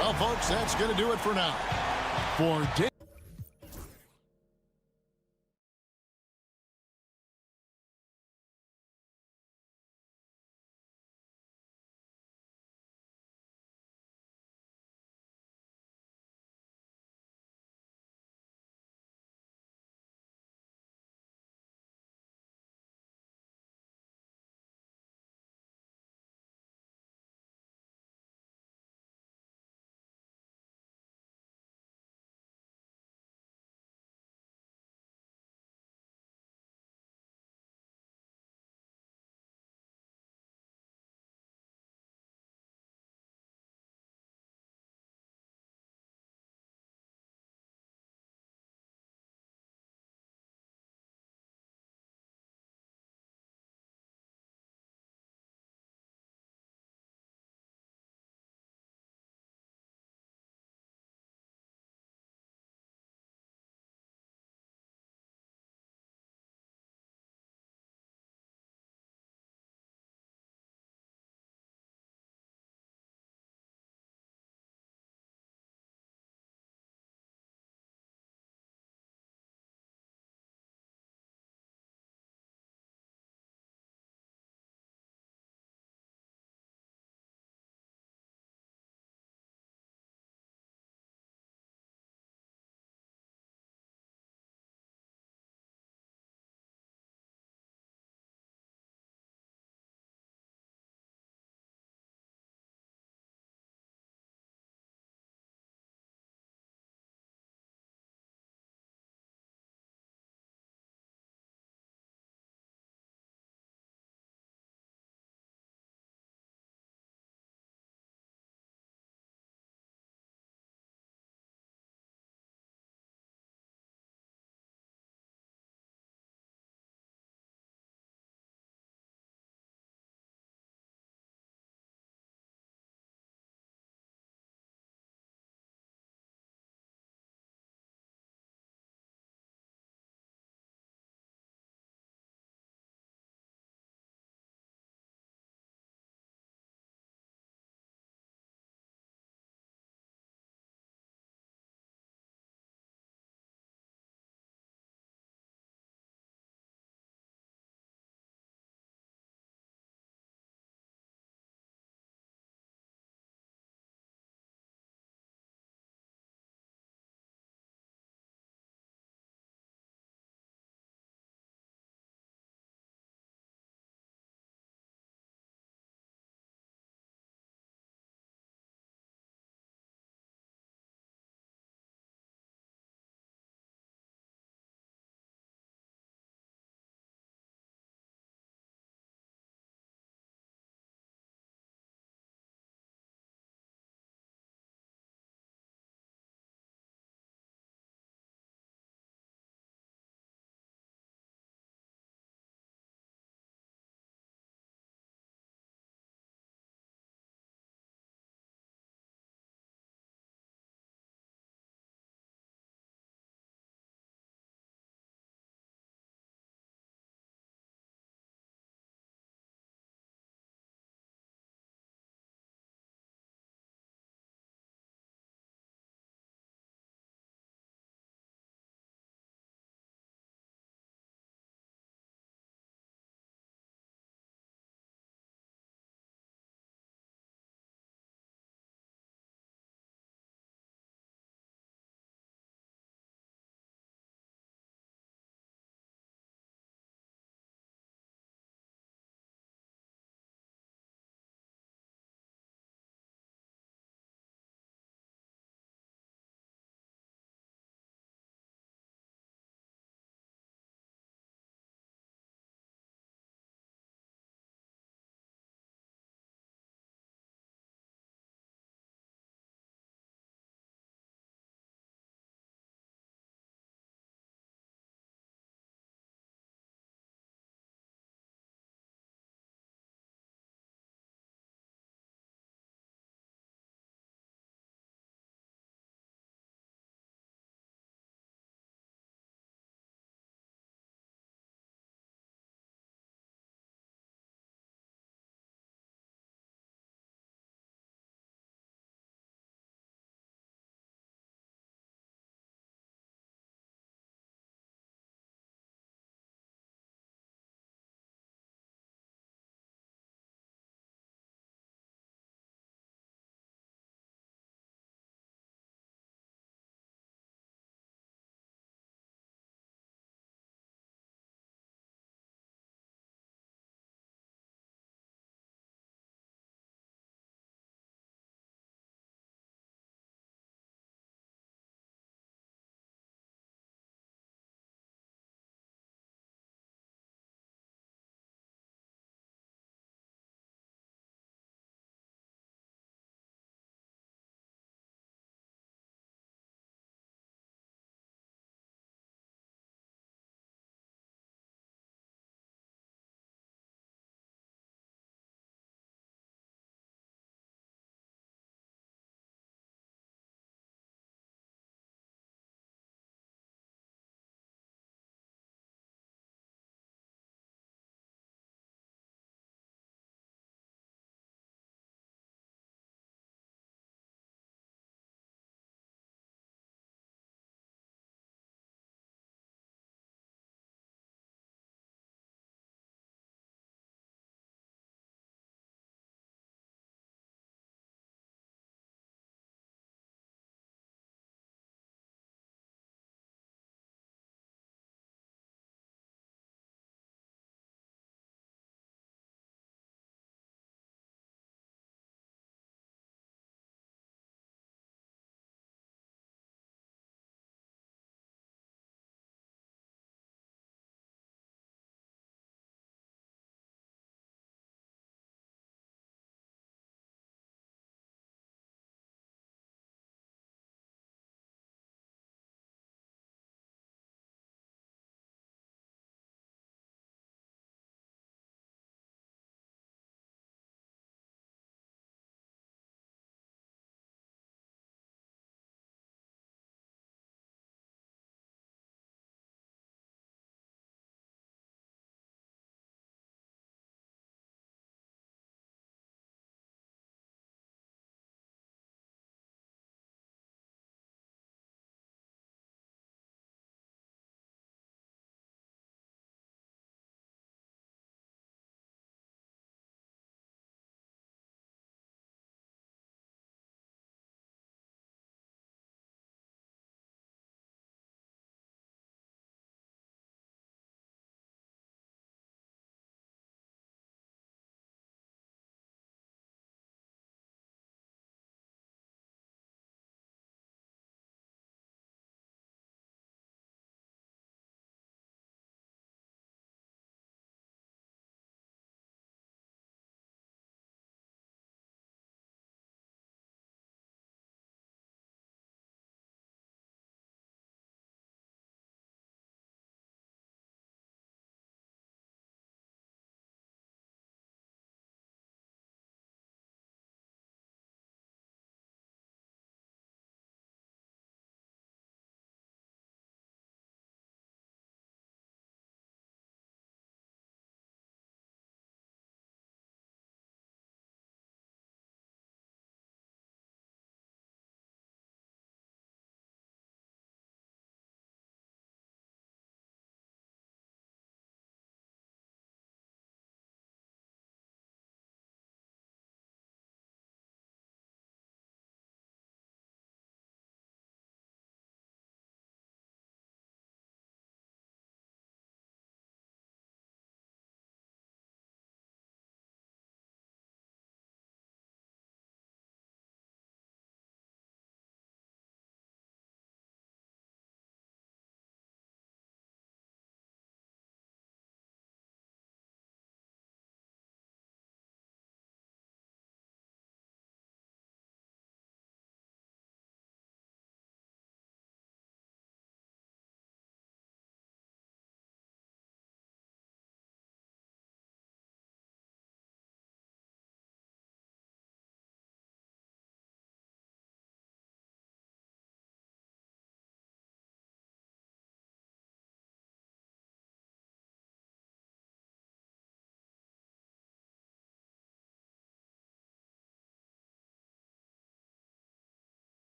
Well, folks, that's going to do it for now. For David.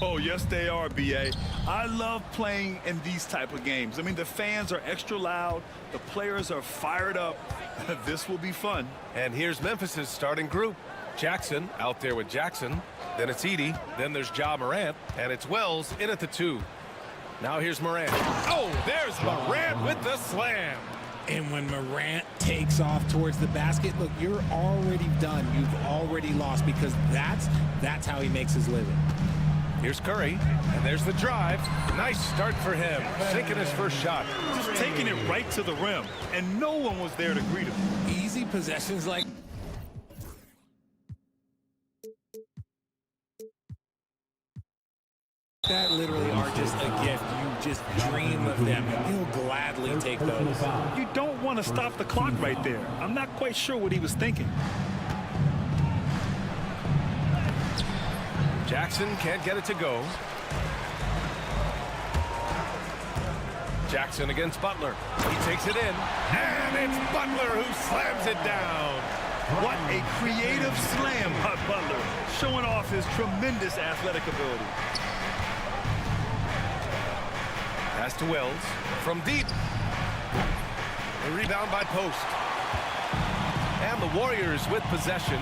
Oh, yes, they are, B.A. I love playing in these type of games. I mean, the fans are extra loud. The players are fired up. This will be fun. And here's Memphis's starting group. Jackson out there with Jackson. Then it's Edie. Then there's Ja Morant. And it's Wells in at the 2. Now here's Morant. Oh, there's Morant with the slam. And when Morant takes off towards the basket, look, you're already done. You've already lost because that's how he makes his living. Here's Curry, and there's the drive. Nice start for him, sinking his first shot. Just taking it right to the rim, and no one was there to greet him. Easy possessions like that literally are just a gift. You just dream of them. He'll gladly take those. You don't want to stop the clock right there. I'm not quite sure what he was thinking. Jackson can't get it to go. Jackson against Butler. He takes it in. And it's Butler who slams it down. What a creative slam by Butler, showing off his tremendous athletic ability. Pass to Wells from deep. A rebound by Post. And the Warriors with possession.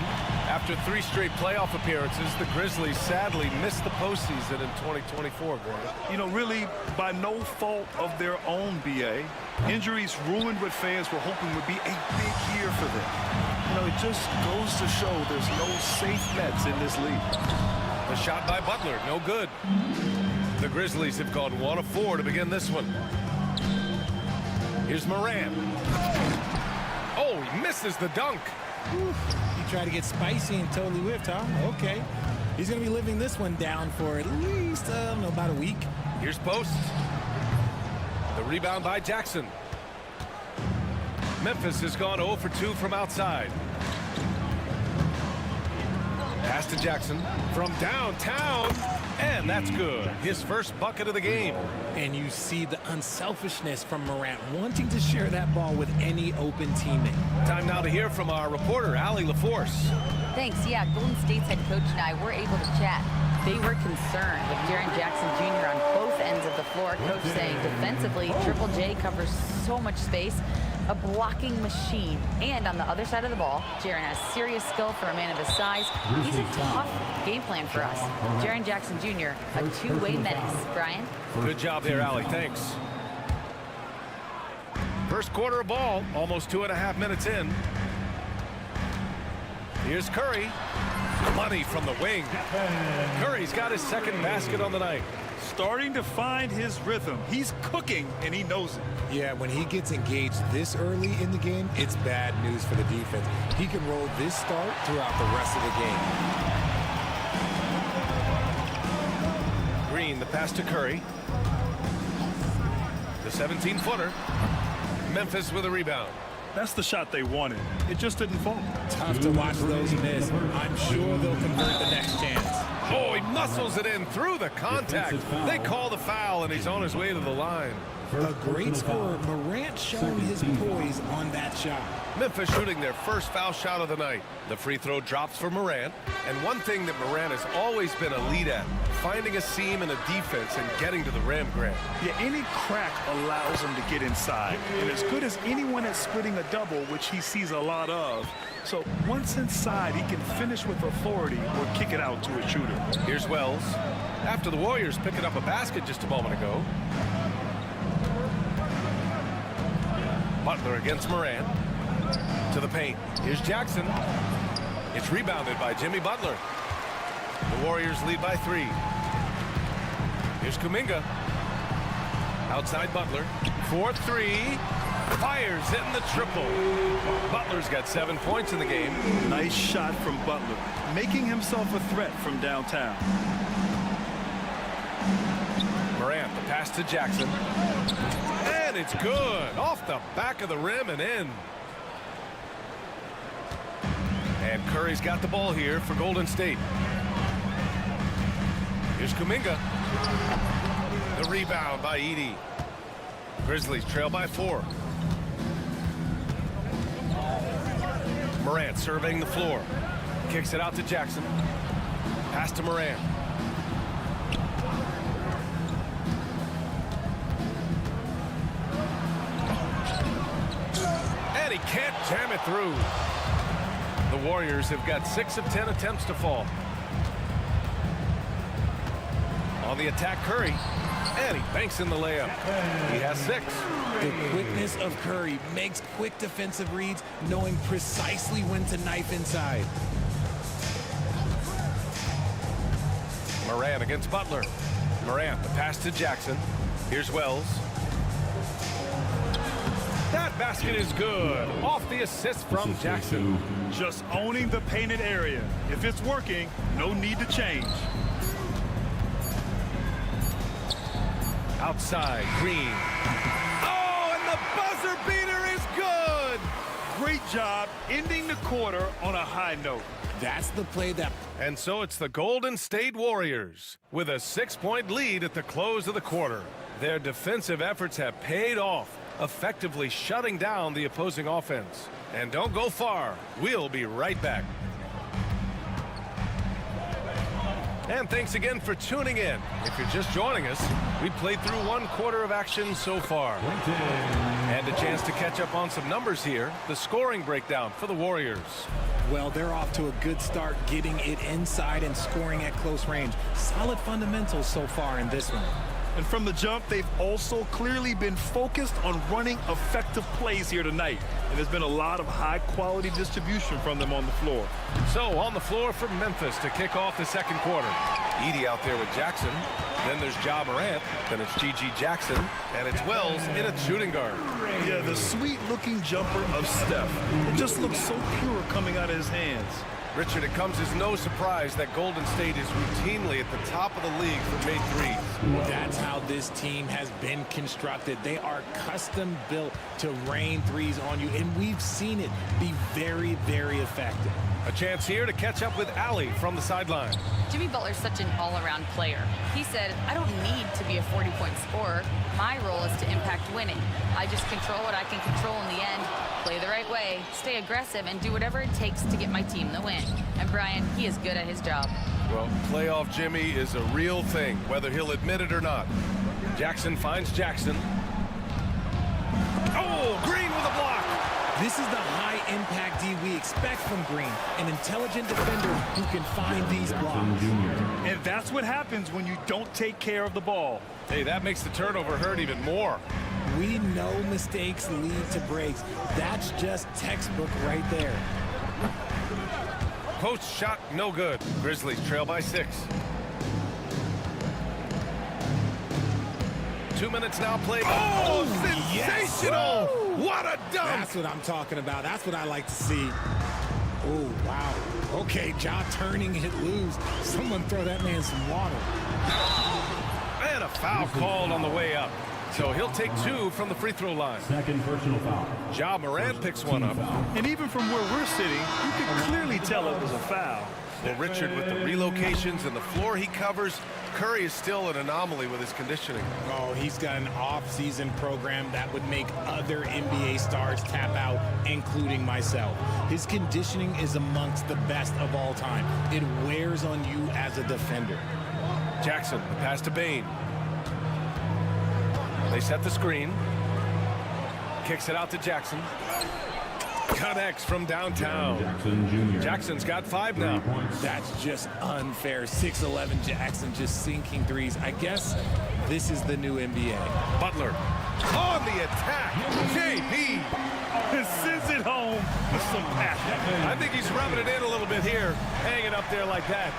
After 3 straight playoff appearances, the Grizzlies sadly missed the postseason in 2024, Gordon. You know, really by no fault of their own, B.A. Injuries ruined what fans were hoping would be a big year for them. You know, it just goes to show there's no safe bets in this league. The shot by Butler, no good. The Grizzlies have gone 1 of 4 to begin this one. Here's Morant. Oh, he misses the dunk. He tried to get spicy and totally whiffed, huh? Okay. He's going to be living this one down for at least, about a week. Here's Post. The rebound by Jackson. Memphis has gone 0 for 2 from outside. Pass to Jackson from downtown. And that's good. His first bucket of the game. And you see the unselfishness from Morant wanting to share that ball with any open teammate. Time now to hear from our reporter, Allie LaForce. Thanks. Yeah, Golden State's head coach and I were able to chat. They were concerned with Jaren Jackson Jr. on both ends of the floor. Coach saying defensively, Triple J covers so much space. A blocking machine. And on the other side of the ball, Jaren has serious skill for a man of his size. He's a tough game plan for us. Jaren Jackson Jr., a two-way menace. Brian? Good job there, Allie. Thanks. First quarter of ball, almost 2.5 minutes in. Here's Curry. Money from the wing. Curry's got his second basket on the night. Starting to find his rhythm. He's cooking, and he knows it. Yeah, when he gets engaged this early in the game, it's bad news for the defense. He can roll this start throughout the rest of the game. Green, the pass to Curry. The 17-footer. Memphis with a rebound. That's the shot they wanted. It just didn't fall. Tough to watch those miss. I'm sure they'll convert the next chance. Oh, he muscles it in through the contact. They call the foul, and he's on his way to the line. A great scorer. Morant showing his poise on that shot. Memphis shooting their first foul shot of the night. The free throw drops for Morant. And one thing that Morant has always been elite at, finding a seam in a defense and getting to the rim, Grant. Yeah, any crack allows him to get inside. And as good as anyone at splitting a double, which he sees a lot of. So once inside, he can finish with authority or kick it out to a shooter. Here's Wells. After the Warriors picking up a basket just a moment ago. Butler against Morant. To the paint. Here's Jackson. It's rebounded by Jimmy Butler. The Warriors lead by 3. Here's Kuminga. Outside Butler. 4-3. Fires hitting the triple. Butler's got 7 points in the game. Nice shot from Butler, making himself a threat from downtown. Morant, the pass to Jackson. And it's good. Off the back of the rim and in. And Curry's got the ball here for Golden State. Here's Kuminga. The rebound by Edie. Grizzlies trail by 4. Morant surveying the floor. Kicks it out to Jackson. Pass to Morant. he can't jam it through. The Warriors have got 6 of 10 attempts to fall. On the attack, Curry. And he banks in the layup. He has 6. The quickness of Curry makes quick defensive reads, knowing precisely when to knife inside. Morant against Butler. Morant, the pass to Jackson. Here's Wells. That basket is good. Off the assist from Jackson. Just owning the painted area. If it's working, no need to change. Outside, Green. Oh, and the buzzer beater is good. Great job ending the quarter on a high note. That's the play that... And so it's the Golden State Warriors with a 6-point lead at the close of the quarter. Their defensive efforts have paid off, effectively shutting down the opposing offense. And don't go far. We'll be right back. And thanks again for tuning in. If you're just joining us, we played through 1 quarter of action so far. And a chance to catch up on some numbers here. The scoring breakdown for the Warriors. Well, they're off to a good start getting it inside and scoring at close range. Solid fundamentals so far in this one. And from the jump, they've also clearly been focused on running effective plays here tonight. And there's been a lot of high-quality distribution from them on the floor. So on the floor for Memphis to kick off the second quarter. Edie out there with Jackson. Then there's Ja Morant. Then it's G.G. Jackson. And it's Wells in a shooting guard. Yeah, the sweet-looking jumper of Steph. It just looks so pure coming out of his hands. Richard, it comes as no surprise that Golden State is routinely at the top of the league for made threes. That's how this team has been constructed. They are custom built to rain threes on you, and we've seen it be very, very effective. A chance here to catch up with Allie from the sideline. Jimmy Butler's such an all-around player. He said, I don't need to be a 40-point scorer. My role is to impact winning. I just control what I can control in the end, play the right way, stay aggressive, and do whatever it takes to get my team the win. And Brian, he is good at his job. Well, playoff Jimmy is a real thing, whether he'll admit it or not. Jackson finds Jackson. Oh, Green with a block. This is the high-impact D we expect from Green, an intelligent defender who can find these blocks. And that's what happens when you don't take care of the ball. Hey, that makes the turnover hurt even more. We know mistakes lead to breaks. That's just textbook right there. Post shot, no good. Grizzlies trail by 6. 2 minutes now played. Oh, sensational! Yes. What a dunk! That's what I'm talking about. That's what I like to see. Oh, wow. Okay, Ja turning it loose. Someone throw that man some water. And a foul called on the way up. So he'll take 2 from the free throw line. Second personal foul. Ja Morant picks one up. And even from where we're sitting, you can clearly tell it was a foul. Well, Richard, with the relocations and the floor he covers, Curry is still an anomaly with his conditioning. Oh, he's got an off-season program that would make other NBA stars tap out, including myself. His conditioning is amongst the best of all time. It wears on you as a defender. Jackson, the pass to Bane. They set the screen. Kicks it out to Jackson. Connects from downtown. Jackson's got 5 now. That's just unfair. 6'11" Jackson just sinking threes. I guess this is the new NBA. Butler on the attack. JB Sends it home with some passion. I think he's rubbing it in a little bit here, hanging up there like that.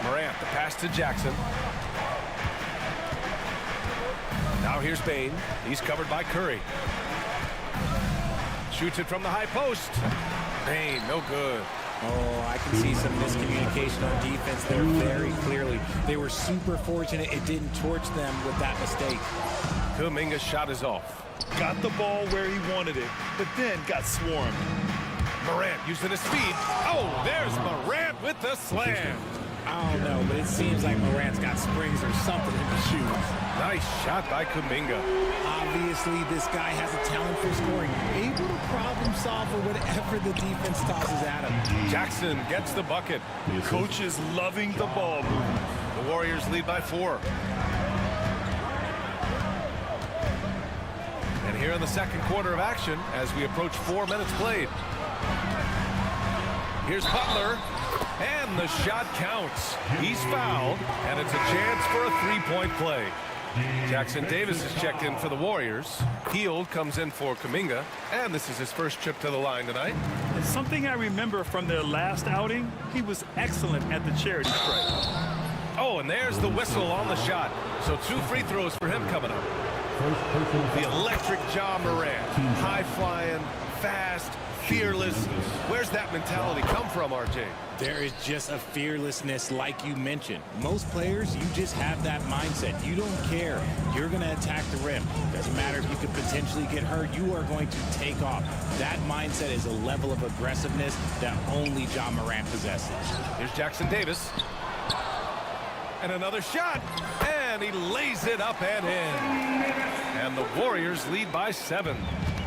Morant, the pass to Jackson. Now here's Bane. He's covered by Curry. Shoots it from the high post. Bane, no good. Oh, I can see some miscommunication on defense there very clearly. They were super fortunate it didn't torch them with that mistake. Kuminga's shot is off. Got the ball where he wanted it, but then got swarmed. Morant using his speed. Oh, there's Morant with the slam. I don't know, but it seems like Morant's got springs or something in his shoes. Nice shot by Kuminga. Obviously, this guy has a talent for scoring. Able to problem solve for whatever the defense tosses at him. Jackson gets the bucket. Coach is loving the ball movement. The Warriors lead by 4. And here in the second quarter of action as we approach 4 minutes played. Here's Butler, and the shot counts. He's fouled, and it's a chance for a three-point play. Jackson Davis is checked in for the Warriors. Hield comes in for Kuminga, and this is his first trip to the line tonight. And something I remember from their last outing, he was excellent at the charity stripe. Oh, and there's the whistle on the shot. So 2 free throws for him coming up. The electric Ja Morant, high-flying, fast, fearless. Where's that mentality come from, RJ? There is just a fearlessness like you mentioned. Most players, you just have that mindset. You don't care. You're going to attack the rim. Doesn't matter if you could potentially get hurt. You are going to take off. That mindset is a level of aggressiveness that only Ja Morant possesses. Here's Jackson Davis. And another shot. And he lays it up and in. And the Warriors lead by 7.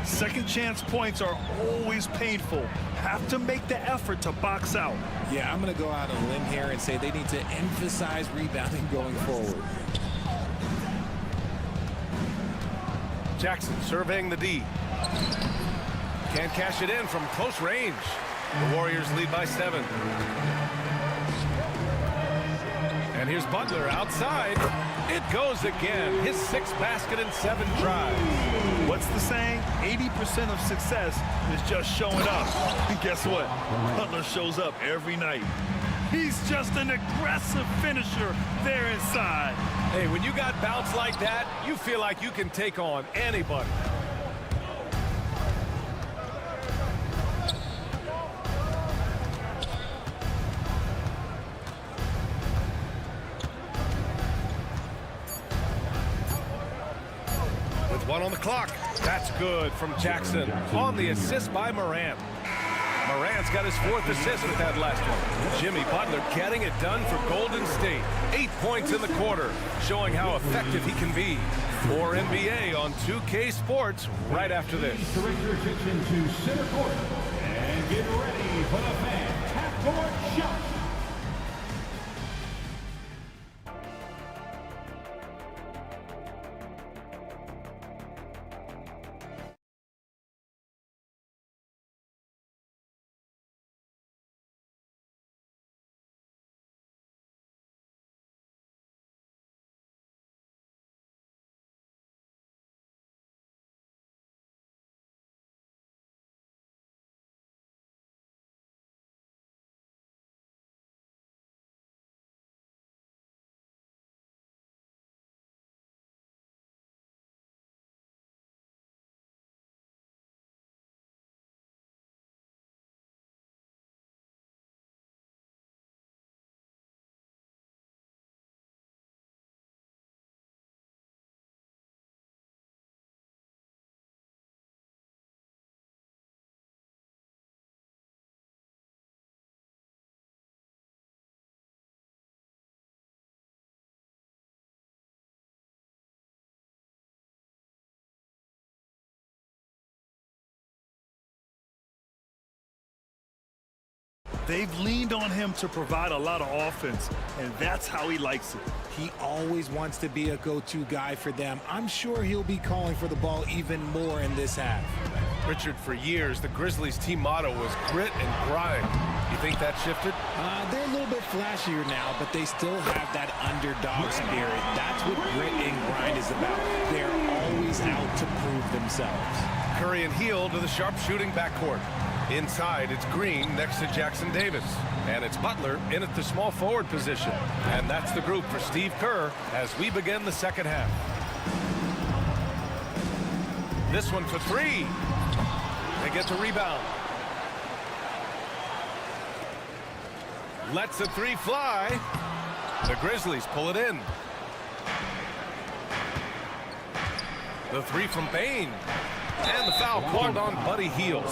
Second chance points are always painful. Have to make the effort to box out. Yeah, I'm going to go out on a limb here and say they need to emphasize rebounding going forward. Jackson surveying the D. Can't cash it in from close range. The Warriors lead by 7. And here's Butler outside. It goes again. His 6th basket in 7 drives. What's the saying? 80% of success is just showing up. And guess what? Butler shows up every night. He's just an aggressive finisher there inside. Hey, when you got bounce like that, you feel like you can take on anybody. One on the clock. That's good from Jackson on the assist by Morant. Morant's got his 4th assist with that last one. Jimmy Butler getting it done for Golden State. 8 points in the quarter, showing how effective he can be. More NBA on 2K Sports right after this. Direct your attention to center court and get ready for the fans half-court shot. They've leaned on him to provide a lot of offense, and that's how he likes it. He always wants to be a go-to guy for them. I'm sure he'll be calling for the ball even more in this half. Richard, for years, the Grizzlies team motto was grit and grind. You think that shifted? They're a little bit flashier now, but they still have that underdog spirit. That's what grit and grind is about. They're always out to prove themselves. Curry and Hield to the sharpshooting backcourt. Inside, it's Green next to Jackson Davis. And it's Butler in at the small forward position. And that's the group for Steve Kerr as we begin the second half. This one for 3. They get the rebound. Lets the 3 fly. The Grizzlies pull it in. The 3 from Bain. And the foul called on Buddy Hield.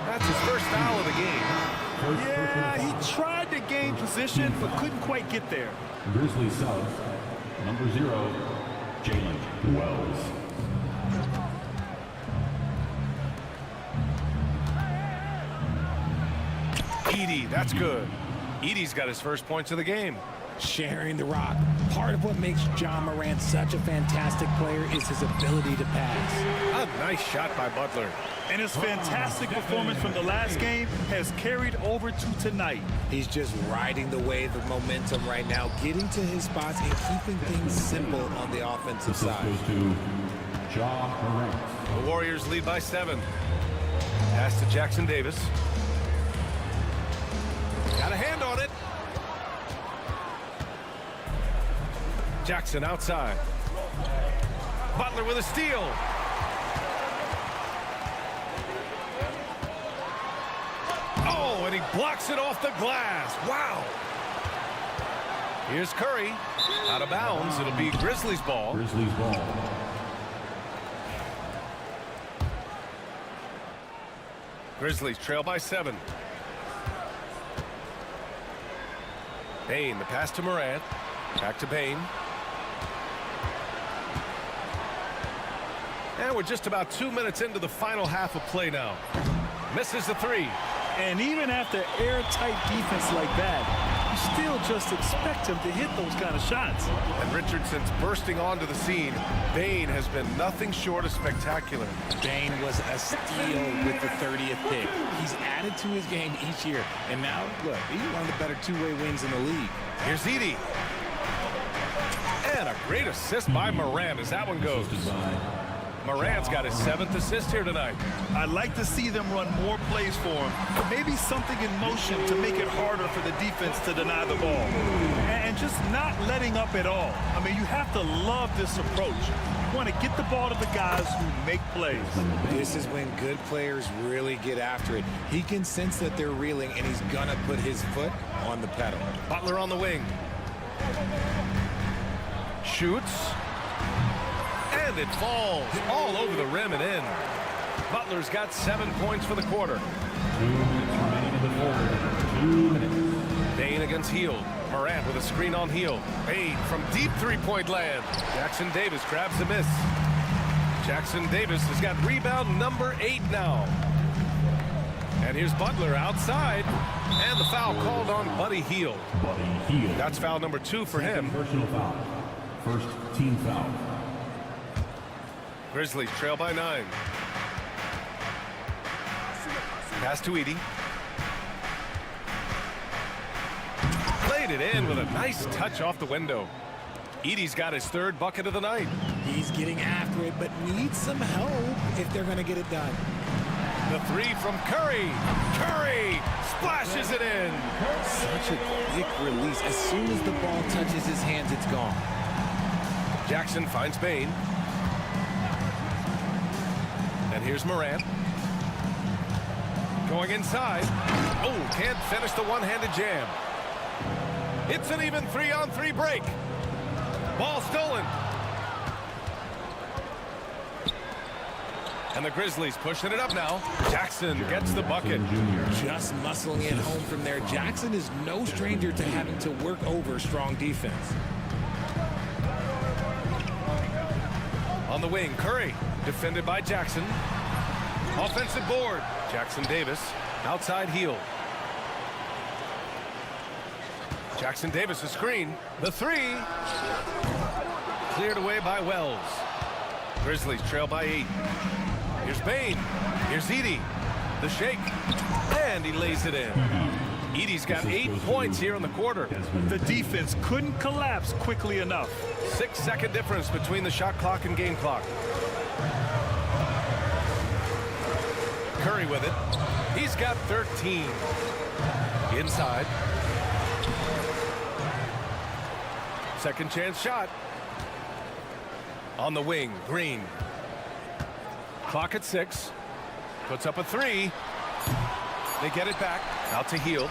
That's his first foul of the game. Yeah, he tried to gain position, but couldn't quite get there. Grizzlies South, number 0, Jalen Wells. Edey, that's good. Edey's got his first points of the game. Sharing the rock. Part of what makes Ja Morant such a fantastic player is his ability to pass. Nice shot by Butler. And his fantastic performance from the last game has carried over to tonight. He's just riding the wave of momentum right now, getting to his spots and keeping things simple on the offensive side. The Warriors lead by 7. Pass to Jackson Davis. Got a hand on it. Jackson outside. Butler with a steal. Oh, and he blocks it off the glass. Wow. Here's Curry. Out of bounds. It'll be Grizzlies ball. Grizzlies ball. Grizzlies trail by 7. Bane, the pass to Morant. Back to Bane. And we're just about 2 minutes into the final half of play now. Misses the 3. And even after airtight defense like that, you still just expect him to hit those kind of shots. And Richardson's bursting onto the scene. Bane has been nothing short of spectacular. Bane was a steal with the 30th pick. He's added to his game each year. And now, look, he's one of the better two-way wings in the league. Here's Edey. And a great assist by Morant as that one goes. Morant's got his 7th assist here tonight. I'd like to see them run more plays for him, but maybe something in motion to make it harder for the defense to deny the ball. And just not letting up at all. I mean, you have to love this approach. You want to get the ball to the guys who make plays. This is when good players really get after it. He can sense that they're reeling, and he's going to put his foot on the pedal. Butler on the wing. Shoots. And it falls all over the rim and in. Butler's got 7 points for the quarter. 2 minutes remaining in the quarter. 2 minutes. Bane against Hield. Morant with a screen on Hield. Bane from deep three-point land. Jackson Davis grabs the miss. Jackson Davis has got rebound number 8 now. And here's Butler outside. And the foul called on Buddy Hield. That's foul number 2 for him. Personal foul. First team foul. Grizzlies trail by 9. Pass to Edey. Played it in with a nice touch off the window. Edey's got his 3rd bucket of the night. He's getting after it, but needs some help if they're going to get it done. The 3 from Curry. Curry splashes it in. Such a quick release. As soon as the ball touches his hands, it's gone. Jackson finds Bane. And here's Morant. Going inside. Oh, can't finish the one-handed jam. It's an even 3-on-3 break. Ball stolen. And the Grizzlies pushing it up now. Jackson gets the bucket. Just muscling it home from there. Jackson is no stranger to having to work over strong defense. On the wing, Curry, defended by Jackson. Offensive board. Jackson Davis, outside Hield. Jackson Davis, a screen. The 3. Cleared away by Wells. Grizzlies trail by 8. Here's Bane. Here's Edey. The shake. And he lays it in. Edey's got 8 points here in the quarter. The defense couldn't collapse quickly enough. 6-second difference between the shot clock and game clock. Curry with it. He's got 13. Inside. Second chance shot. On the wing, Green. Clock at 6. Puts up a 3. They get it back. Out to Hield.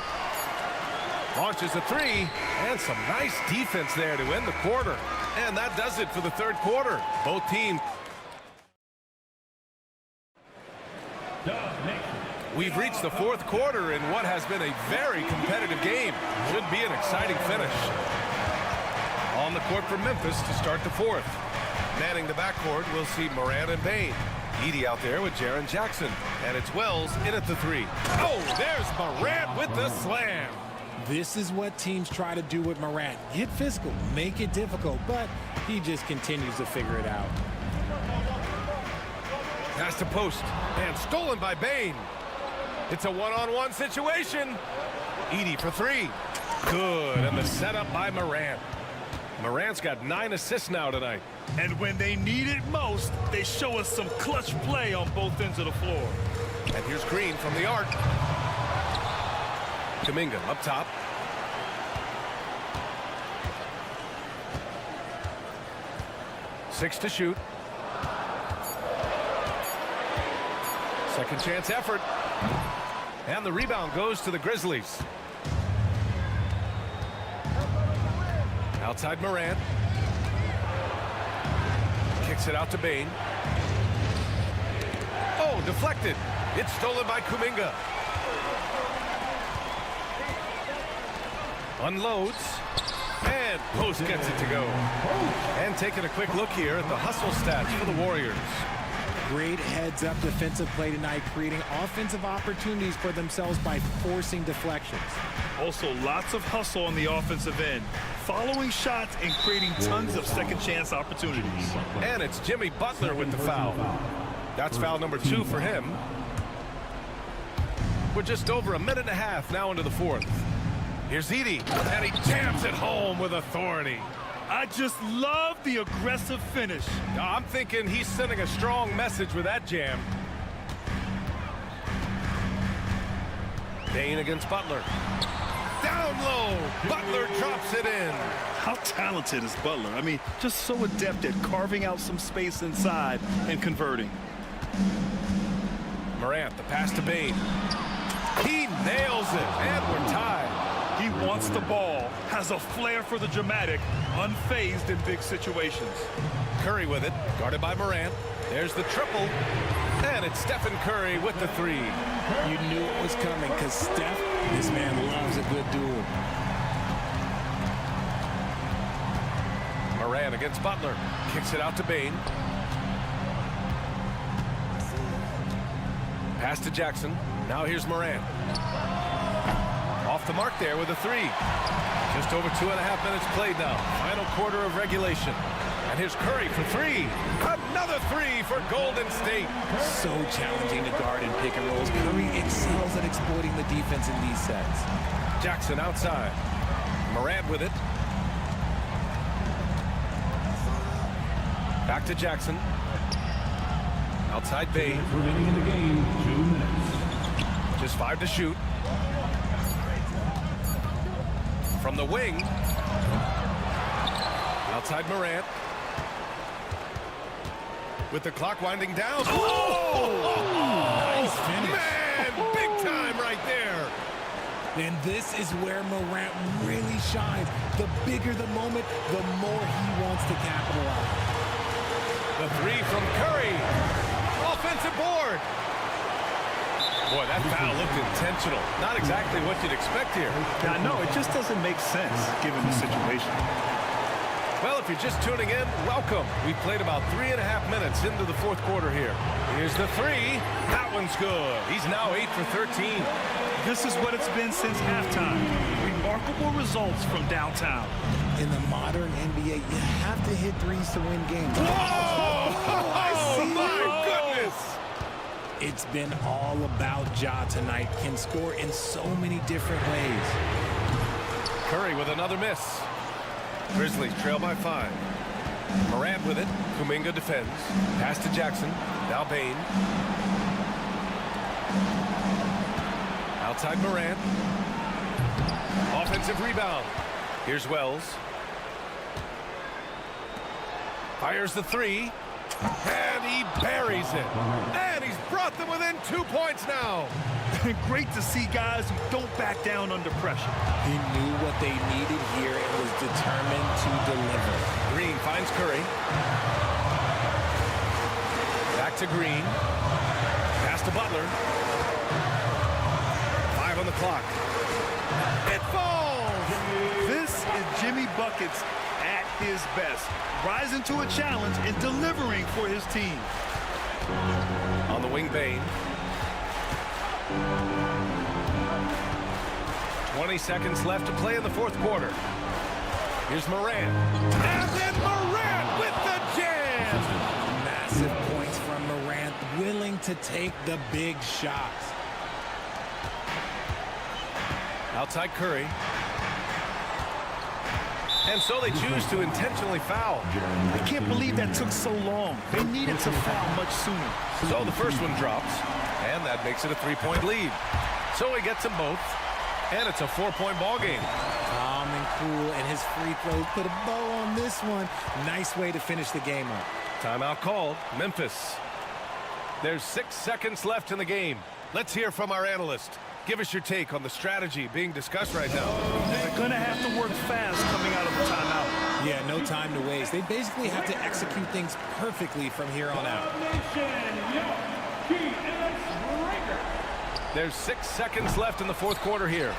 Launches a 3. And some nice defense there to end the quarter. And that does it for the 3rd quarter. Both teams. We've reached the 4th quarter in what has been a very competitive game. Should be an exciting finish. On the court for Memphis to start the 4th. Manning the backcourt, we'll see Morant and Bane. Edey out there with Jaren Jackson. And it's Wells in at the 3. Oh, there's Morant with the slam. This is what teams try to do with Morant. Get physical, make it difficult, but he just continues to figure it out. Pass to post. And stolen by Bain. It's a one-on-one situation. Edey for three. Good. And the setup by Morant. Morant's got 9 assists now tonight. And when they need it most, they show us some clutch play on both ends of the floor. And here's Green from the arc. Kuminga up top. Six to shoot. Second chance effort. And the rebound goes to the Grizzlies. Outside Morant. Kicks it out to Bain. Oh, deflected. It's stolen by Kuminga. Unloads. And Post gets it to go. And taking a quick look here at the hustle stats for the Warriors. Great heads-up defensive play tonight, creating offensive opportunities for themselves by forcing deflections. Also, lots of hustle on the offensive end, following shots and creating tons of second-chance opportunities. And it's Jimmy Butler with the foul. That's foul number 2 for him. We're just over a minute and a half now into the fourth. Here's Edey, and he jams it home with authority. I just love the aggressive finish. I'm thinking he's sending a strong message with that jam. Bain against Butler. Down low. Butler drops it in. How talented is Butler? I mean, just so adept at carving out some space inside and converting. Morant, the pass to Bain. He nails it, and we're tied. He wants the ball, has a flair for the dramatic, unfazed in big situations. Curry with it, guarded by Morant. There's the triple, and it's Stephen Curry with the three. You knew it was coming because Steph, this man loves a good duel. Morant against Butler, kicks it out to Bain. Pass to Jackson. Now here's Morant. Off the mark there with a three. Just over 2.5 minutes played now. Final quarter of regulation. And here's Curry for three. Another three for Golden State. So challenging to guard in pick and rolls. Curry excels at exploiting the defense in these sets. Jackson outside. Morant with it. Back to Jackson. Outside Bain. Remaining in the game, 2 minutes. Just 5 to shoot. From the wing. Outside Morant. With the clock winding down. Oh! Nice finish. Man, big time right there. And this is where Morant really shines. The bigger the moment, the more he wants to capitalize. The three from Curry. Offensive board. Boy, that foul looked intentional. Not exactly what you'd expect here. I know, it just doesn't make sense given the situation. Well, if you're just tuning in, welcome. We've played about 3.5 minutes into the fourth quarter here. Here's the three. That one's good. He's now 8 for 13. This is what it's been since halftime. Remarkable results from downtown. In the modern NBA, you have to hit threes to win games. Oh, my goodness. It's been all about Ja tonight. Can score in so many different ways. Curry with another miss. Grizzlies trail by 5. Morant with it. Kuminga defends. Pass to Jackson. Now Bain. Outside Morant. Offensive rebound. Here's Wells. Fires the three. And he buries it. And he's brought them within 2 points now. Great to see guys who don't back down under pressure. He knew what they needed here and was determined to deliver. Green finds Curry. Back to Green. Pass to Butler. 5 on the clock. It falls! This is Jimmy Buckets at his best. Rising to a challenge and delivering for his team. On the wing, Bain. 20 seconds left to play in the fourth quarter. Here's Morant. And then Morant with the jam! Massive points from Morant. Will to take the big shots. Outside Curry. And so they choose to intentionally foul. I can't believe that took so long. They needed to foul much sooner. So the first one drops, and that makes it a 3-point lead. So he gets them both, and it's a 4-point ball game. Calm and cool, and his free throws put a bow on this one. Nice way to finish the game up. Timeout called, Memphis. There's 6 seconds left in the game. Let's hear from our analyst. Give us your take on the strategy being discussed right now. They're going to have to work fast coming out of the timeout. Yeah, no time to waste. They basically have to execute things perfectly from here on out. There's 6 seconds left in the fourth quarter here.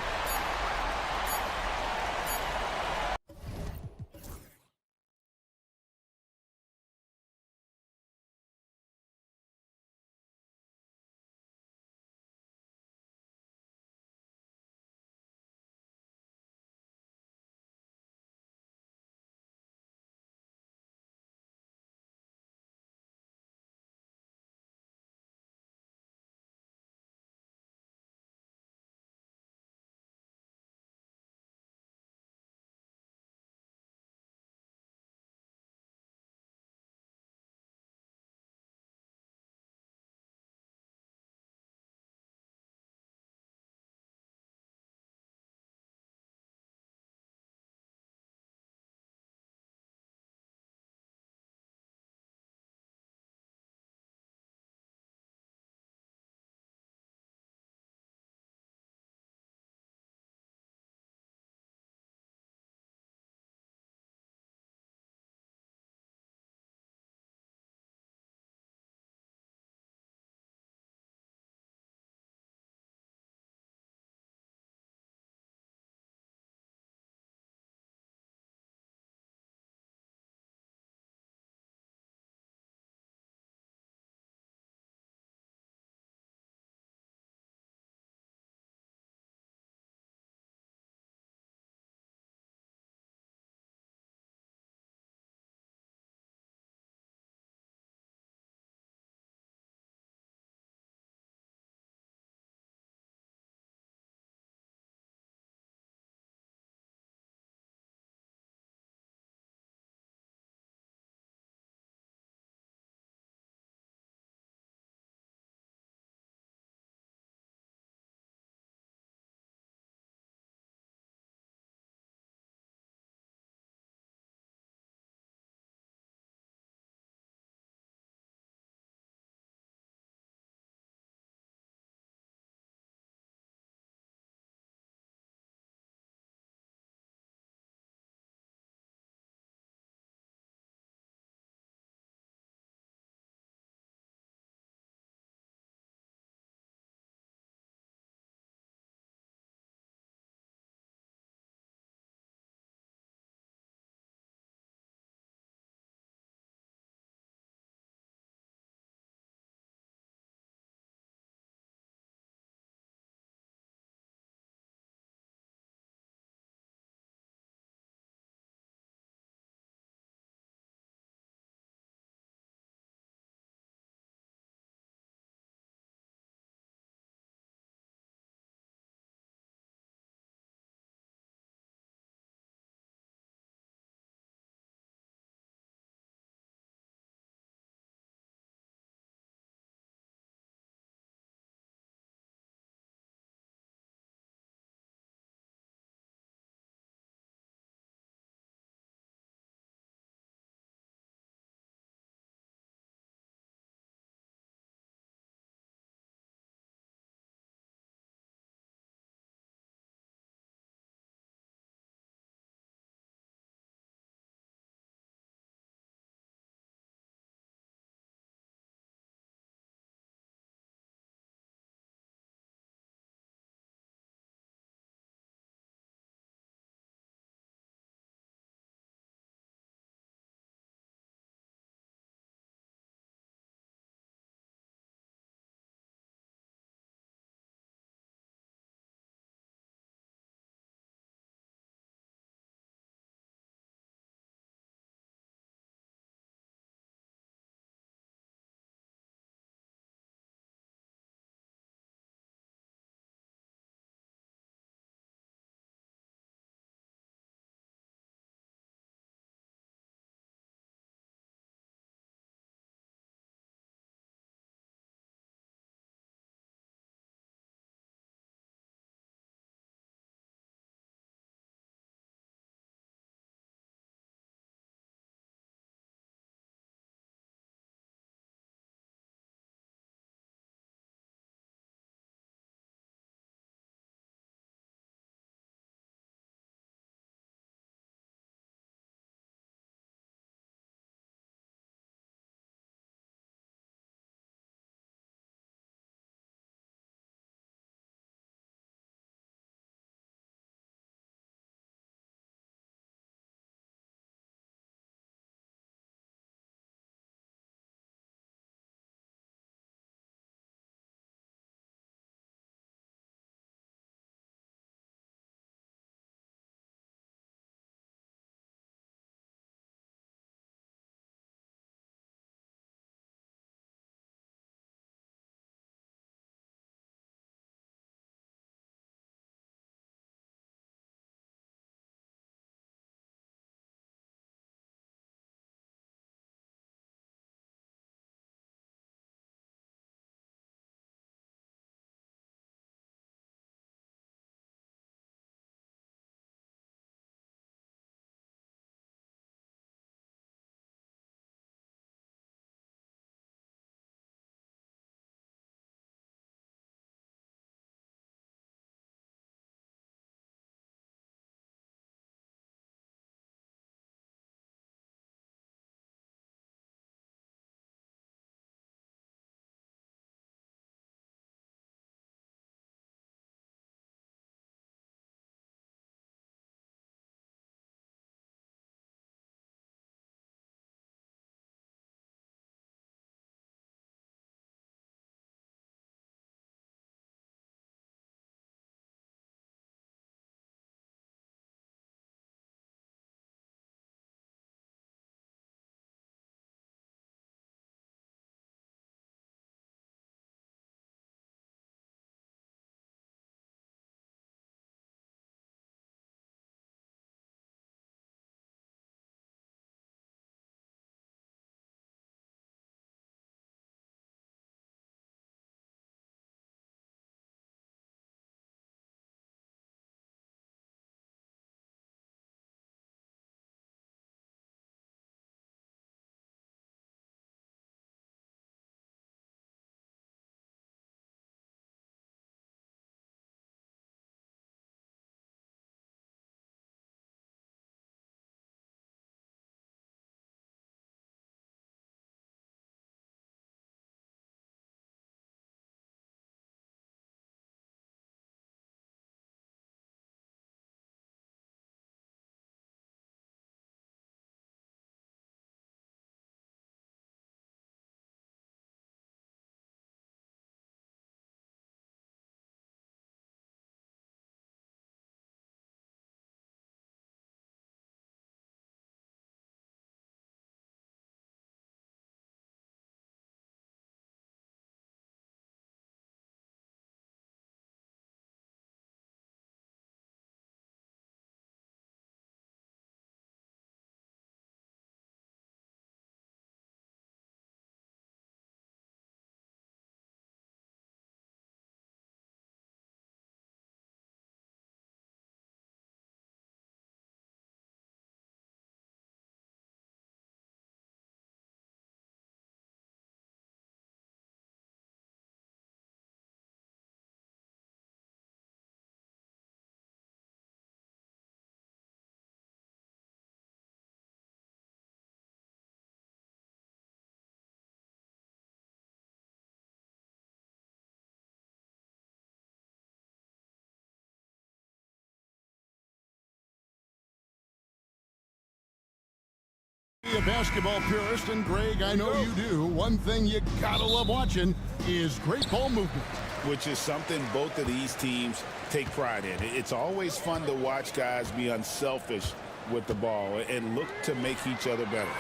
A basketball purist, and Greg, I know you do. One thing you gotta love watching is great ball movement. Which is something both of these teams take pride in. It's always fun to watch guys be unselfish with the ball and look to make each other better.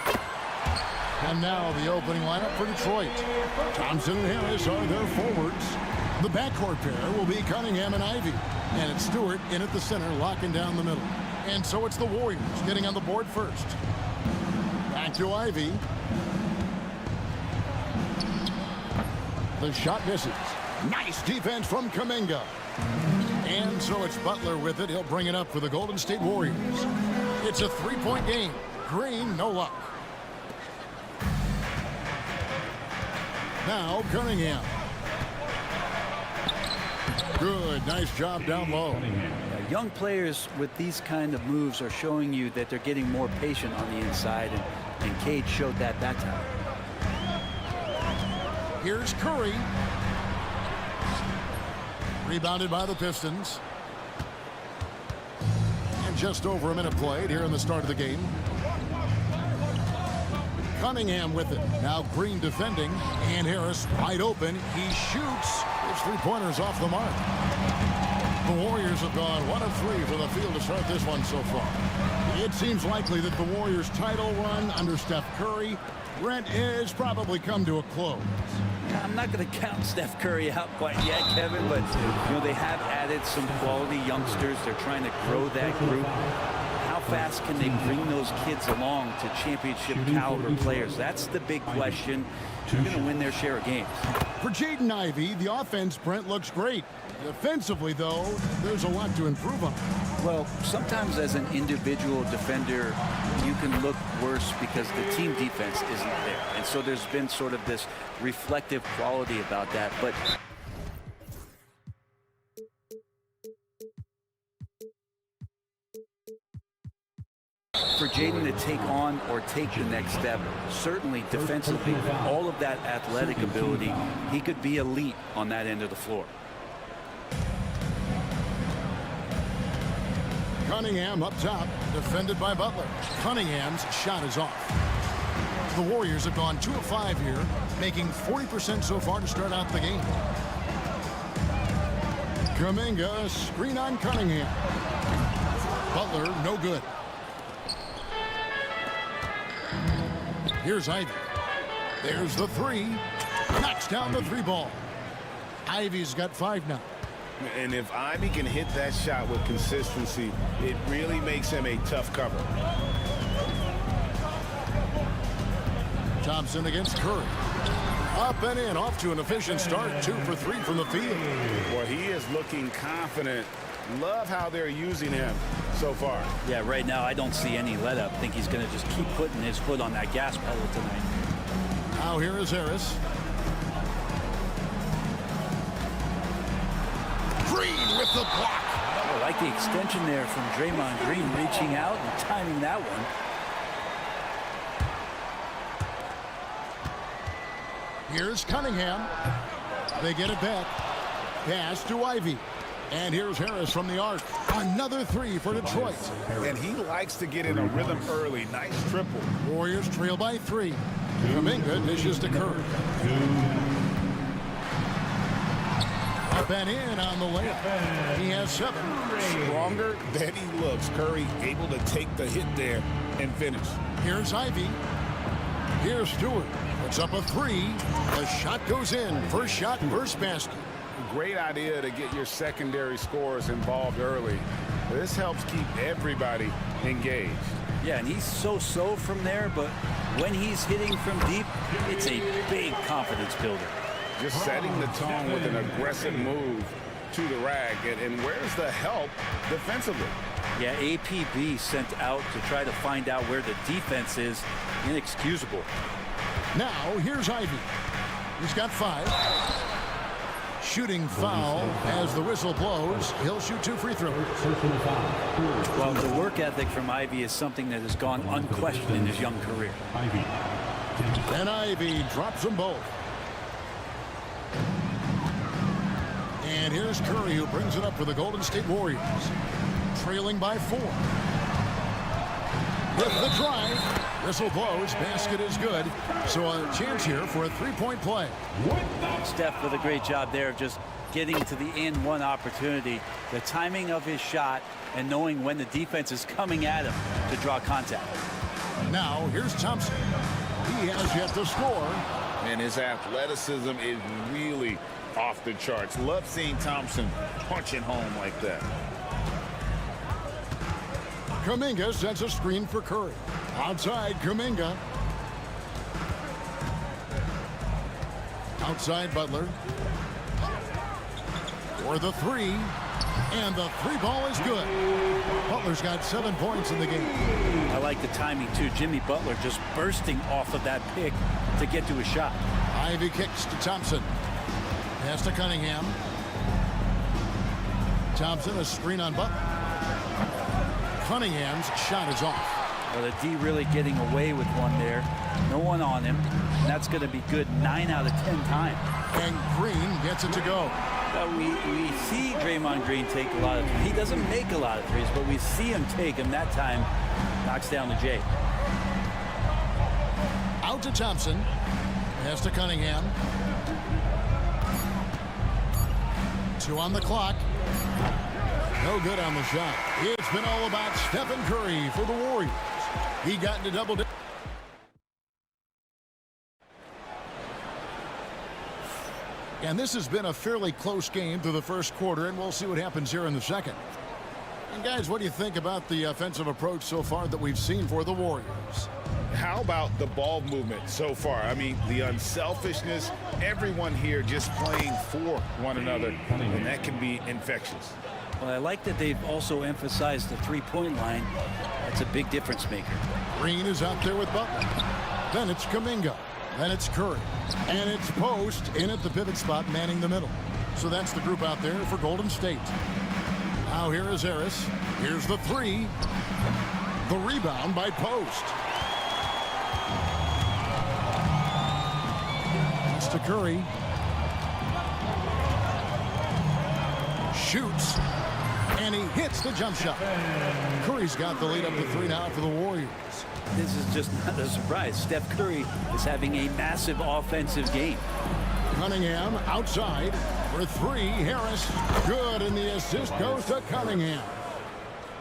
And now the opening lineup for Detroit. Thompson and Harris are their forwards. The backcourt pair will be Cunningham and Ivy. And it's Stewart in at the center, locking down the middle. And so it's the Warriors getting on the board first. Back to Ivy. The shot misses. Nice defense from Kuminga. And so it's Butler with it. He'll bring it up for the Golden State Warriors. It's a three-point game. Green, no luck. Now Cunningham. Good, nice job down low. Young players with these kind of moves are showing you that they're getting more patient on the inside, and Cade showed that time. Here's Curry. Rebounded by the Pistons. And just over a minute played here in the start of the game. Cunningham with it. Now Green defending. And Harris wide open. He shoots. His three-pointers off the mark. The Warriors have gone 1 of 3 for the field to start this one so far. It seems likely that the Warriors' title run under Steph Curry, Brent, has probably come to a close. I'm not going to count Steph Curry out quite yet, Kevin, but they have added some quality youngsters. They're trying to grow that group. How fast can they bring those kids along to championship caliber players? That's the big question. They're going to win their share of games. For Jaden Ivey, the offense, Brent, looks great. Defensively, though, there's a lot to improve on. Well, sometimes as an individual defender, you can look worse because the team defense isn't there. And so there's been sort of this reflective quality about that. But for Jaden to take on or take the next step, certainly defensively, all of that athletic ability, he could be elite on that end of the floor. Cunningham up top, defended by Butler. Cunningham's shot is off. The Warriors have gone 2 of 5 here, making 40% so far to start out the game. Kuminga, screen on Cunningham. Butler, no good. Here's Ivy. There's the three. Knocks down the three ball. Ivy's got 5 now. And if Ivy can hit that shot with consistency, it really makes him a tough cover. Thompson against Curry. Up and in, off to an efficient start. 2 for 3 from the field. Well, he is looking confident. Love how they're using him so far. Yeah, right now I don't see any let up. I think he's going to just keep putting his foot on that gas pedal tonight. Now here is Harris. Green with the block. I like the extension there from Draymond Green, reaching out and timing that one. Here's Cunningham. They get it back. Pass to Ivy. And here's Harris from the arc. Another 3 for Detroit. And he likes to get in a rhythm early. Nice triple. Warriors trail by 3. Kuminga dishes to Curry. Up and in on the layup. He has 7. Stronger than he looks. Curry able to take the hit there and finish. Here's Ivy. Here's Stewart. Puts up a 3. The shot goes in. First shot, first basket. Great idea to get your secondary scorers involved early. This helps keep everybody engaged. Yeah, and he's so-so from there, but when he's hitting from deep, it's a big confidence builder. Just setting the tone with an aggressive move to the rack. And where's the help defensively? Yeah, APB sent out to try to find out where the defense is. Inexcusable. Now, here's Ivy. He's got 5. Shooting foul as the whistle blows. He'll shoot 2 free throws. Well, the work ethic from Ivy is something that has gone unquestioned in his young career. And Ivy drops them both. And here's Curry, who brings it up for the Golden State Warriors. Trailing by 4. with the drive. Whistle blows. Basket is good. So a chance here for a three-point play. Steph with a great job there of just getting to the and one opportunity. The timing of his shot and knowing when the defense is coming at him to draw contact. Now here's Thompson. He has yet to score. And his athleticism is really off the charts. Love seeing Thompson punching home like that. Kuminga sets a screen for Curry. Outside, Kuminga. Outside, Butler. For the three. And the three ball is good. Butler's got 7 points in the game. I like the timing, too. Jimmy Butler just bursting off of that pick to get to a shot. Ivy kicks to Thompson. Pass to Cunningham. Thompson, a screen on Butler. Cunningham's shot is off. Well, the D really getting away with one there. No one on him. And that's going to be good 9 out of 10 times. And Green gets it to go. We see Draymond Green take a lot of, he doesn't make a lot of threes, but we see him take them. That time knocks down the J. Out to Thompson. Pass to Cunningham. 2 on the clock. No good on the shot. It's been all about Stephen Curry for the Warriors. He got into double digits. And this has been a fairly close game through the first quarter, and we'll see what happens here in the second. And guys, what do you think about the offensive approach so far that we've seen for the Warriors? How about the ball movement so far? I mean, the unselfishness, everyone here just playing for one another, and that can be infectious. Well, I like that they've also emphasized the three-point line. That's a big difference maker. Green is out there with Butler. Then it's Kuminga. Then it's Curry. And it's Post in at the pivot spot, manning the middle. So that's the group out there for Golden State. Now here is Harris. Here's the three. The rebound by Post. Pass to Curry. Shoots. And he hits the jump shot. Curry's got the lead up to 3 now for the Warriors. This is just not a surprise. Steph Curry is having a massive offensive game. Cunningham outside for 3. Harris good, and the assist goes to Cunningham.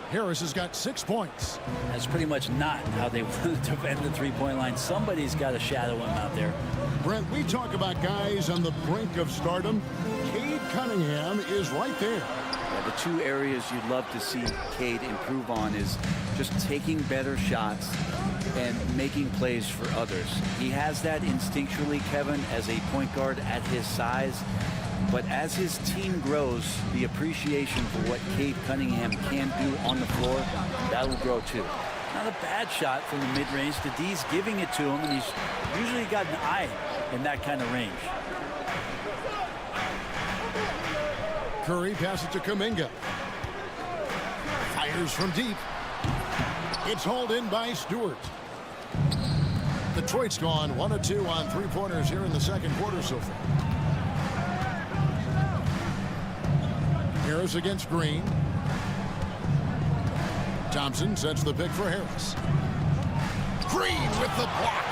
Harris has got 6 points. That's pretty much not how they want to defend the three-point line. Somebody's got to shadow him out there. Brent, we talk about guys on the brink of stardom. Cade Cunningham is right there. Yeah, the 2 areas you'd love to see Cade improve on is just taking better shots and making plays for others. He has that instinctually, Kevin, as a point guard at his size. But as his team grows, the appreciation for what Cade Cunningham can do on the floor, that will grow too. Not a bad shot from the mid-range. The D's giving it to him, and he's usually got an eye in that kind of range. Curry passes to Kuminga. Fires from deep. It's hauled in by Stewart. Detroit's gone 1 of 2 on three-pointers here in the second quarter so far. Harris against Green. Thompson sets the pick for Harris. Green with the block.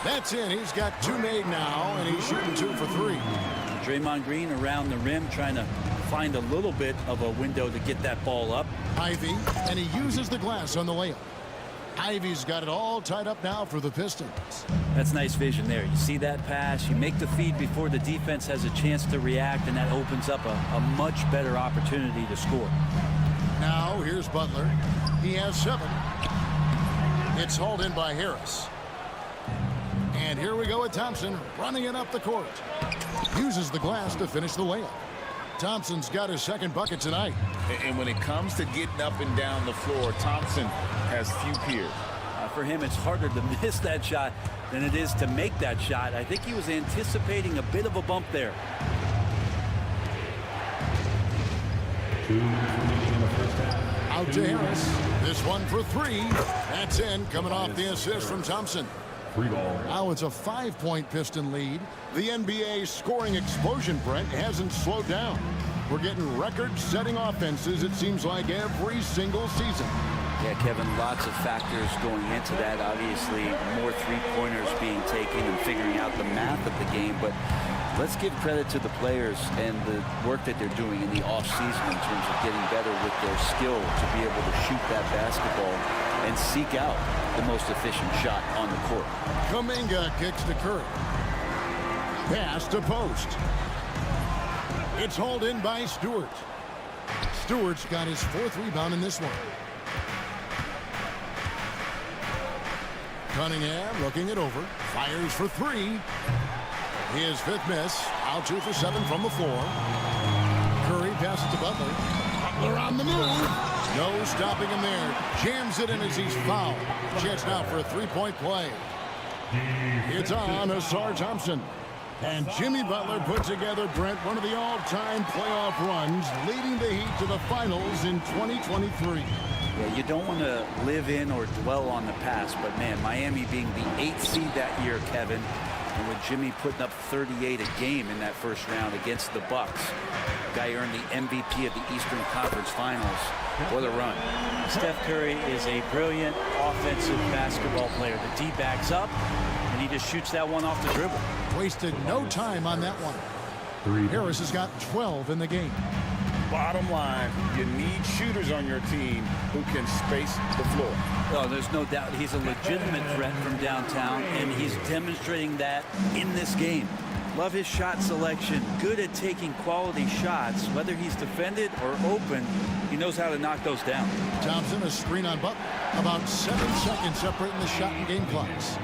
That's in. He's got 2 made now, and he's shooting 2 for 3. Draymond Green around the rim trying to find a little bit of a window to get that ball up. Ivy, and he uses the glass on the layup. Ivy's got it all tied up now for the Pistons. That's nice vision there. You see that pass, you make the feed before the defense has a chance to react, and that opens up a much better opportunity to score. Now here's Butler. He has 7. It's hauled in by Harris. And here we go with Thompson running it up the court. Uses the glass to finish the layup. Thompson's got his second bucket tonight. And when it comes to getting up and down the floor, Thompson has few peers. For him, it's harder to miss that shot than it is to make that shot. I think he was anticipating a bit of a bump there. Out to Harris. This one for 3. That's in, coming off the assist from Thompson. Free ball. Now it's a 5-point Piston lead. The NBA scoring explosion, Brent, hasn't slowed down. We're getting record-setting offenses, it seems like, every single season. Yeah, Kevin, lots of factors going into that. Obviously, more three-pointers being taken and figuring out the math of the game. But let's give credit to the players and the work that they're doing in the off-season in terms of getting better with their skill to be able to shoot that basketball and seek out the most efficient shot on the court. Kuminga kicks to Curry. Pass to post. It's hauled in by Stewart. Stewart's got his 4th rebound in this one. Cunningham looking it over. Fires for 3. His 5th miss. Out 2 for 7 from the floor. Curry passes to Butler. Butler on the move. No stopping him there. Jams it in as he's fouled. Chance now for a 3-point play. It's on Asar Thompson. And Jimmy Butler put together, Brent, one of the all-time playoff runs, leading the Heat to the finals in 2023. Yeah, you don't want to live in or dwell on the past, but man, Miami being the 8th seed that year, Kevin, and with Jimmy putting up 38 a game in that first round against the Bucks. Guy earned the MVP of the Eastern Conference Finals. What a run. Steph Curry is a brilliant offensive basketball player. The D backs up, and he just shoots that one off the dribble. Wasted no time on that one. Harris has got 12 in the game. Bottom line, you need shooters on your team who can space the floor. Oh, there's no doubt he's a legitimate threat from downtown, and he's demonstrating that in this game. Love his shot selection. Good at taking quality shots. Whether he's defended or open, he knows how to knock those down. Thompson, a screen on Butler. About 7 seconds separating the shot and game clocks.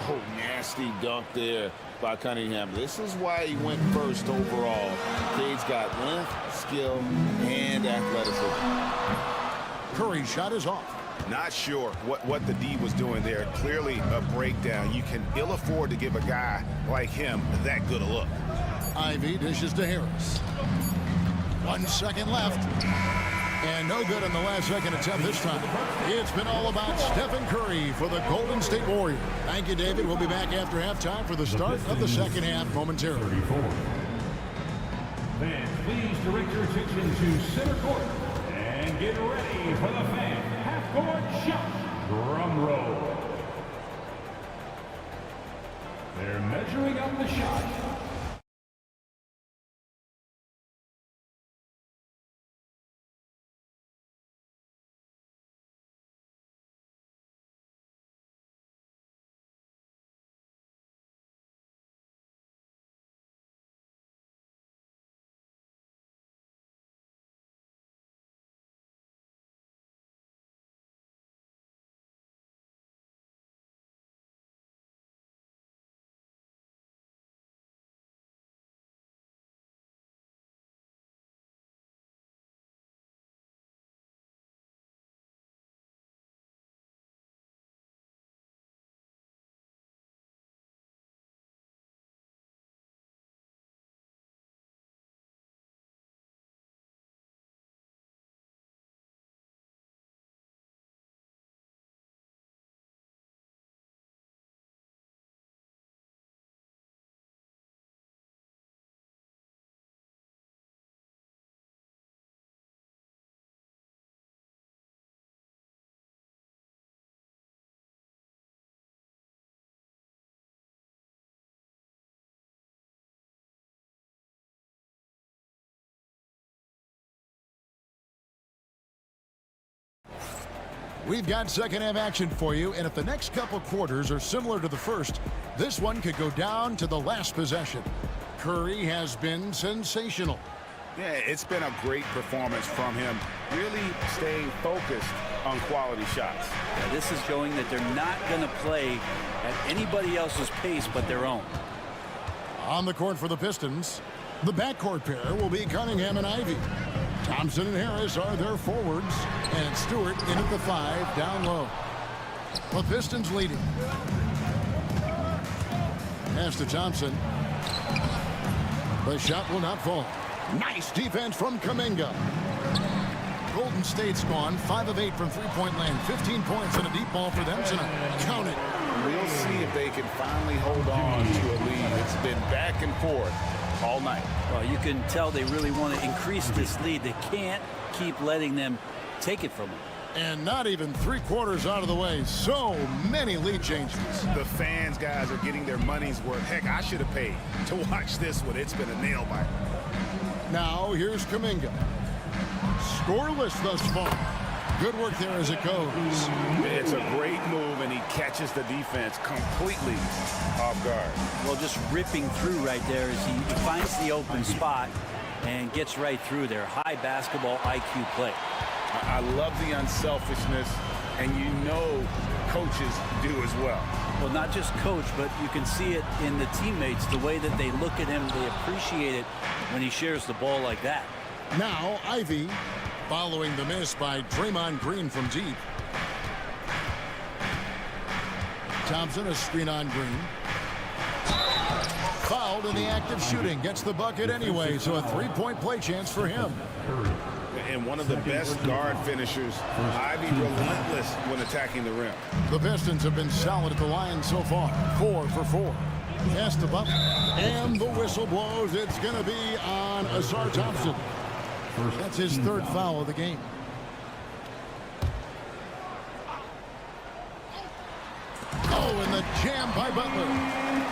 Oh, nasty dunk there by Cunningham. This is why he went first overall. Cade's got length, skill, and athleticism. Curry's shot is off. Not sure what the D was doing there. Clearly a breakdown. You can ill afford to give a guy like him that good a look. Ivy dishes to Harris. 1 second left. And no good on the last second attempt this time. It's been all about Stephen Curry for the Golden State Warriors. Thank you, David. We'll be back after halftime for the start of the second half momentarily. Fans, please direct your attention to center court and get ready for the fan half-court shot. Drum roll. They're measuring up the shot. We've got second half action for you, and if the next couple quarters are similar to the first, this one could go down to the last possession. Curry has been sensational. Yeah, it's been a great performance from him, really staying focused on quality shots. Yeah, this is showing that they're not going to play at anybody else's pace but their own. On the court for the Pistons, the backcourt pair will be Cunningham and Ivy. Thompson and Harris are their forwards, and Stewart in at the 5 down low. The Pistons leading. Pass to Thompson. The shot will not fall. Nice defense from Kuminga. Golden State's gone 5 of 8 from three-point land. 15 points and a deep ball for them tonight. Count it. We'll see if they can finally hold on to a lead. It's been back and forth all night. Well, you can tell they really want to increase this lead. They can't keep letting them take it from them. And not even 3/4 out of the way. So many lead changes. The fans, guys, are getting their money's worth. Heck, I should have paid to watch this one. It's been a nail biter. Now here's Kuminga. Scoreless thus far. Good work there as it goes. It's a great move, and he catches the defense completely off guard. Well, just ripping through right there as he finds the open spot and gets right through there. High basketball IQ play. I love the unselfishness, and you know coaches do as well. Well, not just coach, but you can see it in the teammates, the way that they look at him. They appreciate it when he shares the ball like that. Now Ivy following the miss by Draymond Green from deep. Thompson, a screen on Green. Fouled in the act of shooting. Gets the bucket anyway, so a three-point play chance for him. And one of the best guard finishers. Ivy relentless when attacking the rim. The Pistons have been solid at the line so far. 4 for 4. Pass to Buck. And the whistle blows. It's going to be on Asar Thompson. That's his third foul of the game. Oh, and the jam by Butler.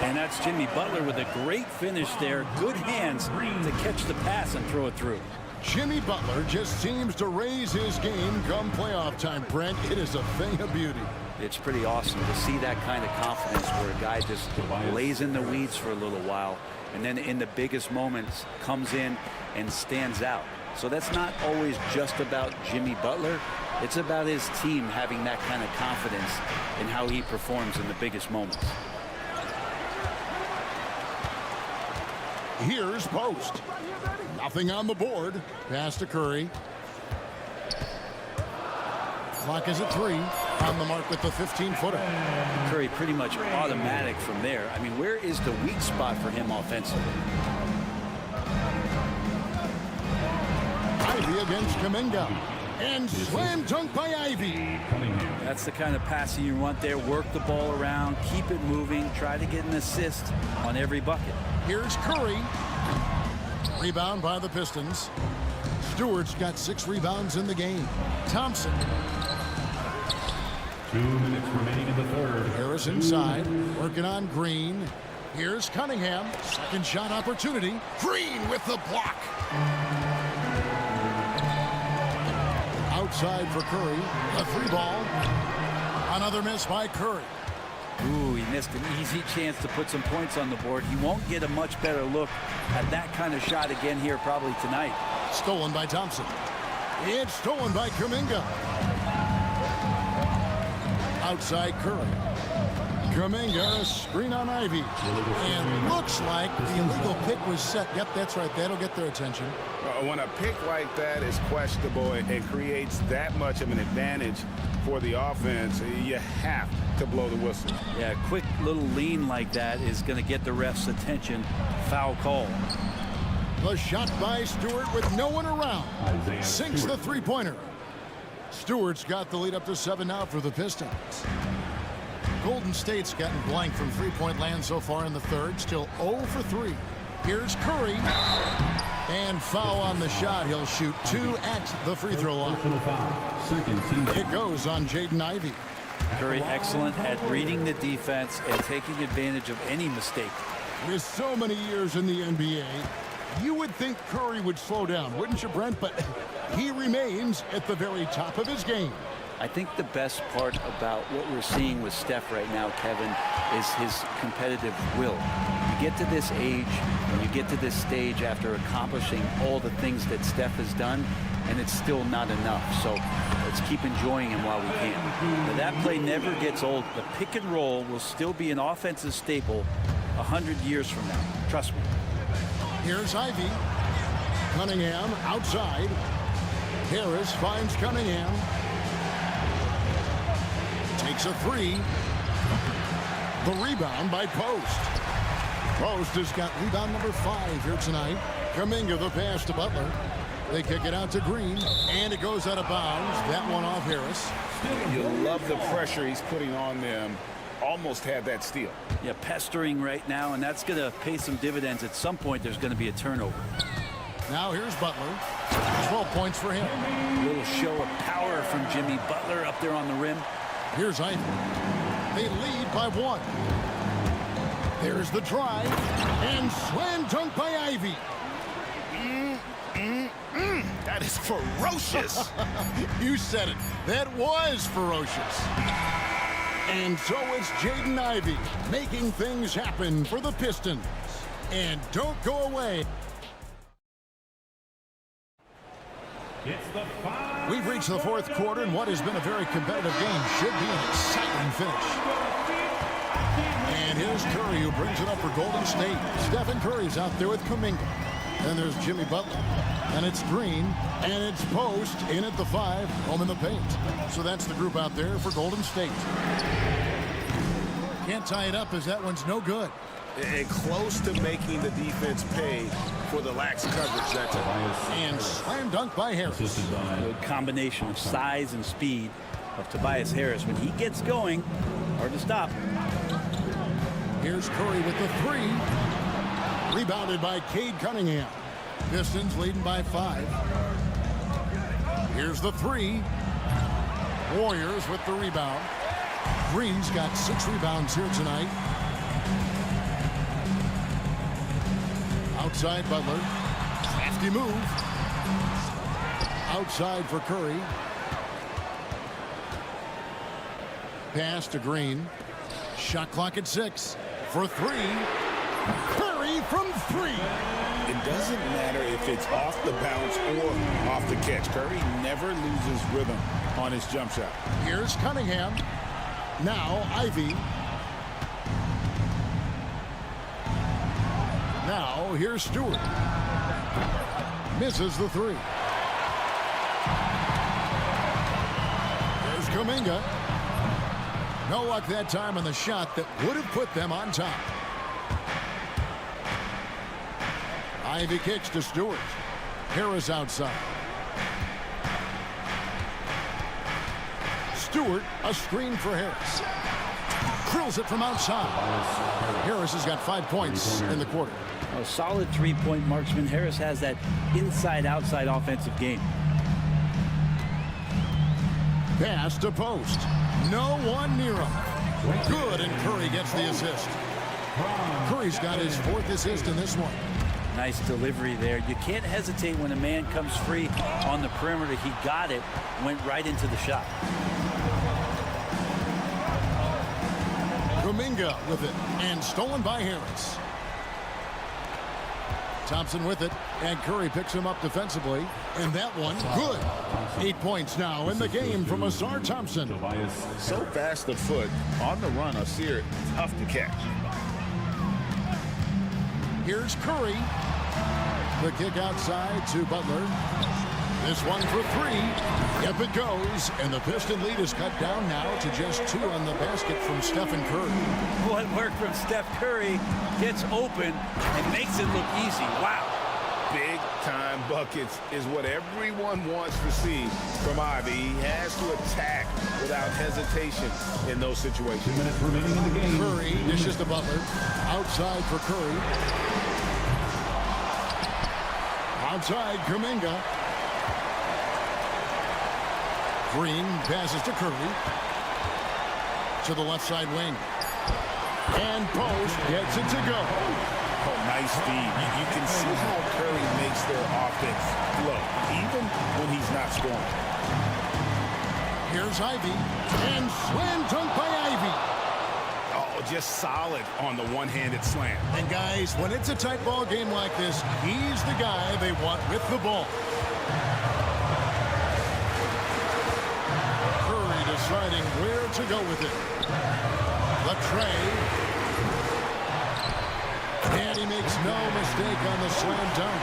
And that's Jimmy Butler with a great finish there. Good hands to catch the pass and throw it through. Jimmy Butler just seems to raise his game come playoff time, Brent. It is a thing of beauty. It's pretty awesome to see that kind of confidence where a guy just lays in the weeds for a little while and then in the biggest moments comes in and stands out. So that's not always just about Jimmy Butler. It's about his team having that kind of confidence in how he performs in the biggest moments. Here's Post. Nothing on the board. Pass to Curry. Clock is at 3. On the mark with the 15-footer. Curry pretty much automatic from there. I mean, where is the weak spot for him offensively? Ivy against Kuminga. And slam dunk by Ivy. That's the kind of passing you want there. Work the ball around, keep it moving, try to get an assist on every bucket. Here's Curry. Rebound by the Pistons. Stewart's got 6 rebounds in the game. Thompson. 2 minutes remaining in the third. Harris inside, working on Green. Here's Cunningham. Second shot opportunity. Green with the block. Outside for Curry. A 3-ball. Another miss by Curry. Ooh, he missed an easy chance to put some points on the board. He won't get a much better look at that kind of shot again here probably tonight. Stolen by Thompson. It's stolen by Kuminga. Outside Curry. Kuminga, screen on Ivy. And looks like the illegal pick was set. Yep, that's right. That'll get their attention. When a pick like that is questionable, it creates that much of an advantage for the offense. You have to blow the whistle. Yeah, a quick little lean like that is going to get the ref's attention. Foul call. The shot by Stewart with no one around. Sinks the three-pointer. Stewart's got the lead up to 7 now for the Pistons. Golden State's gotten blank from three-point land so far in the third. Still 0 for 3. Here's Curry. And foul on the shot. He'll shoot 2 at the free throw line. It goes on Jaden Ivey. Curry excellent at reading the defense and taking advantage of any mistake. With so many years in the NBA, you would think Curry would slow down, wouldn't you, Brent? But he remains at the very top of his game. I think the best part about what we're seeing with Steph right now, Kevin, is his competitive will. You get to this age, and you get to this stage after accomplishing all the things that Steph has done, and it's still not enough. So let's keep enjoying him while we can. Now, that play never gets old. The pick and roll will still be an offensive staple 100 years from now. Trust me. Here's Ivy. Cunningham outside. Harris finds Cunningham. Takes a 3. The rebound by Post. Post has got rebound number 5 here tonight. Kuminga the pass to Butler. They kick it out to Green, and it goes out of bounds. That one off Harris. You love the pressure he's putting on them. Almost had that steal. Yeah, pestering right now, and that's going to pay some dividends. At some point, there's going to be a turnover. Now here's Butler. 12 points for him. A little show of power from Jimmy Butler up there on the rim. Here's Ivy. They lead by 1. There's the drive, and slam dunk by Ivy. That is ferocious. You said it. That was ferocious. And so it's Jaden Ivey making things happen for the Pistons. And don't go away. We've reached the fourth quarter, and what has been a very competitive game should be an exciting finish. And here's Curry, who brings it up for Golden State. Stephen Curry's out there with Kuminga. Then there's Jimmy Butler. And it's Green. And it's Post in at the 5, home in the paint. So that's the group out there for Golden State. Can't tie it up as that one's no good. And close to making the defense pay for the lax coverage that time. And slam dunk by Harris. A combination of size and speed of Tobias Harris. When he gets going, hard to stop. Here's Curry with the 3. Rebounded by Cade Cunningham. Pistons leading by 5. Here's the 3. Warriors with the rebound. Green's got 6 rebounds here tonight. Outside Butler. Crafty move. Outside for Curry. Pass to Green. Shot clock at 6. For 3. Curry from 3. It doesn't matter if it's off the bounce or off the catch. Curry never loses rhythm on his jump shot. Here's Cunningham. Now Ivy. Now here's Stewart. Misses the 3. There's Kuminga. No luck that time on the shot that would have put them on top. Ivy kicks to Stewart. Harris outside. Stewart, a screen for Harris. Drills it from outside. Harris has got 5 points in the quarter. A solid 3-point marksman. Harris has that inside-outside offensive game. Pass to Post. No one near him. Good, and Curry gets the assist. Curry's got his 4th assist in this one. Nice delivery there. You can't hesitate when a man comes free on the perimeter. He got it, went right into the shot. Kuminga with it, and stolen by Harris. Thompson with it, and Curry picks him up defensively, and that one good. 8 points now in the game from Asar Thompson. So fast of foot on the run. Asir, tough to catch. Here's Curry. The kick outside to Butler. This one for 3. Up it goes, and the Piston lead is cut down now to just 2 on the basket from Stephen Curry. What work from Steph Curry, gets open and makes it look easy. Wow. Big time buckets is what everyone wants to see from Ivy. He has to attack without hesitation in those situations. 2 minutes remaining in the game. Curry dishes to Butler. Outside for Curry. Outside Kuminga. Green passes to Curry. To the left side wing. And Post gets it to go. Oh, nice feed. You can see how Curry makes their offense flow, even when he's not scoring. Here's Ivy. And slam dunk by Ivy. Oh, just solid on the one-handed slam. And guys, when it's a tight ball game like this, he's the guy they want with the ball. Curry deciding where to go with it. The tray. And he makes no mistake on the slam dunk.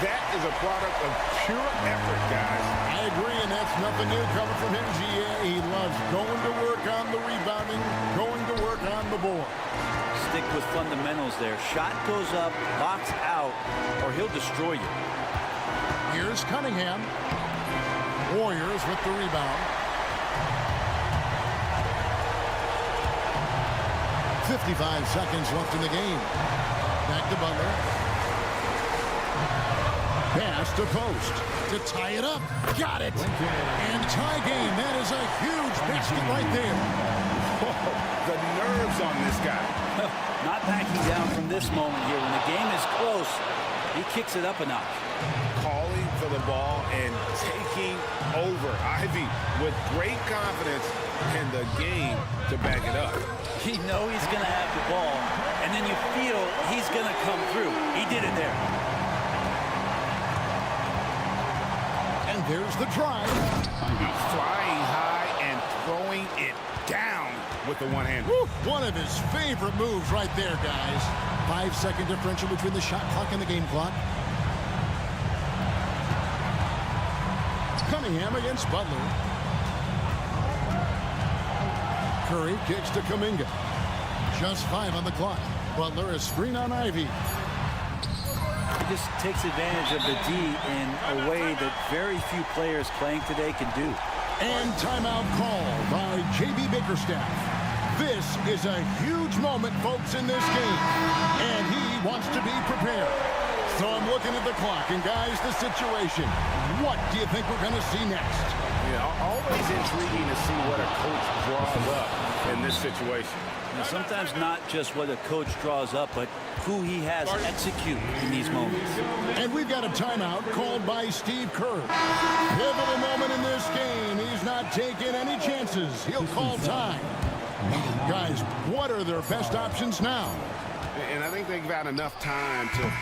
That is a product of pure effort, guys. I agree, and that's nothing new coming from him, GA. He loves going to work on the rebounding, going to work on the board. Stick with fundamentals there. Shot goes up, box out, or he'll destroy you. Here's Here's Cunningham. Warriors with the rebound. 55 seconds left in the game. Back to Butler. Pass to Post to tie it up. Got it. And tie game. That is a huge basket right there. The nerves on this guy. Not backing down from this moment here. When the game is close, he kicks it up a notch. Calling for the ball and taking over. Ivy with great confidence in the game to back it up. You know he's going to have the ball, and then you feel he's going to come through. He did it there. And there's the drive. Flying high and throwing it down with the one-hand. One of his favorite moves right there, guys. 5-second differential between the shot clock and the game clock. Cunningham against Butler. Curry kicks to Kuminga. Just 5 on the clock. Butler is screen on Ivy. He just takes advantage of the D in a way that very few players playing today can do. And timeout called by J.B. Bickerstaff. This is a huge moment, folks, in this game. And he wants to be prepared. So I'm looking at the clock, and guys, the situation. What do you think we're going to see next? Yeah, always intriguing to see what a coach draws up in this situation. Now, sometimes not just what a coach draws up, but who he has execute in these moments. And we've got a timeout called by Steve Kerr. Pivotal moment in this game. He's not taking any chances. He'll call time. Guys, what are their best options now? And I think they've got enough time to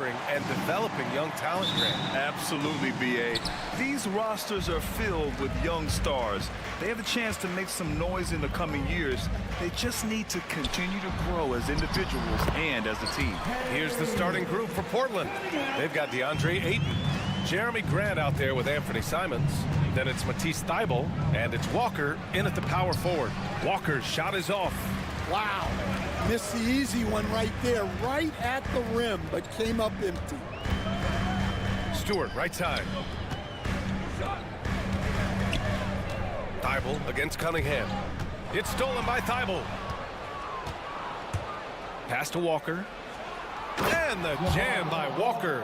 and developing young talent, Grant. Absolutely, B.A. These rosters are filled with young stars. They have a chance to make some noise in the coming years. They just need to continue to grow as individuals and as a team. Here's the starting group for Portland. They've got DeAndre Ayton, Jeremy Grant out there with Anthony Simons. Then it's Matisse Thybulle, and it's Walker in at the power forward. Walker's shot is off. Wow. Missed the easy one right there, right at the rim, but came up empty. Stewart, right side. Thybulle against Cunningham. It's stolen by Thybulle. Pass to Walker. And the jam by Walker.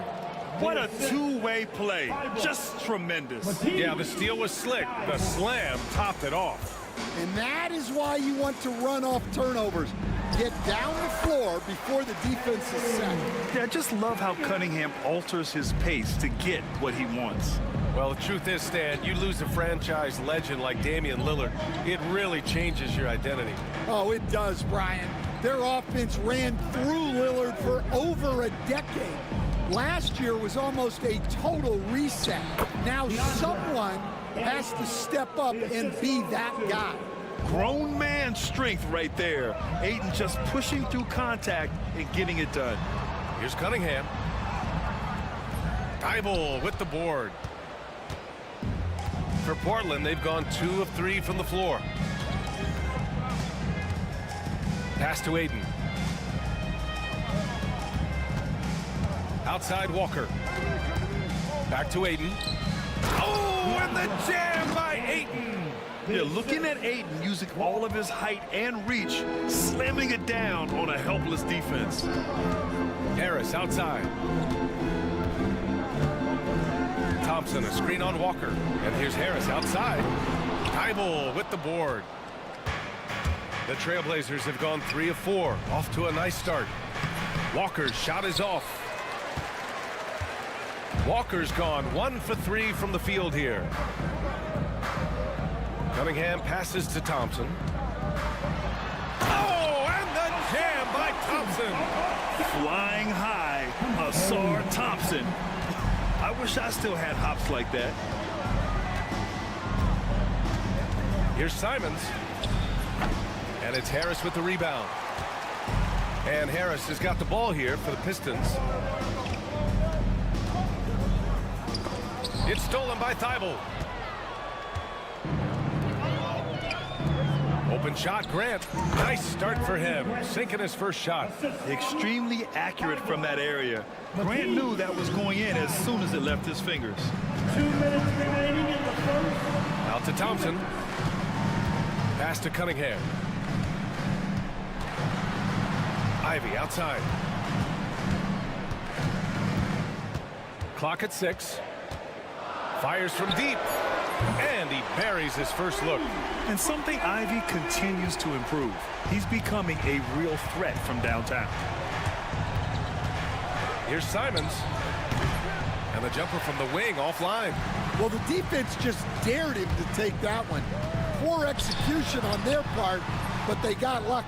What a two-way play. Just tremendous. Yeah, the steal was slick. The slam topped it off. And that is why you want to run off turnovers. Get down the floor before the defense is set. Yeah, I just love how Cunningham alters his pace to get what he wants. Well, the truth is, Stan, you lose a franchise legend like Damian Lillard, it really changes your identity. Oh, it does, Brian. Their offense ran through Lillard for over a decade. Last year was almost a total reset. Now someone has to step up and be that guy. Grown man strength right there. Ayton just pushing through contact and getting it done. Here's Cunningham. Thybulle with the board. For Portland, they've gone 2 of 3 from the floor. Pass to Ayton. Outside Walker. Back to Ayton. Oh, and the jam by Ayton. Yeah, looking at Ayton using all of his height and reach, slamming it down on a helpless defense. Harris outside. Thompson, a screen on Walker. And here's Harris outside. Thybulle with the board. The Trailblazers have gone 3 of 4. Off to a nice start. Walker's shot is off. Walker's gone 1 for 3 from the field here. Cunningham passes to Thompson. Oh, and the jam by Thompson. Flying high, Asar Thompson. I wish I still had hops like that. Here's Simons. And it's Harris with the rebound. And Harris has got the ball here for the Pistons. It's stolen by Thybulle. Open shot, Grant. Nice start for him. Sinking his first shot. Extremely accurate from that area. Grant knew that was going in as soon as it left his fingers. 2 minutes remaining in the first. Out to Thompson. Pass to Cunningham. Ivy outside. Clock at 6. Fires from deep. And he buries his first look. And something Ivy continues to improve. He's becoming a real threat from downtown. Here's Simons. And the jumper from the wing offline. Well, the defense just dared him to take that one. Poor execution on their part, but they got lucky.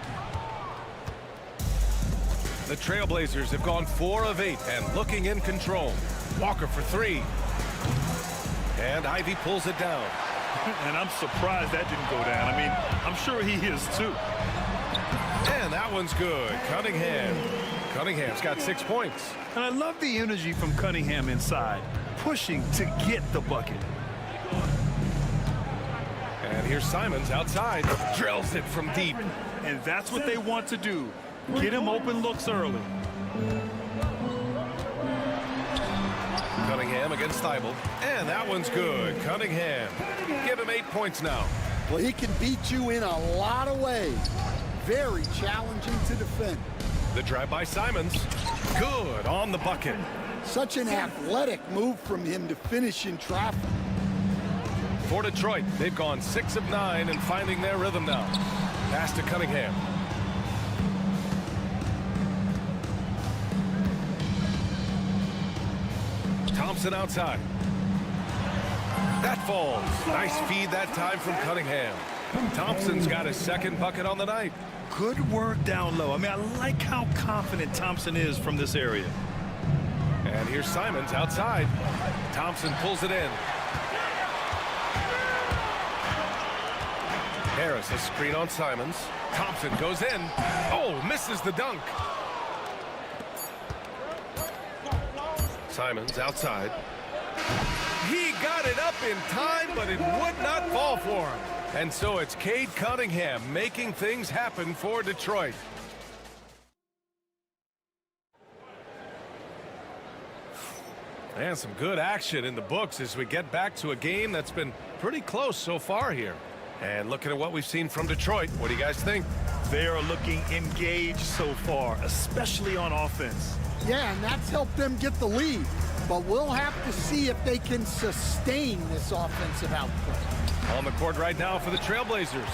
The Trailblazers have gone 4 of 8 and looking in control. Walker for 3. And Ivy pulls it down. And I'm surprised that didn't go down. I mean, I'm sure he is too. And that one's good. Cunningham. Cunningham's got 6 points. And I love the energy from Cunningham inside, pushing to get the bucket. And here's Simons outside. Drills it from deep. And that's what they want to do. Get him open looks early. Cunningham against Thybulle. And that one's good. Cunningham. Give him 8 points now. Well, he can beat you in a lot of ways. Very challenging to defend. The drive by Simons. Good on the bucket. Such an athletic move from him to finish in traffic. For Detroit, they've gone 6 of 9 and finding their rhythm now. Pass to Cunningham. Thompson outside. That falls. Nice feed that time from Cunningham. Thompson's got his second bucket on the night. Good work down low. I mean, I like how confident Thompson is from this area. And here's Simons outside. Thompson pulls it in. Harris, a screen on Simons. Thompson goes in. Oh, misses the dunk. Simons outside. He got it up in time, but it would not fall for him. And so it's Cade Cunningham making things happen for Detroit. And some good action in the books as we get back to a game that's been pretty close so far here. And looking at what we've seen from Detroit, what do you guys think? They are looking engaged so far, especially on offense. Yeah, and that's helped them get the lead. But we'll have to see if they can sustain this offensive output. On the court right now for the Trailblazers.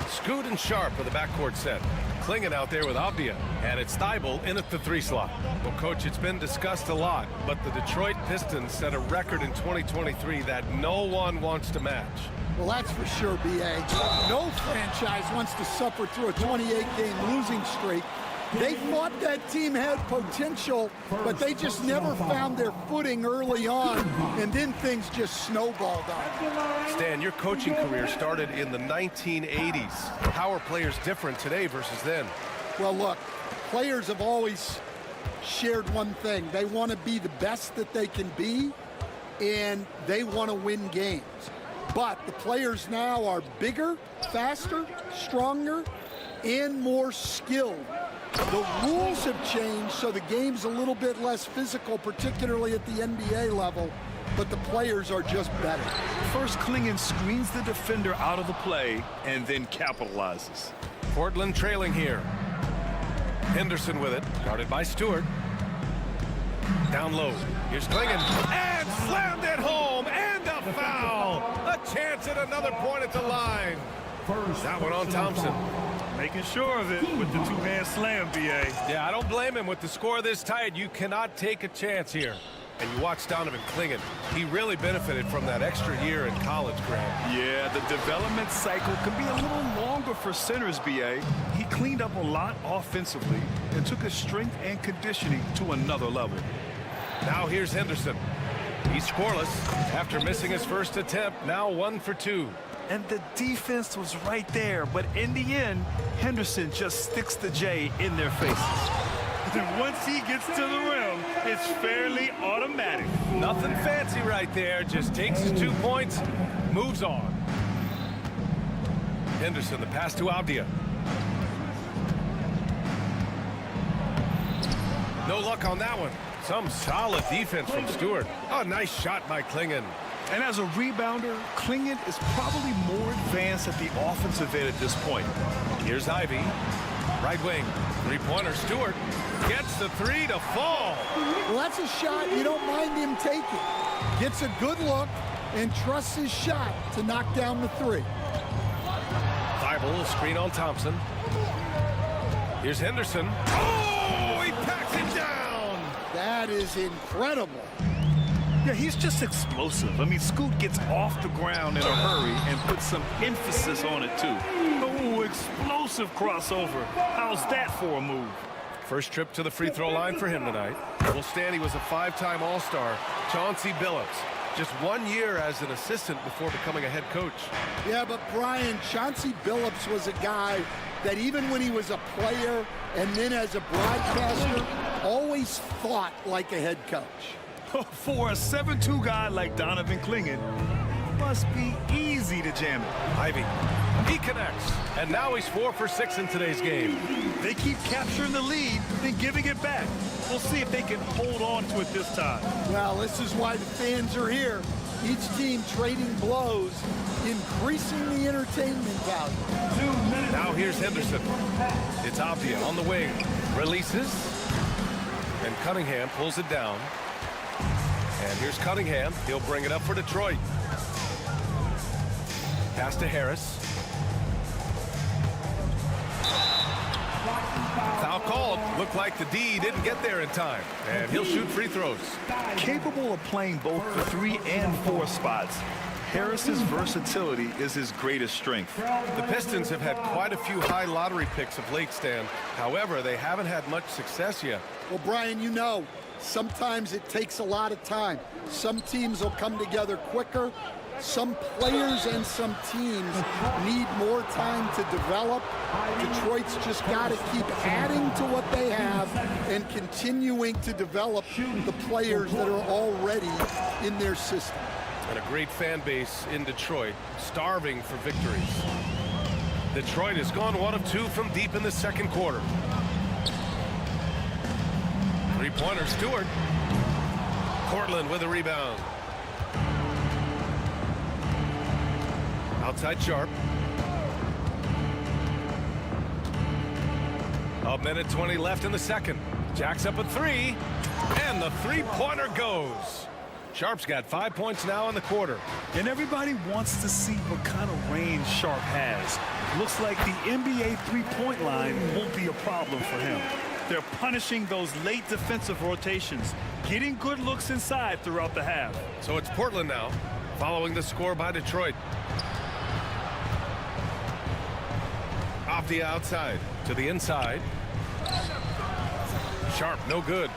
Scoot and Sharp are the backcourt set. Klingon out there with Avdia. And it's Thibault in at the 3 slot. Well, Coach, it's been discussed a lot, but the Detroit Pistons set a record in 2023 that no one wants to match. Well, that's for sure, B.A. No franchise wants to suffer through a 28-game losing streak. They thought that team had potential, but they just never found their footing early on, and then things just snowballed on. Stan, your coaching career started in the 1980s. How are players different today versus then? Well, look, players have always shared one thing. They want to be the best that they can be, and they want to win games. But the players now are bigger, faster, stronger, and more skilled. The rules have changed, so the game's a little bit less physical, particularly at the NBA level, but the players are just better. First, Klingon screens the defender out of the play and then capitalizes. Portland trailing here. Henderson with it, guarded by Stewart. Down low. Here's Klingon. And slammed it home, and a foul. A chance at another point at the line. That one on Thompson. Making sure of it with the two-hand slam, B.A. Yeah, I don't blame him. With the score this tight, you cannot take a chance here. And you watch Donovan Klingon. He really benefited from that extra year in college, Grant. Yeah, the development cycle can be a little longer for centers, B.A. He cleaned up a lot offensively and took his strength and conditioning to another level. Now here's Henderson. He's scoreless after missing his first attempt. Now 1 for 2. And the defense was right there, but in the end, Henderson just sticks the J in their faces. And once he gets to the rim, it's fairly automatic. Nothing fancy right there, just takes his 2 points, moves on. Henderson, the pass to Avdia. No luck on that one. Some solid defense from Stewart. Oh, nice shot by Klingon. And as a rebounder, Klingon is probably more advanced at the offensive end at this point. Here's Ivy. Right wing. Three-pointer. Stewart gets the 3 to fall. Well, that's a shot you don't mind him taking. Gets a good look and trusts his shot to knock down the 3. Thibault, screen on Thompson. Here's Henderson. Oh, he packs it down. That is incredible. Yeah, he's just explosive. I mean, Scoot gets off the ground in a hurry and puts some emphasis on it, too. Oh, explosive crossover. How's that for a move? First trip to the free throw line for him tonight. Well, Stan, he was a 5-time All-Star. Chauncey Billups, just 1 year as an assistant before becoming a head coach. Yeah, but Brian, Chauncey Billups was a guy that even when he was a player and then as a broadcaster, always thought like a head coach. For a 7'2" guy like Donovan Klingon, must be easy to jam it. Ivy, he connects, and now he's 4 for 6 in today's game. They keep capturing the lead, then giving it back. We'll see if they can hold on to it this time. Well, this is why the fans are here. Each team trading blows, increasing the entertainment value. Now here's Henderson. It's Avdia on the wing. Releases, and Cunningham pulls it down. And here's Cunningham. He'll bring it up for Detroit. Pass to Harris. Foul called. Looked like the D didn't get there in time. And he'll shoot free throws. Capable of playing both the 3 and 4 spots, Harris's versatility is his greatest strength. The Pistons have had quite a few high lottery picks of late, Stan. However, they haven't had much success yet. Well, Brian, you know, Sometimes it takes a lot of time. Some teams will come together quicker. Some players and some teams need more time to develop. Detroit's just got to keep adding to what they have and continuing to develop the players that are already in their system. And a great fan base in Detroit, starving for victories. Detroit has gone 1 of 2 from deep in the second quarter. Three-pointer, Stewart. Portland with a rebound. Outside Sharp. A minute 20 left in the second. Jacks up a 3, and the three-pointer goes. Sharp's got 5 points now in the quarter. And everybody wants to see what kind of range Sharp has. Looks like the NBA three-point line won't be a problem for him. They're punishing those late defensive rotations, getting good looks inside throughout the half. So it's Portland now, following the score by Detroit. Off the outside to the inside. Sharp, no good.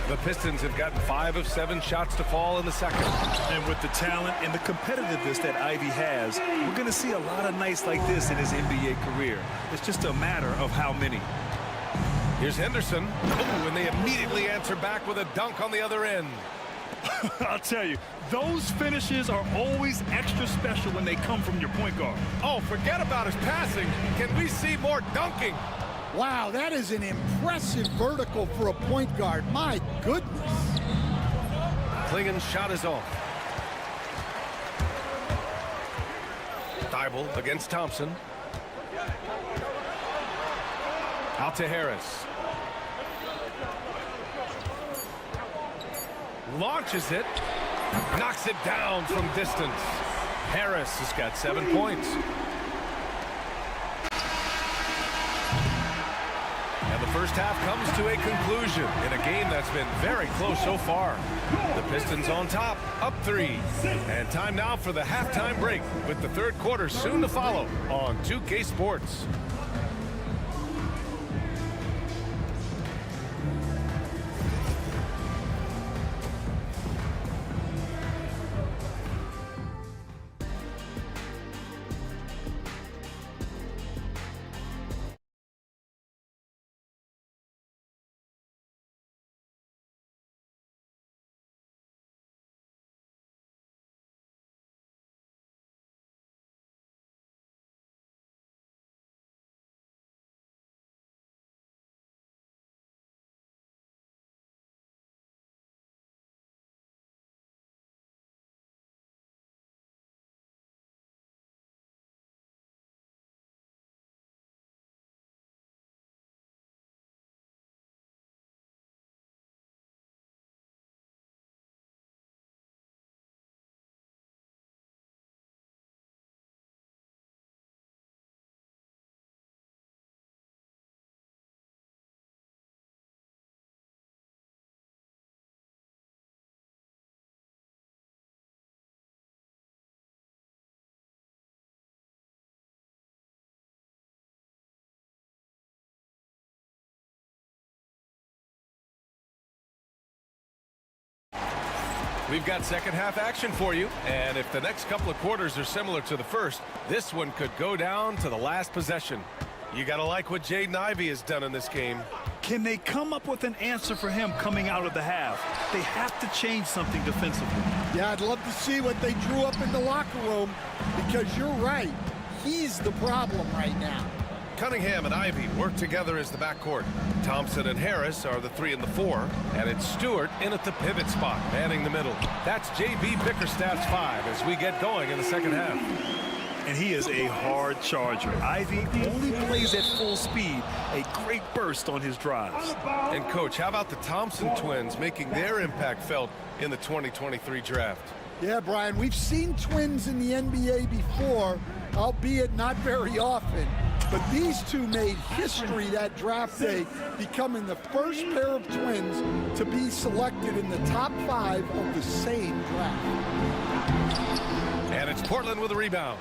The Pistons have gotten 5 of 7 shots to fall in the second. And with the talent and the competitiveness that Ivy has, we're going to see a lot of nights like this in his NBA career. It's just a matter of how many. Here's Henderson. Oh, and they immediately answer back with a dunk on the other end. I'll tell you, those finishes are always extra special when they come from your point guard. Oh, forget about his passing. Can we see more dunking? Wow, that is an impressive vertical for a point guard. My goodness. Klingen's shot is off. Thibault against Thompson. Out to Harris. Launches it. Knocks it down from distance. Harris has got 7 points. And the first half comes to a conclusion in a game that's been very close so far. The Pistons on top, up 3. And time now for the halftime break, with the third quarter soon to follow on 2K Sports. We've got second half action for you, and if the next couple of quarters are similar to the first, this one could go down to the last possession. You gotta like what Jaden Ivey has done in this game. Can they come up with an answer for him coming out of the half? They have to change something defensively. Yeah, I'd love to see what they drew up in the locker room, because you're right. He's the problem right now. Cunningham and Ivey work together as the backcourt. Thompson and Harris are the 3 and the 4, and it's Stewart in at the pivot spot, manning the middle. That's J.B. Bickerstaff's 5 as we get going in the second half. And he is a hard charger. Ivey only plays at full speed, a great burst on his drives. And, Coach, how about the Thompson twins making their impact felt in the 2023 draft? Yeah, Brian, we've seen twins in the NBA before, albeit not very often. But these two made history that draft day, becoming the first pair of twins to be selected in the top 5 of the same draft. And it's Portland with a rebound.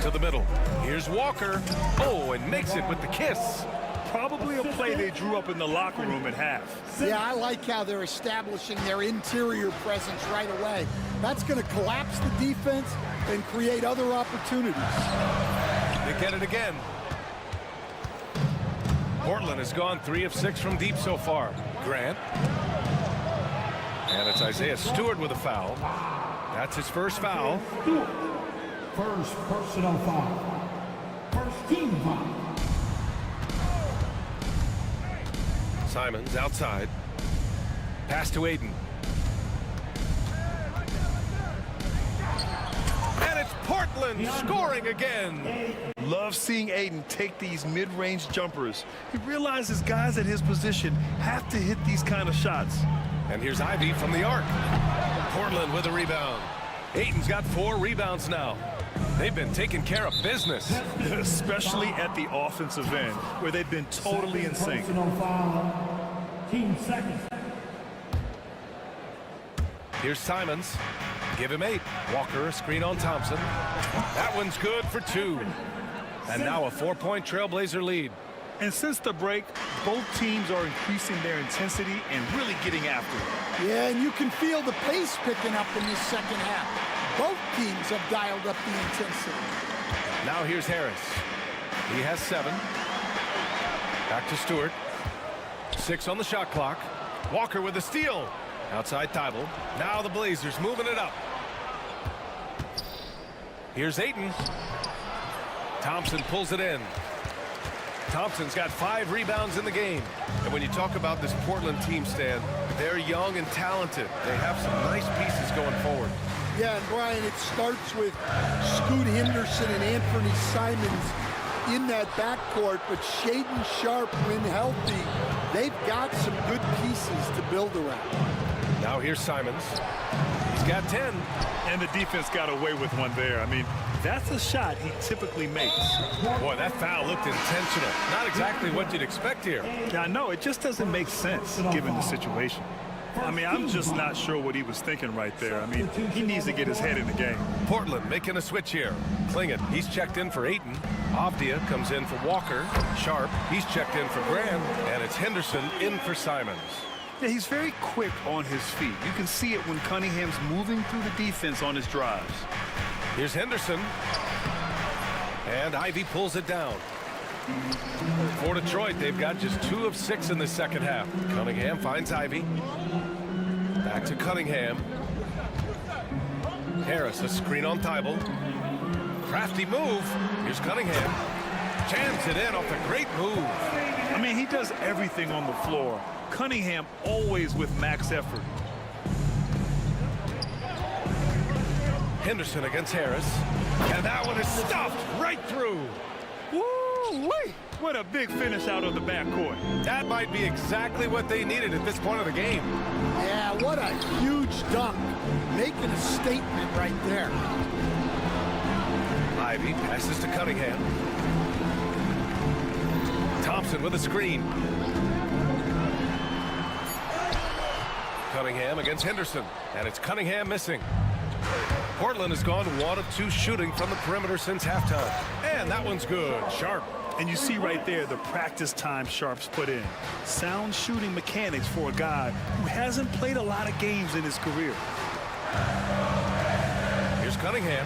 To the middle. Here's Walker. Oh, and makes it with the kiss. Probably a play they drew up in the locker room at half. Yeah, I like how they're establishing their interior presence right away. That's going to collapse the defense and create other opportunities. They get it again. Portland has gone 3 of 6 from deep so far. Grant. And it's Isaiah Stewart with a foul. That's his first foul. First personal foul. First team foul. Simons outside. Pass to Aiden. And it's Portland scoring again. Love seeing Aiden take these mid-range jumpers. He realizes guys at his position have to hit these kind of shots. And here's Ivy from the arc. Portland with a rebound. Aiden's got 4 rebounds now. They've been taking care of business. Especially at the offensive end, where they've been totally in sync. Personal foul. Team second. Here's Simons. Give him 8. Walker, a screen on Thompson. That one's good for 2. And now a 4-point Trailblazer lead. And since the break, both teams are increasing their intensity and really getting after it. Yeah, and you can feel the pace picking up in this second half. Both teams have dialed up the intensity. Now here's Harris. He has 7. Back to Stewart. 6 on the shot clock. Walker with a steal. Outside Thibault. Now the Blazers moving it up. Here's Ayton. Thompson pulls it in. Thompson's got 5 rebounds in the game. And when you talk about this Portland team, Stan, they're young and talented. They have some nice pieces going forward. Yeah, and Brian, it starts with Scoot Henderson and Anthony Simons in that backcourt, but Shaedon Sharpe, when healthy, they've got some good pieces to build around. Now here's Simons. He's got 10. And the defense got away with one there. I mean, that's a shot he typically makes. Boy, that foul looked intentional. Not exactly what you'd expect here. Yeah, I know. It just doesn't make sense given the situation. I mean, I'm just not sure what he was thinking right there. I mean, he needs to get his head in the game. Portland making a switch here. Klingett, he's checked in for Ayton. Avdia comes in for Walker. Sharpe, he's checked in for Graham. And it's Henderson in for Simons. Yeah, he's very quick on his feet. You can see it when Cunningham's moving through the defense on his drives. Here's Henderson. And Ivy pulls it down. For Detroit, they've got just 2 of 6 in the second half. Cunningham finds Ivy. Back to Cunningham. Harris, a screen on Thibault. Crafty move. Here's Cunningham. Jams it in off a great move. I mean, he does everything on the floor. Cunningham always with max effort. Henderson against Harris. And that one is stuffed right through. Woo-wee! What a big finish out of the backcourt. That might be exactly what they needed at this point of the game. Yeah, what a huge dunk. Making a statement right there. Ivy passes to Cunningham. Thompson with a screen. Cunningham against Henderson. And it's Cunningham missing. Portland has gone 1 of 2 shooting from the perimeter since halftime. And that one's good. Sharpe. And you see right there the practice time Sharpe's put in. Sound shooting mechanics for a guy who hasn't played a lot of games in his career. Here's Cunningham.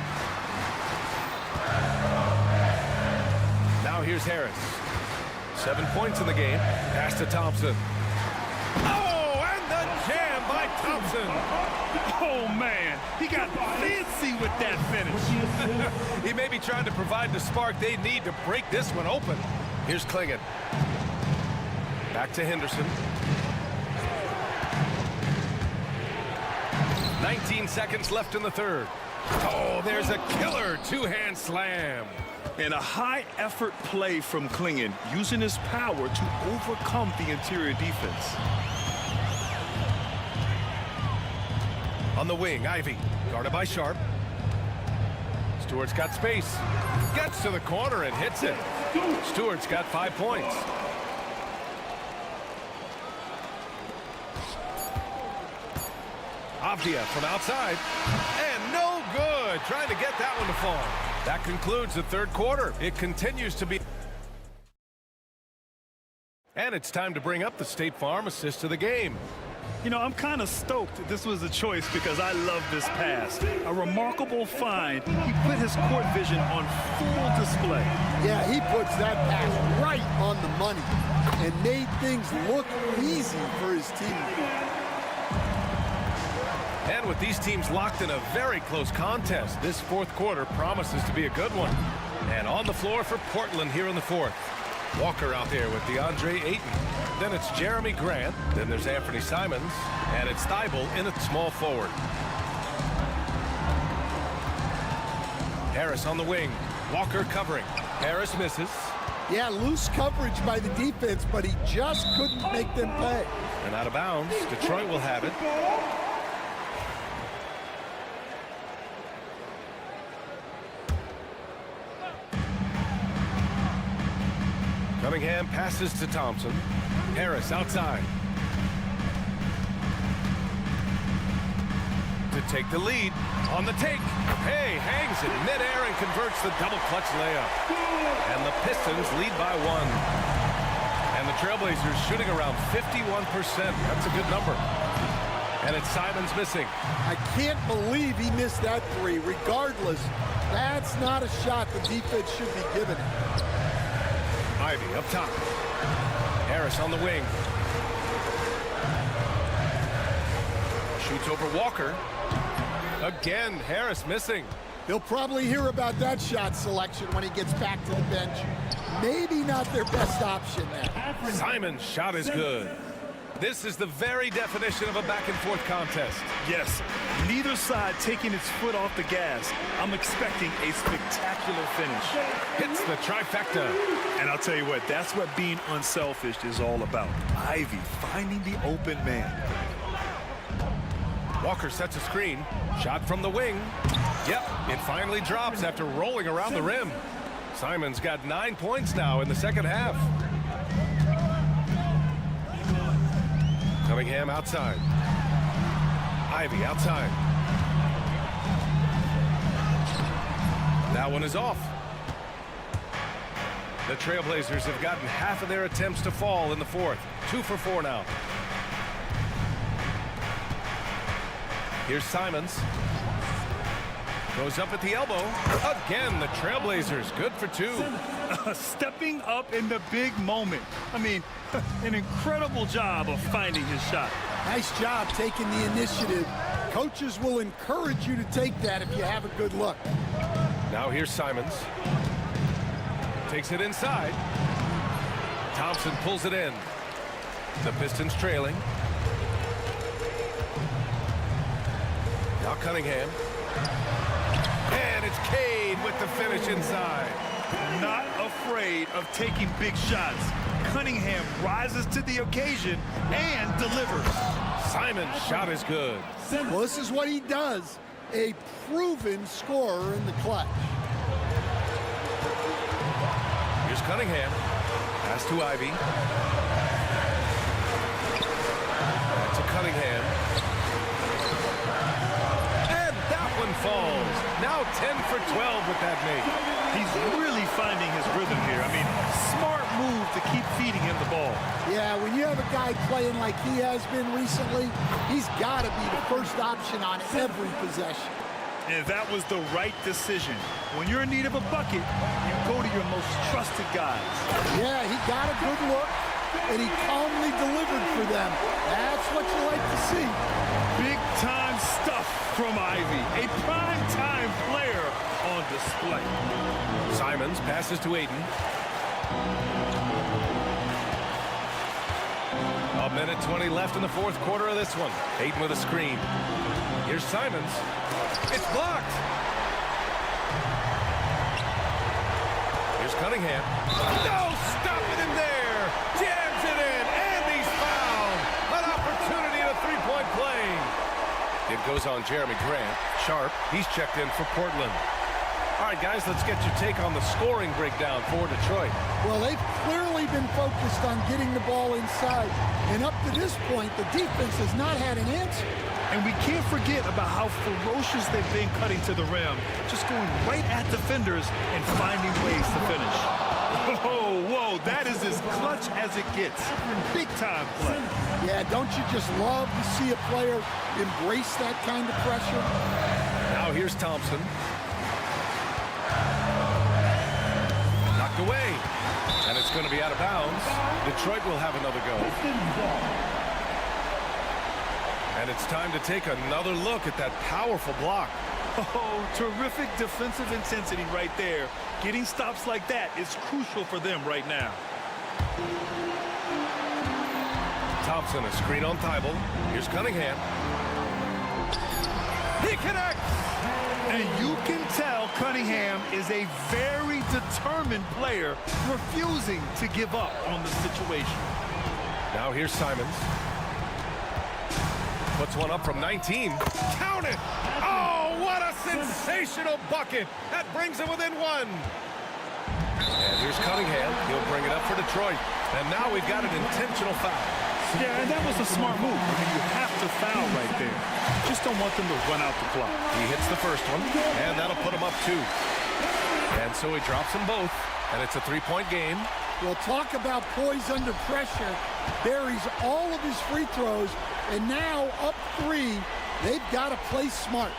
Now here's Harris. 7 points in the game. Pass to Thompson. Oh, and the jam by Thompson. Oh, man. He got fancy with that finish. He may be trying to provide the spark they need to break this one open. Here's Klingett. Back to Henderson. 19 seconds left in the third. Oh, there's a killer 2-hand slam. And a high-effort play from Klingett, using his power to overcome the interior defense. On the wing, Ivy, guarded by Sharpe. Stewart's got space. Gets to the corner and hits it. Stewart's got 5 points. Avdia from outside. And no good. Trying to get that one to fall. That concludes the third quarter. It continues to be And it's time to bring up the State Farm assist of the game. You know, I'm kind of stoked this was a choice because I love this pass. A remarkable find. He put his court vision on full display. Yeah, he puts that pass right on the money and made things look easy for his team. And with these teams locked in a very close contest, this fourth quarter promises to be a good one. And on the floor for Portland here in the fourth. Walker out there with DeAndre Ayton. Then it's Jeremy Grant. Then there's Anthony Simons. And it's Thibault in at small forward. Harris on the wing. Walker covering. Harris misses. Yeah, loose coverage by the defense, but he just couldn't make them pay. And out of bounds. Detroit will have it. Cunningham passes to Thompson. Harris outside. To take the lead on the take. Hey, hangs it midair and converts the double clutch layup. And the Pistons lead by 1. And the Trailblazers shooting around 51%. That's a good number. And it's Simons missing. I can't believe he missed that three. Regardless, that's not a shot the defense should be giving him. Ivy up top. Harris on the wing. Shoots over Walker. Again, Harris missing. He'll probably hear about that shot selection when he gets back to the bench. Maybe not their best option there. Simon's shot is good. This is the very definition of a back-and-forth contest. Yes, neither side taking its foot off the gas. I'm expecting a spectacular finish. Hits the trifecta. And I'll tell you what, that's what being unselfish is all about. Ivy finding the open man. Walker sets a screen. Shot from the wing. Yep, it finally drops after rolling around the rim. Simon's got 9 points now in the second half. Cunningham outside. Ivy outside. That one is off. The Trailblazers have gotten half of their attempts to fall in the fourth. 2 for 4 now. Here's Simons. Goes up at the elbow. Again, the Trailblazers good for 2. Stepping up in the big moment. I mean, an incredible job of finding his shot. Nice job taking the initiative. Coaches will encourage you to take that if you have a good look. Now here's Simons. Takes it inside. Thompson pulls it in. The Pistons trailing. Now Cunningham. And it's Cade with the finish inside. Not afraid of taking big shots. Cunningham rises to the occasion and delivers. Simon's shot is good. Well, this is what he does. A proven scorer in the clutch. Here's Cunningham. Pass to Ivy. Back to Cunningham. And that one falls. Now 10 for 12 with that make. He's really finding his rhythm here. I mean, smart move to keep feeding him the ball. Yeah, when you have a guy playing like he has been recently, he's got to be the first option on every possession. And that was the right decision. When you're in need of a bucket, you go to your most trusted guys. Yeah, he got a good look, and he calmly delivered for them. That's what you like to see. Big-time stuff from Ivy. A prime-time player on display. Simons passes to Ayton. A minute 20 left in the fourth quarter of this one. Ayton with a screen. Here's Simons. It's blocked. Here's Cunningham. No, stop it in there. Jams it in, and he's fouled. An opportunity at a three-point play. It goes on Jeremy Grant. Sharp, he's checked in for Portland. All right, guys, let's get your take on the scoring breakdown for Detroit. Well, they've clearly been focused on getting the ball inside. And up to this point, the defense has not had an answer. And we can't forget about how ferocious they've been cutting to the rim, just going right at defenders and finding ways to finish. Whoa, that is as clutch as it gets. Big time play. Yeah, don't you just love to see a player embrace that kind of pressure? Now here's Thompson. Knocked away. And it's going to be out of bounds. Detroit will have another go. And it's time to take another look at that powerful block. Oh, terrific defensive intensity right there. Getting stops like that is crucial for them right now. Thompson, a screen on Thibault. Here's Cunningham. He connects! And you can tell Cunningham is a very determined player, refusing to give up on the situation. Now here's Simons. Puts one up from 19. Count it! Oh, what a sensational bucket! That brings it within one. And here's Cunningham. He'll bring it up for Detroit. And now we've got an intentional foul. Yeah, and that was a smart move. I mean, you have to foul right there. Just don't want them to run out the clock. He hits the first one, and that'll put him up 2. And so he drops them both, and it's a 3-point game. Well, talk about poise under pressure. Buries all of his free throws, and now up 3. They've got to play smart.